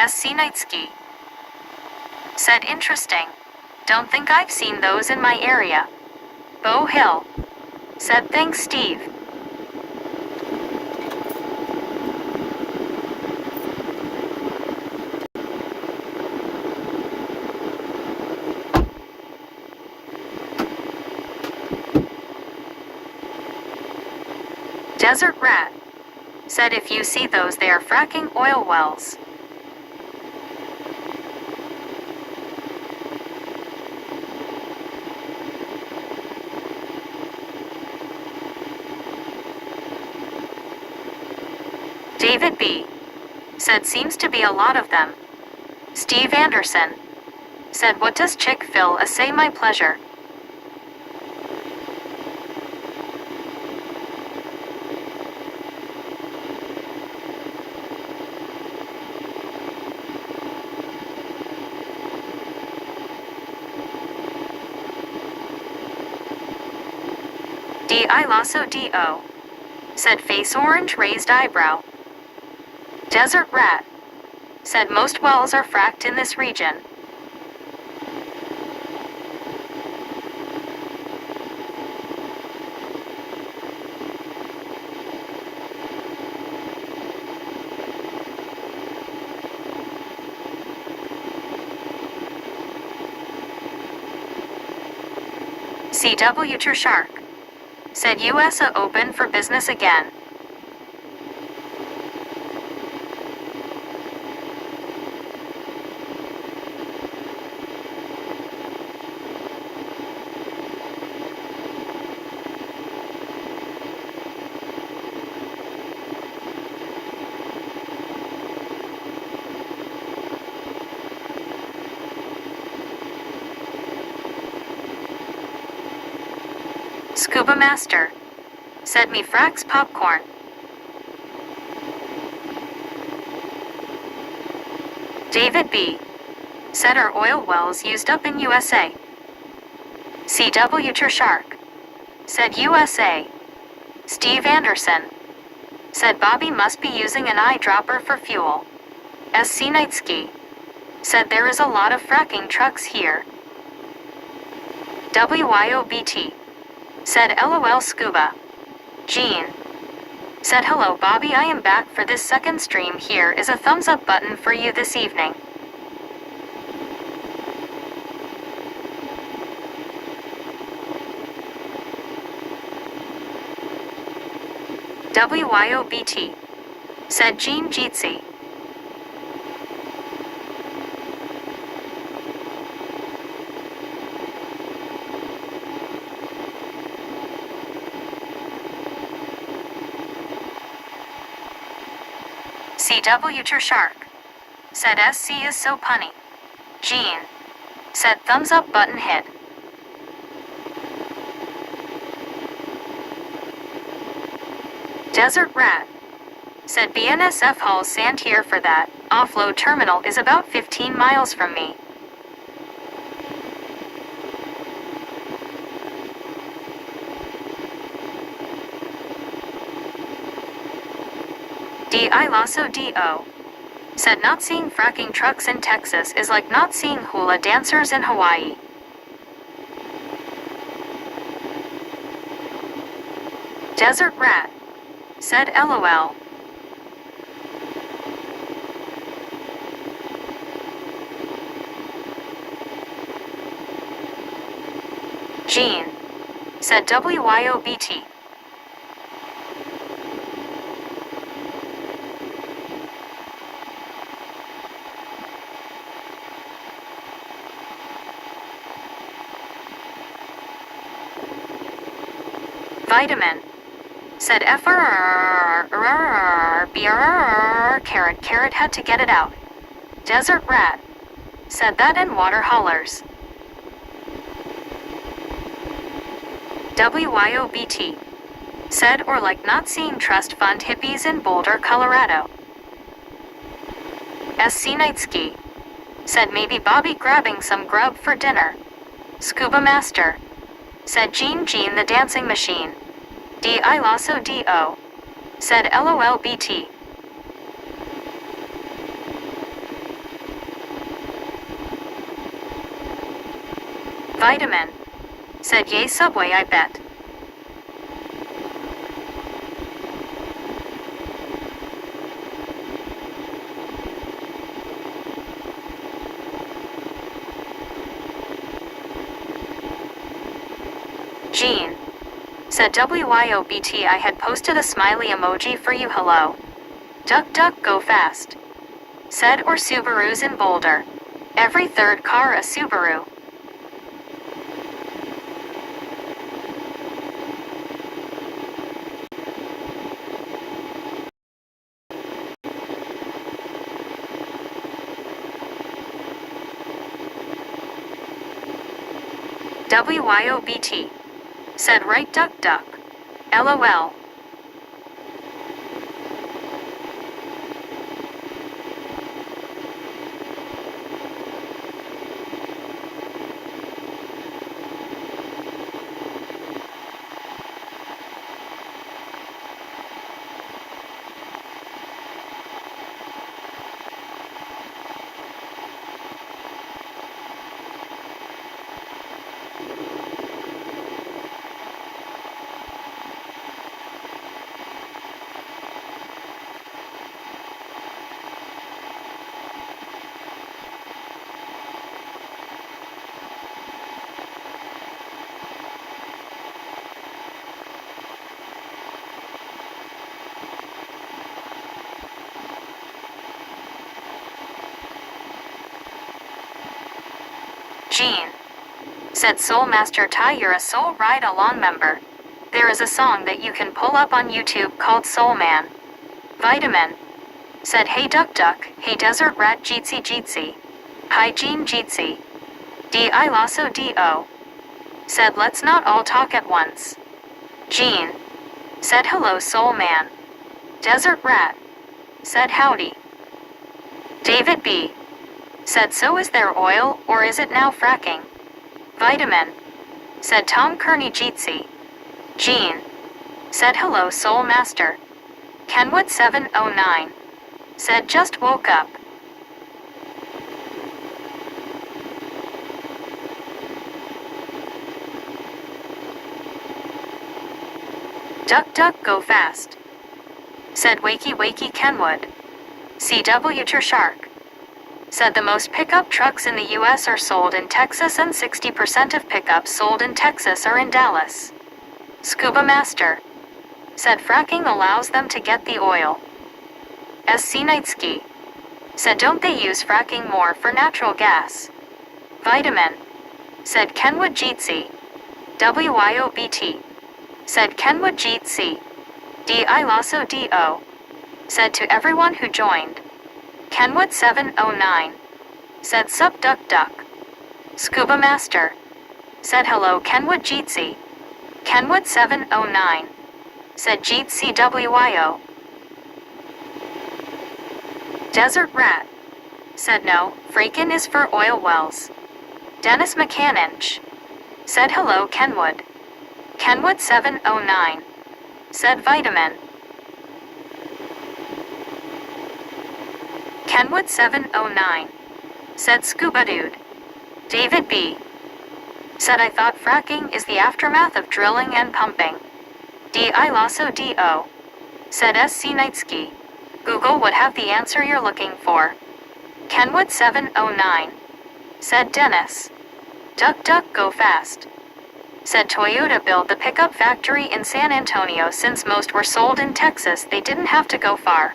SC Night Ski. Said interesting. Don't think I've seen those in my area. Bow Hill. Said thanks Steve. Desert Rat. Said if you see those they are fracking oil wells. David B. Said seems to be a lot of them. Steve Anderson. Said what does Chick-fil-A say my pleasure. D.I. Lasso D.O. Said face orange raised eyebrow. Desert Rat. Said most wells are fracked in this region. C.W. Tershark. Said USA open for business again. Scuba Master. Said me fracks popcorn. David B. Said our oil wells used up in USA. C.W. Tershark. Said USA. Steve Anderson. Said Bobby must be using an eyedropper for fuel. SC Nightski. Said there is a lot of fracking trucks here. WYOBT. Said LOL Scuba. Gene. Said hello Bobby, I am back for this second stream. Here is a thumbs up button for you this evening. WYOBT. Said Gene Jeetsy. C.W. Tershark. Said SC is so punny. Gene. Said thumbs up button hit. Desert Rat. Said BNSF hauls sand here for that. Offload terminal is about 15 miles from me. D.I. Lasso D.O. Said not seeing fracking trucks in Texas is like not seeing hula dancers in Hawaii. Desert Rat. Said LOL. Gene. Said WYOBT. Vitamin. Said carrot had to get it out. Desert Rat. Said that in water hollers. WYOBT. Said or like not seeing trust fund hippies in Boulder, Colorado. SC Nightski. Said maybe Bobby grabbing some grub for dinner. Scuba Master. Said Gene the dancing machine. D.I. Lasso D.O. Said LOLBT. Vitamin. Said yay Subway I bet. Jean. Said WYOBT I had posted a smiley emoji for you hello. Duck duck go fast. Said or Subarus in Boulder. Every third car a Subaru. WYOBT. Said right duck duck. LOL. Jean. Said Soulmaster Ty you're a Soul Ride Along member. There is a song that you can pull up on YouTube called Soul Man. Vitamin. Said hey duck duck, hey desert rat jeetsy jeetsy. Hi Jean jeetsy. D.I. Lasso D.O. Said let's not all talk at once. Jean. Said hello Soul Man. Desert rat. Said howdy. David B. Said so is there oil, or is it now fracking? Vitamin. Said Tom Kearney Jeetsy. Jean. Said hello Soul Master. Kenwood 709. Said just woke up. Duck duck go fast. Said wakey wakey Kenwood. CW Shark. Said the most pickup trucks in the US are sold in Texas and 60% of pickups sold in Texas are in Dallas. Scuba Master. Said fracking allows them to get the oil. SC Nightsky. Said don't they use fracking more for natural gas? Vitamin. Said Kenwood Jeetsy. WYOBT. Said Kenwood Jeetsy. D.I. Lasso D.O. Said to everyone who joined. Kenwood 709. Said sup duck duck. Scuba Master. Said hello Kenwood Jeetsy. Kenwood 709. Said Jeetsy WYO. Desert Rat. Said no, Frakin is for oil wells. Dennis McCanninch. Said hello Kenwood. Kenwood 709. Said Vitamin. Kenwood 709. Said Scuba Dude. David B. Said I thought fracking is the aftermath of drilling and pumping. D.I. Lasso D.O. Said SC Nightsky. Google would have the answer you're looking for. Kenwood 709. Said Dennis. Duck duck go fast. Said Toyota built the pickup factory in San Antonio since most were sold in Texas they didn't have to go far.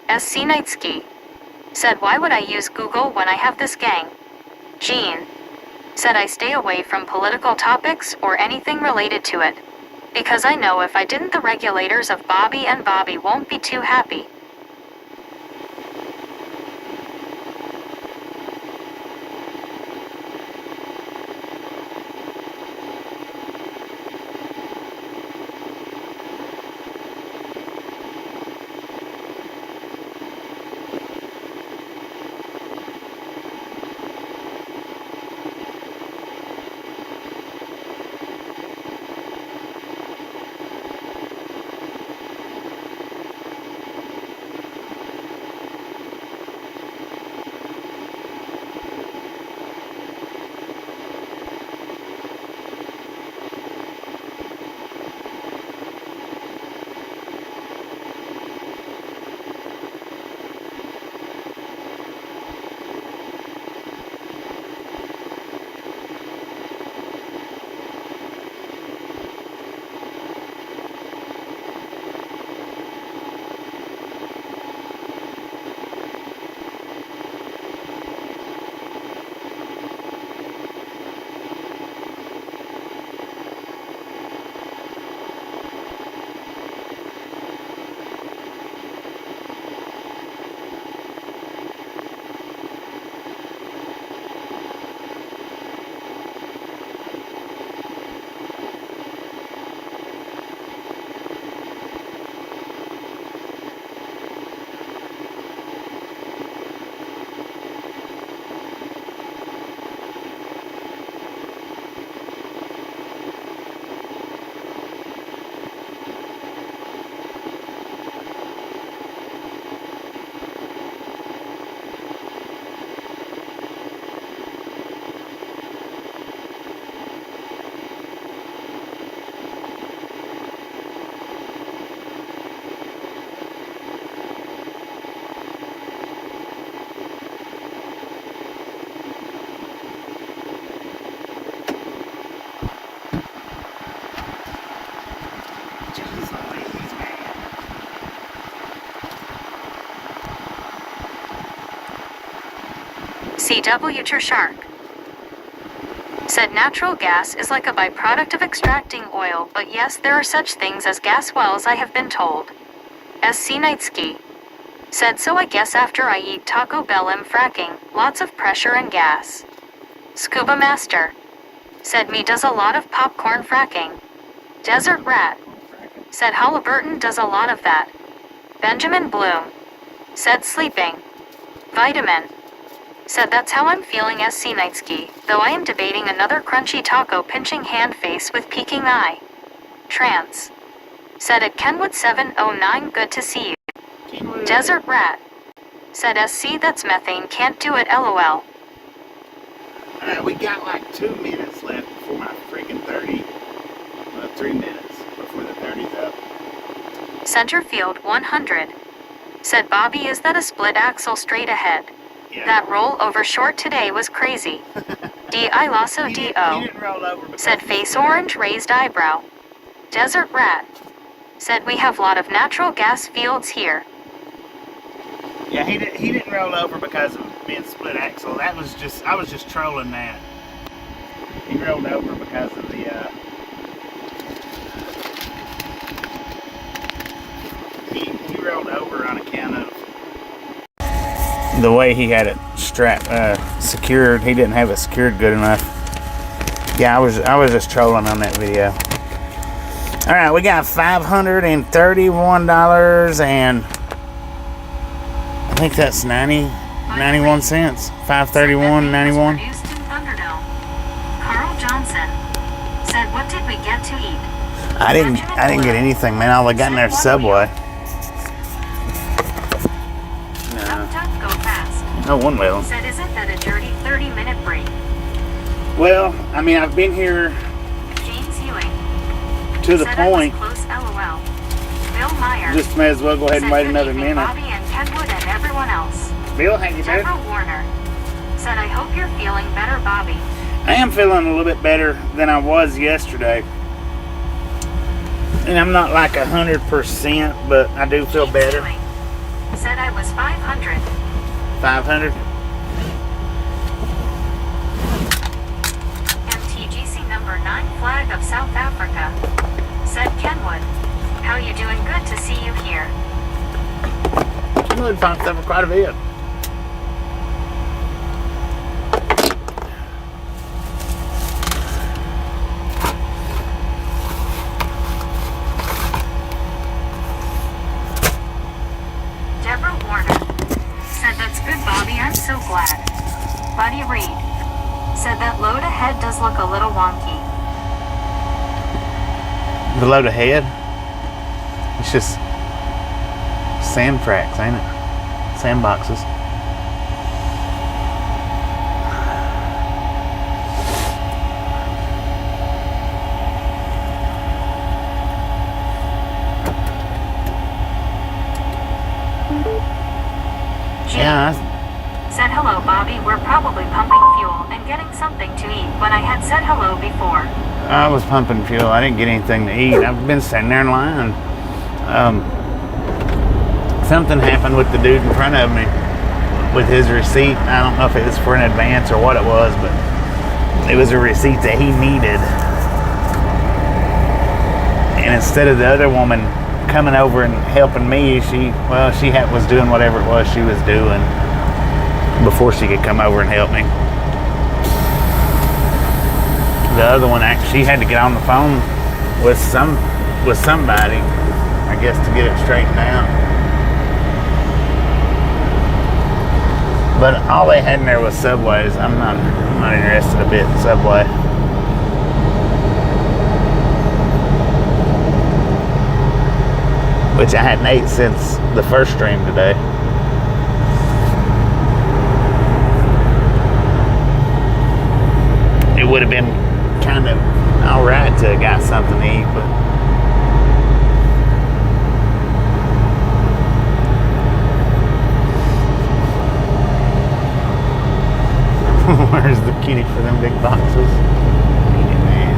SC Nightsky. Said why would I use Google when I have this gang? Jean. Said I stay away from political topics or anything related to it. Because I know if I didn't the regulators of Bobby and Bobby won't be too happy. Jeez Louise, man. CW Shark said natural gas is like a byproduct of extracting oil, but yes, there are such things as gas wells, I have been told. SC Nightsky said, so I guess after I eat Taco Bell I'm fracking, lots of pressure and gas. Scuba Master said me does a lot of popcorn fracking. Desert Rat said Halliburton does a lot of that. Benjamin Bloom said sleeping. Vitamin said that's how I'm feeling. SC Nightsky, though I am debating another crunchy taco pinching hand face with peeking eye. Trance said at Kenwood 709, good to see you. Desert Rat said SC, that's methane, can't do it, LOL. Alright, we got like 2 minutes left before my freaking 30. 3 minutes before the 30's up. Centerfield 100 said, Bobby, is that a split axle straight ahead? Yeah. That roll over short today was crazy. D.I. Lasso He D.O. didn't roll over because said face orange raised eyebrow. Desert Rat said we have lot of natural gas fields here. Yeah, he didn't roll over because of being split axle. That was just, I was just trolling that. He rolled over because of the he rolled over on account of the way he had it secured. He didn't have it secured good enough. Yeah, I was just trolling on that video. All right, we got $531 and I think that's 91 cents. 531.91. Produced in Thunderdome. Carl Johnson said, what did we get to eat? I didn't get anything, man. All I got in there is Subway. Tough, tough, go fast. No one will. Said, isn't that a dirty 30-minute break? Well, I mean, I've been here James Ewing to the said point. I was close, LOL. Bill Meyer Just may as well go ahead and said, wait good another evening, minute. Bobby and Kenwood and everyone else. Bill, how you doing? Deborah Warner said, I hope you're feeling better, Bobby. I am feeling a little bit better than I was yesterday. And I'm not like 100%, but I do feel James better. Ewing said I was 500. 500? MTGC number 9 flag of South Africa said, Kenwood, how you doing? Good to see you here. I'm really pumped up for quite a bit. Deborah Warner said, that's good, Bobby, I'm so glad. Buddy Reed said that load ahead does look a little wonky. The load ahead? It's just sand tracks, ain't it? Sand boxes. Yeah, Said, hello, Bobby, we're probably pumping fuel and getting something to eat when I had said hello before. I was pumping fuel. I didn't get anything to eat. I've been sitting there in line. Something happened with the dude in front of me with his receipt. I don't know if it was for an advance or what it was, but it was a receipt that he needed. And instead of the other woman coming over and helping me, she was doing whatever it was she was doing before she could come over and help me. The other one actually had to get on the phone with somebody, I guess, to get it straightened out. But all they had in there was Subways. I'm not interested a bit in Subway. Which I hadn't ate since the first stream today. It would have been kind of alright to have got something to eat, but where's the kitty for them big boxes? Eat it, man.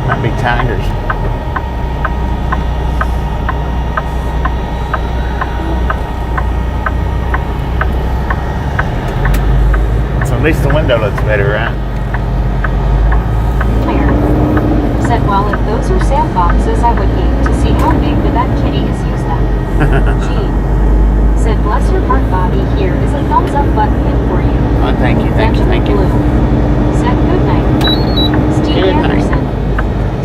Might be tigers. So at least the window looks better, right? Clear. Said, well, if those are sandboxes, I would hate to see how big the vet kitty has used them. Gee. Said, bless your heart, Bobby. Here is a thumbs up button in for you. Oh, thank you, thank you, thank you. Blue. Said, good night. Steve Good night. Anderson.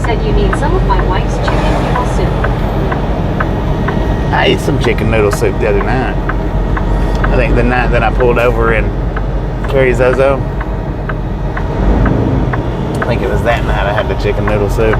Said, you need some of my wife's chicken noodle soup. I ate some chicken noodle soup the other night. I think the night that I pulled over in Carrie's Ozo. I think it was that night I had the chicken noodle soup.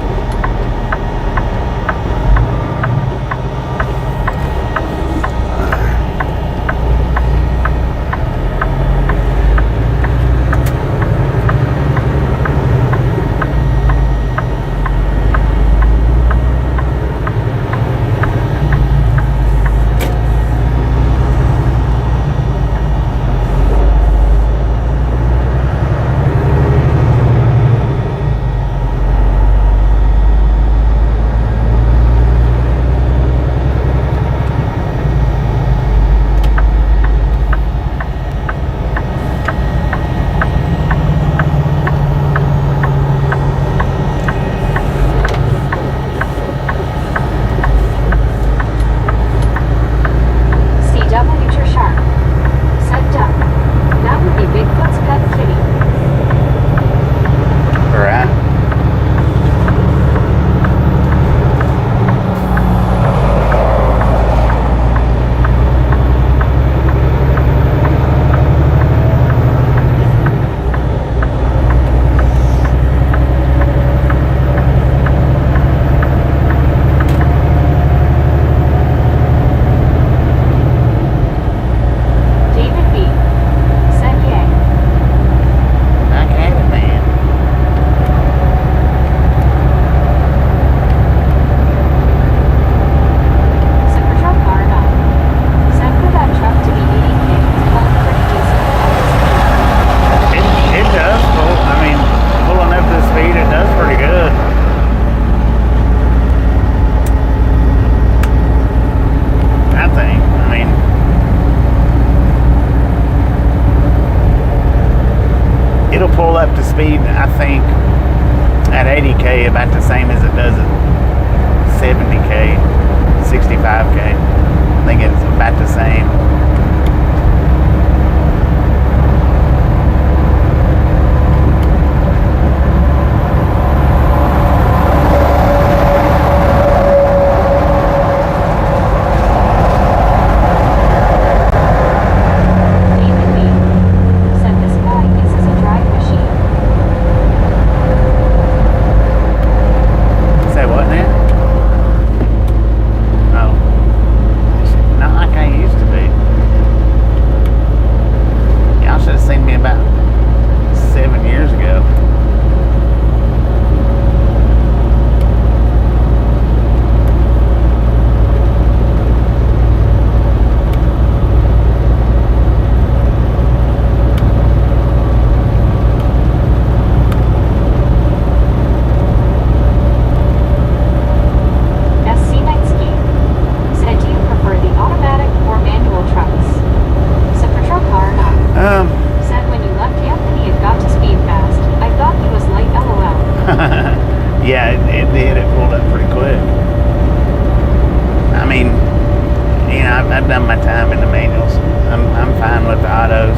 speed, I think, at 80K about the same as it does at 70K, 65K. I think it's about the same. Yeah, it did. It pulled up pretty quick. I mean, you know, I've done my time in the manuals. I'm fine with the autos.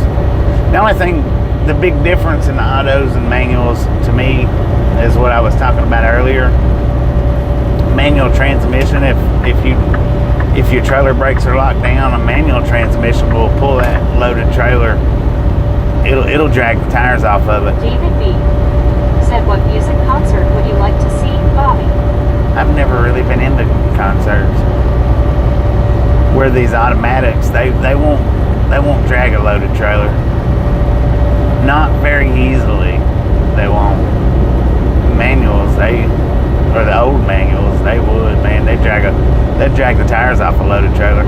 The only thing, the big difference in the autos and manuals to me is what I was talking about earlier. Manual transmission, if your trailer brakes are locked down, a manual transmission will pull that loaded trailer. It'll drag the tires off of it. David B. said, what music concert would you like to see, Bobby? I've never really been into concerts where these automatics they won't drag a loaded trailer. Not very easily. They won't. Manuals, or the old manuals, they would, man. They'd drag the tires off a loaded trailer.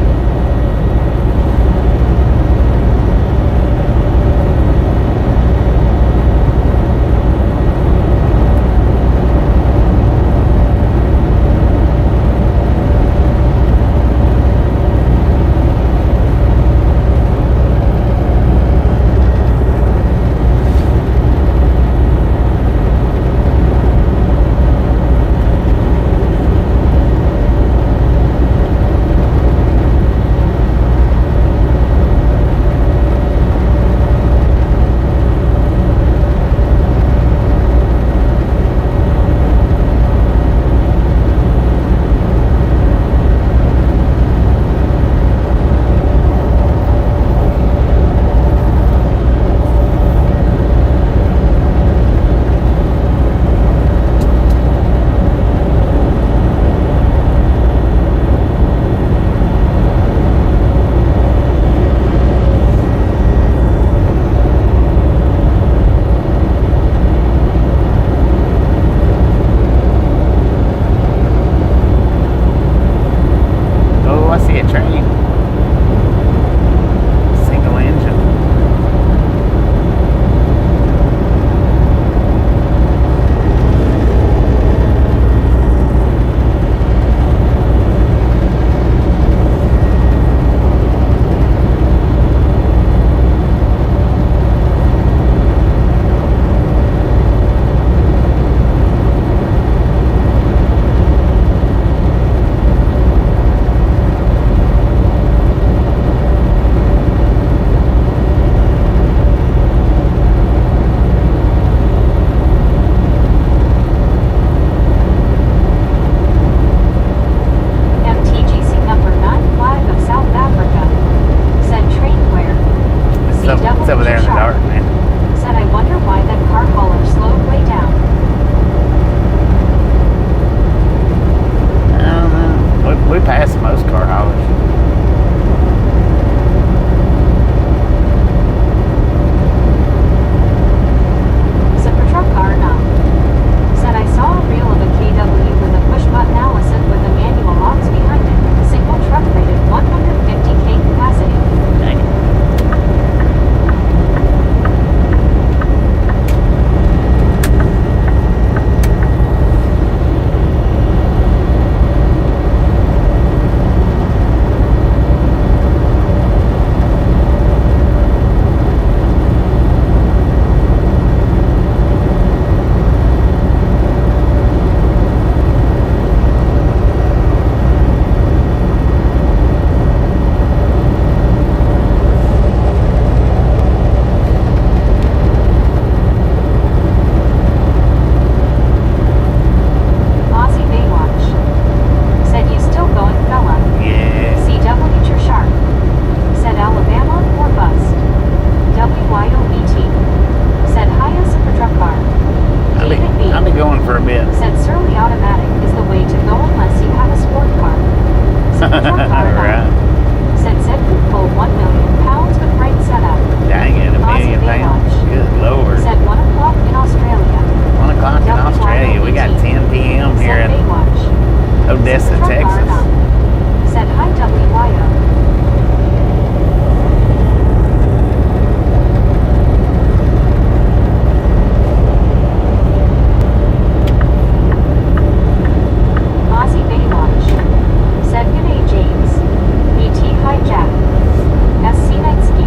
going for a bit. Said surly automatic is the way to go unless you have a sport car. Said truck car All right. Said could pull 1 million pounds with right setup. Dang it, a million pounds. Good Lord. Said 1 o'clock in Australia. 1 o'clock in Australia. We got 10 p.m. here Said in Baywatch. Odessa, Said truck car Texas. Said hi WYO. Aussie Baywatch. Said g'day James. BT hijack. SC night ski.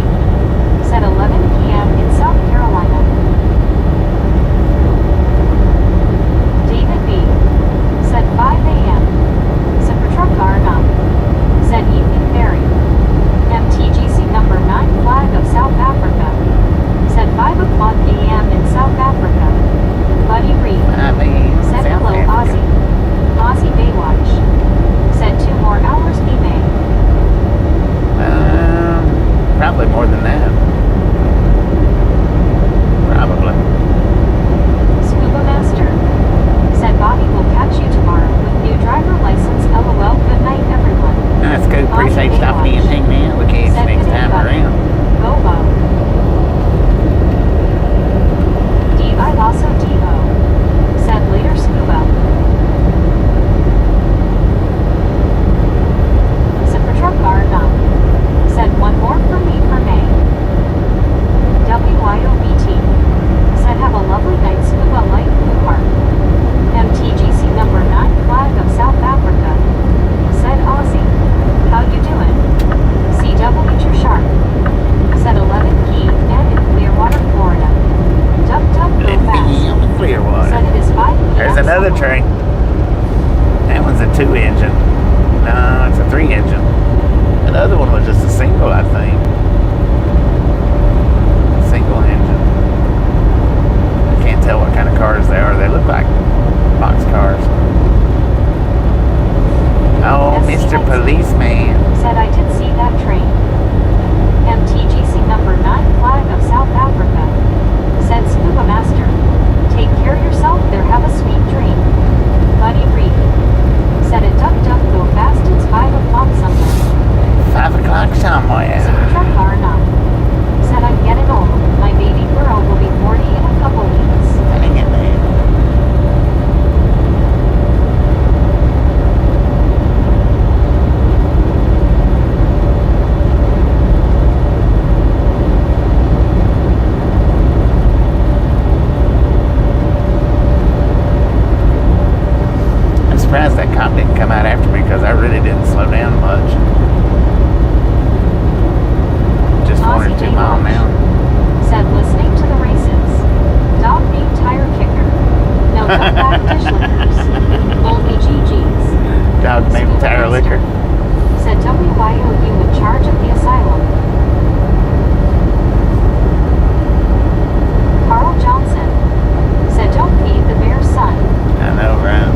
Said 11 p.m. in South Carolina. David B. Said 5 a.m. Super truck car now. Said evening ferry. MTGC number 9 flag of South Africa. Said 5 o'clock a.m. in South Africa. Buddy Reed. Said hello Aussie. Aussie Baywatch. Said 2 more hours be May. Probably more than that. Probably. Scuba Master. Said Bobby will catch you tomorrow with new driver license. LOL. Good night everyone. That's good. Appreciate stopping in and hanging out. We'll catch you Said next good time day, buddy. around. Go Bo. D.I. Lasso D.O. Said later Scuba. Super truck car now. Said 1 more for me for May. WYOBT. Said have a lovely night Scuba Light Blue Heart. MTGC number 9 flag of South Africa. Said Aussie. How you doing? CW Shark. Said 11 key and in Clearwater, Florida. Duck duck go fast. Clearwater. Said it is 5 p.m. There's another somewhere. train. That one's a 2 engine. No, it's a 3 engine. The other one was just a single, I think. Single engine. I can't tell what kind of cars they are. They look like box cars. Oh, Mr. Policeman. Said I did see that train. MTGC number 9 flag of South Africa. Said Scuba Master. Take care of yourself there, have a sweet dream. Buddy Reed. Said it duck duck go fast, it's 5 o'clock somewhere. 5 o'clock somewhere. Super truck car now. Said I'm getting old. My baby girl will be 40 in a couple weeks. Dang it, man. I'm surprised that cop didn't come out after me because I really didn't slow down much. Just 1 or 2 mile an hour. Said listening to the races. Dog named tire kicker. No duck back dish lickers. Old GG's. Dog named Scuba Tire Master. Liquor. Said WYOU in charge of the asylum. Carl Johnson. Said don't feed the bear's son. I know, right?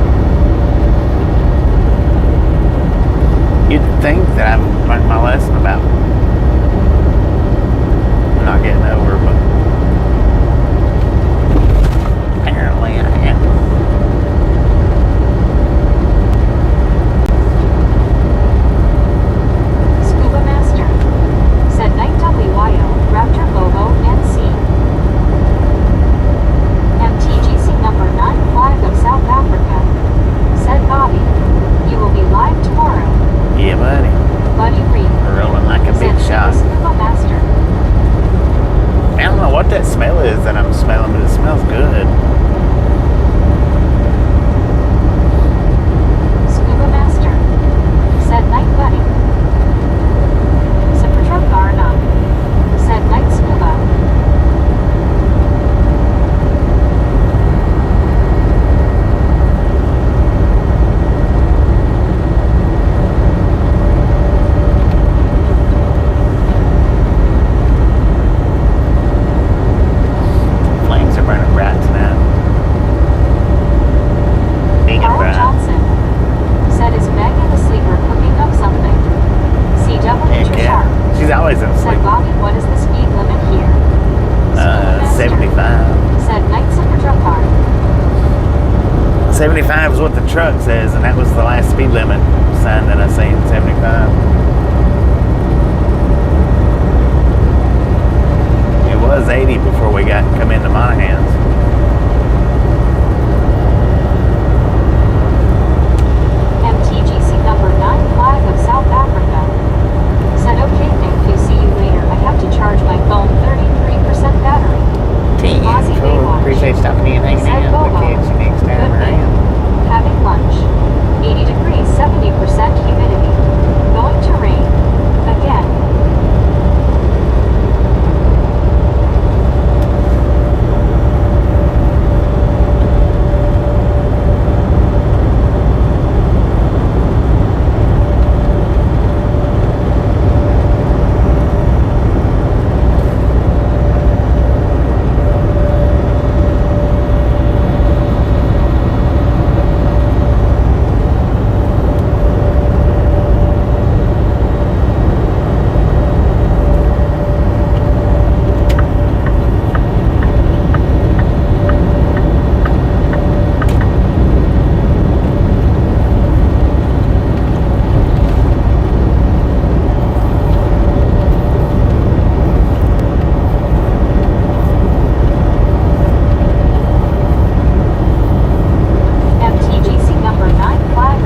You'd think that I've learned my lesson about not getting over, but apparently I am. Scuba Master. 75 is what the truck says, and that was the last speed limit sign that I seen, 75. It was 80 before we come into Monahan's. MTGC number 9 flag of South Africa. Said okay, thank you, see you later. I have to charge my phone, 33% battery. Aussie Baywatch. Appreciate stopping in and hanging Said out. Bobo. We'll catch you next time Good day. around. Having lunch. 80 degrees, 70% humidity. Going to rain. Again.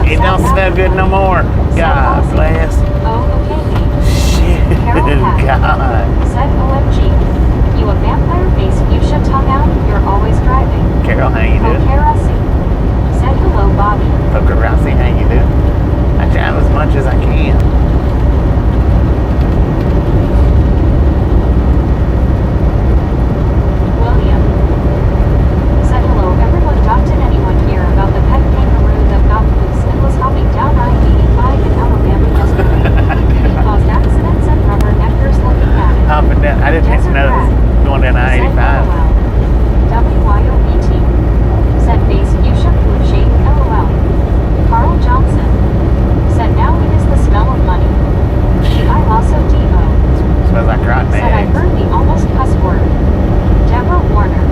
It don't smell good no more. God bless. Oh, okay. Shit. Carol Hack. God. Said OMG. You a vampire face fuchsia tongue out? You're always driving. Carol, how you doing? Pokerossi. Said hello, Bobby. Poker Rossi, how you doing? I drive as much as I can. William. Said hello, everyone. Did anyone hear about the pet kangaroo that got loose and was hopping down I-85 in Alabama yesterday? It caused accidents and rubberneckers looking at it. Hopping down. I didn't know it was going down Said I-85. LOL. WYOBT. Said face fuchsia blue shade LOL. Carl Johnson. Said now it is the smell of money. I also DO. Smells like rotten Said I eggs. heard the almost cuss word. Deborah Warner.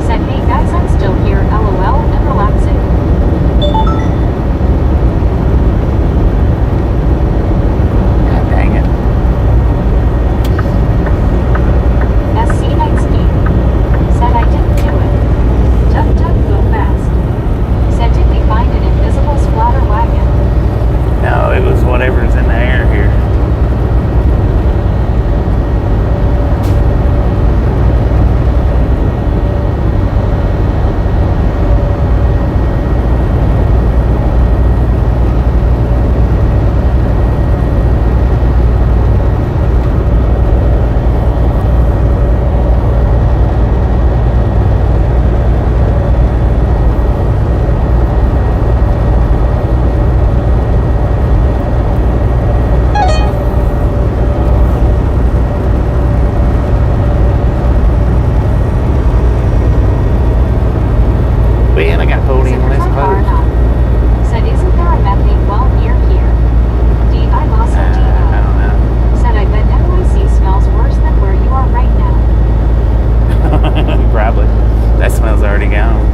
Said hey guys, I'm still here LOL and relaxing. God dang it. SC Knightsky. Said I didn't do it. Duck duck go fast. Said did we find an invisible splatter wagon? No, it was whatever's in the air here. Well, I got pulled in when I suppose. Said isn't there a methane well near here? I also I don't know. Said I bet NYC smells worse than where you are right now. Probably. That smell's already gone.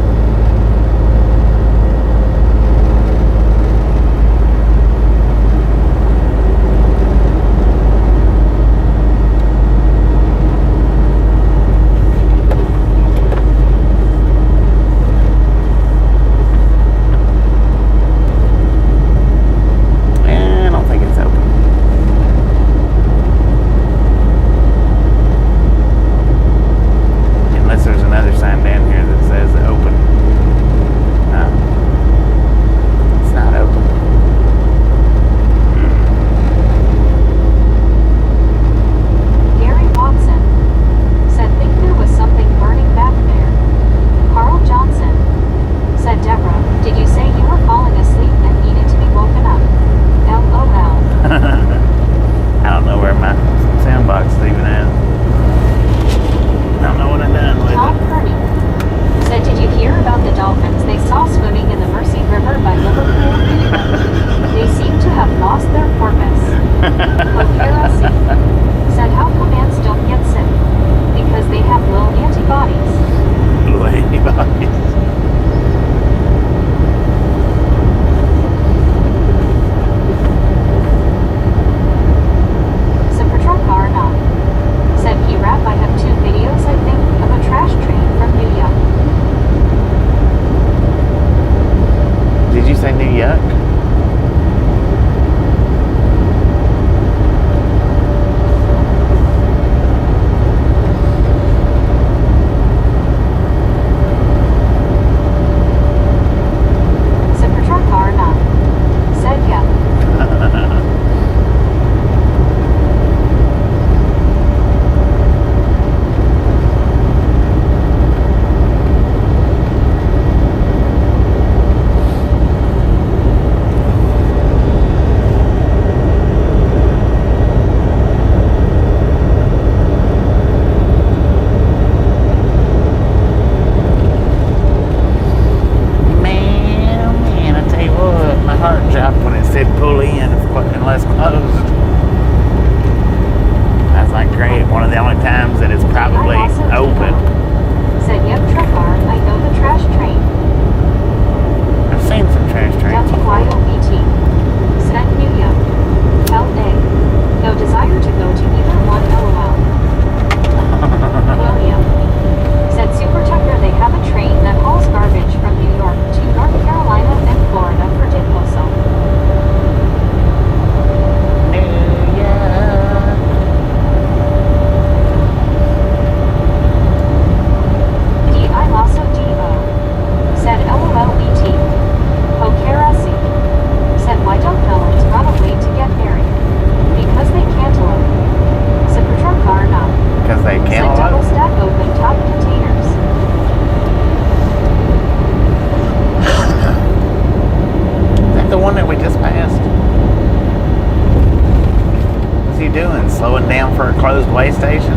for a closed way station?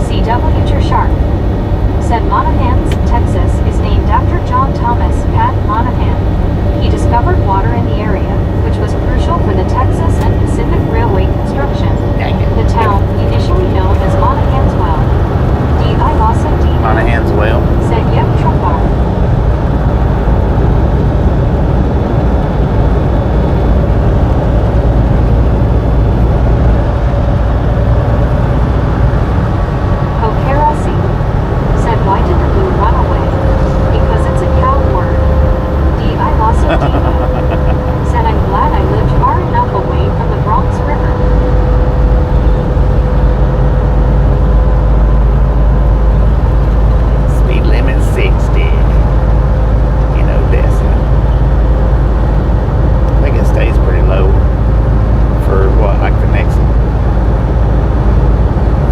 C.W. Sharp said Monahans, Texas is named after John Thomas Pat Monahan. He discovered water in the area, which was crucial for the Texas and Pacific Railway construction. Dang it. The town, initially known as Monahan's Well, D.I. Lawson D. Monahan's Well. said Yep Trumbar. Speed limit 60. In Odessa. I think it stays pretty low for what, like the next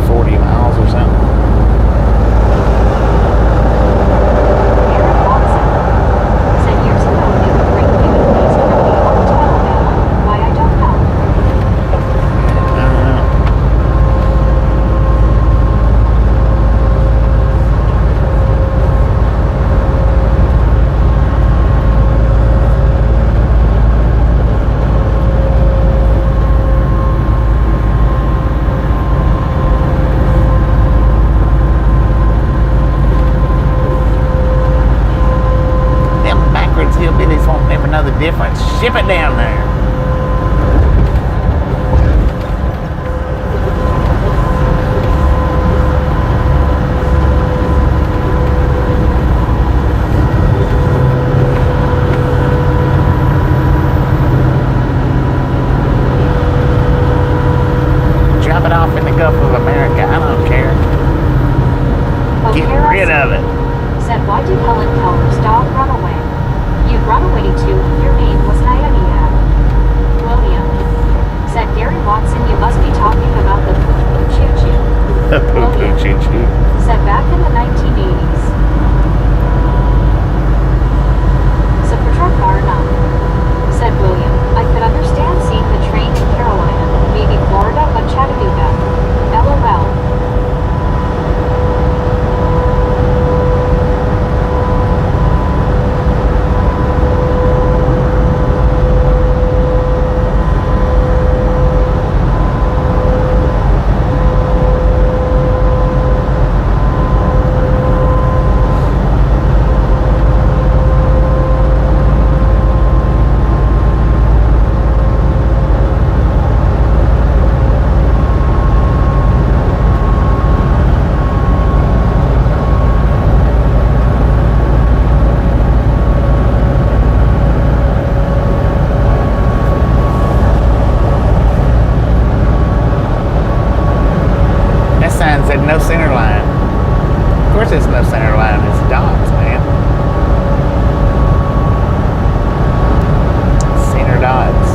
40 miles or something. Hillbillies won't never know the difference. Ship it down there. Drop it off in the Gulf of America. I don't care. Get rid of it. Said, why did Helen Keller's dog run away? You'd run away too if your name was Nayaniyah. William said, Gary Watson, you must be talking about the poo-poo choo-choo. The poo-poo choo-choo. Said back in the 1980s. Supertruck Barna. Said William, I could understand seeing the train in Carolina, maybe Florida, but Chattanooga. LOL. Said no center line. Of course it's no center line, it's dots, man. Center dots.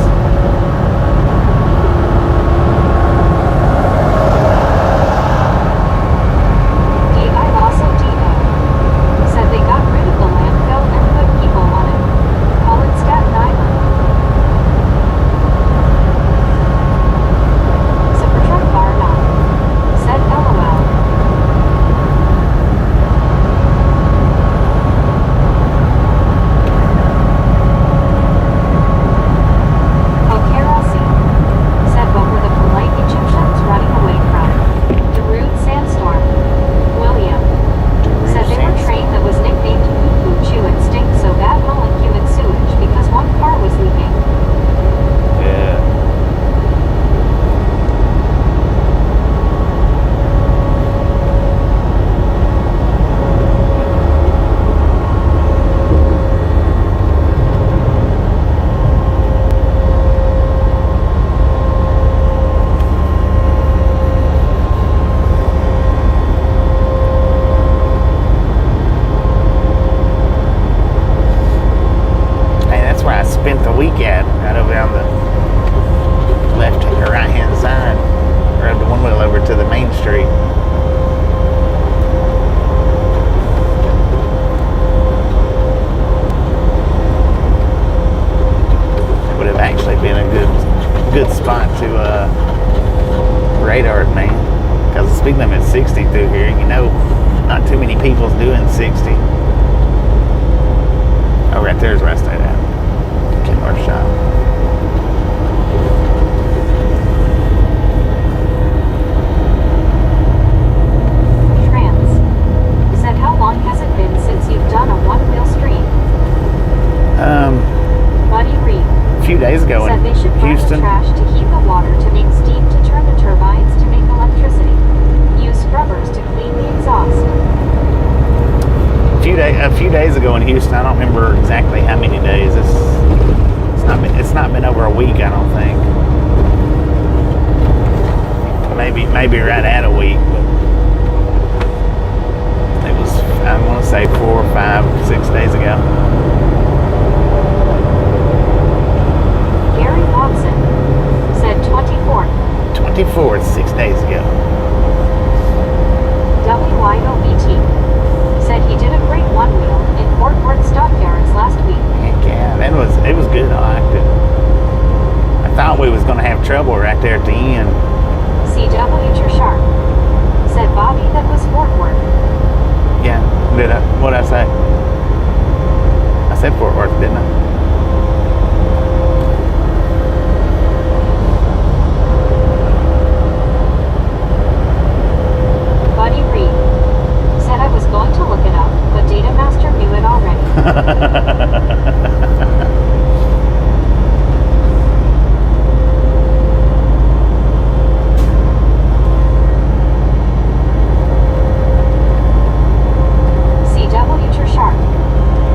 D.I. also D.O. said they got rid of the landfill and put people on it. Call it Staten Island. Supertruck Barna. Said LOL. Okerasi. Said what were the polite Egyptians running away from? Darude Sandstorm. William. Said they were train that was nicknamed Poo-Poo Chew and stink so bad hauling human sewage because one car was leaking. Yeah. Hey, that's where I spent the week at, right over on the left or right hand side. Rode the one wheel over to the main street. speed limit's 60 through here. You know, not too many people's doing 60. Oh, right there's where I stayed at. Kenworth shop. Said, how long has it been since you've done a one-wheel stream? Buddy Reed. A few days ago Said in they should burn Houston. the trash to heat the water to make steam to turn the turbines to make electricity. Use scrubbers to clean the exhaust. A few days ago in Houston. I don't remember exactly how many days. It's not been over a week. I don't think. Maybe right at a week. But it was, I want to say 4, 5, 6 days ago. Gary Watson said 24th. 24th, 6 days ago. WYOBT said he did a great one-wheel in Fort Worth stockyards last week. Heck yeah, it was good. I liked it. I thought we was gonna have trouble right there at the end. CW Sharp said Bobby that was Fort Worth. Yeah, what'd I say? I said Fort Worth, didn't I? Buddy Reed said I was going to look it up, but Data Master knew it already. CW Sharp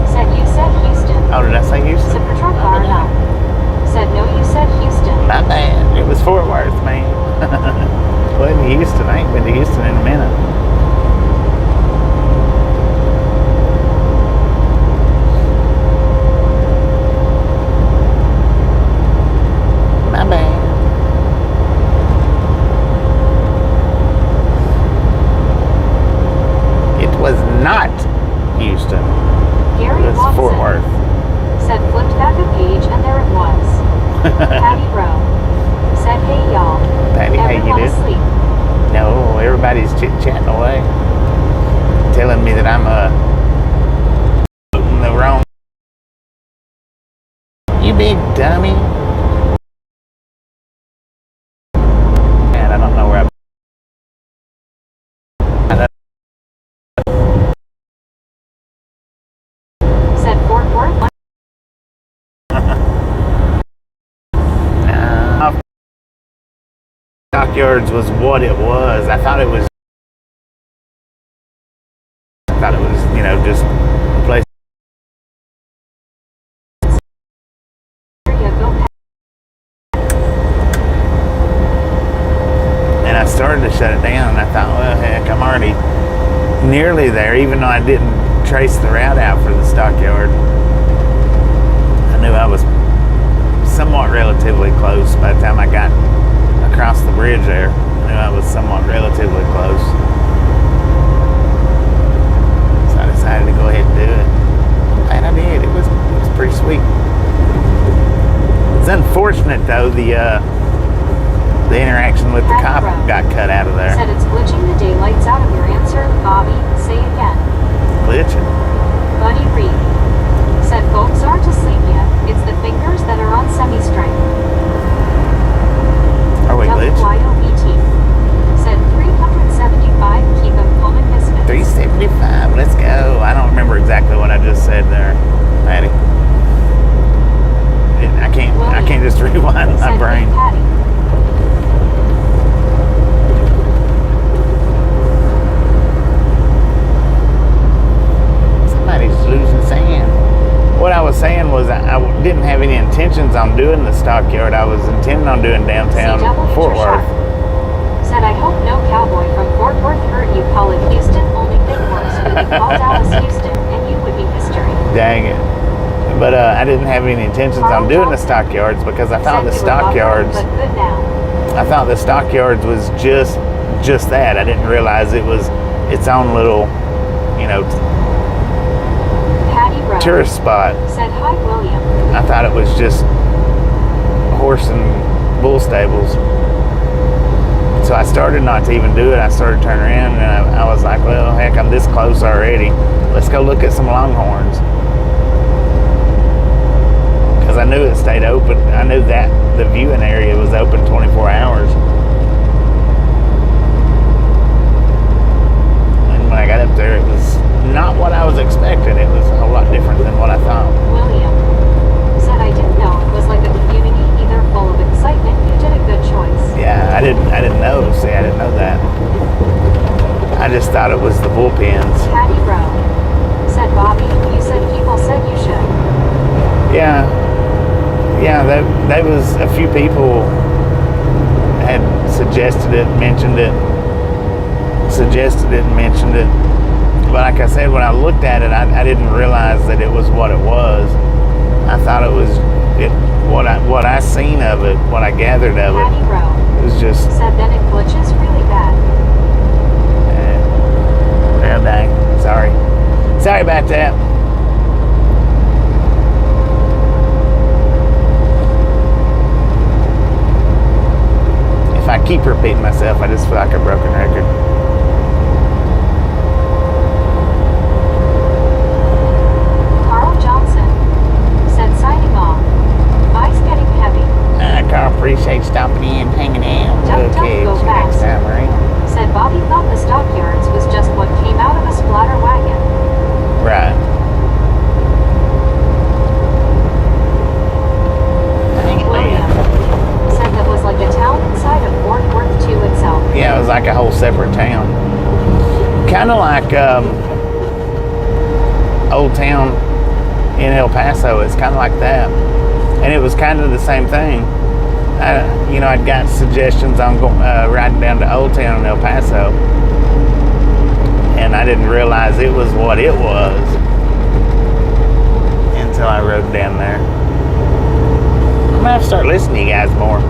said you said Houston. Oh, did I say Houston? Super Truck Bar now. Said no, you said Houston. My bad. It was Fort Worth, man. Wasn't Houston. I ain't been to Houston in a minute. My bad. It was not Houston. Gary It was Watson Fort Worth. said flipped back a page and there it was. Patty Rowe said hey y'all. Patty, how you Everyone doing? asleep. No, everybody's chit-chatting away. Telling me that I'm in the wrong. You big dummy. Man, I don't know where Said Fort Worth. Stockyards was what it was. I thought it was, you know, just a place. And I started to shut it down, and I thought, well, heck, I'm already nearly there, even though I didn't trace the route out for the stockyard. I knew I was somewhat relatively close by the time I got across the bridge there. I knew I was somewhat relatively close. So I decided to go ahead and do it. And I did. It was pretty sweet. It's unfortunate though, the interaction with the cop got cut out of there. Said it's glitching the daylights out of your answer, Bobby. Say again. Glitching. Buddy Reed said folks aren't asleep yet. It's the fingers that are on semi-strength. Are we glitching? WYOBT said 375. Keep them pumping biscuits. 375. Let's go. I don't remember exactly what I just said there, Patty. I can't just rewind my said brain. Big Patty. Somebody's losing sand. What I was saying was I didn't have any intentions on doing the stockyard. I was intending on doing downtown CW Fort Worth. Said I hope no cowboy from Fort Worth heard you call it Houston. Only Big Horse would be called Dallas Houston, and you would be history. Dang it. But I didn't have any intentions on doing the stockyards because I thought the stockyards. But good now. I thought the stockyards was just that. I didn't realize it was its own little, you know, Patty Rowe tourist spot. said hi, William. I thought it was just horse and bull stables. So So I started not to even do it. I started turning around, and I was like, well, heck, I'm this close already. Let's go look at some longhorns. Because I knew it stayed open. I knew that the viewing area was open 24 hours. And when I got up there, it was not what I was expecting. It was a whole lot different than what I thought. William said, I didn't know it was like a community either, full of excitement. You did a good choice. Yeah, I didn't know. See, I didn't know that. I just thought it was the bullpens. Patty Rowe said, Bobby, you said people said you should. Yeah, there was a few people had suggested it, mentioned it. But like I said, when I looked at it, I didn't realize that it was what it was. I thought it was what I seen of it, what I gathered of it. Patty Rowe It was just. said, then it glitches really bad. Well, dang. Sorry about that. If I keep repeating myself, I just feel like a broken record. Carl Johnson said, signing off. Ice getting heavy. Carl, appreciate stopping in, hanging out. Duck, duck, Okay, go see you next fast. time around. Said Bobby thought the stockyards was just what came out of a splatter wagon. Right. William said that was like a town inside of Fort Worth to itself. Yeah, it was like a whole separate town. Kind of like Old Town in El Paso. It's kind of like that. And it was kind of the same thing. I'd got suggestions on riding down to Old Town in El Paso. And I didn't realize it was what it was until I rode down there. I'm gonna have to start listening to you guys more.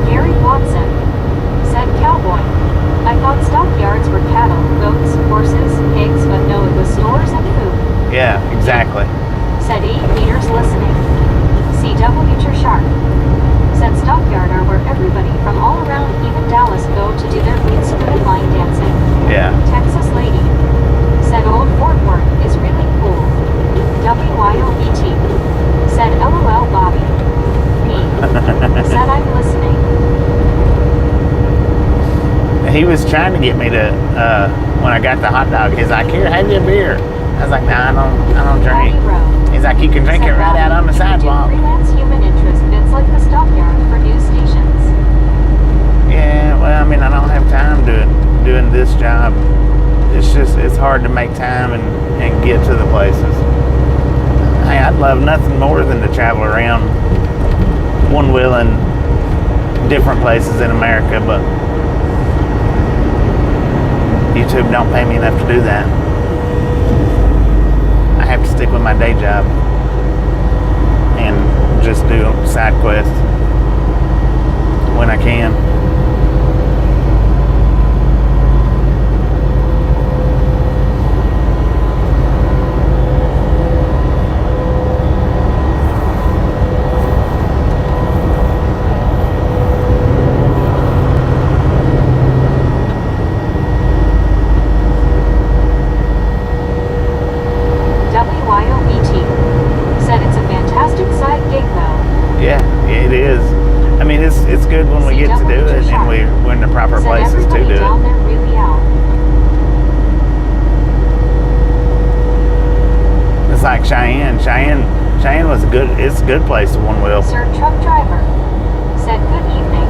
Gary Watson said, cowboy. I thought stockyards were cattle, goats, horses, pigs, but no, it was stores and food. Yeah, exactly. Said 8 meters listening. CW Shark said stockyard are where everybody from all around, even Dallas, go to do their mean-spirited line dancing. Yeah. Texas lady said old Fort Worth is really cool. WYOBT said LOL Bobby. Me said I'm listening. He was trying to get me to, when I got the hot dog, he's like, here, have you a beer. I was like, nah, I don't drink. Patty Rowe He's like, you can drink it said, right out on the "Bobby, you sidewalk. do freelance human interest bits like the stockyard for news stations. Yeah, well, I mean, I don't have time doing this job. It's hard to make time and get to the places. Hey, I'd love nothing more than to travel around one-wheeling different places in America, but YouTube don't pay me enough to do that. I have to stick with my day job and just do side quests when I can. WYOBT said it's a fantastic side gig though. Yeah, it is. I mean, it's good when we get to do it and we're in the proper Said places to do everybody down it. there really out. It's like Cheyenne. Cheyenne was it's a good place to one wheel. Sir Truck Driver said good evening.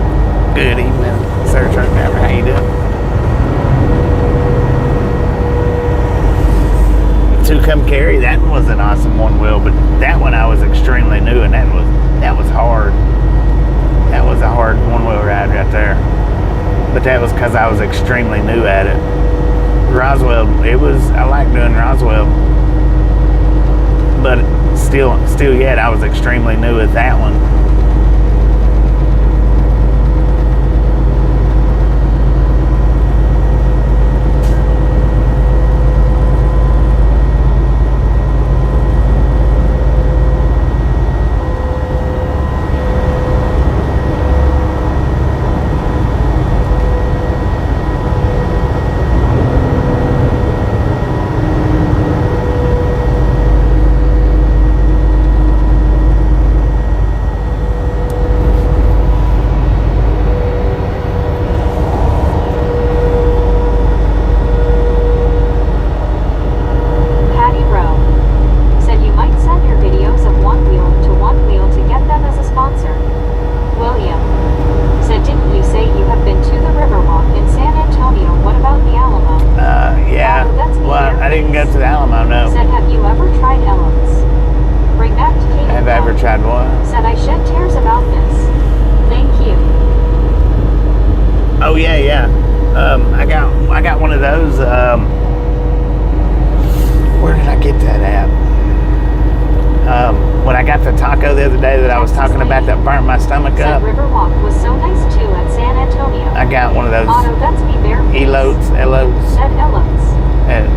Good evening, sir truck driver. How you doing? To come carry, that was an awesome one wheel, but that one I was extremely new, and that was hard. That was a hard one wheel ride right there. But that was because I was extremely new at it. Roswell, I like doing Roswell, but still yet I was extremely new at that one. Oh yeah. I got one of those. Where did I get that at? When I got the taco the other day that I was talking about that burnt my stomach Said up. Riverwalk was so nice too at San Antonio. I got one of those Otto, that's me bare face. elotes. Said Elotes. And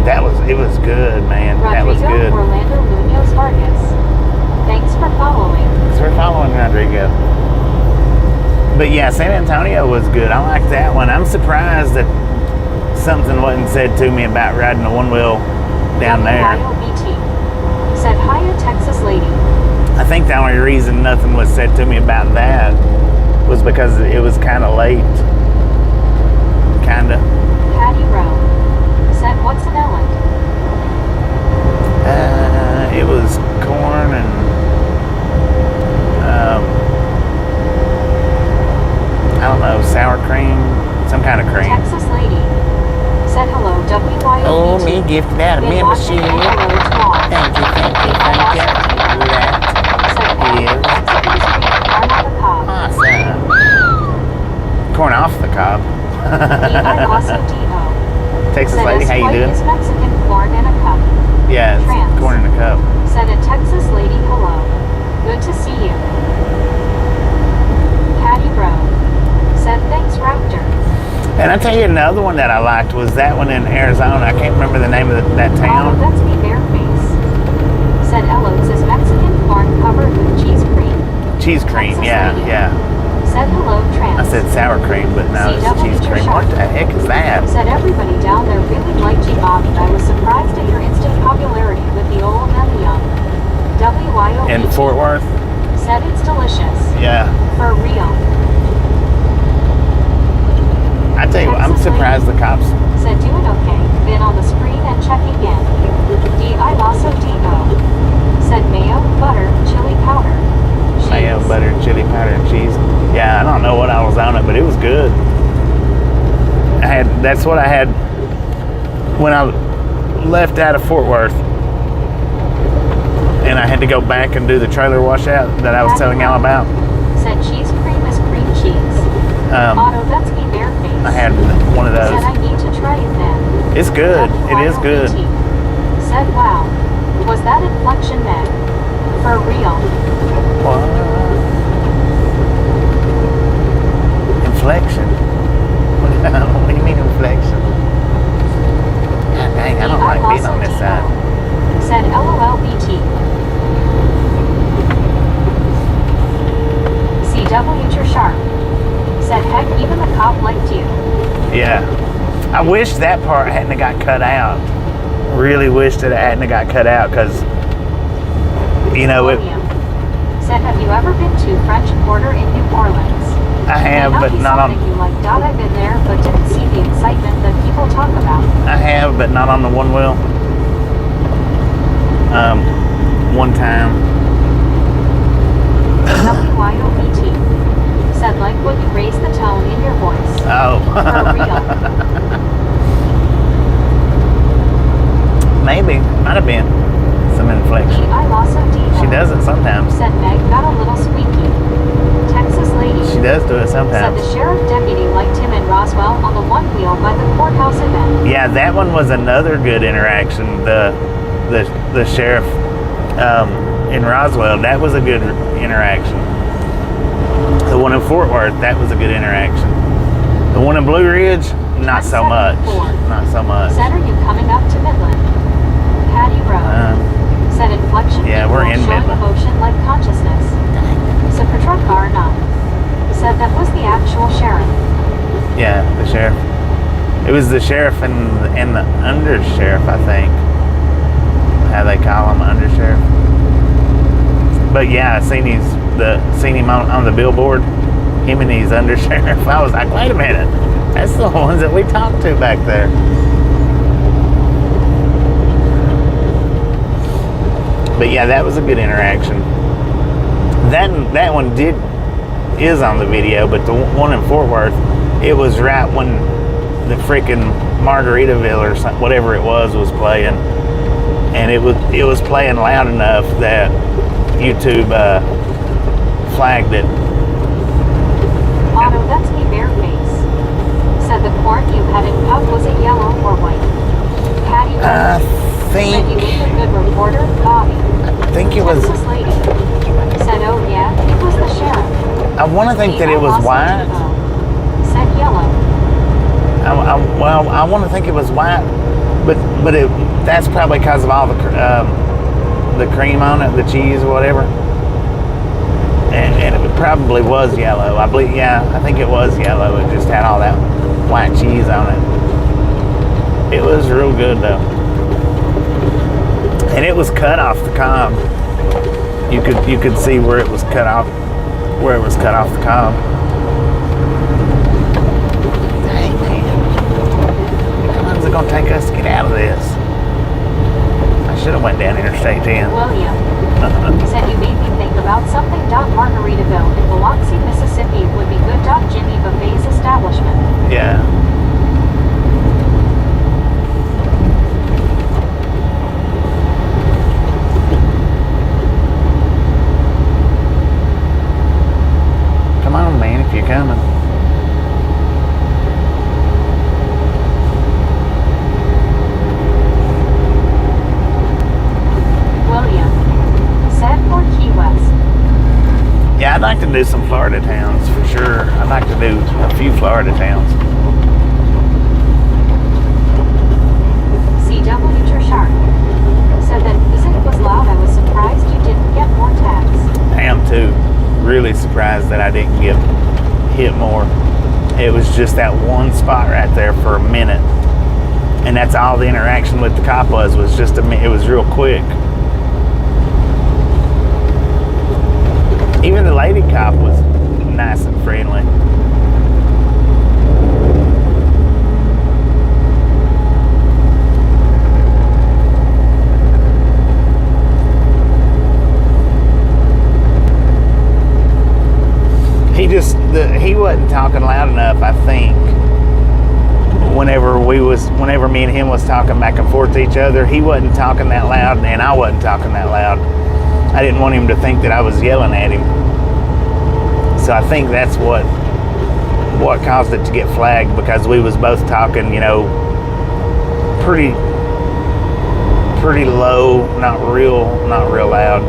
it was good, man. That was Rodrigo good. Orlando Munoz Vargas. Thanks for following. Thanks for following, Rodrigo. But yeah, San Antonio was good. I like that one. I'm surprised that something wasn't said to me about riding a one-wheel down there. WYOBT. Said hiya, Texas lady. I think the only reason nothing was said to me about that was because it was kind of late. Kinda. Patty Rowe. Said what's an Ellen? It was corn and I don't know, sour cream, some kind of cream. Texas lady. Said hello, WYOBT. Oh, me gifted out a Been watching membership. Hello Tomorrow. Thank you. Said That Mexican street corn on the cob. is awesome. Corn off the cob. I also D.O. Texas Said lady, how you White doing? is Mexican corn in a cup. Yeah, it's Trans. corn in a cup. Said a Texas lady hello. Good to see you. Patty Rowe. Said thanks Raptor. And I tell you another one that I liked was that one in Arizona. I can't remember the name of that Oh, town. that's me bare face. Said Elotes is Mexican corn covered with cheese cream. Cheese cream, Texas yeah, lady. yeah. Said hello trans. I said sour cream, but no, it's CW cheese cream. What the heck is that? Said everybody down there really liked you, Bobby. I was surprised at your instant popularity with the old and the young. WYO. In Fort Worth? Said it's delicious. Yeah. For real. I tell you what, I'm Texas surprised the cops. Said doing okay. Been on the screen and checking in. I also D.O. Said mayo, butter, chili powder. Cheese. Mayo, butter, chili powder, and cheese. Yeah, I don't know what I was on it, but it was good. That's what I had when I left out of Fort Worth. And I had to go back and do the trailer washout that I was telling y'all about. Said cheese cream is cream cheese. Otto, that's me bare face. I had one of Said those. I need to try it then. It's good. It is good. Said wow. Was that inflection Meg? For real. What? Inflection? What do you mean inflection? God dang, I don't like being on this side. Said LOLBT. CW you're sharp. Said heck, even the cop liked you. Yeah. I wish that part hadn't got cut out. Really wish that it hadn't got cut out because, you know, William. Said have you ever been to French Quarter in New Orleans? I have, but not on. You like, God, I've been there, but didn't see the excitement that people talk about. I have, but not on the one wheel. One time. WYOBT. Said like when you raise the tone in your voice. Oh. For real. Maybe. Might have been some inflection. I also D.O. She does it sometimes. Said Meg got a little squeaky. Texas lady. She does do it Said sometimes. the sheriff deputy liked him in Roswell on the one wheel by the courthouse event. Yeah, that one was another good interaction. The sheriff in Roswell, that was a good interaction. The one in Fort Worth, that was a good interaction. The one in Blue Ridge, not so much. 174. Not so much. Said, are you coming up to Midland? Patty Rowe. Said inflection yeah, we're in showing Midland. emotion like consciousness. So for truck car, not. Said that was the actual sheriff. Yeah, the sheriff. It was the sheriff and the undersheriff, I think. How they call him, undersheriff. But yeah, I seen him on the billboard. Him and his undersheriff. I was like, wait a minute, that's the ones that we talked to back there. But yeah, that was a good interaction. That one is on the video, but the one in Fort Worth, it was right when the freaking Margaritaville or something, whatever it was playing, and it was playing loud enough that YouTube flagged it. Otto, that's me bare face. uniform you had in Pub, was it yellow or white? Patty I said you think make a good reporter, Bobby. it was. Texas lady said, oh yeah, it was the sheriff. I want to think that it was white. Said yellow. I want to think it was white, but that's probably because of all the cream on it, the cheese or whatever. And it probably was yellow. I believe, yeah, I think it was yellow. It just had all that white cheese on it. It was real good though. And it was cut off the cob. You could see where it was cut off the cob. Dang man. How long is it gonna take us to get out of this? I should have went down Interstate 10. William said you made me think about something. Margaritaville in Biloxi, Mississippi would be good. Jimmy Buffet's establishment. Yeah. Come on, man, if you're coming. William said for Key West. Yeah, I'd like to do some Florida towns for sure. I'd like to do a few Florida towns. C.W. Trishart said that music was loud. I was surprised you didn't get more tags. I am too. Really surprised that I didn't get hit more. It was just that one spot right there for a minute. And that's all the interaction with the cop was just it was real quick. Even the lady cop was nice and friendly. He wasn't talking loud enough, I think. Whenever me and him was talking back and forth to each other, he wasn't talking that loud and I wasn't talking that loud. I didn't want him to think that I was yelling at him. So I think that's what caused it to get flagged, because we was both talking, pretty low, not real loud.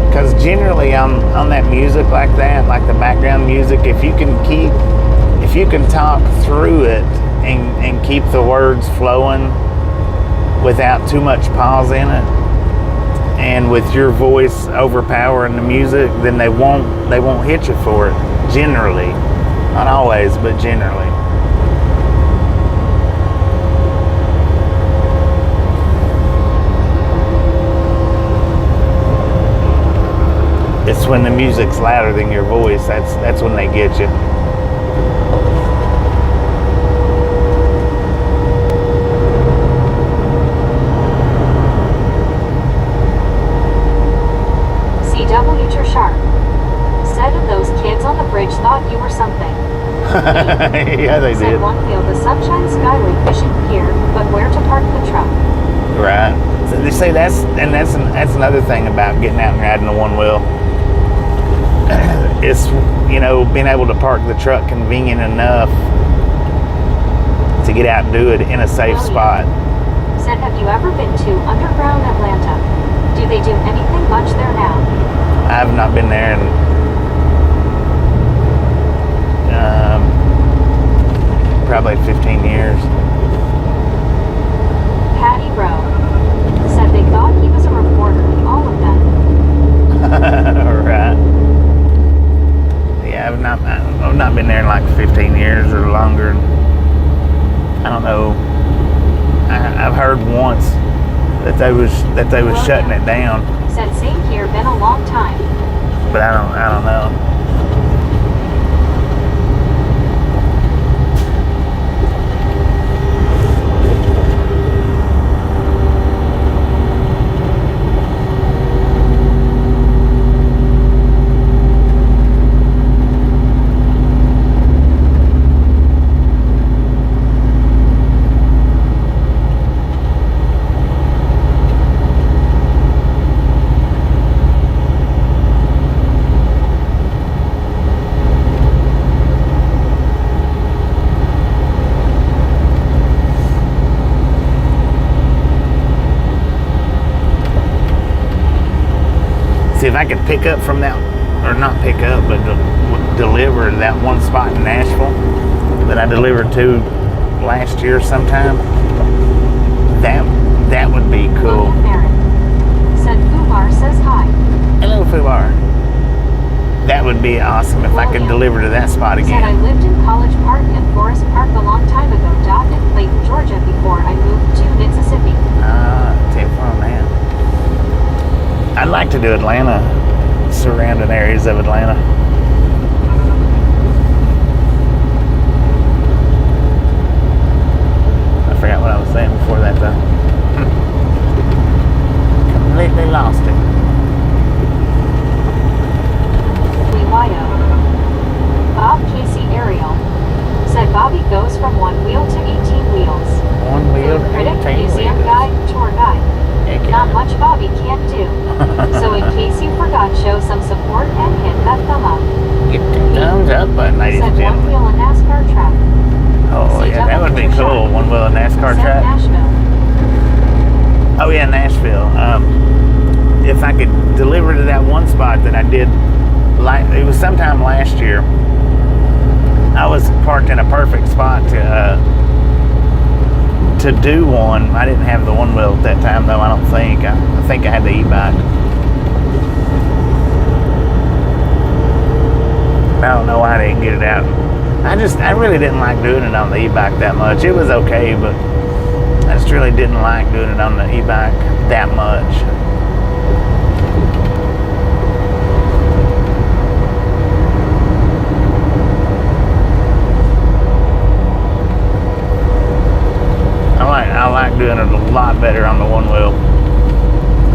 Because generally on that music like that, like the background music, if you can talk through it and keep the words flowing without too much pause in it, and with your voice overpowering the music, then they won't hit you for it. Generally, not always, but generally. It's when the music's louder than your voice, that's when they get you. C.W. Trishart said those kids on the bridge thought you were something. Yeah, they said did. One field, the Sunshine Skyway fishing pier, but where to park the truck? Right. So they say that's another thing about getting out and riding a one wheel. It's being able to park the truck convenient enough to get out and do it in a safe spot. Said, have you ever been to underground Atlanta? Do they do anything much there now? I have not been there in probably 15 years. Patty Rowe said they thought he was a reporter, all of them. Right. Yeah, I've not been there in like 15 years or longer. I don't know. I've heard once that they was shutting it down. Said same here, been a long time. But I don't know. See if I could pick up from that, or not pick up, but deliver to that one spot in Nashville that I delivered to last year sometime. That would be cool. William Barrett. Said Fubar says hi. Hello, Fubar. That would be awesome if I could deliver to that spot Said I again. lived in College Park and Forest Park a long time ago. In Clayton, Georgia before I moved to Mississippi. Tip from man. I'd like to do Atlanta, surrounding areas of Atlanta. I forgot what I was saying before that though. Completely lost it. BYO. Bob Casey Ariel. Said Bobby goes from 1 wheel to 18 wheels. One wheel, Food critic, 18 museum wheels. guide, tour guide. Heck yeah. Not much Bobby can't do. So in case you forgot, show some support and hit that thumb up. Get the thumbs up button, ladies Said and one gentlemen. wheel a NASCAR track. Oh yeah, that would be cool. One wheel NASCAR Said track. Nashville. Oh yeah, Nashville. If I could deliver to that one spot that I did, like it was sometime last year. I was parked in a perfect spot to do one. I didn't have the one wheel at that time though. I don't think. I think I had the e-bike. I don't know why I didn't get it out. I really didn't like doing it on the e-bike that much. It was okay, but I just really didn't like doing it on the e-bike that much. I like doing it a lot better on the one wheel.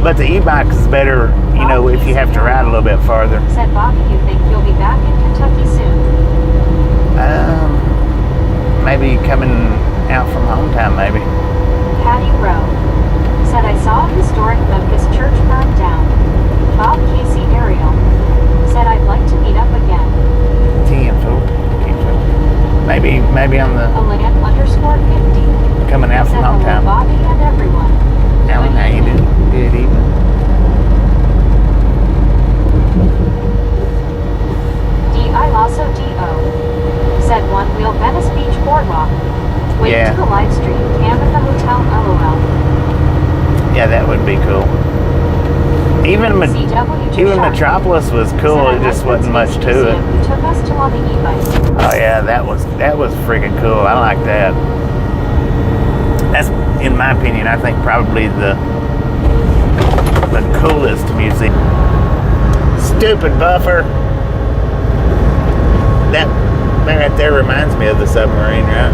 But the e-bike is better, you know, if you have to ride a little bit farther. Said Bobby, you think you'll be back in Kentucky soon? Maybe coming out from hometown, maybe. Patty Rowe. Said I saw a historic Memphis church burn down. Bob Casey Ariel. Said I'd like to meet up again. Maybe on the Alan_50. coming out from Said hello, hometown. Bobby and everyone. Alan, how you doing? Good evening. D.I. Lasso D.O. Said one wheel Venice Beach Boardwalk. Wait Yeah. to the live stream cam at the hotel LOL. Yeah, that would be cool. Even CW to even Shark. Metropolis was cool. Said It I just liked wasn't the much Space to it. Museum you took us to on the e-bike. Oh yeah, that was freaking cool. I like that. That's, in my opinion, I think probably the coolest museum. Stupid buffer. That right there reminds me of the submarine, right?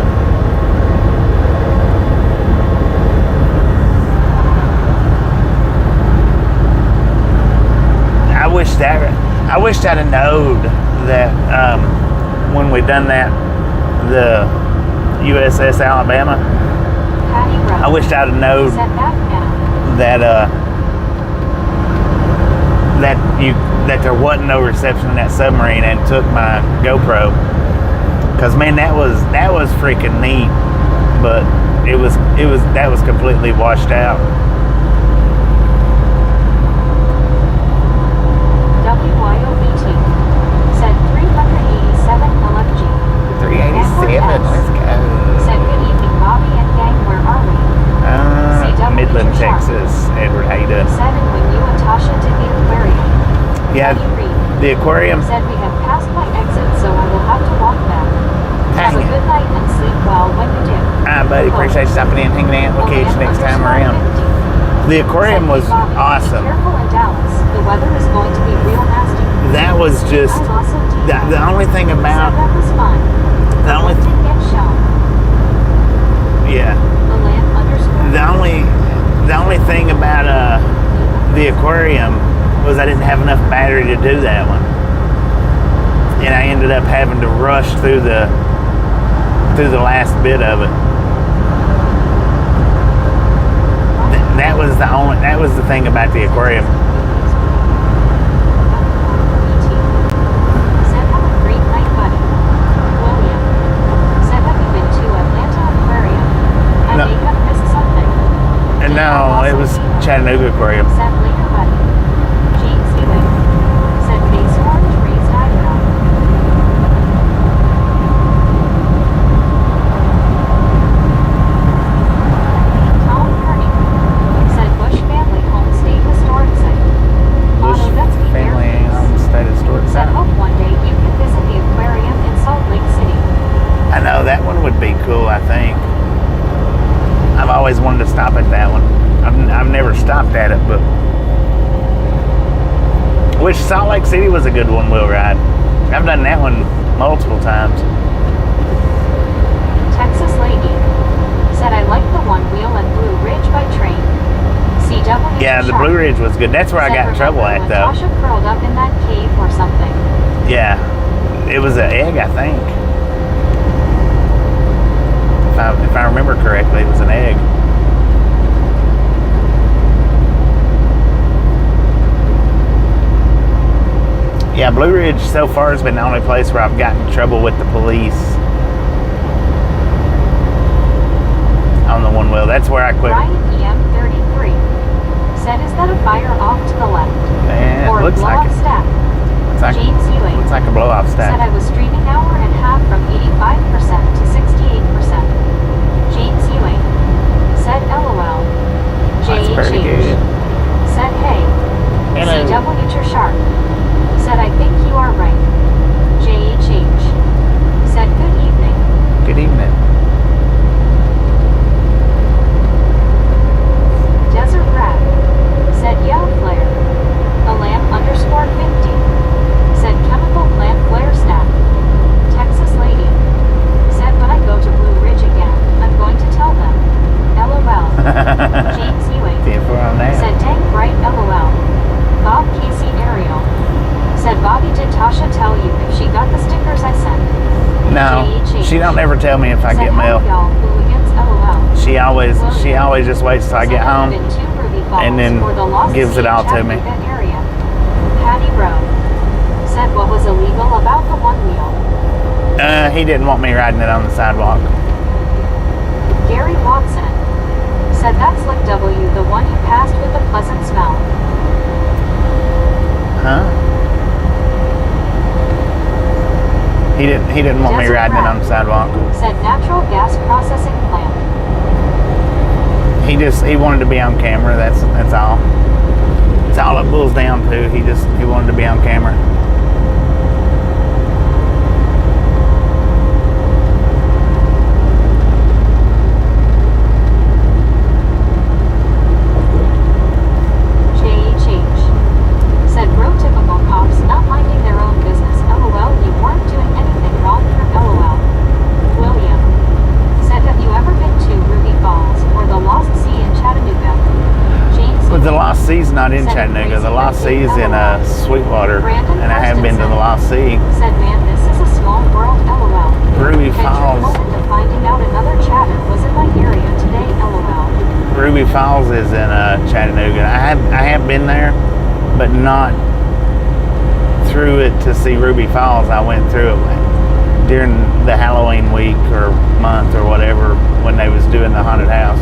I wished I'd have known that when we done that, the USS Alabama. Patty Rowe. I wished I'd have known Said back now. that there wasn't no reception in that submarine, and took my GoPro. Cause man, that was freaking neat, but that was completely washed out. WYOBT. Said 387 LFG. 387. Let's go. Said good evening, Bobby and gang. Where are we? CW Midland, to Shark. Texas. Edward, how you doing? Said and when you and Tasha to the aquarium. Yeah, Patty Reed. the aquarium. Said we have passed my exit, so I will have to walk back. Have a Dang it. good night and sleep well when you do. Buddy, appreciate you stopping in, hanging out. We'll catch you next time around. The aquarium was awesome. Be careful in Dallas. The weather is going to be real nasty. That was just I'm also the only thing Said about that was fun. the only Didn't get shown. yeah the only thing about the aquarium was I didn't have enough battery to do that one, and I ended up having to rush through the last bit of it. That was the thing about the aquarium. Said have a great night, buddy. William. Said have you been to Atlanta Aquarium? I No. may have missed something. And no, it was Chattanooga Aquarium. Said later, buddy. Gee, see you later. that one. I've never stopped at it, but wish Salt Lake City was a good one-wheel ride. I've done that one multiple times. Texas lady said I like the one wheel at Blue Ridge by train. CW. Yeah, the Blue Ridge was good. That's where I got in trouble at, though. Tasha curled up in that cave or something. Yeah, it was an egg, I think. If I remember correctly, it was an egg. Yeah, Blue Ridge so far has been the only place where I've gotten in trouble with the police on the one wheel. That's where I quit. Ryan EM33 said, is that a fire off to the left? Man, Or it looks like blow-off it. stack? James Ewing Looks like a blow-off said stack. I was streaming hour and a half from 85% to 68%. James Ewing said LOL. That's pretty good. Said hey. Hello. CW Sharp said I think you are right. JHH said good evening. Good evening. Desert Rat said yeah flare. Alam _50 said chemical plant flare stack. Texas lady said when I go to Blue Ridge again, I'm going to tell them. LOL. James Ewing said dang right LOL. Bob Casey Ariel said Bobby, did Tasha tell you if she got the stickers I sent? No, she don't ever tell me if I get mail. Y'all hooligans LOL. She always just waits till I get home and then gives it all to me. Area. Patty Rowe said what was illegal about the one wheel. He didn't want me riding it on the sidewalk. Gary Watson said that's Lick W, the one you passed with the pleasant smell. Huh? He didn't want me riding it on the sidewalk. Said natural gas processing plant. He wanted to be on camera. That's all. That's all it boils down to. He wanted to be on camera. Said bro typical cops not minding their own business. LOL, you weren't doing anything wrong for LOL. William said have you ever been to Ruby Falls or the Lost Sea in Chattanooga? James But the Lost Sea's not in Chattanooga. The Lost Sea is in Sweetwater, and I haven't been to the Lost Sea. Said man, this is a small world. LOL. Ruby Falls. To finding out another chatter was in my area today. LOL. Ruby Falls is in Chattanooga. I have been there, but not through it to see Ruby Falls. I went through it during the Halloween week or month or whatever when they was doing the haunted house.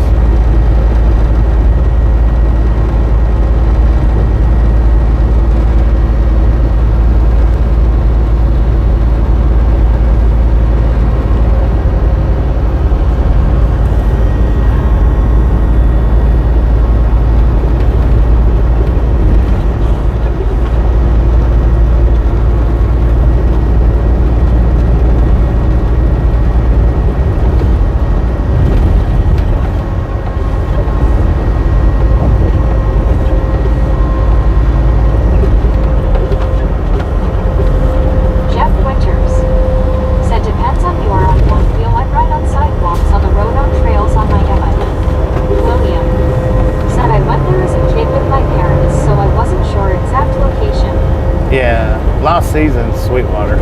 Lost Sea's in Sweetwater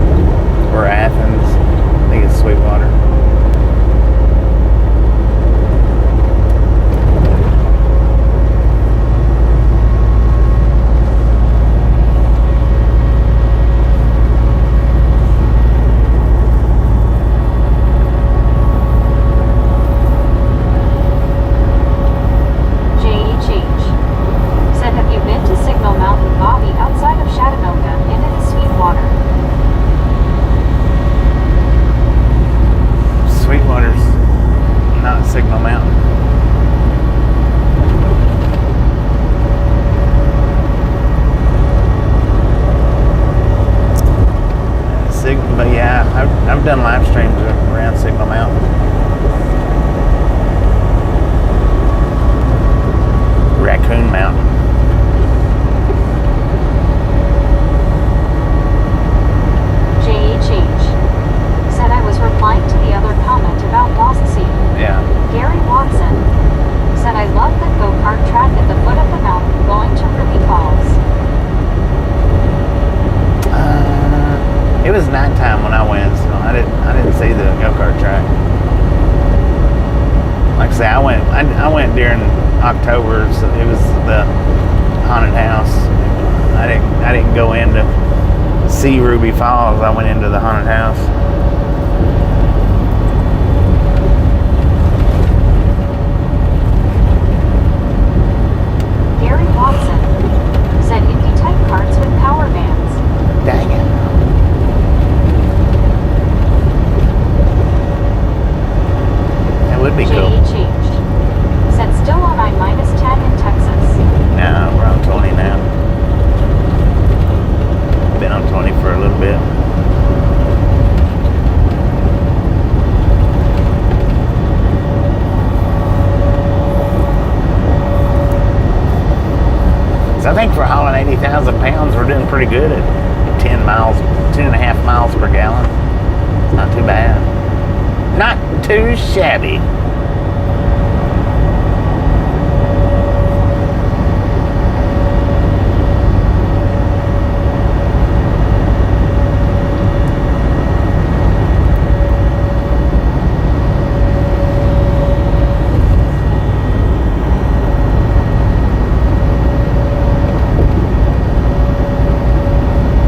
or Athens. I think it's Sweetwater. Coon Mountain. JHH said I was replying to the other comment about Lost Sea. Yeah. Gary Watson said I love the go-kart track at the foot of the mountain going to Ruby Falls. It was nighttime when I went, so I didn't see the go-kart track. Like I say, I went during October, so it was the haunted house. I didn't go in to see Ruby Falls. I went into the haunted house. Gary Watson said Indy type carts with power bands. Dang it. That would be cool. JHH said still on I-10 in Texas. No, we're on 20 now. Been on 20 for a little bit. So I think for hauling 80,000 pounds, we're doing pretty good at 10 and a half miles per gallon. It's not too bad. Not too shabby.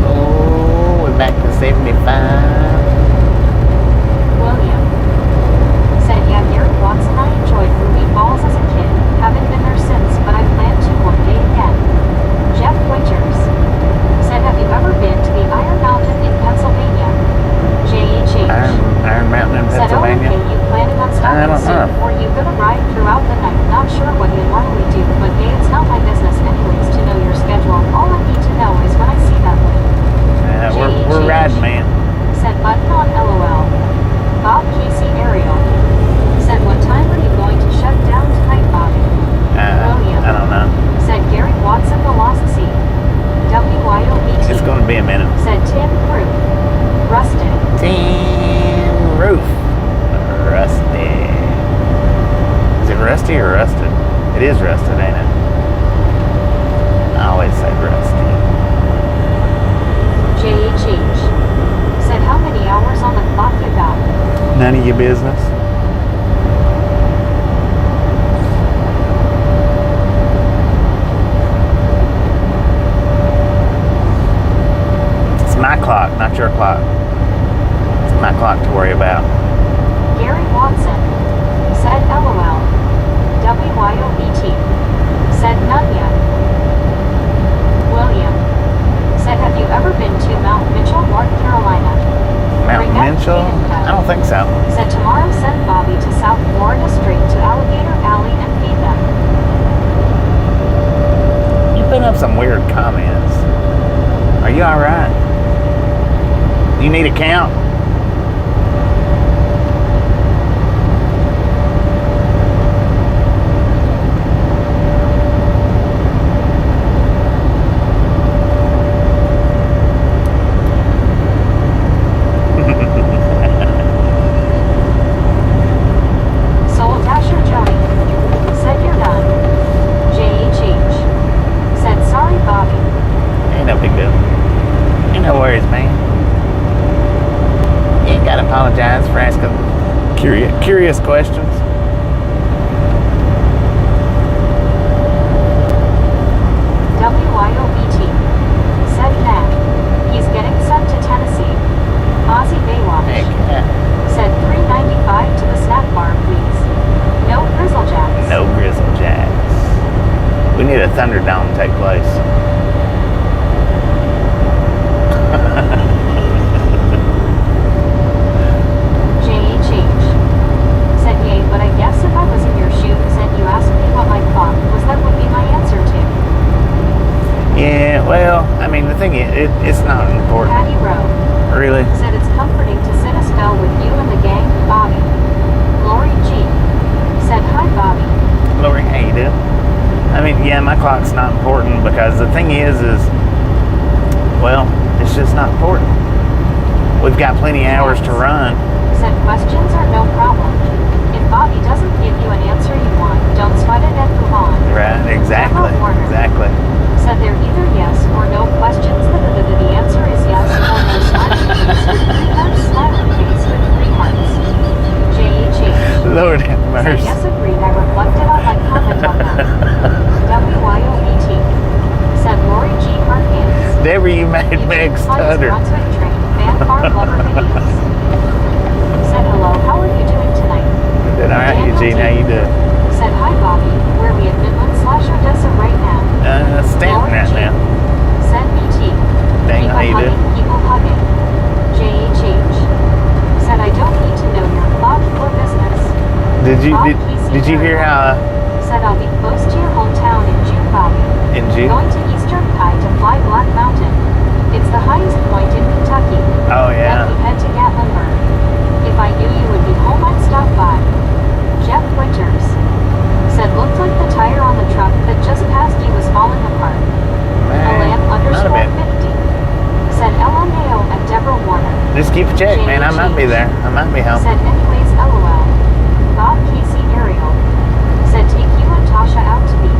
Oh, we're back to 75. William said, yeah, Gary Watson, I enjoyed Ruby Falls as a kid. Haven't been there since, but I plan to one day again. Jeff Winters said, have you ever been to the Iron Mountain in Pennsylvania? JHH Iron Mountain in said, oh, okay, Pennsylvania. you planning on I don't stopping soon, know. or you gonna ride throughout the night? Not sure what you normally do, but hey, it's not my business anyways to know your schedule. All I need to know is when I see that link. We're riding, man. Said button on LOL. Bob Casey Ariel said, what time are you going to shut down tonight, Bobby? William I don't know. said Gary Watson, the Lost Sea. WYOBT It's going to be a minute. said Tim Proof. Rusted. Tin roof. Rusty. Is it rusty or rusted? It is rusted, ain't it? I always say rusty. JHH said, how many hours on the clock you got? None of your business. It's my clock, not your clock. It's my clock to worry about. Gary Watson said LOL. WYOBT said none yet. William said, have you ever been to Mount Mitchell, North Carolina? Mount Bring up Mitchell? Kid and Cut. I don't think so. Said tomorrow send Bobby to South Florida straight to Alligator Alley and feed them. You put up some weird comments. Are you alright? You need a count? Soul Dasher Jody said you're done. JHH said sorry Bobby. Ain't no big deal. Ain't no worries, man. You ain't gotta apologize for asking curious questions. WYOBT said nah. He's getting sent to Tennessee. Ozzy Baywatch Heck yeah. said $3.95 to the snack bar, please. No Grizzle Jacks. No Grizzle Jacks. We need a Thunderdome to take place. JHH said yay, but I guess if I was in your shoes and you asked me what my thought was, that would be my answer to. Yeah, well, I mean, the thing is, it's not important. Patty Rowe Really? said it's comforting to sit a spell with you and the gang, Bobby. Lori G said hi, Bobby. Lori, how you doing? I mean, yeah, my clock's not important because the thing is, well, it's just not important. We've got plenty of hours to run. Said questions are no problem. If Bobby doesn't give you an answer you want, don't sweat it and move on. Right, exactly. Exactly. Said they're either yes or no questions. The answer is yes or no. Smiling face with three hearts. J.H.H. Lord have Said mercy. yes, agreed. I reflected on my comment on that. WYOBT. Said Lori G. Harkins. Deborah, you made Meg stutter. Brunswick train, fan farm lover videos. Said hello, how are you doing tonight? All right, Eugene, how you doing? Said hi, Bobby. Where are we at Midland/Odessa right now? Stanton right now. Said BT. Dang, how you doing? People hugging. JHH. Said I don't need to know your plot or business. Did you hear how Said I'll be close to your hometown in June, Bobby. in June? Going to Eastern Kai to fly Black Mountain. It's the highest point in Kentucky. Oh yeah. Then we head to Gatlinburg. If I knew you would be home, I'd stop by. Jeff Winters. Said looked like the tire on the truck that just passed you was falling apart. Man, not a bit. Alan_50. Said LMAO and Deborah Warner. Just keep a check, man. I might be there. I might be home. Said anyways, LOL. Bob Casey Ariel. Said take you and Tasha out to eat.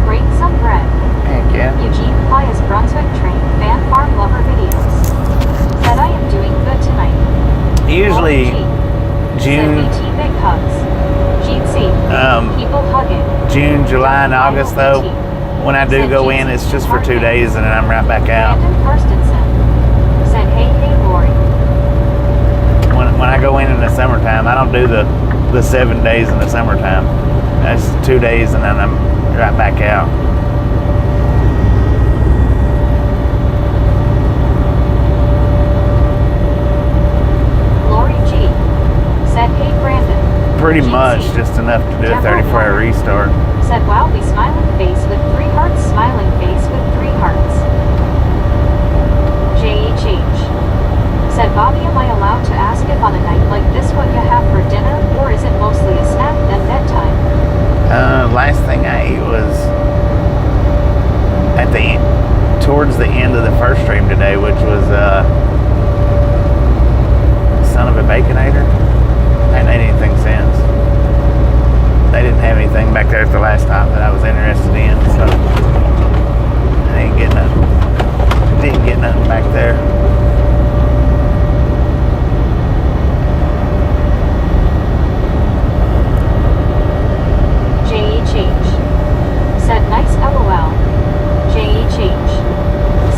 Break some bread. Heck yeah. Eugene Plias Brunswick train fan farm lover videos. Said I am doing good tonight. Usually June, Said BT big hugs. GC. People hugging. June, July, and August though, when I do go in, it's just for 2 days and then I'm right back out. Brandon Karstensen. Said hey Lori. When I go in the summertime, I don't do the 7 days in the summertime. That's 2 days and then I'm right back out. Lori G. Said hey Brandon. Pretty GC. much just enough to do a 34-hour restart. Said wildly smiling face with three hearts. Smiling face with three hearts. JHH. Said Bobby, am I allowed to ask if on a night like this what you have for dinner, or is it mostly a snack then bedtime? Last thing I ate was at the end, towards the end of the first stream today, which was son of a baconator. I ain't ate anything since. They didn't have anything back there at the last time that I was interested in, so I ain't getting nothing. Didn't get nothing back there. JHH. Said nice LOL. JHH.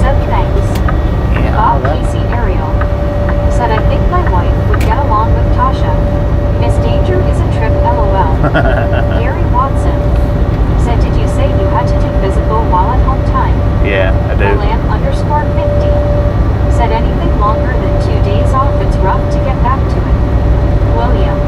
Said thanks. Yeah, Bob Casey Ariel. Said I think my wife would get along with Tasha. Miss Danger is a trip LOL. Gary Watson. Said did you say you had to do physical while at home time? Yeah, I do. Milan_50. Said anything longer than 2 days off, it's rough to get back to it. William.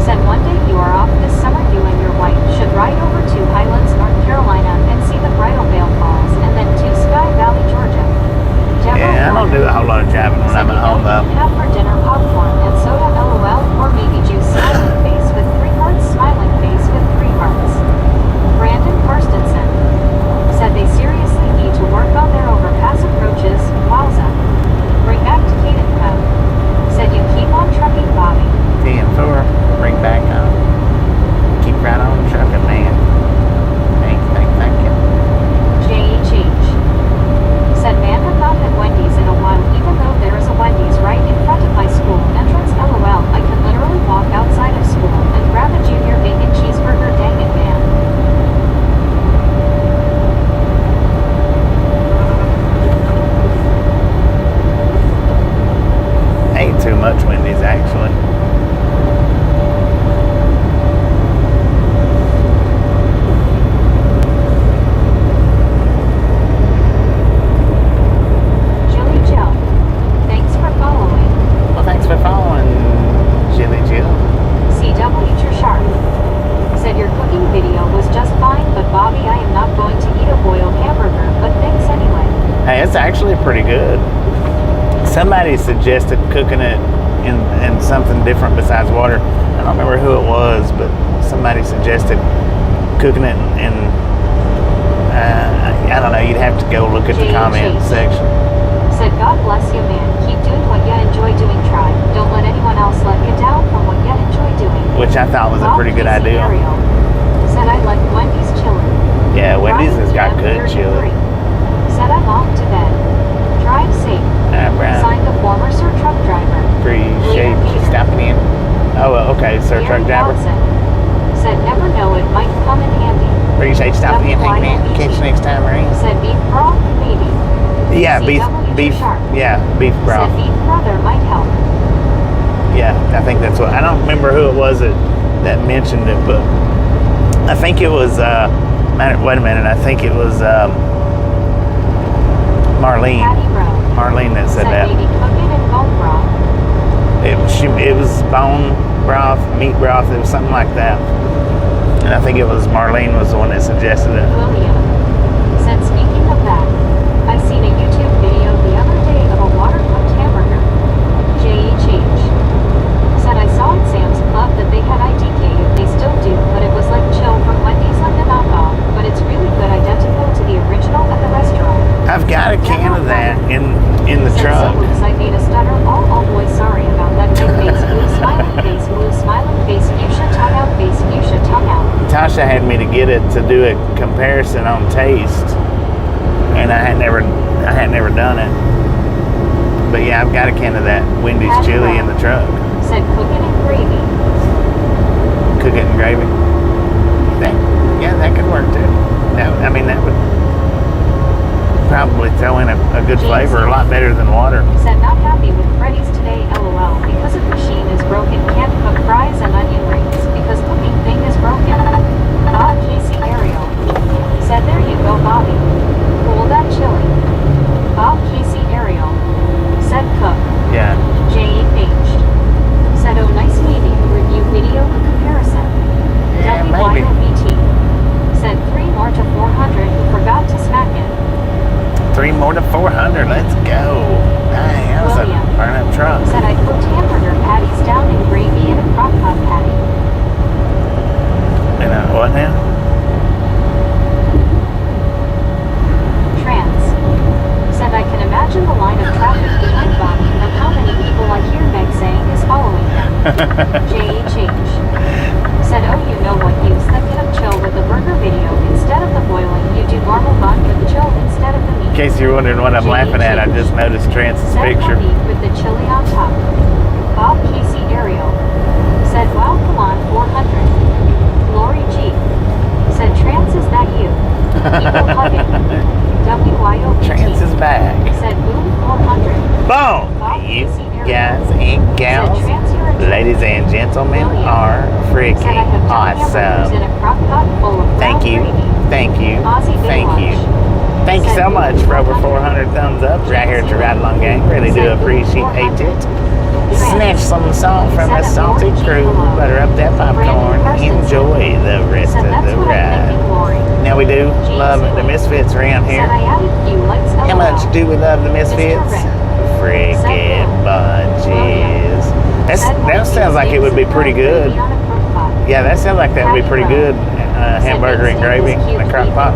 Said one day you are off this summer, you and your wife should ride over to Highlands, North Carolina and see the Bridal Veil Falls and then to Sky Valley, Georgia. Yeah, I don't do a whole lot of driving when I'm at home though. Have for dinner popcorn and soda LOL or maybe juice. Smiling face with three hearts. Smiling face with three hearts. Brandon Karstensen. Said they seriously need to work on their overpass approaches. Wowza. Bring back to Caden Cove. Said you keep on trucking, Bobby. TM4, bring back on. Keep right on trucking, man. Thank you. JHH. Said man have not had Wendy's in a while, even though there is a Wendy's right in front of my school entrance. LOL. I can literally walk outside of school and grab a junior bacon cheeseburger. Dang it, man. Ain't too much Wendy's actually. Jilly Jill. Thanks for following. Well, thanks for following, Jilly Jill. CW Sharp. Said your cooking video was just fine, but Bobby, I am not going to eat a boiled hamburger, but thanks anyway. Hey, it's actually pretty good. Somebody suggested cooking it in something different besides water. I don't remember who it was, but somebody suggested cooking it in I don't know. You'd have to go look at the comment section. Said, God bless you, man. Keep doing what you enjoy doing. Try. Don't let anyone else let you down from what you enjoy doing. Which I thought was a pretty good idea. Ariel said, I like Wendy's chili. Yeah, Wendy's has got good chili. Said, I'm off to bed. Drive safe. Right. Signed the former Sir Truck driver. Appreciate you stopping in. Oh, well, okay, Sir Truck driver. Said, never know, it might come in handy. Appreciate you stopping in, hanging in. Catch you next time, right? Said, beef broth, maybe. Yeah, beef broth. Said, beef brother might help. Yeah, I think that's what. I don't remember who it was that mentioned it, but I think it was. Wait a minute. I think it was Marlene. Marlene that said that. Maybe cook it in bone broth. It was bone broth, meat broth. It was something like that. And I think it was Marlene was the one that suggested it. William said, speaking of that, I seen a YouTube video the other day of a water-cooked hamburger. JHH said, I saw at Sam's Club that they had IDK'd. They still do, but it was like chill from Wendy's on the knockoff. But it's really good, identical to the original at the restaurant. I've got a can of that in the said, truck. So I made a stutter. Oh boy, sorry about that. Big face, blue smiling face, fuchsia tongue out, face, fuchsia tongue out. Tasha had me to get it to do a comparison on taste, and I had never done it. But yeah, I've got a can of that Wendy's chili in the truck. Said cook it in gravy. Cook it in gravy. That could work too. That would probably throw in a good flavor, a lot better than water. Said not happy with Freddy's today, LOL, because if machine is broken, can't cook fries and onion rings because cooking thing is broken. Casey Ariel said, there you go, Bobby. Cool that chili. Casey Ariel said cook. Yeah. JH said, oh, nice meeting. Review video comparison. Yeah, maybe. WYOBT said 3 more to 400. Who forgot to smack it? 3 more to 400. Let's go. Dang, that was a burn up truck. Said I cooked hamburger patties down in gravy in a crock pot patty. And what now? Trans said I can imagine the line of traffic behind Bobby of how many people I hear Meg saying is following him. JHH said, oh, you know what, use the cook chill with the burger video instead of the boiling. You do normal vodka chill instead of the meat. In case you're wondering what I'm laughing at, I just noticed Trance's picture. Said meat with the chili on top. Bob Casey Ariel said, wow, come on, 400. Lori G said, Trance, is that you? Equal hugging. WYOBT Trance is back. said, boom, 400. Boom! You guys and gals, ladies and gentlemen, are freaking awesome. Thank you. Thank you. Thank you. Thank you so much for over 400 thumbs up right here at your Ride Along Gang. Really do appreciate it. Snatch some salt from a salty crew. Butter up that popcorn. Enjoy the rest of the ride. Now we do love the Misfits around here. How much do we love the Misfits? Freaking bunches. That sounds like it would be pretty good. Yeah, that sounds like that would be pretty good. Hamburger and gravy in a crock pot.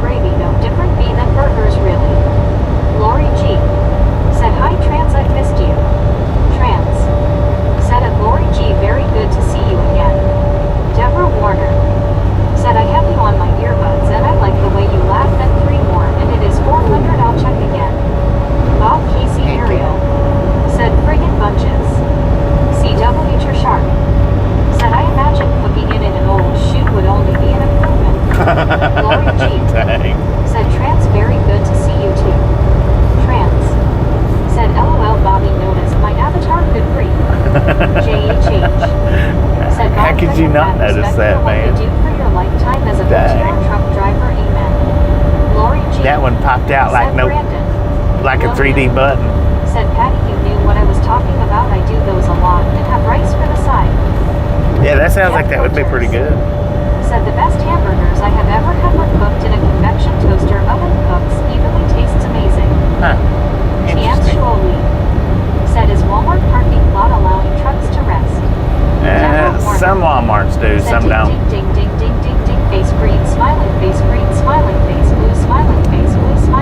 Different bee than burgers, really. Lori G said, hi, Trans, I've missed you. Trans said, Lori G, very good to see you again. Deborah Warner said, I have you on my earbuds and I like the way you laugh. And 3 more, and it is 400. I'll check again. Bob Casey Ariel said, friggin' bunches. CW Shark said, I imagine cooking it in an old shoe would only be an improvement. Lori G said, Trans, very good to see you too. Trans said, LOL, Bobby noticed my avatar could breathe. JHH said, how could you not notice that, man? Do for your lifetime as a PTR truck driver, amen. Lori G that one popped out like like a 3D button. Said, Patty, you knew what I was talking about. I do those a lot and have rice for the side. Yeah, that sounds like that would be pretty good. Said the best hamburgers I have ever had were cooked in a convection toaster oven. Cooks evenly, tastes amazing. Huh. Interesting. Said, is Walmart parking lot allowing trucks to rest? Some Walmarts do, some don't. Ding, ding, ding, ding, ding, ding, face green, smiling face, blue smiling face, blue smiling face, blue smiling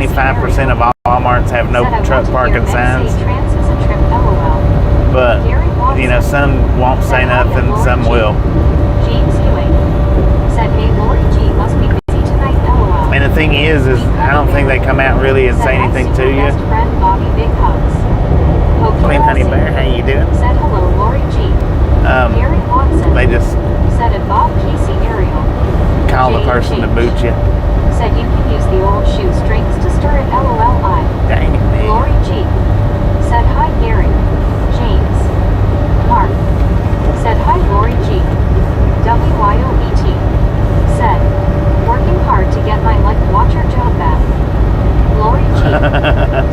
95% of all Walmarts have no truck parking signs. But, you know, some won't say nothing, some will. James Ewing said, "Hey, Lori G must be busy tonight, LOL." And the thing is I don't think they come out really and say anything to you. Best friend Bobby, big hugs. Queen Honey Bear, how you doing? Said hello, Lori G. Gary Watson They just said it. Bob Casey Ariel call the person to boot you. said you can use the old shoestrings to stir it, LOLI. Dang it, man. Lori G said hi, Gary. James Mark said hi, Lori G. WYOET said working hard to get my like watcher job back. Lori G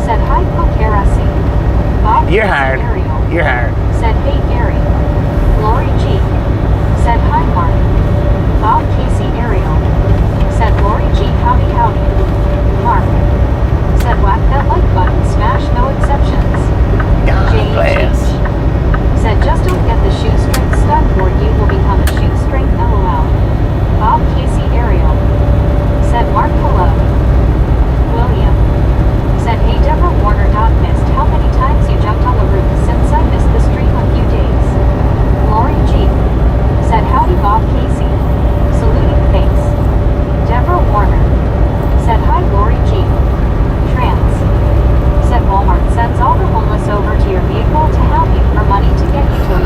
said hi, Pokerasi. Bob You're Casey hired. Ariel You're hired. said hey, Gary. Lori G said hi, Mark. Bob Casey Ariel said Lori G, howdy howdy. Mark said whack that like button, smash, no exceptions. God Jane bless. Cheech said just don't get the shoestring stuck or you will become a shoestring, LOL. Bob Casey Ariel said Mark hello. William said hey, Deborah Warner. Missed how many times you jumped on the roof since I missed the stream a few days. Lori G said howdy, Bob Casey. Saluting face. Deborah Warner said hi, Lori G. Trans said Walmart sends all the homeless over to your vehicle to help you for money to get you to a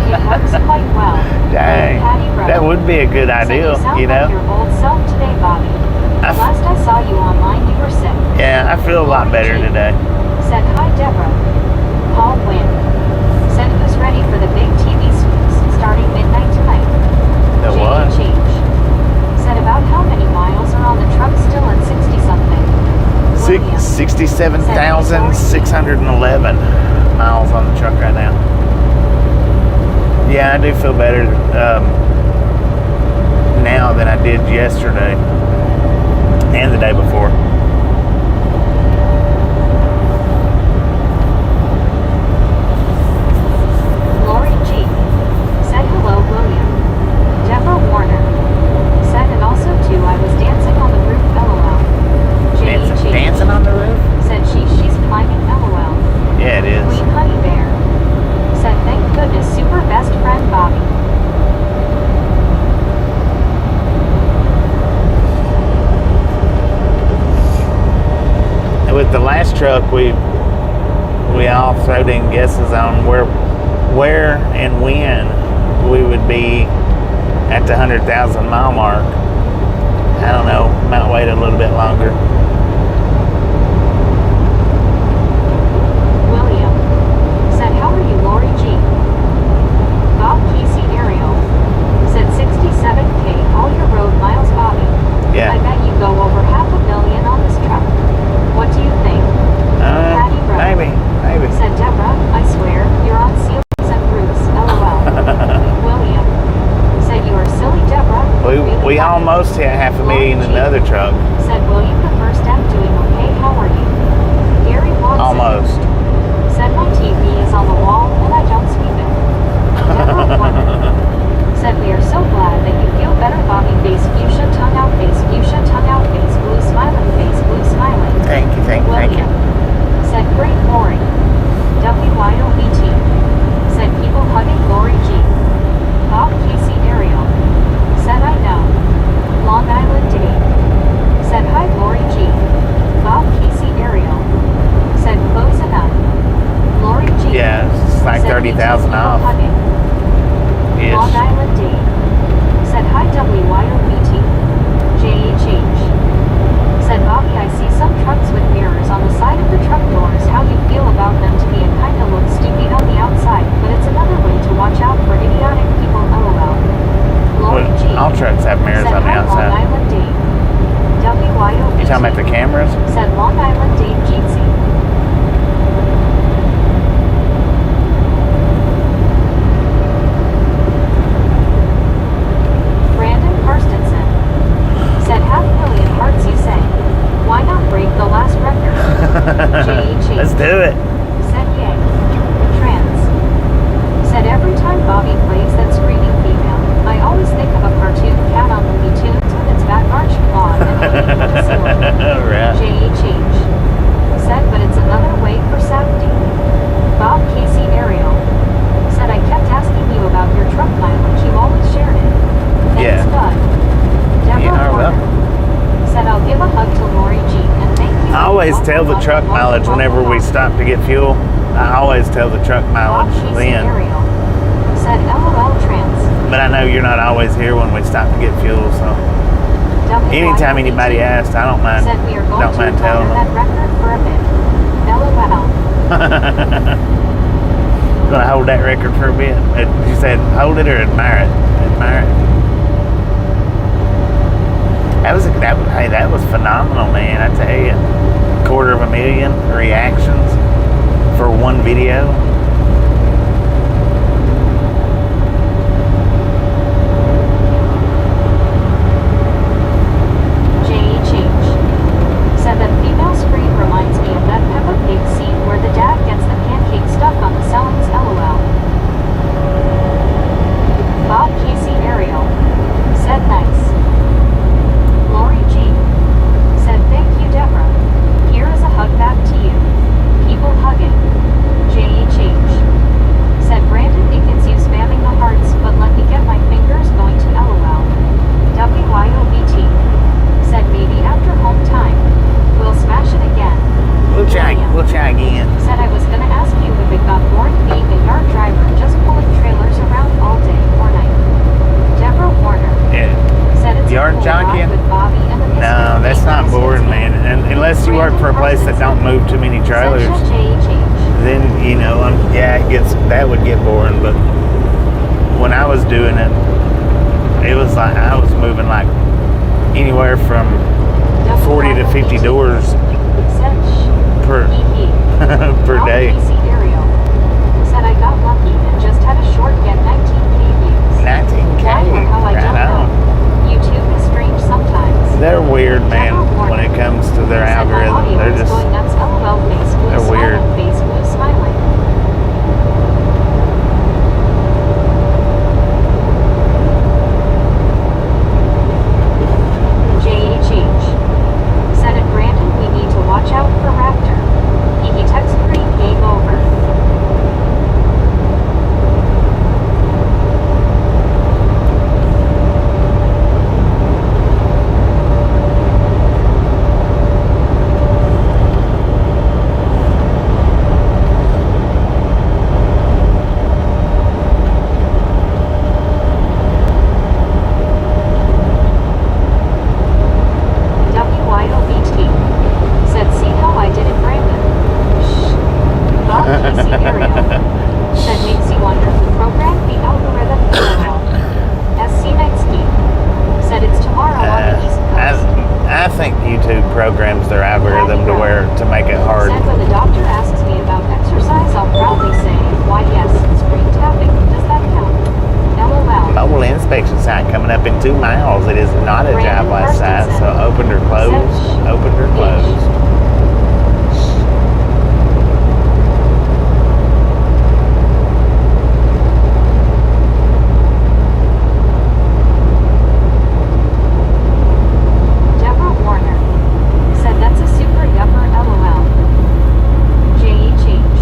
It works quite well. Dang. Patty Rowe That would be a good said idea, you sound you know? like your old self today, Bobby. Last I saw you online, you were sick. Yeah, I feel a lot better today. Said hi, Deborah. Paul Wynn said who's ready for the big TV starting midnight tonight. The what? Change said about how many miles are on the truck still at 60-something. 67,611 miles on the truck right now. Yeah, I do feel better now than I did yesterday and the day before. Lori G said hello, William. Deborah Warner said and also too I was dancing on the roof, LOL. Dancing on the roof? Said she's climbing, LOL. Yeah, it is. Queen Honey Bear said thank goodness, super best friend Bobby. With the last truck, we all throwed in guesses on where and when we would be at the 100,000 mile mark. I don't know, might wait a little bit longer. William said how are you, Lori G. Bob Casey Ariel said 67K all your road miles, Bobby. Yeah. I bet you go over 500,000 on this truck. What do you think? Patty Rowe Maybe. said Deborah, I swear, you're on seals and roofs, LOL. William said you are silly, Deborah. We almost hit 500,000 in the other truck. Said William the first M doing okay, how are you? Gary Watson Almost. said my TV is on the wall and I don't sweep it. Deborah Warner said we are so glad that you feel better, Bobby. Face fuchsia, tongue out, face fuchsia, tongue out, face blue smiling, face blue smiling. Thank you. William said great, Lori. WYOET said people hugging Lori G. Bob Casey Ariel said I know. Long Island Day said hi, Lori G. Bob Casey Ariel said close enough. Lori G. Yeah, it's like said 30,000 people off. hugging. Long Ish. Island Day said hi, WYOET always tell the truck mileage whenever we stop to get fuel. I always tell the truck mileage then. Said LOL trans. But I know you're not always here when we stop to get fuel, so anytime anybody asks, I don't mind. Said we are going Don't mind to telling that them. record for a bit. LOL. Gonna hold that record for a bit. You said hold it or admire it? Admire it. That was phenomenal, man. I tell you, 250,000 reactions for one video. Said that female scream reminds me of that Peppa Pig scene where the dad gets the pancake stuck on the cellings. LOL. Bob Casey Ariel. Said nice. Lori G. Said thank you Deborah. Here is a hug back to you. People hugging. JHH. Said Brandon it gets you spamming the hearts, but let me get my fingers going to LOL. WYOBT. Said maybe after home time. We'll smash it again. We'll try again. Said I was gonna ask you if it got boring being a yard driver just pulling trailers around all day or night. Deborah Warner. Yeah. Said it's Yard a cool ride jockeying? with Bobby and the No, that's not boring, man. And unless you work for a place that don't move too many trailers, then that would get boring. But when I was doing it, it was like I was moving like anywhere from 40 to 50 doors per day. Said I got lucky and just had a short get 19K views. 19K, Why or how I right don't on. know. YouTube is strange sometimes. They're weird, man, when it comes to their Said my algorithm. audio They're is just, going nuts. LOL face blue they're weird. smiling face blue smiling. JHH. Said it Brandon we need to watch out for Raptor. He text green game over. WYOBT. Said see how I did it Brandon. Shh. Bob Casey Ariel. Said makes you wonder who programmed the algorithm. SC Nightsky. Said it's tomorrow on the East Coast. I think YouTube programs their algorithm to make it hard. Said when the doctor asks me about exercise I'll proudly say, why yes, screen tapping, does that count? LOL. Mobile inspection sign coming up in 2 miles. It is not a job last site, so opened or closed. Opened or closed. Deborah Warner. Said that's a super yupper. LOL. JHH.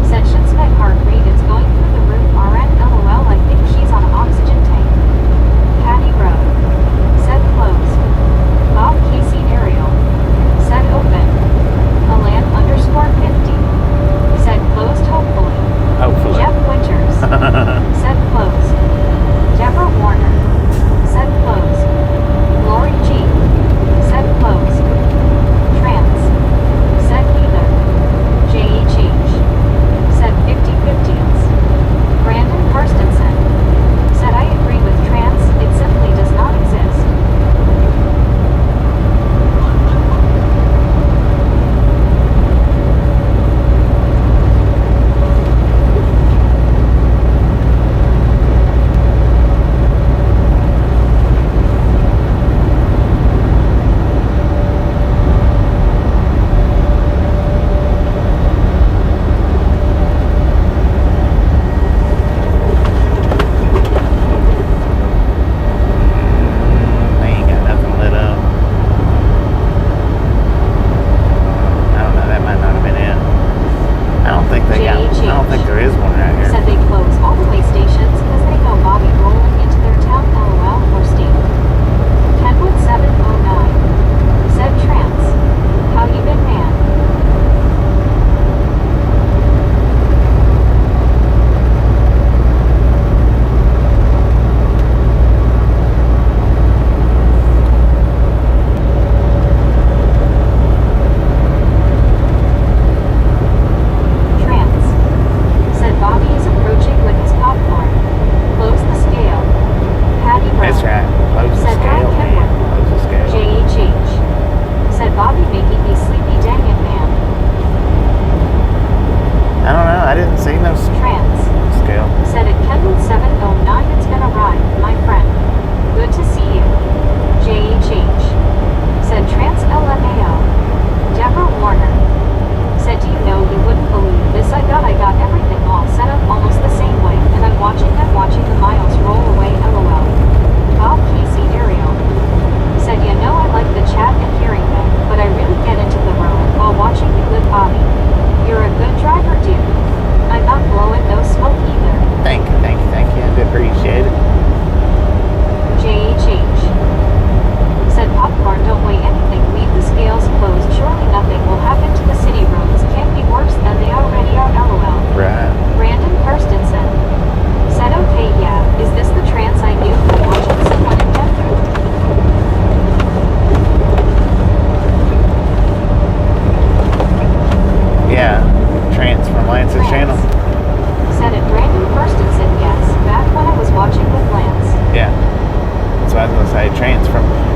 Said shit's my heart rate is going through the roof. RN. LOL I think she's on an oxygen tank. Patty Road. Said close.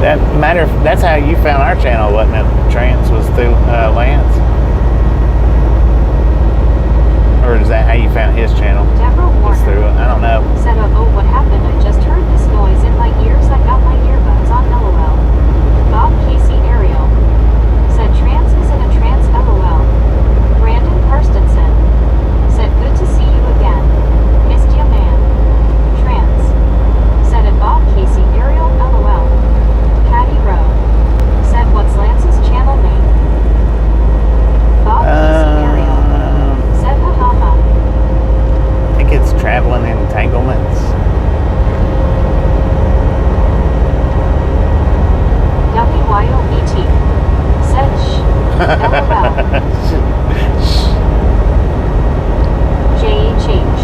That's how you found our channel, wasn't it? Trance was through Lance. Or is that how you found his channel? Deborah Was through Warner I don't know. said, oh, what happened? I just heard this noise in my ears. I got my earbuds on, LOL. Bob Casey Ariel said, trance is in a trance, LOL. Brandon Karstensen said, good to see you again. Missed ya, man. Trance said, at Bob Casey Ariel, LOL. Patty Rowe said, what's Lance's channel name? Bob Casey Ariel said, ha ha ha. I think it's Traveling Entanglements. WYOET said, shh, LOL. JHH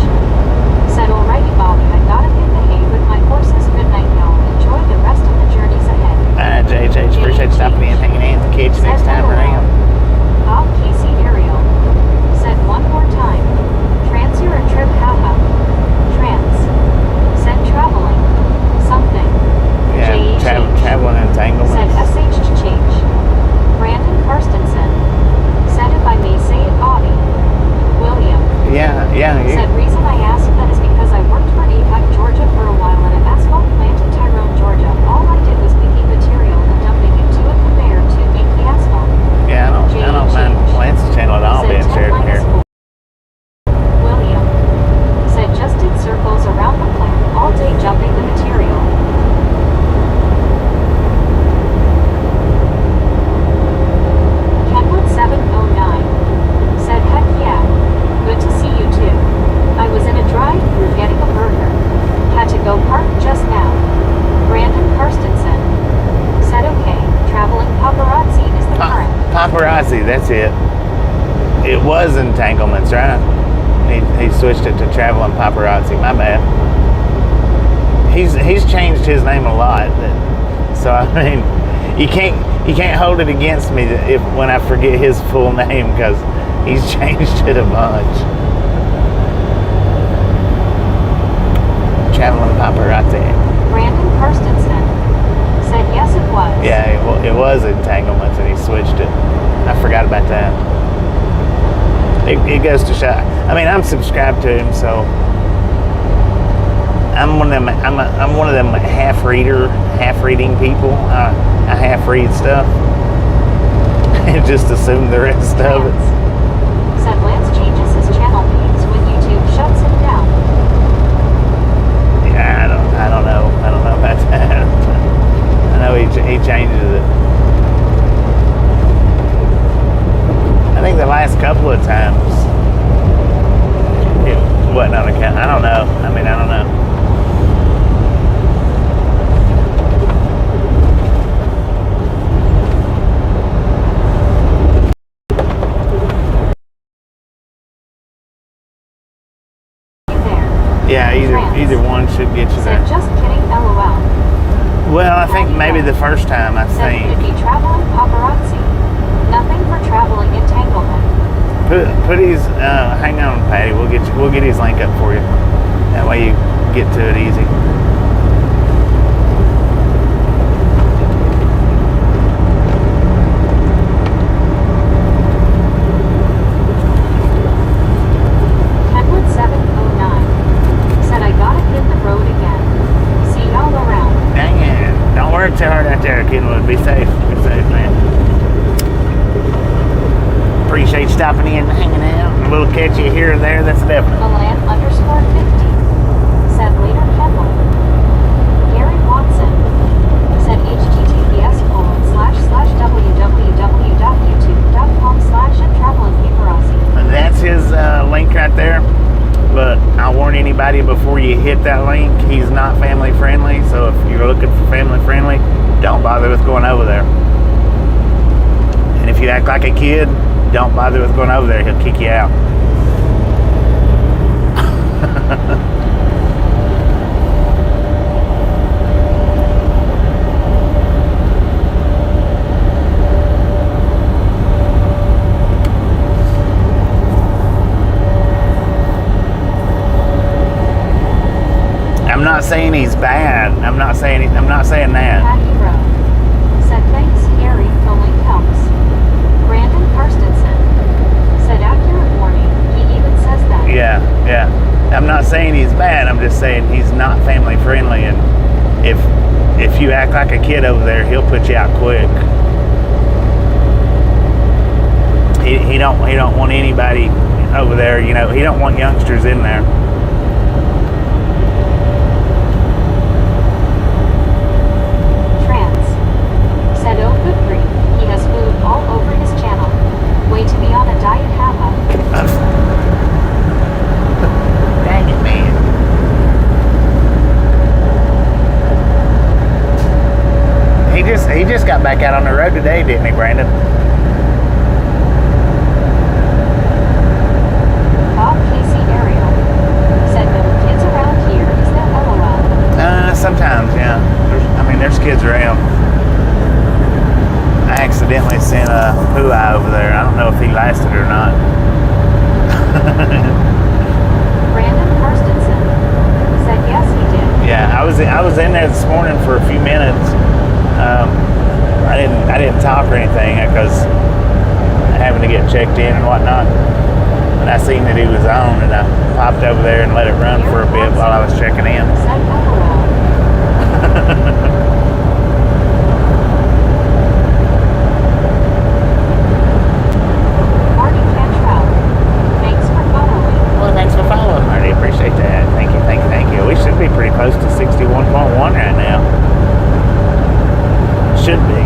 said, alrighty Bobby, I gotta hit the hay with my horses. Good night y'all. Enjoy the rest of the journeys ahead. Alright, JHH, appreciate you stopping in, hanging in. Catch you next time around. Bob Casey Ariel said, one more time. Trance, you're a trip, haha. Trance said, traveling something. Yeah, Traveling Entanglements. Said SH change. Brandon Karstensen said, if I may say it, Bobby. William Yeah. said, reason I asked that is because I worked for APAC Georgia for a while at an asphalt plant in Tyrone, Georgia. All I did was picking material and dumping it to a conveyor to make the asphalt. Yeah, I don't mind Lance's channel at all being shared in here. William said, just did circles around the plant all day jumping the material. Kenwood 709 said, heck yeah, good to see you too. I was in a drive-thru getting a burger. Had to go park just now. Brandon Karstensen said, okay, traveling paparazzi is the current. Paparazzi, that's it. It was Entanglements, right? He switched it to Traveling Paparazzi. My bad. He's changed his name a lot. So I mean, you can't hold it against me when I forget his full name, because he's changed it a bunch. Traveling Paparazzi. Brandon Karstensen said, yes it was. Yeah, it was Entanglements, and he switched it. I forgot about that. It goes to show. I mean, I'm subscribed to him, so I'm one of them. I'm one of them half-reading people. I half-read stuff and just assume the rest of it. Said Lance changes his channel names when YouTube shuts him down. Yeah, I don't know about that. I know he changes it. I think the last couple of times it wasn't on account. I don't know. I mean, I don't know. Yeah, either one should get you there. Said, just kidding, LOL. Well, I think maybe the first time, I think. Said, could be traveling paparazzi. Nothing for traveling entanglement. Put his, hang on, Patty. We'll get his link up for you. That way you get to it easy. Kenwood 709 said, I gotta hit the road again. See y'all around. Dang it. Don't work too hard out there, Kenwood. Be safe. Be safe, man. Appreciate you stopping in and hanging out. A little catchy here or there, that's definite. Milan _50 said, later Kenwood. Gary Watson said, https://www.youtube.com/travelingpaparazzi. That's his link right there. But I'll warn anybody before you hit that link, he's not family friendly. So if you're looking for family friendly, don't bother with going over there. And if you act like a kid, don't bother with going over there. He'll kick you out. I'm not saying he's bad. I'm not saying that. Patty Rowe saying he's not family friendly, and if you act like a kid over there, he'll put you out quick. He don't want anybody over there, you know, he don't want youngsters in there. Trans. Said, oh good grief, he has food all over his channel. Way to be on a diet, Hava. Dang it, man. He just got back out on the road today, didn't he, Brandon? Bob Casey Ariel. Said, no kids around here, is that LOL? Sometimes, yeah. There's kids around. I accidentally sent a poo-eye over there. I don't know if he lasted or not. Brandon Karstensen. Said, yes, he did. Yeah, I was in there this morning for a few minutes. I didn't talk or anything because having to get checked in and whatnot. And I seen that he was on, and I popped over there and let it run for a bit while I was checking in. Said, LOL. Marty Cantrell. Thanks for following. Well, thanks for following, Marty. Appreciate that. Thank you. We should be pretty close to 61.1 right now. Should be.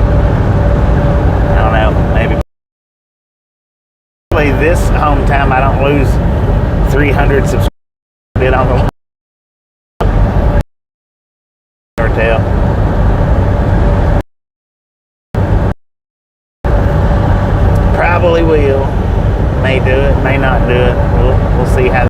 I don't know. Maybe. This home time, I don't lose 300 subscribers on the hotel. Probably will. May do it. May not do it. We'll see how.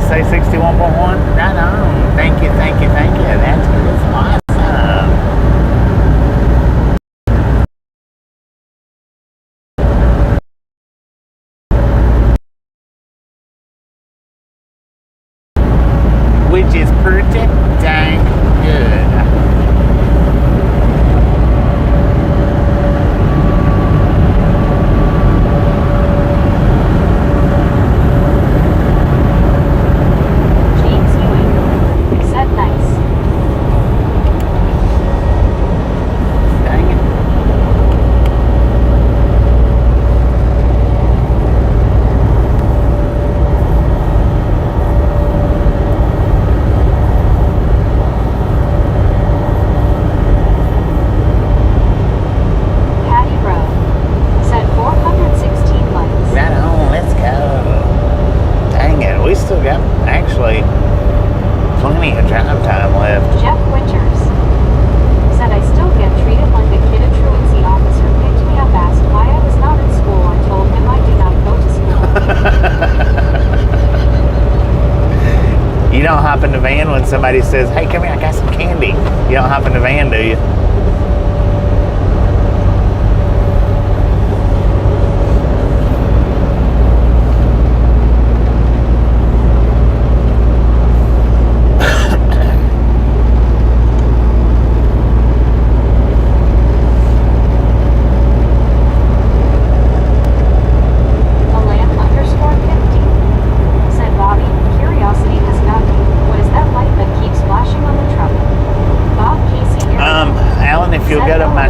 Say 61.1? Right on. Thank you. That's awesome. Which is pretty dang good. You don't hop in the van when somebody says, hey, come here, I got some candy. You don't hop in the van, do you?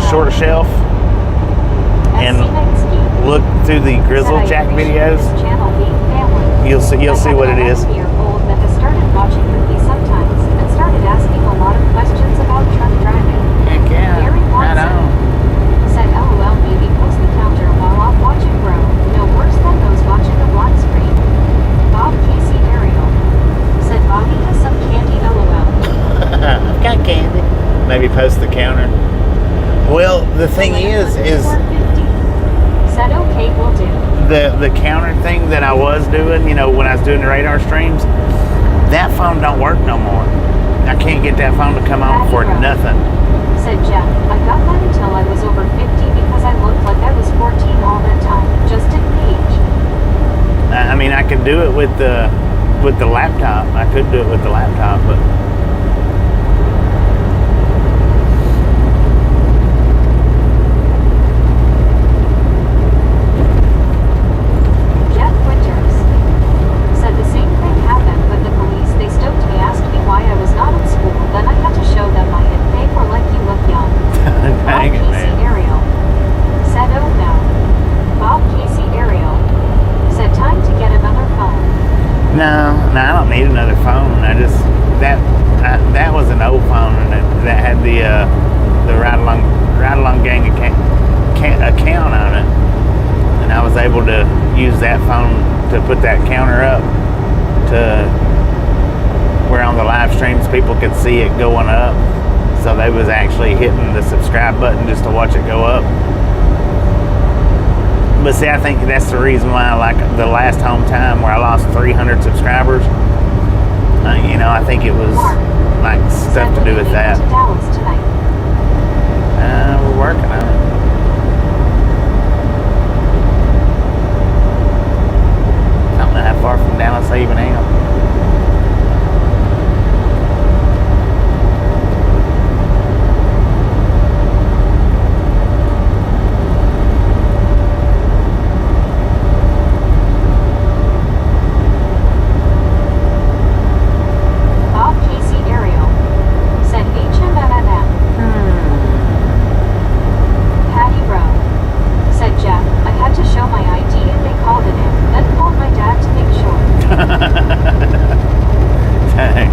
Short shelf and look through the Grizzle Jack videos, you'll see what it is. That has started watching movies sometimes and started asking a lot of questions about truck driving. Heck yeah, right on. Said LOL, maybe post the counter while off watching Bro. No worse than those watching a black screen. Bob Casey Ariel. Said Bobby has some candy, LOL. I've got candy. Maybe post the counter. Well, the thing is said okay, will do. The counter thing that I was doing, you know, when I was doing the radar streams, That phone don't work no more. I can't get that phone to come on for nothing. Said Jeff, I got that until I was over 50 because I looked like I was 14 all that time. Just didn't age. I mean, I could do it with the laptop. I could do it with the laptop, but Jeff Winters said the same thing happened with the police. They stoked me, asked me why I was not in school. Then I had to show them my hit. They were like, you look young. dang it, Casey man. Ariel said, oh no. Bob Casey Ariel said, time to get another phone. No, I don't need another phone. I just that was an old phone, and that had the ride along gang account on it, and I was able to use that phone to put that counter up to where on the live streams people could see it going up, so they was actually hitting the subscribe button just to watch it go up. But see, I think that's the reason why, like the last home time where I lost 300 subscribers, I think it was like stuff to do with that. To Dallas tonight. We're working on it. I don't know how far from Dallas I even am. Bob Casey Ariel said HMMM. Patty Rowe said, Jeff, I had to show my ID and they called it in. Then called my dad to make sure. Dang.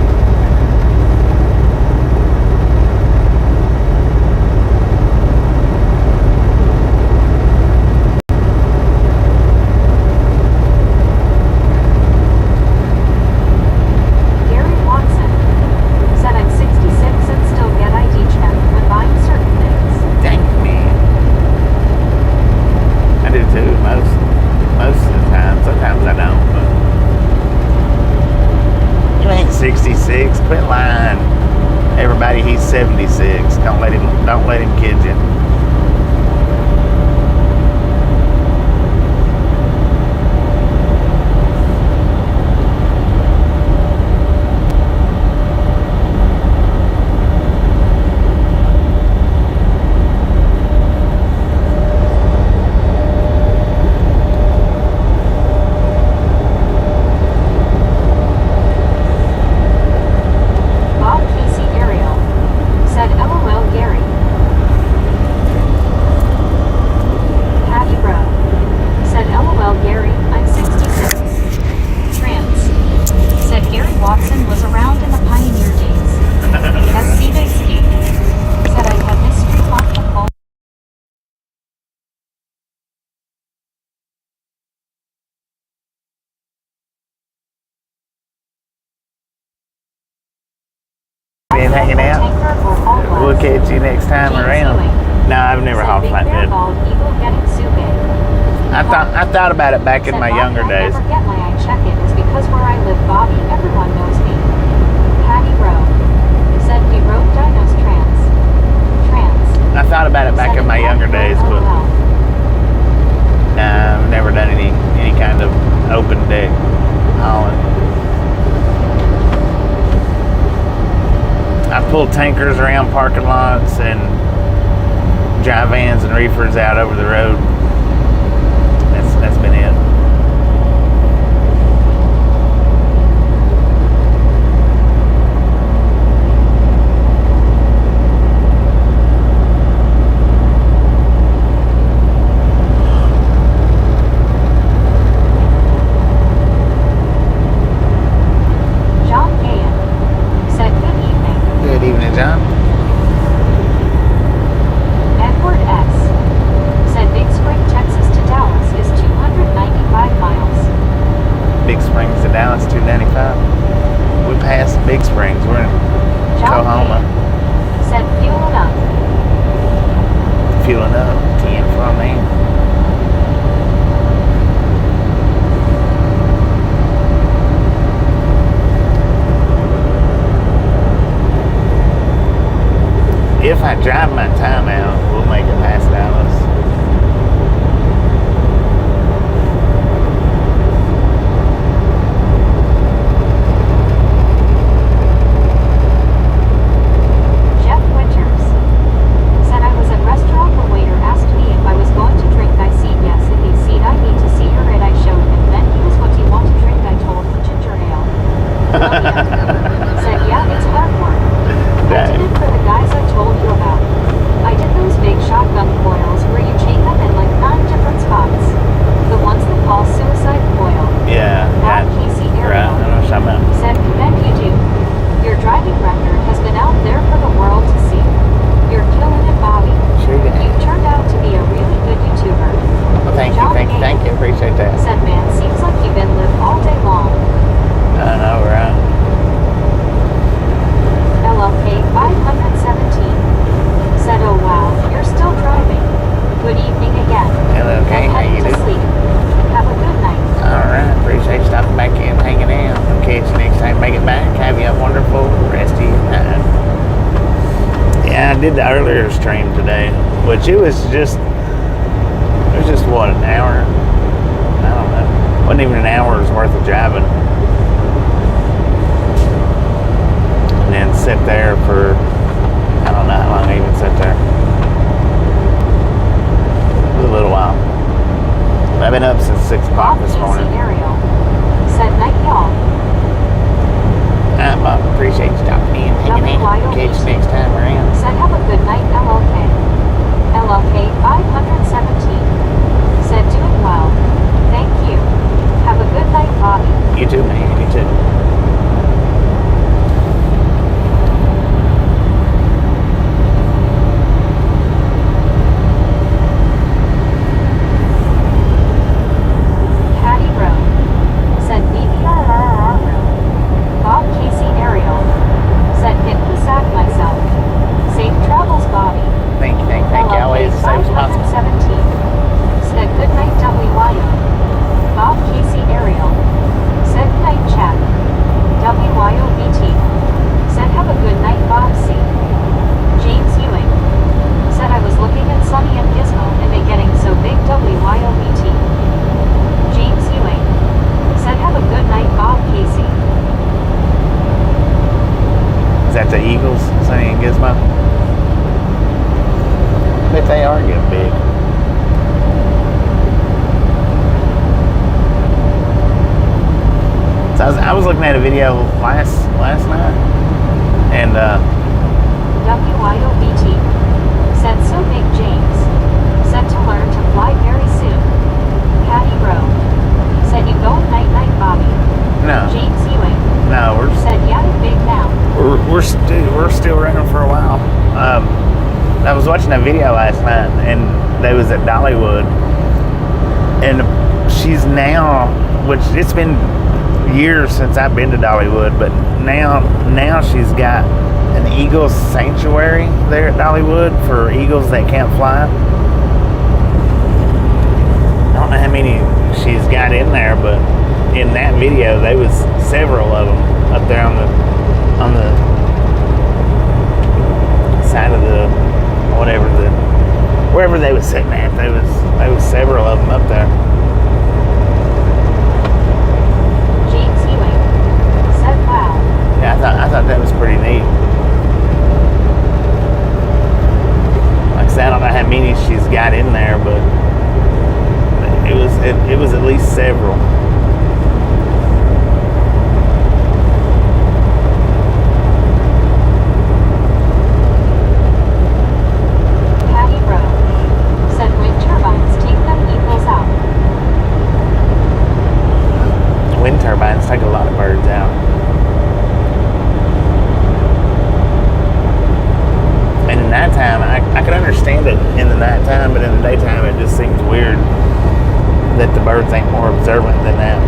Gary Watson said, I'm 66 and still get ID check when buying certain things. Dang man. I do too, most of the time. Sometimes I don't, but you ain't 66. Quit lying. Everybody, he's 76. Don't let him kid you. Bob Casey Ariel said, LOL Gary. Patty Rowe said, LOL Gary, I'm 66. Trans said, Gary Watson was around in the pioneer days. SC Steve said, I have history off the phone. Been hanging out. We'll catch you next time around. No, I've never hauled flatbed. I thought about it back in my younger days. I forget my I check-in is because where I live, Bobby, everyone knows me. Patty Rowe said we wrote Dinos Trans. I thought about it back in my younger days, but nah, I've never done any kind of open deck hauling. I pulled tankers around parking lots and dry vans and reefers out over the road. That's been it. John Gahan said good evening. Good evening, John. Edward S. said Big Spring, Texas to Dallas is 295 miles. Big Springs to Dallas, 295. We passed Big Springs. We're in John Oklahoma. Gahan said fueling up. Fueling up to and from there. if I drive my time out, we'll make it past Dallas. Jeff Winters said I was at restaurant. The waiter asked me if I was going to drink. I said yes. If he said I need to see her and I showed him. Then he was what he want to drink. I told him ginger ale. Said yeah, it's hard work. I did it for the guys I told you about. I did those big shotgun coils where you chain them in like 9 different spots. The ones they call suicide coil. Yeah. Bob Casey Right. Ariel I know what I'm talking about. said, "Then you do. Your driving record has been out there for the world to see. You're killing it, Bobby. Sure did. You've turned out to be a really good YouTuber." Well, thank you, John thank you, Gale thank you. Appreciate that. said, "Man, seems like you've been live all day long." I know, right? LLK 517 said, "Oh wow, you're still driving. Good evening again. Hello, okay, I'm how you heading to doing? sleep. Have a good night." Alright, appreciate you stopping back in, hanging out. I'll catch you next time. Make it back. Have you a wonderful rest of your night. Yeah, I did the earlier stream today, which it was just what, an hour? I don't know. Wasn't even an hour's worth of driving. And then sit there for, I don't know how long I even sat there. It was a little while. I've been up since 6 o'clock Bob this Casey morning. Ariel said, "Night, y'all." Bob, appreciate you stopping in, hanging out. Catch you next time around. Said, "Have a good night, LLK." LLK 517 said, "Doing well. Thank you. Have a good night, Bobby." You too, man. You too. Patty Rowe said, "BBRRR room." Bob Casey Ariel said, "Hit the sack myself. Safe travels, Bobby." Thank you, thank you, thank you. Always as safe as possible. 517 said, "Good night, WYO." Bob Casey Ariel said, "Good night, chat." WYOBT said, "Have a good night, Bob C." James Ewing said, "I was looking at Sunny and Gizmo and they getting so big, WYOBT." James Ewing said, "Have a good night, Bob Casey." Is that the Eagles, Sonny and Gizmo? I bet they are getting big. So I was looking at a video last night, and WYOBT said, "So big, James. Set to learn to fly very soon." Patty Rowe said, "You going night-night, Bobby." no, James Ewing we're said, "Yeah, it's big now." we're still running for a while. I was watching a video last night, and they was at Dollywood, and she's now, which it's been years since I've been to Dollywood, but now she's got an eagle sanctuary there at Dollywood for eagles that can't fly. I don't know how many she's got in there, but in that video there was several of them up there on the side of the wherever they was sitting at. There was several of them up there. James Ewing said, "Wow." Yeah, I thought that was pretty neat. Like I said, I don't know how many she's got in there, but it was at least several. Patty Rowe said, "Wind turbines take them eagles out." Wind turbines take a lot of birds out. And in the nighttime, I could understand it in the nighttime, but in the daytime, it just seems weird that the birds ain't more observant than that.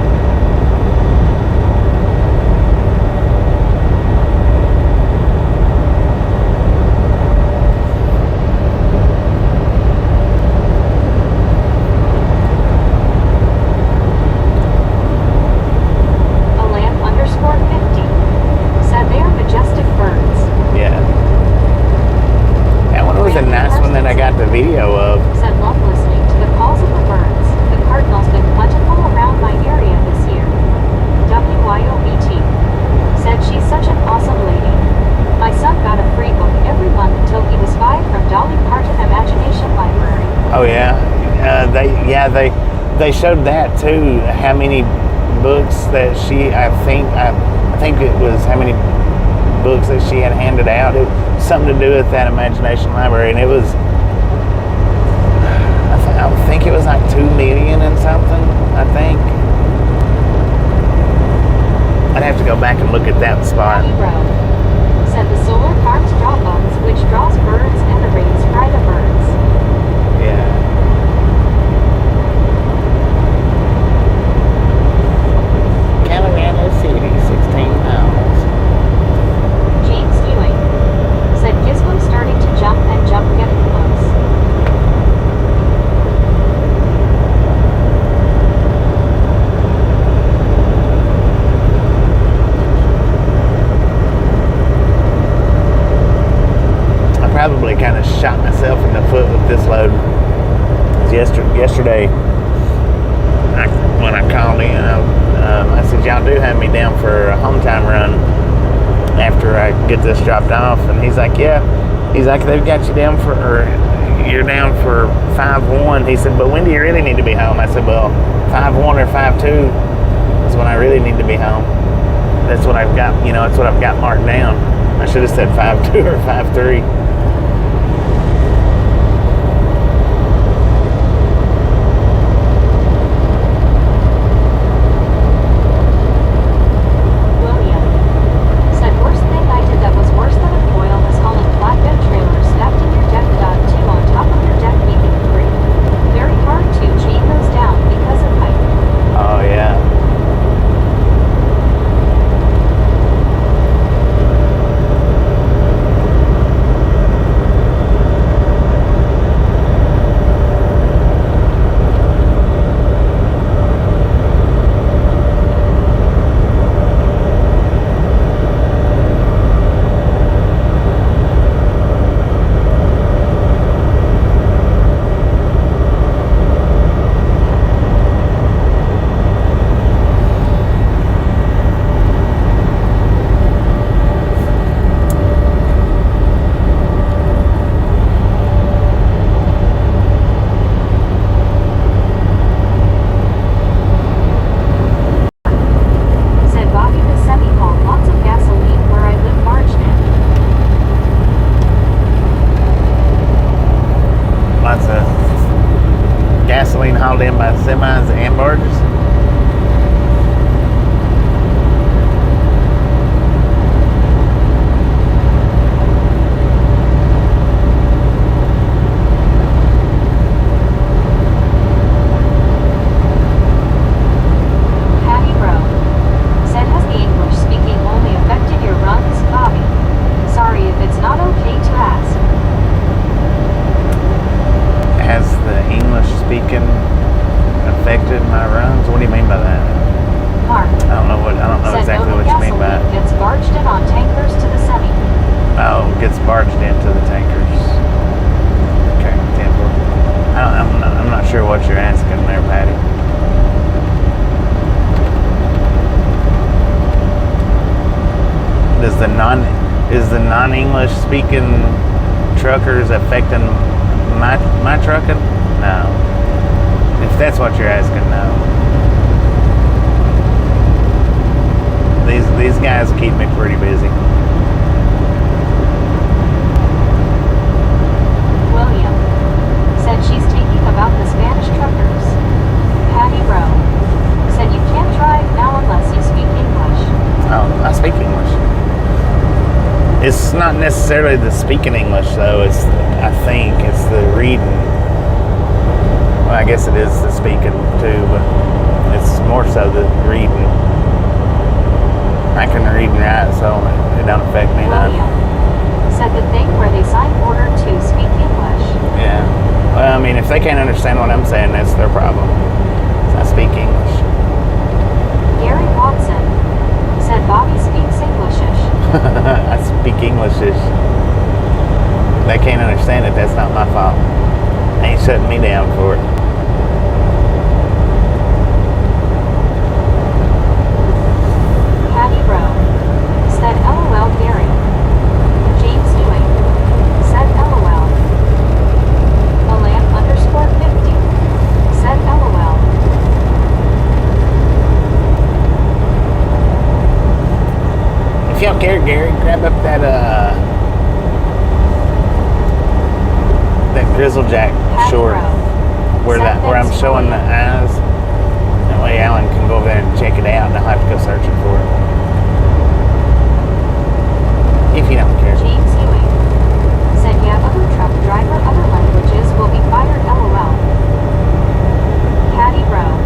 I got the video of. Said love listening to the calls of the birds. The cardinal's been plentiful around my area this year. WYOBT. Said she's such an awesome lady. My son got a free book every month until he was 5 from Dolly Parton Imagination Library. Oh yeah, they showed that too. How many books that she? I think it was how many books that she had handed out. It was something to do with that Imagination Library, and it was. I think it was like 2 million and something. I think. I'd have to go back and look at that spot. Valley Road. Said the solar farms draw bugs, which draws birds, and the rays fry the birds. Yeah. Colorado City, 16 miles. James Ewing. Said Gizmo starting to jump and jump getting close. Probably kind of shot myself in the foot with this load. Yesterday, when I called in, I said, y'all do have me down for a home time run after I get this dropped off. And he's like, yeah. He's like, they've got you down for, or you're down for 5-1. He said, but when do you really need to be home? I said, well, 5-1 or 5-2 is when I really need to be home. That's what I've got, that's what I've got marked down. I should have said 5-2 or 5-3. Hauled in by semis and barges. Patty Rowe. Said, has the English speaking only affected your runs, Bobby? Sorry if it's not okay to ask. Has the English speaking affected my runs? What do you mean by that? Mark. I don't know exactly what you mean by it. Gets barged in on tankers to the semi. Oh, gets barged into the tankers. Okay, Temple. I'm not sure what you're asking there, Patty. Is the non-English speaking truckers affecting my trucking? No. If that's what you're asking, no. These guys keep me pretty busy. William. Said she's taking about the Spanish truckers. Patty Rowe. Said you can't drive now unless you speak English. Oh, I speak English. It's not necessarily the speaking English though, I think it's the reading. Well, I guess it is the speaking too, but it's more so the reading. I can read and write, so it don't affect me none. William. Said the thing where they sign order to speak English. Yeah. Well, I mean, if they can't understand what I'm saying, that's their problem. I speak English. Gary Watson. Said Bobby speaks Englishish. I speak Englishish. they can't understand it. That's not my fault. They ain't shutting me down for it. Patty Rowe said LOL Gary. James Ewing said LOL. Alan underscore 50 said LOL. If y'all care, Gary, grab up that Grizzlejack Patty short Rowe where said I'm thanks, showing the William. eyes. That way Alan can go over there and check it out and I'll have to go searching for it. If you don't care. James Ewing said yeah, other truck driver, other languages will be fired LOL. Patty Rowe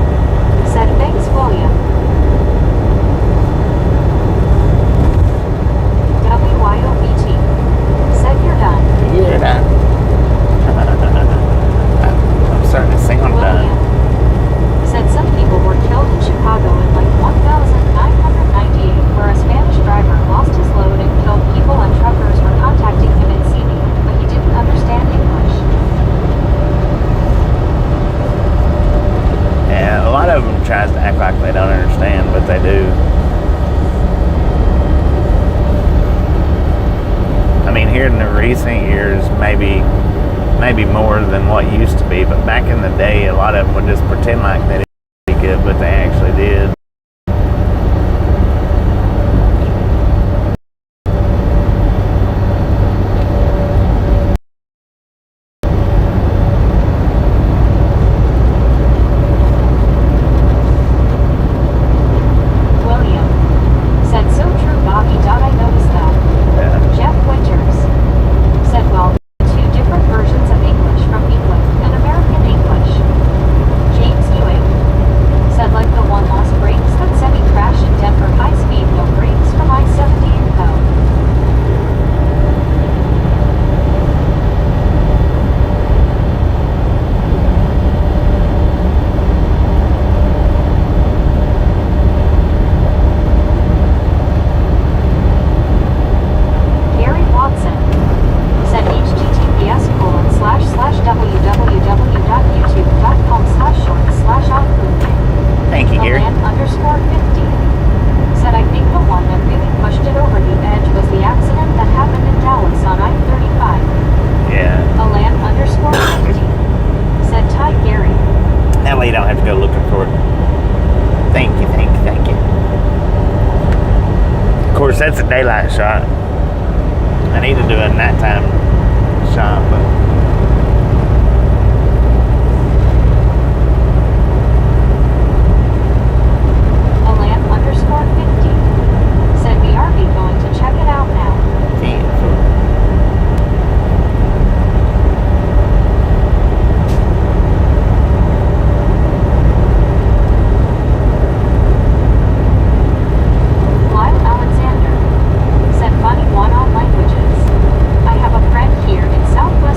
said thanks, William. WYOBT said you're done. You're done. I'm starting to sound William done. said some people were killed in Chicago in like 1998, where a Spanish driver lost his load and killed people, and truckers were contacting him in CD, but he didn't understand English. Yeah, a lot of them tries to act like they don't understand, but they do. I mean, here in the recent years, maybe more than what used to be, but back in the day, a lot of them would just pretend like they didn't be good, but they actually did. William said so true, Bobby. I noticed that. Yeah. Jeff Winters said, well, two different versions of English from England and American English. James Ewing said like the one lost brakes that semi crashed in Denver, high speed, no brakes from I-70 info. Gary Watson said https://www.youtube.com/short/outlook. Thank you, Gary. Alan underscore 50 said I think the one that really pushed it over the edge was the accident that happened in Dallas on I-35. Yeah. Alan underscore 50 said Ty Gary. That way you don't have to go looking for it. Thank you. Of course, that's a daylight shot. I need to do a nighttime shot, but Alan underscore 50 said we are going to check it out now. Lyle Alexander said funny one on languages. I have a friend here in Southwest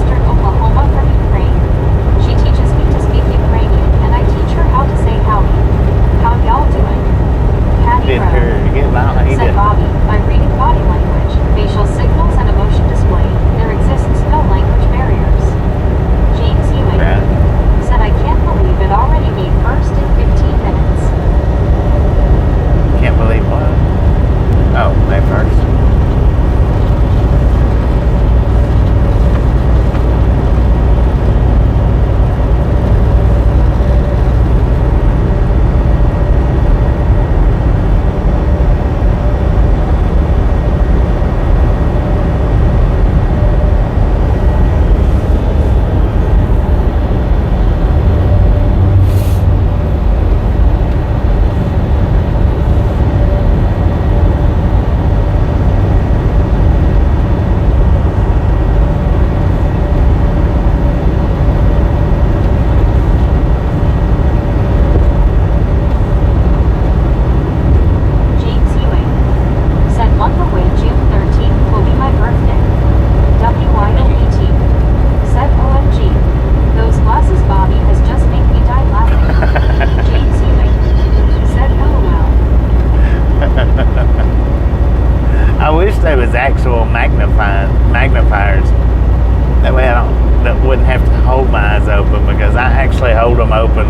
hold my eyes open because I actually hold them open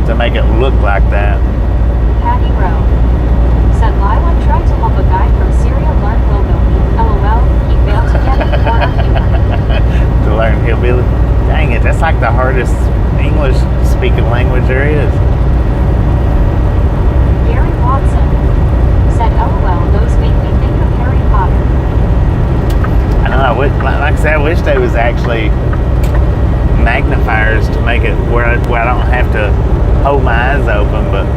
to make it look like that. Patty Rowe. Said Lila tried to help a guy from Syria learn hillbilly. LOL, he failed to get it for our humor. To learn hillbilly. Dang it, that's like the hardest English speaking language there is. Gary Watson. Said LOL, those make me think of Harry Potter. I know, like I said, I wish there was actually magnifiers to make it where I don't have to hold my eyes open, but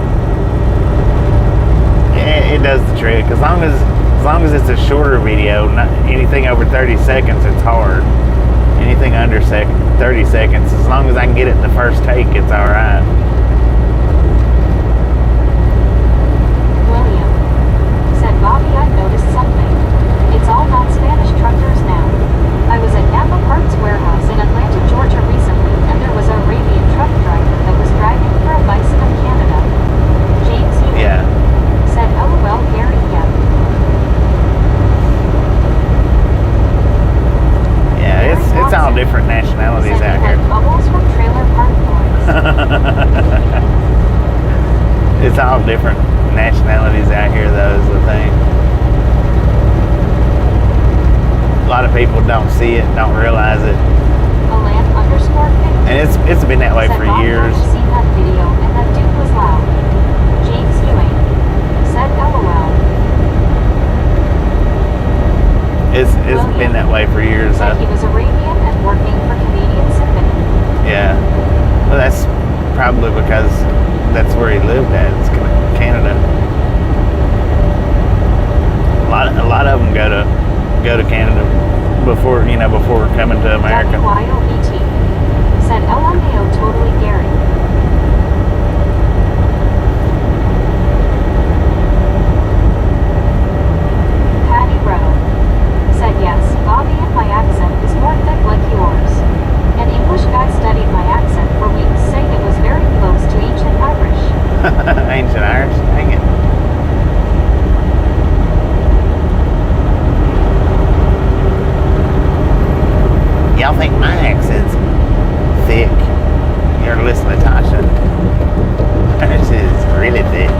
it does the trick. As long as it's a shorter video, not anything over 30 seconds, it's hard. Anything under 30 seconds, as long as I can get it in the first take, it's all right. William. Said Bobby, I noticed something. It's all not Spanish truckers now. I was at Napa Parts Warehouse in Atlanta, Georgia recently, and there was an Arabian truck driver that was driving for a bison of Canada. James Ewing. Yeah. Said LOL, Gary, yep. Yeah, it's all different nationalities Said out he here. had bubbles from Trailer Park Boys. It's all different nationalities out here, though, is the thing. A lot of people don't see it, don't realize it, Alan _ 50. and it's been that way Said for Bob years. never seen that video and that dude was loud. James Ewing. Said LOL. It's been that way for years. Said he was Arabian and working for Canadian Symphony. Yeah. Well, that's probably because that's where he lived at. It's Canada. A lot of them go to Canada before coming to America. WYOET. Said LMAO totally Gary. Patty Rowe. Said yes, Bobby, and my accent is more thick like yours. An English guy studied my accent for weeks, saying it was very close to ancient Irish. Ancient Irish. Dang it. Y'all think my accent's thick? You're listening to Tasha. Hers is really thick.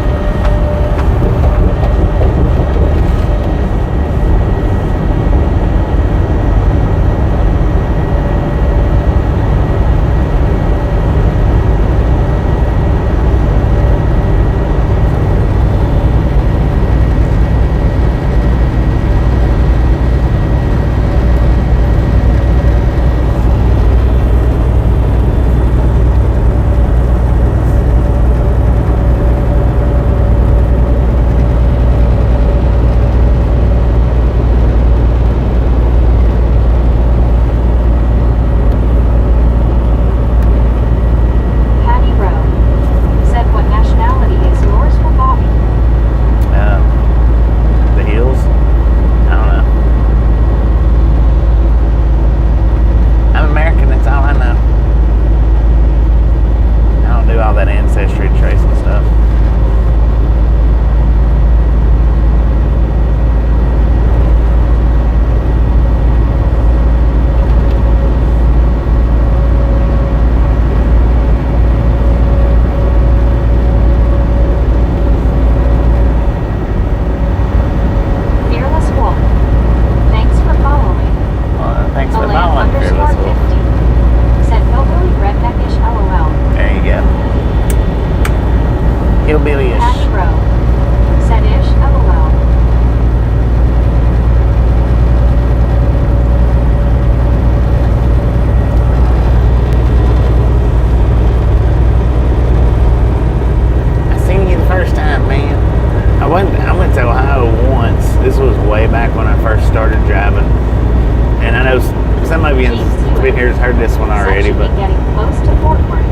been here has heard this one already, but getting close to Fort Worth.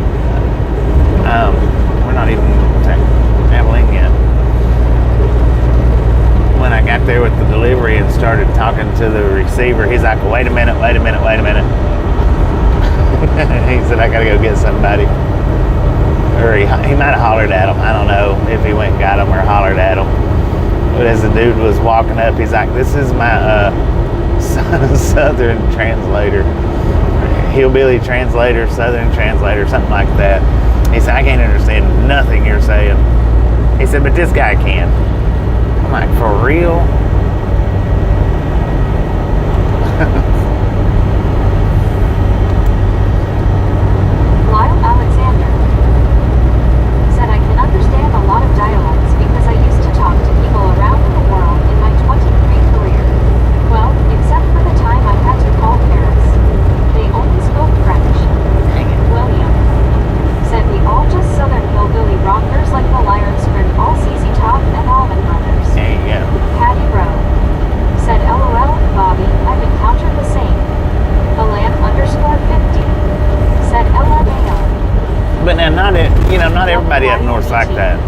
we're not even traveling yet. When I got there with the delivery and started talking to the receiver, he's like, wait a minute. He said, I gotta go get somebody. Or he might have hollered at him. I don't know if he went and got him or hollered at him. But as the dude was walking up, he's like, this is my Southern translator. hillbilly translator, southern translator, something like that. He said, I can't understand nothing you're saying. He said, but this guy can. I'm like, for real? Lyle Alexander said, I can understand a lot of dialects because I used to talk to people around the world in my 23 career. Well, except for the time I had to call Paris. They only spoke French. William said, we all just southern hillbilly rockers like the Lyron Script, all CZ Top and Allman Brothers. There you go. Patty Rowe said, LOL, Bobby, I've encountered the same. The lamb _50 said LMAO. But now, not everybody up north's like that.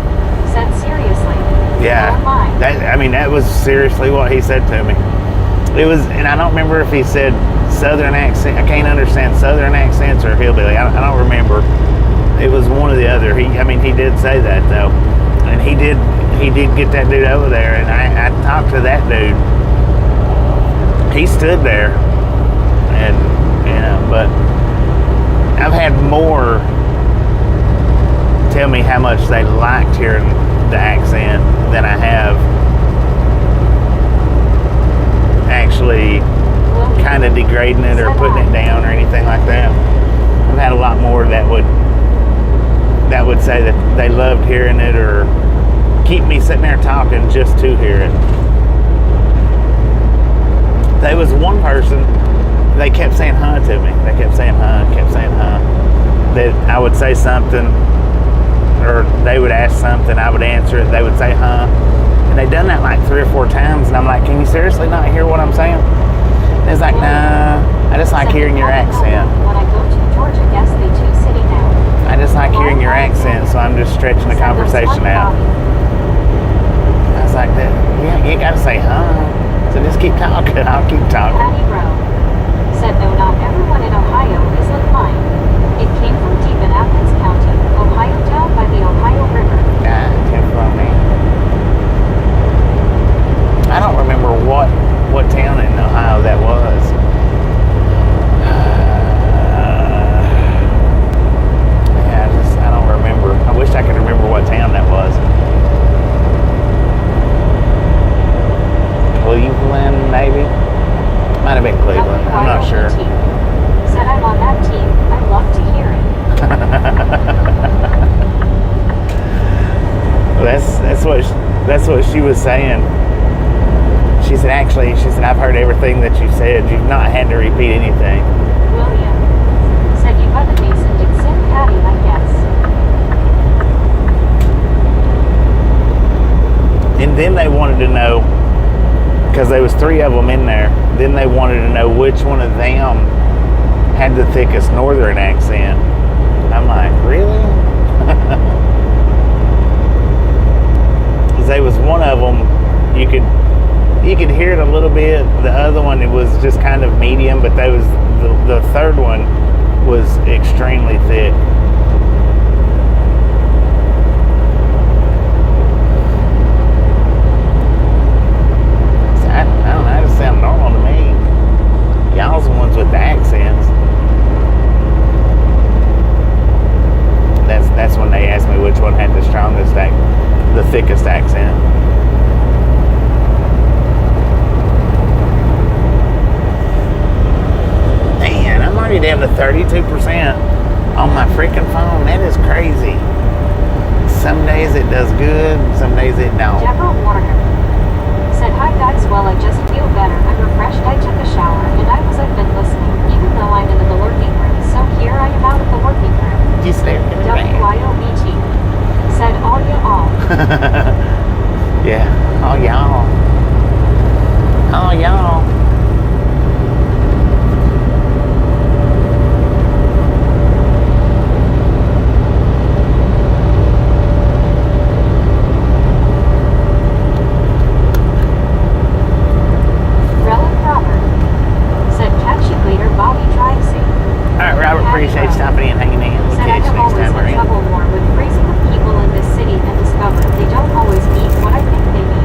Said, seriously. Yeah. Oh my. That was seriously what he said to me. It was, and I don't remember if he said southern accent. I can't understand southern accents or hillbilly. I don't remember. It was one or the other. He did say that though, and he did get that dude over there. And I talked to that dude. He stood there, and but I've had more tell me how much they liked hearing the accent than I have actually kind of degrading it or putting it down or anything like that. I've had a lot more that would say that they loved hearing it or keep me sitting there talking just to hear it. There was one person, they kept saying huh to me. They kept saying huh. That I would say something, or they would ask something, I would answer it, they would say huh. And they'd done that like 3 or 4 times, and I'm like, can you seriously not hear what I'm saying? And it's like, nah, I just like hearing your accent. When I go to Georgia, guess they too city now. I just like hearing your accent, so I'm just stretching the conversation out. I was like, that, you ain't gotta say huh. So just keep talking, I'll keep talking. Patty Rowe said, no, not everyone in Ohio is like mine. It came from deep in Athens County, Ohio, down by the Ohio River. Nah, it came from me. I don't remember what town in Ohio that was. I don't remember. I wish I could remember what town that was. Cleveland, maybe? Might have been Cleveland. I'm not sure. Said, I'm on that team. I love to hear it. That's what she was saying. She said, I've heard everything that you said. You've not had to repeat anything. William said, you got the Mason Dixon Patty, I guess. And then they wanted to know, because there was 3 of them in there, then they wanted to know which one of them had the thickest northern accent. I'm like, really? Because there was one of them, you could hear it a little bit. The other one, it was just kind of medium, but there was the third one was extremely thick. I don't know, that just sound normal to me. Y'all's the ones with the accents. That's when they asked me which one had the strongest the thickest accent. Man, I'm already down to 32% on my freaking phone. That is crazy. Some days it does good, some days it don't. Deborah Warner said, hi guys, well I just feel better. I'm refreshed. I took a shower and I've been listening, even though I'm in the working room. So here I am out of the working room. You stay in the van. WYOBT said, all ya all. Yeah, all y'all. All y'all. Appreciate stopping in and hanging out. We'll catch you next time, I've always had trouble more with phrasing of people in this city and discovered they don't always mean what I think they mean.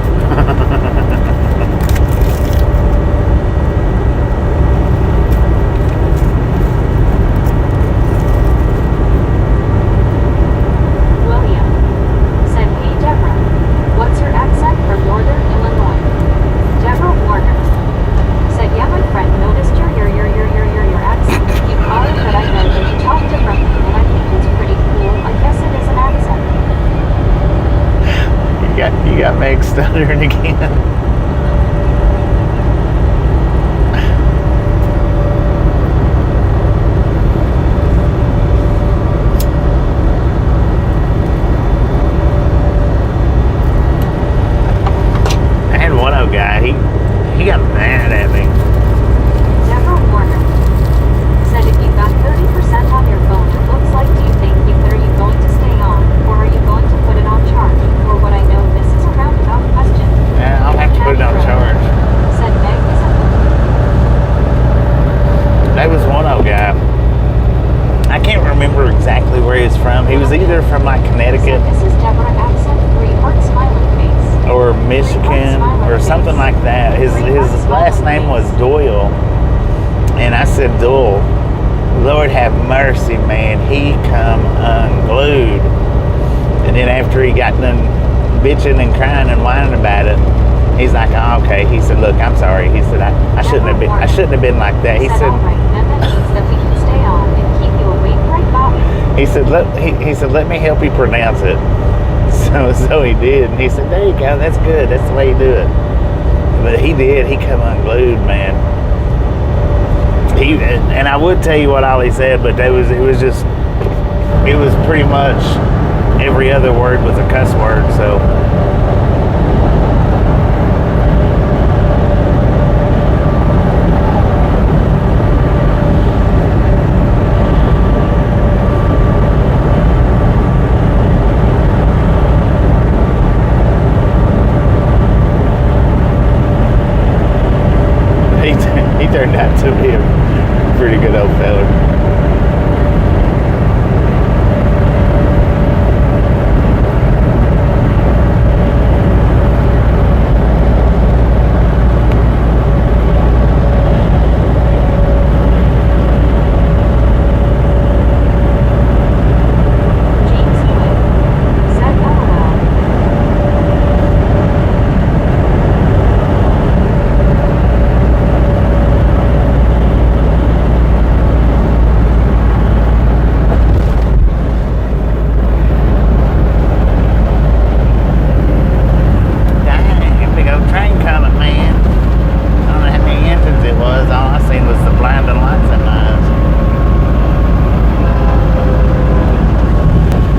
stuttering again. I had one old guy, he got mad at me. Deborah Warner said if you got 30% on your phone, it looks like, do you think either are you going to stay on, or are you going to put it on charge? Or what I know, this is a roundabout question. Yeah, I'll have to put it on charge. Said Meg is a There was one old guy. I can't remember exactly where he was from. He was either from like Connecticut Said this is Deborah accent, 3 heart smiling face. or Michigan or something like that. His last name was Doyle. And I said, Doyle, Lord have mercy, man. He come unglued. And then after he got done bitching and crying and whining about it, he's like, oh, okay. He said, look, I'm sorry. He said, I shouldn't have been like that. He said, all right, then that means that we can stay on and keep you awake, right, Bobby? he said, let me help you pronounce it. So he did, and he said, there you go, that's good, that's the way you do it. But he did, he come unglued, man. And I would tell you what all he said, but it was pretty much every other word was a cuss word, so. He turned out to be a pretty good old fella. James Hewitt said LOL. Dang, big old train coming, man. I don't know how many engines it was. All I seen was the blinding lights in my eyes.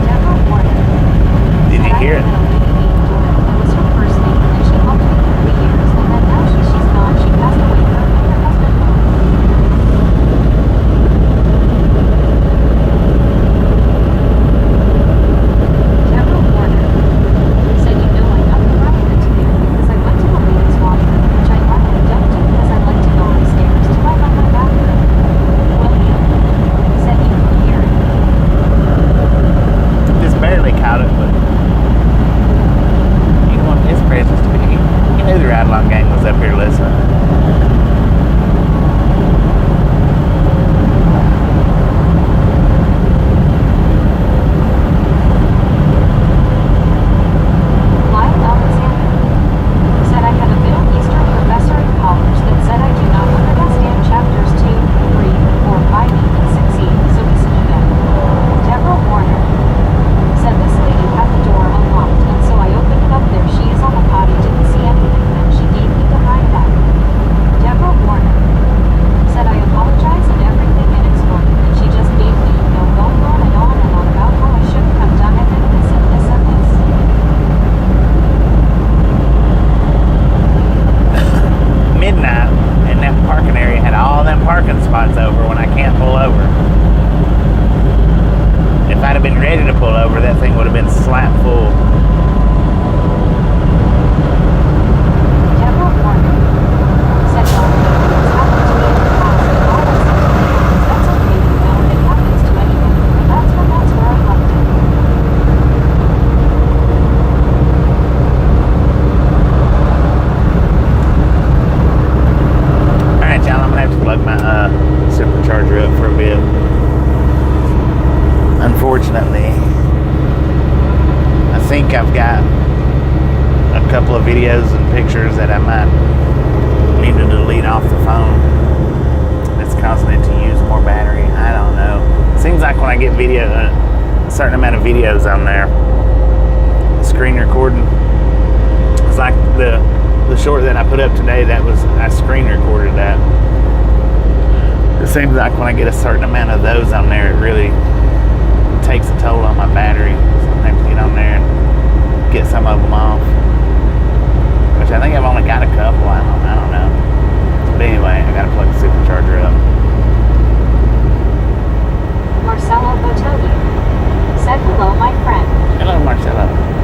Deborah Warner. Did you hear it? That was her first name, and she helped me for 3 years, and then now she's gone. She passed away from her husband. Deborah Warner said, you know, I got the rider today because I went to the ladies' washroom, which I normally don't do because I like to go upstairs to my bathroom. Well, you said you could hear it. Just barely caught it, but he wanted his presence to be. He knew the ride along gang was up here listening. Clyde Alexander said I had a Middle Eastern professor in college that said I do not understand chapters 2, 3, 4, 5, even 6E, so he said that. Deborah Warner said this lady had the door unlocked, and so I opened it up. There she is on the potty, didn't see anything, then she gave me the ride back. Deborah Warner said I apologize and everything in its order, and she just gave me, you know, going on and on about how I shouldn't have done it and this and this and this. Midnight, and that parking area had all them parking spots over when I can't pull over. If I'd have been ready to pull over, that thing would have been slap full. Deborah Warner said, well, it's happened to me in the past, and all I said to me is, that's okay, you know, it happens to anyone, but that's where I left it. Alright, y'all, I'm gonna have to plug my supercharger up for a bit. Unfortunately, I think I've got a couple of videos and pictures that I might need to delete off the phone. That's causing it to use more battery. I don't know. Seems like when I get a certain amount of videos on there, the screen recording, as like the short that I put up today. That was I screen recorded that. It seems like when I get a certain amount of those on there, it really takes a toll on my battery. Sometimes get on there and get some of them off. Which I think I've only got a couple. I don't know. But anyway, I gotta plug the supercharger up. Marcelo Botelli said hello, my friend. Hello, Marcelo.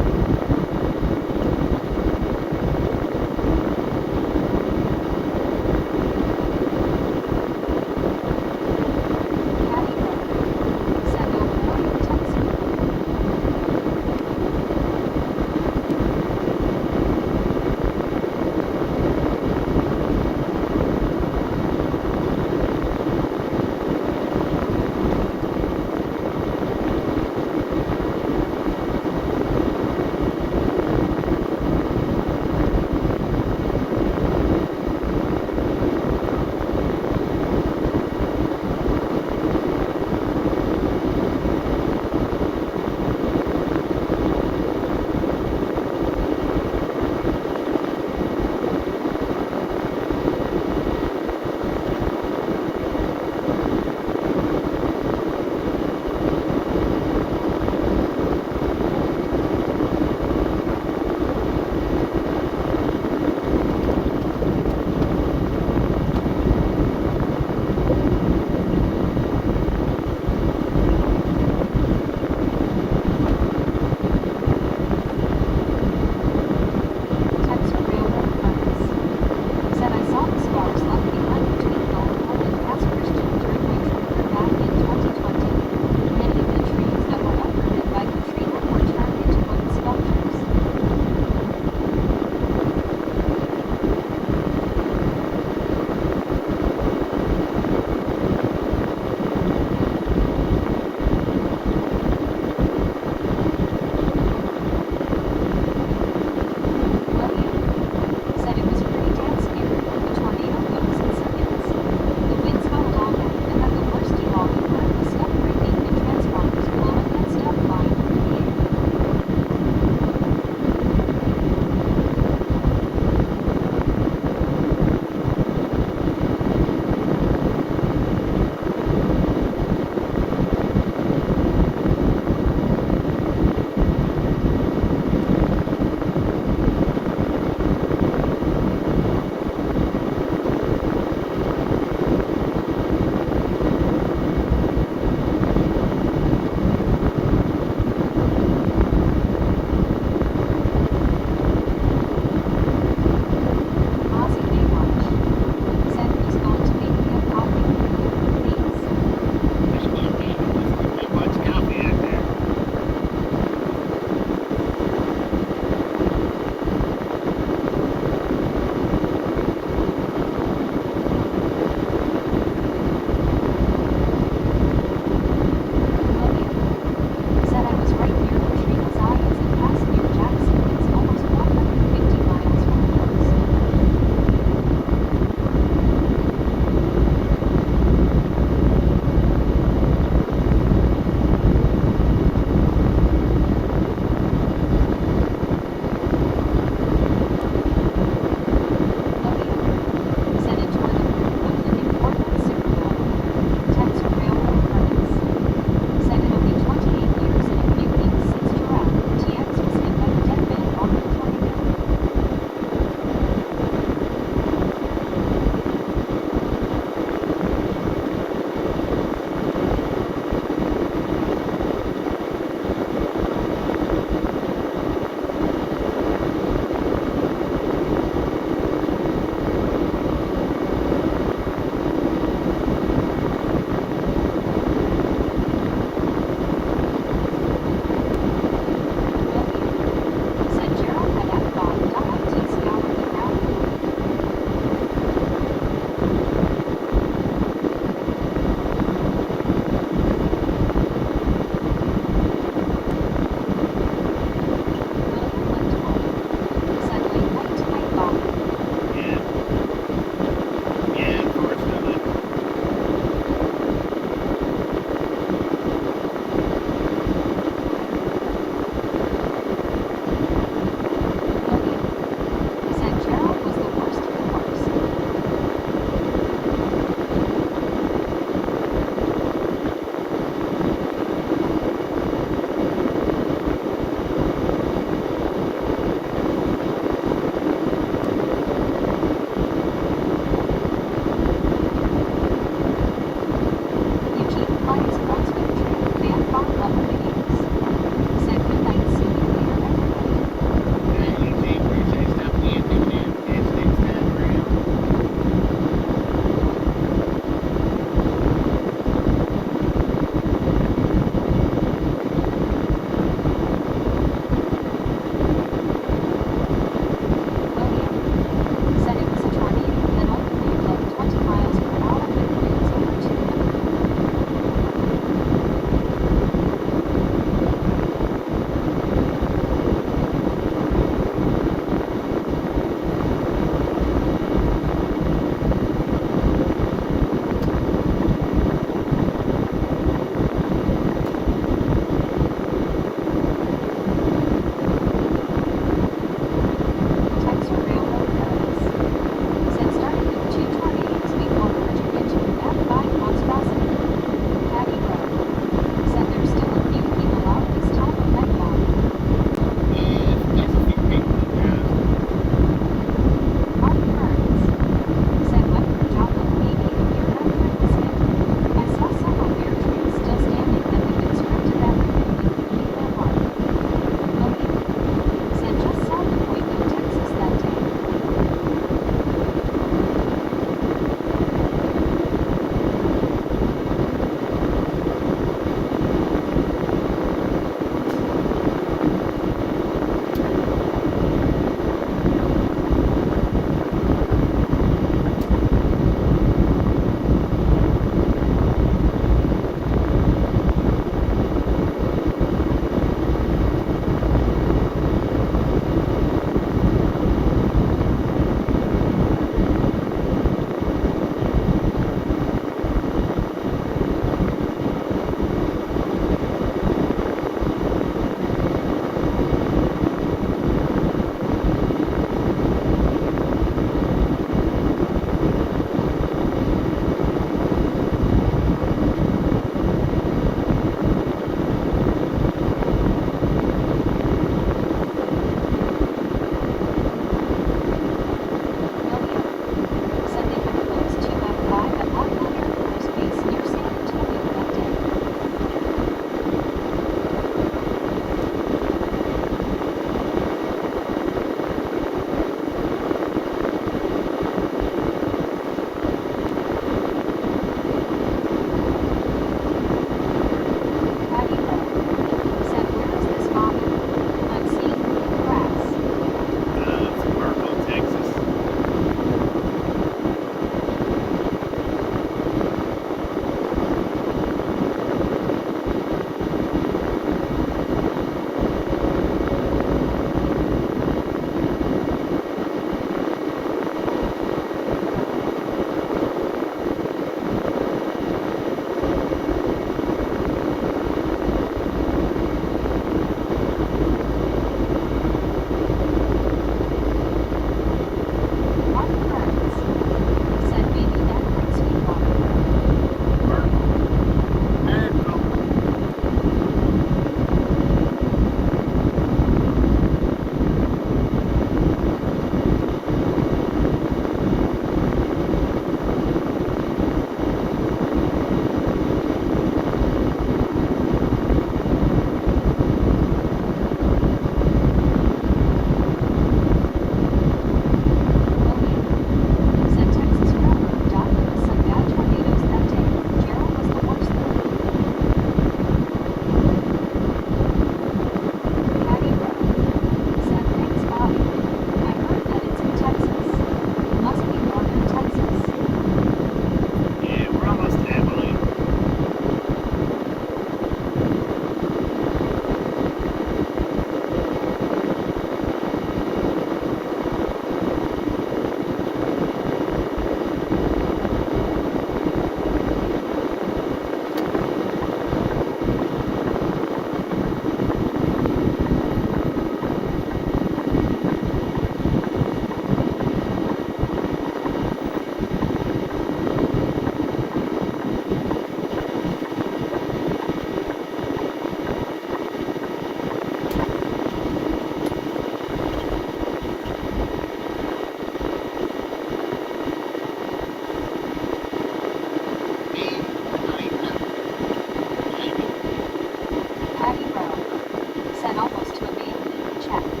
ahead.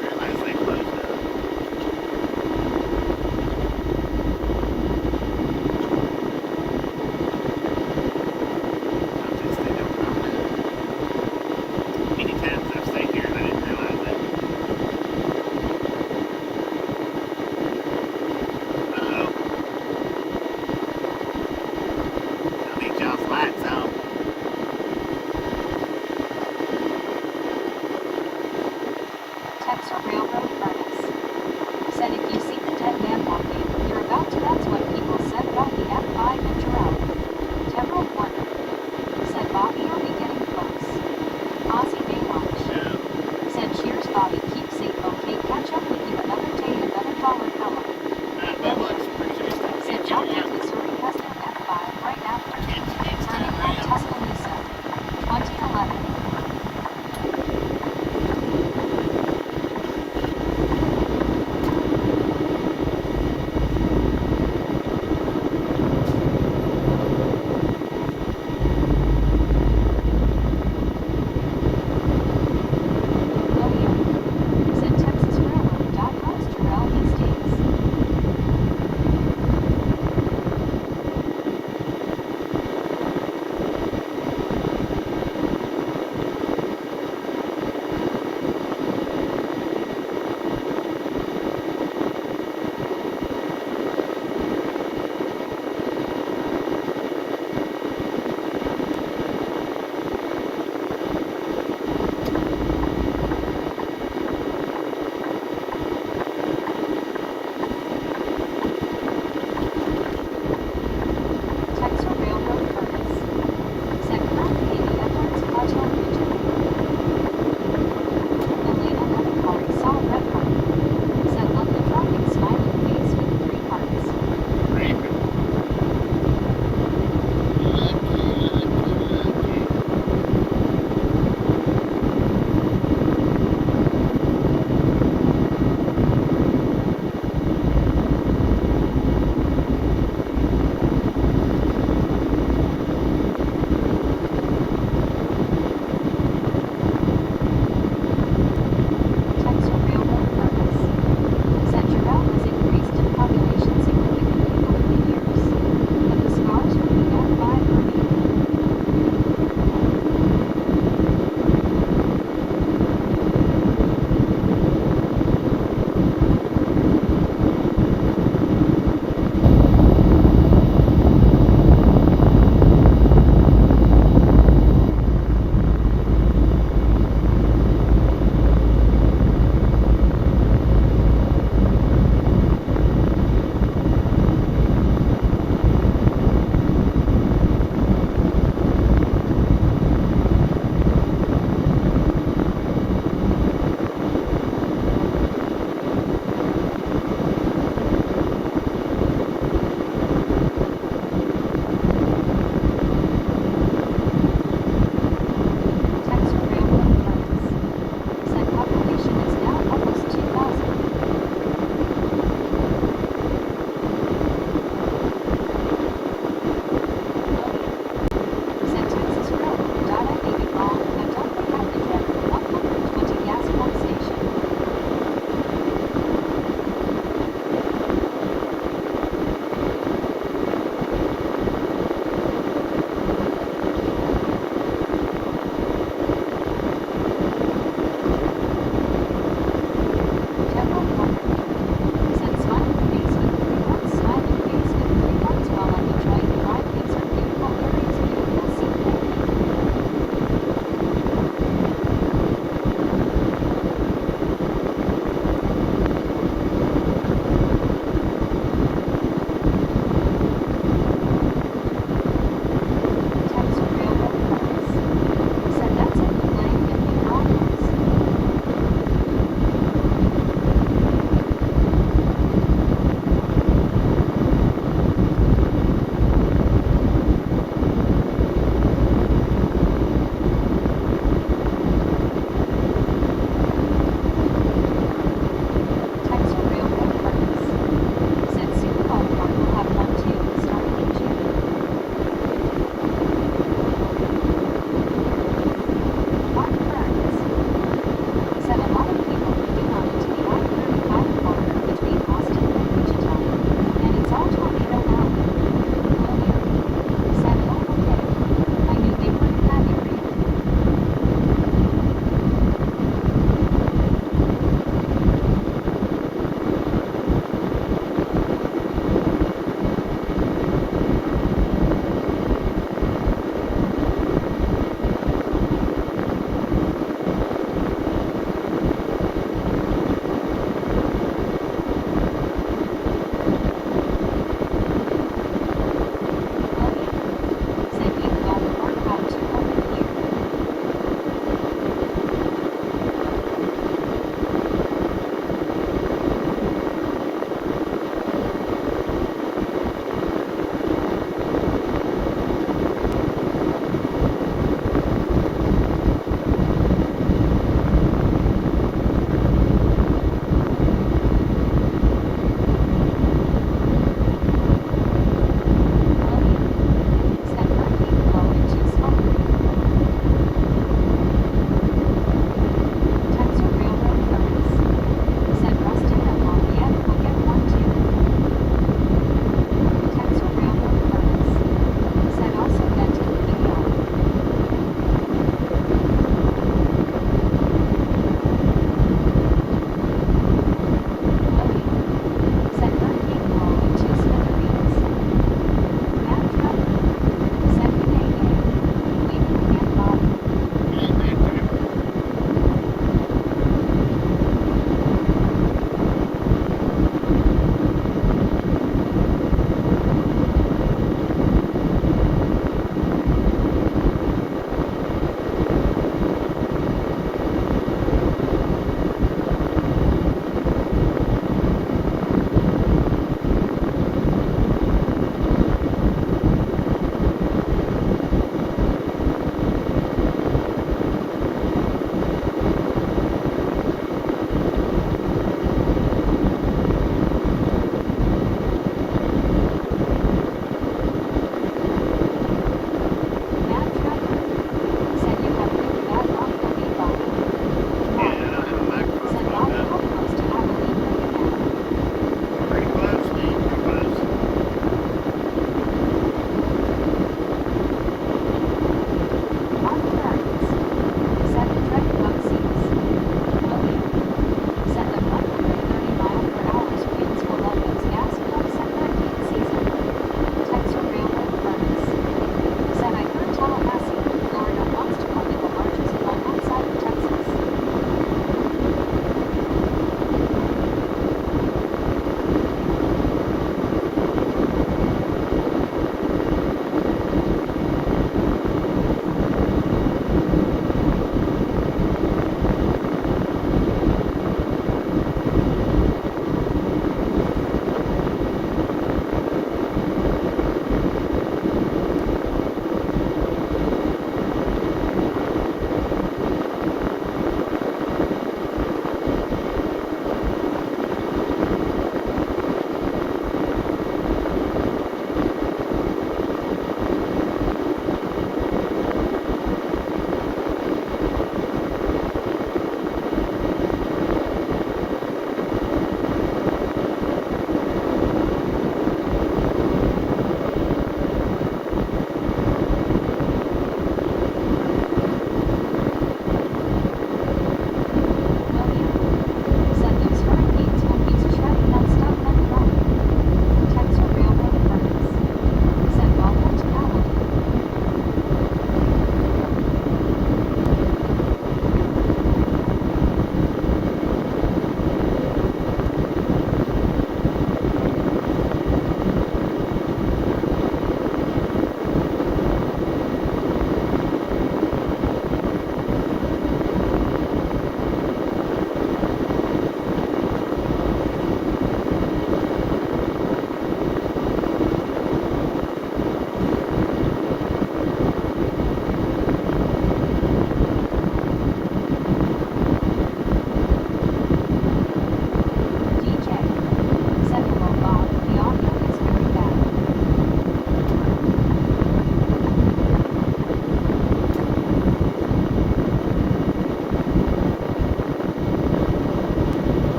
Realize they closed up. I'll just stay open on that. Many times I've stayed here and I didn't realize it. Uh-oh. I need y'all's lights on.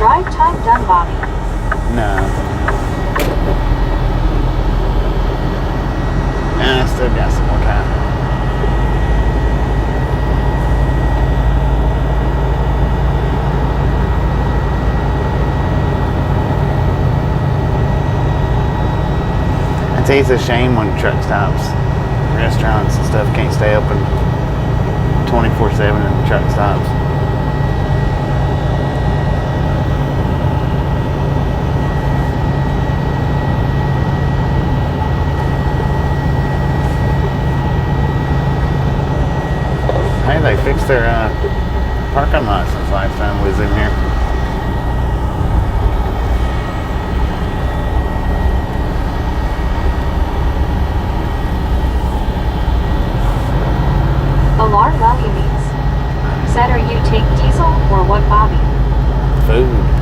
Drive time done, Bobby. No. I still got some more time. I tell you, it's a shame when truck stops, restaurants and stuff can't stay open 24/7 in the truck stops. Hey, they fixed their parking lot since last time we was in here. Alarm value needs. Said, are you take diesel or what, Bobby? Food.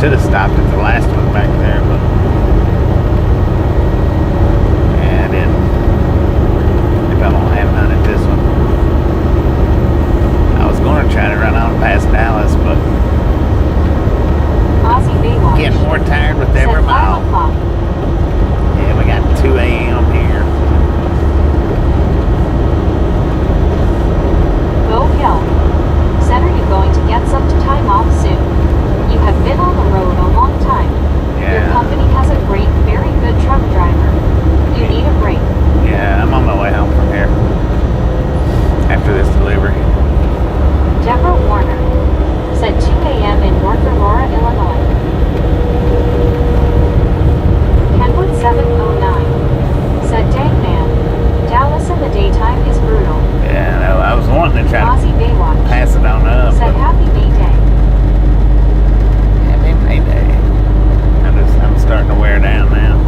should have stopped at the last one back there, but yeah, I didn't. If I haven't done it this one. I was going to try to run on past Dallas, but Aussie Baywatch. getting more tired with every Said 5 mile. o'clock. Yeah, we got 2 a.m. here. Bo Hill. Said, are you going to get some time off soon? You have been on the road a long time. Your Yeah. company has a great, very good truck driver. You need a break. Yeah, I'm on my way home from here after this delivery. Deborah Warner. Said 2 a.m. in North Aurora, Illinois. Kenwood 709. Said, dang man. Dallas in the daytime is brutal. Yeah, no, I was wanting to try to Aussie Baywatch. pass it on up. Said, But happy May Day. happy May Day. I'm starting to wear down now.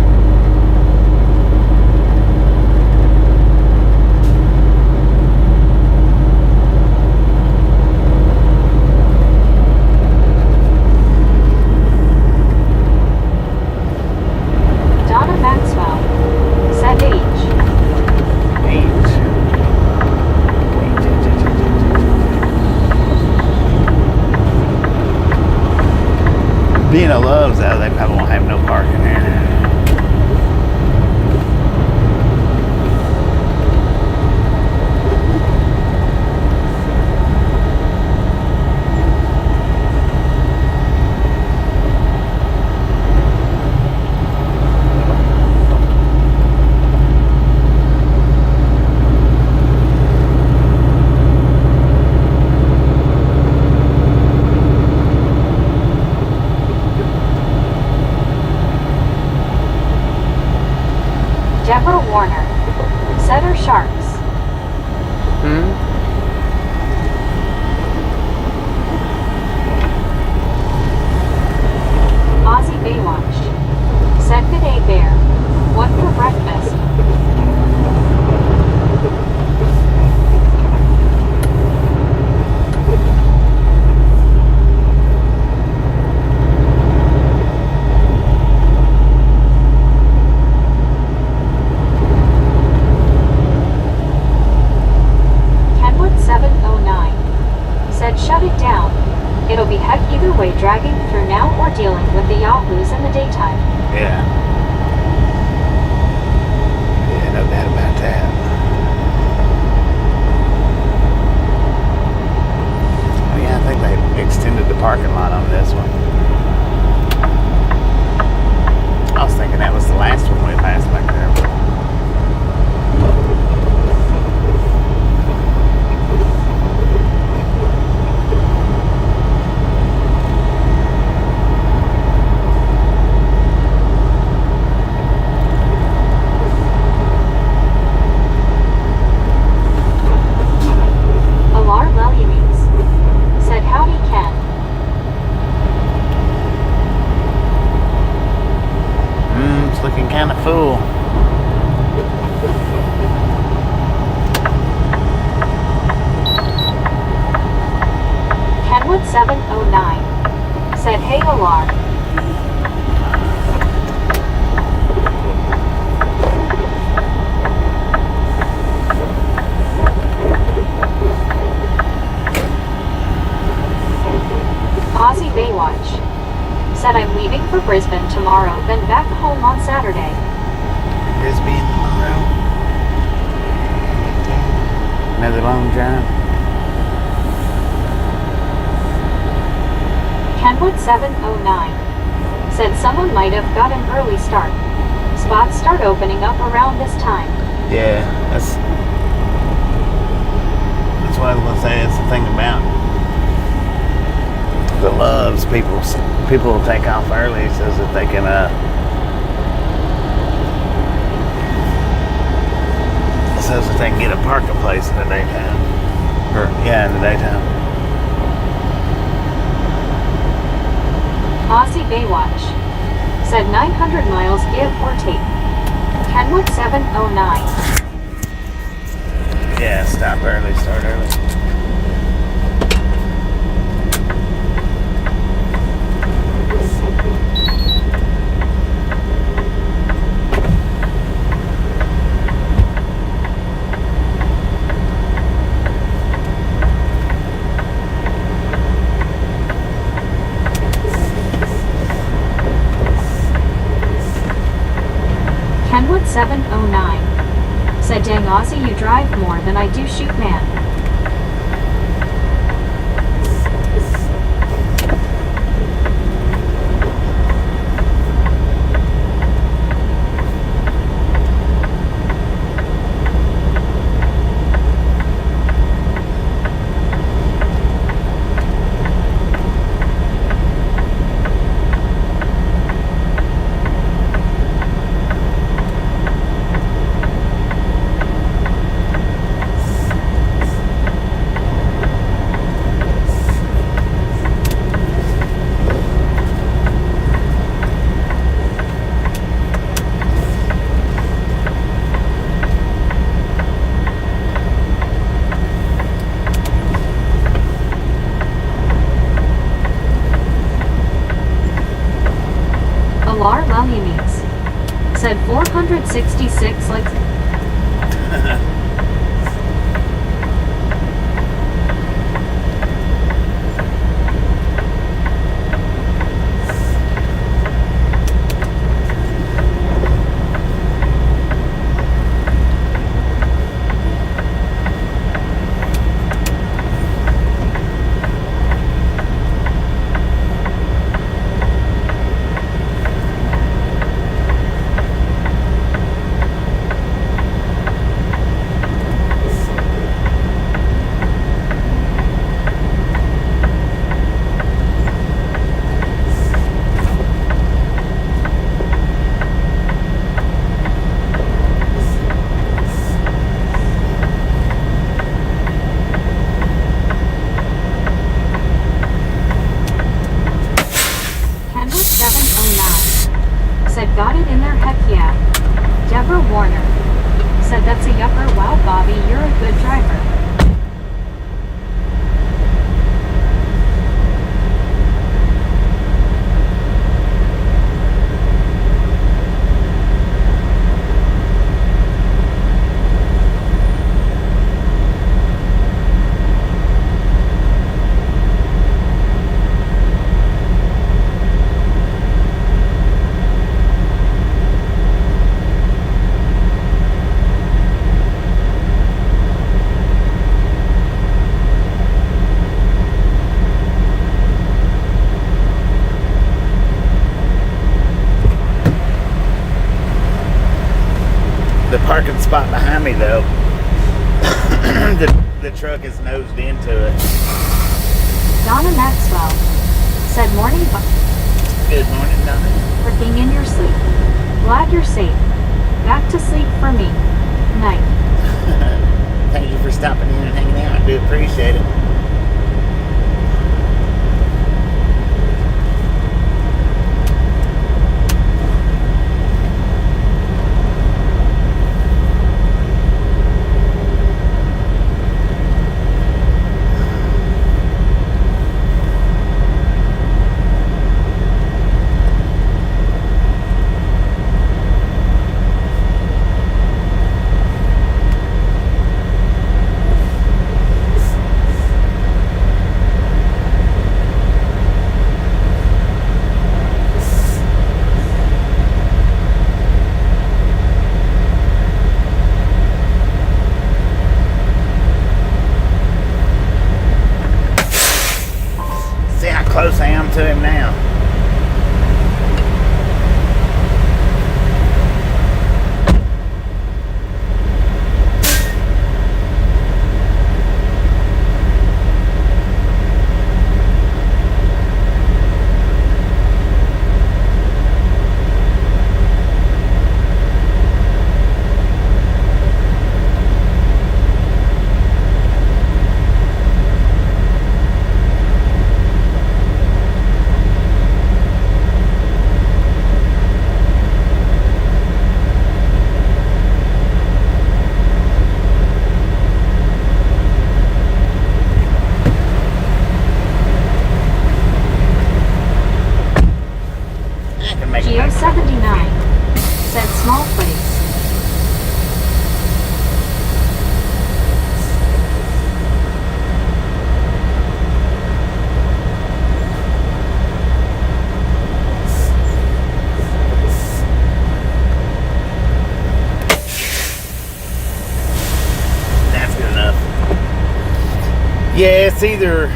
Donna Maxwell. Said age. Age. Being a Love's out, they probably won't have no parking here. Deborah Warner. Said, are sharks. Aussie Baywatch. Said, good day bear. What for breakfast? Kenwood 709. Said, shut it down. It'll be heck either way dragging through now or dealing with the yahoos in the daytime. Yeah. Yeah, no doubt about that. Oh yeah, I think they extended the parking lot on this one. I was thinking that was the last one we passed back there. Alar Lelymes. Said, howdy Ken. It's looking kind of full. Kenwood 709. Said, hey Alar. Aussie Baywatch. Said, I'm leaving for Brisbane tomorrow, then back home on Saturday. Brisbane tomorrow. Another long drive. Kenwood 709. Said, someone might have got an early start. Spots start opening up around this time. Yeah, that's what I was gonna say. It's the thing about the Loves. People will take off early so that they can get a parking place in the daytime. In the daytime. Aussie Baywatch. Said 900 miles give or take. Kenwood 709. Yeah, stop early, start early. 709. Said dang Aussie, you drive more than I do shoot, man. Alar Lalumis. Said 466 likes. Said got it in there, heck yeah. Deborah Warner. Said that's a yucker, wow Bobby, you're a good driver. The parking spot behind me, though, the truck is nosed into it. Donna Maxwell. Said morning, Good morning, Donna. working in your sleep. Glad you're safe. Back to sleep for me. Night. Thank you for stopping in and hanging out. I do appreciate it. Yeah, it's either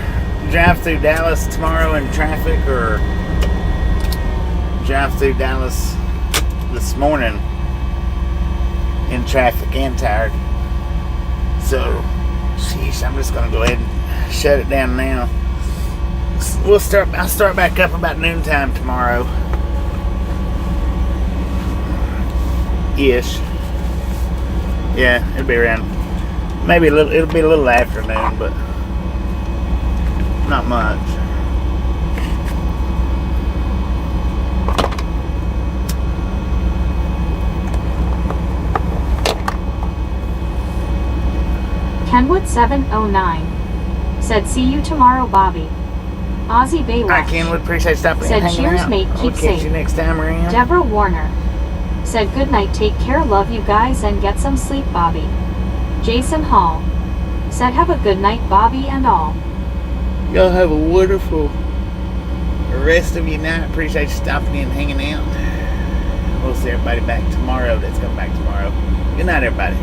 drive through Dallas tomorrow in traffic or drive through Dallas this morning in traffic and tired. So, sheesh, I'm just gonna go ahead and shut it down now. I'll start back up about noontime tomorrow. Ish. Yeah, it'll be around. Maybe it'll be a little afternoon, but not much. Kenwood 709 said, "See you tomorrow, Bobby." Ozzy Baywatch I Kenwood, appreciate stopping said, and hanging "Cheers, out. mate. I'll Keep catch safe." you next time around. Deborah Warner said, "Good night. Take care. Love you guys and get some sleep, Bobby." Jason Hall said, "Have a good night, Bobby and all." Y'all have a wonderful rest of your night. Appreciate you stopping in and hanging out. We'll see everybody back tomorrow that's coming back tomorrow. Good night, everybody.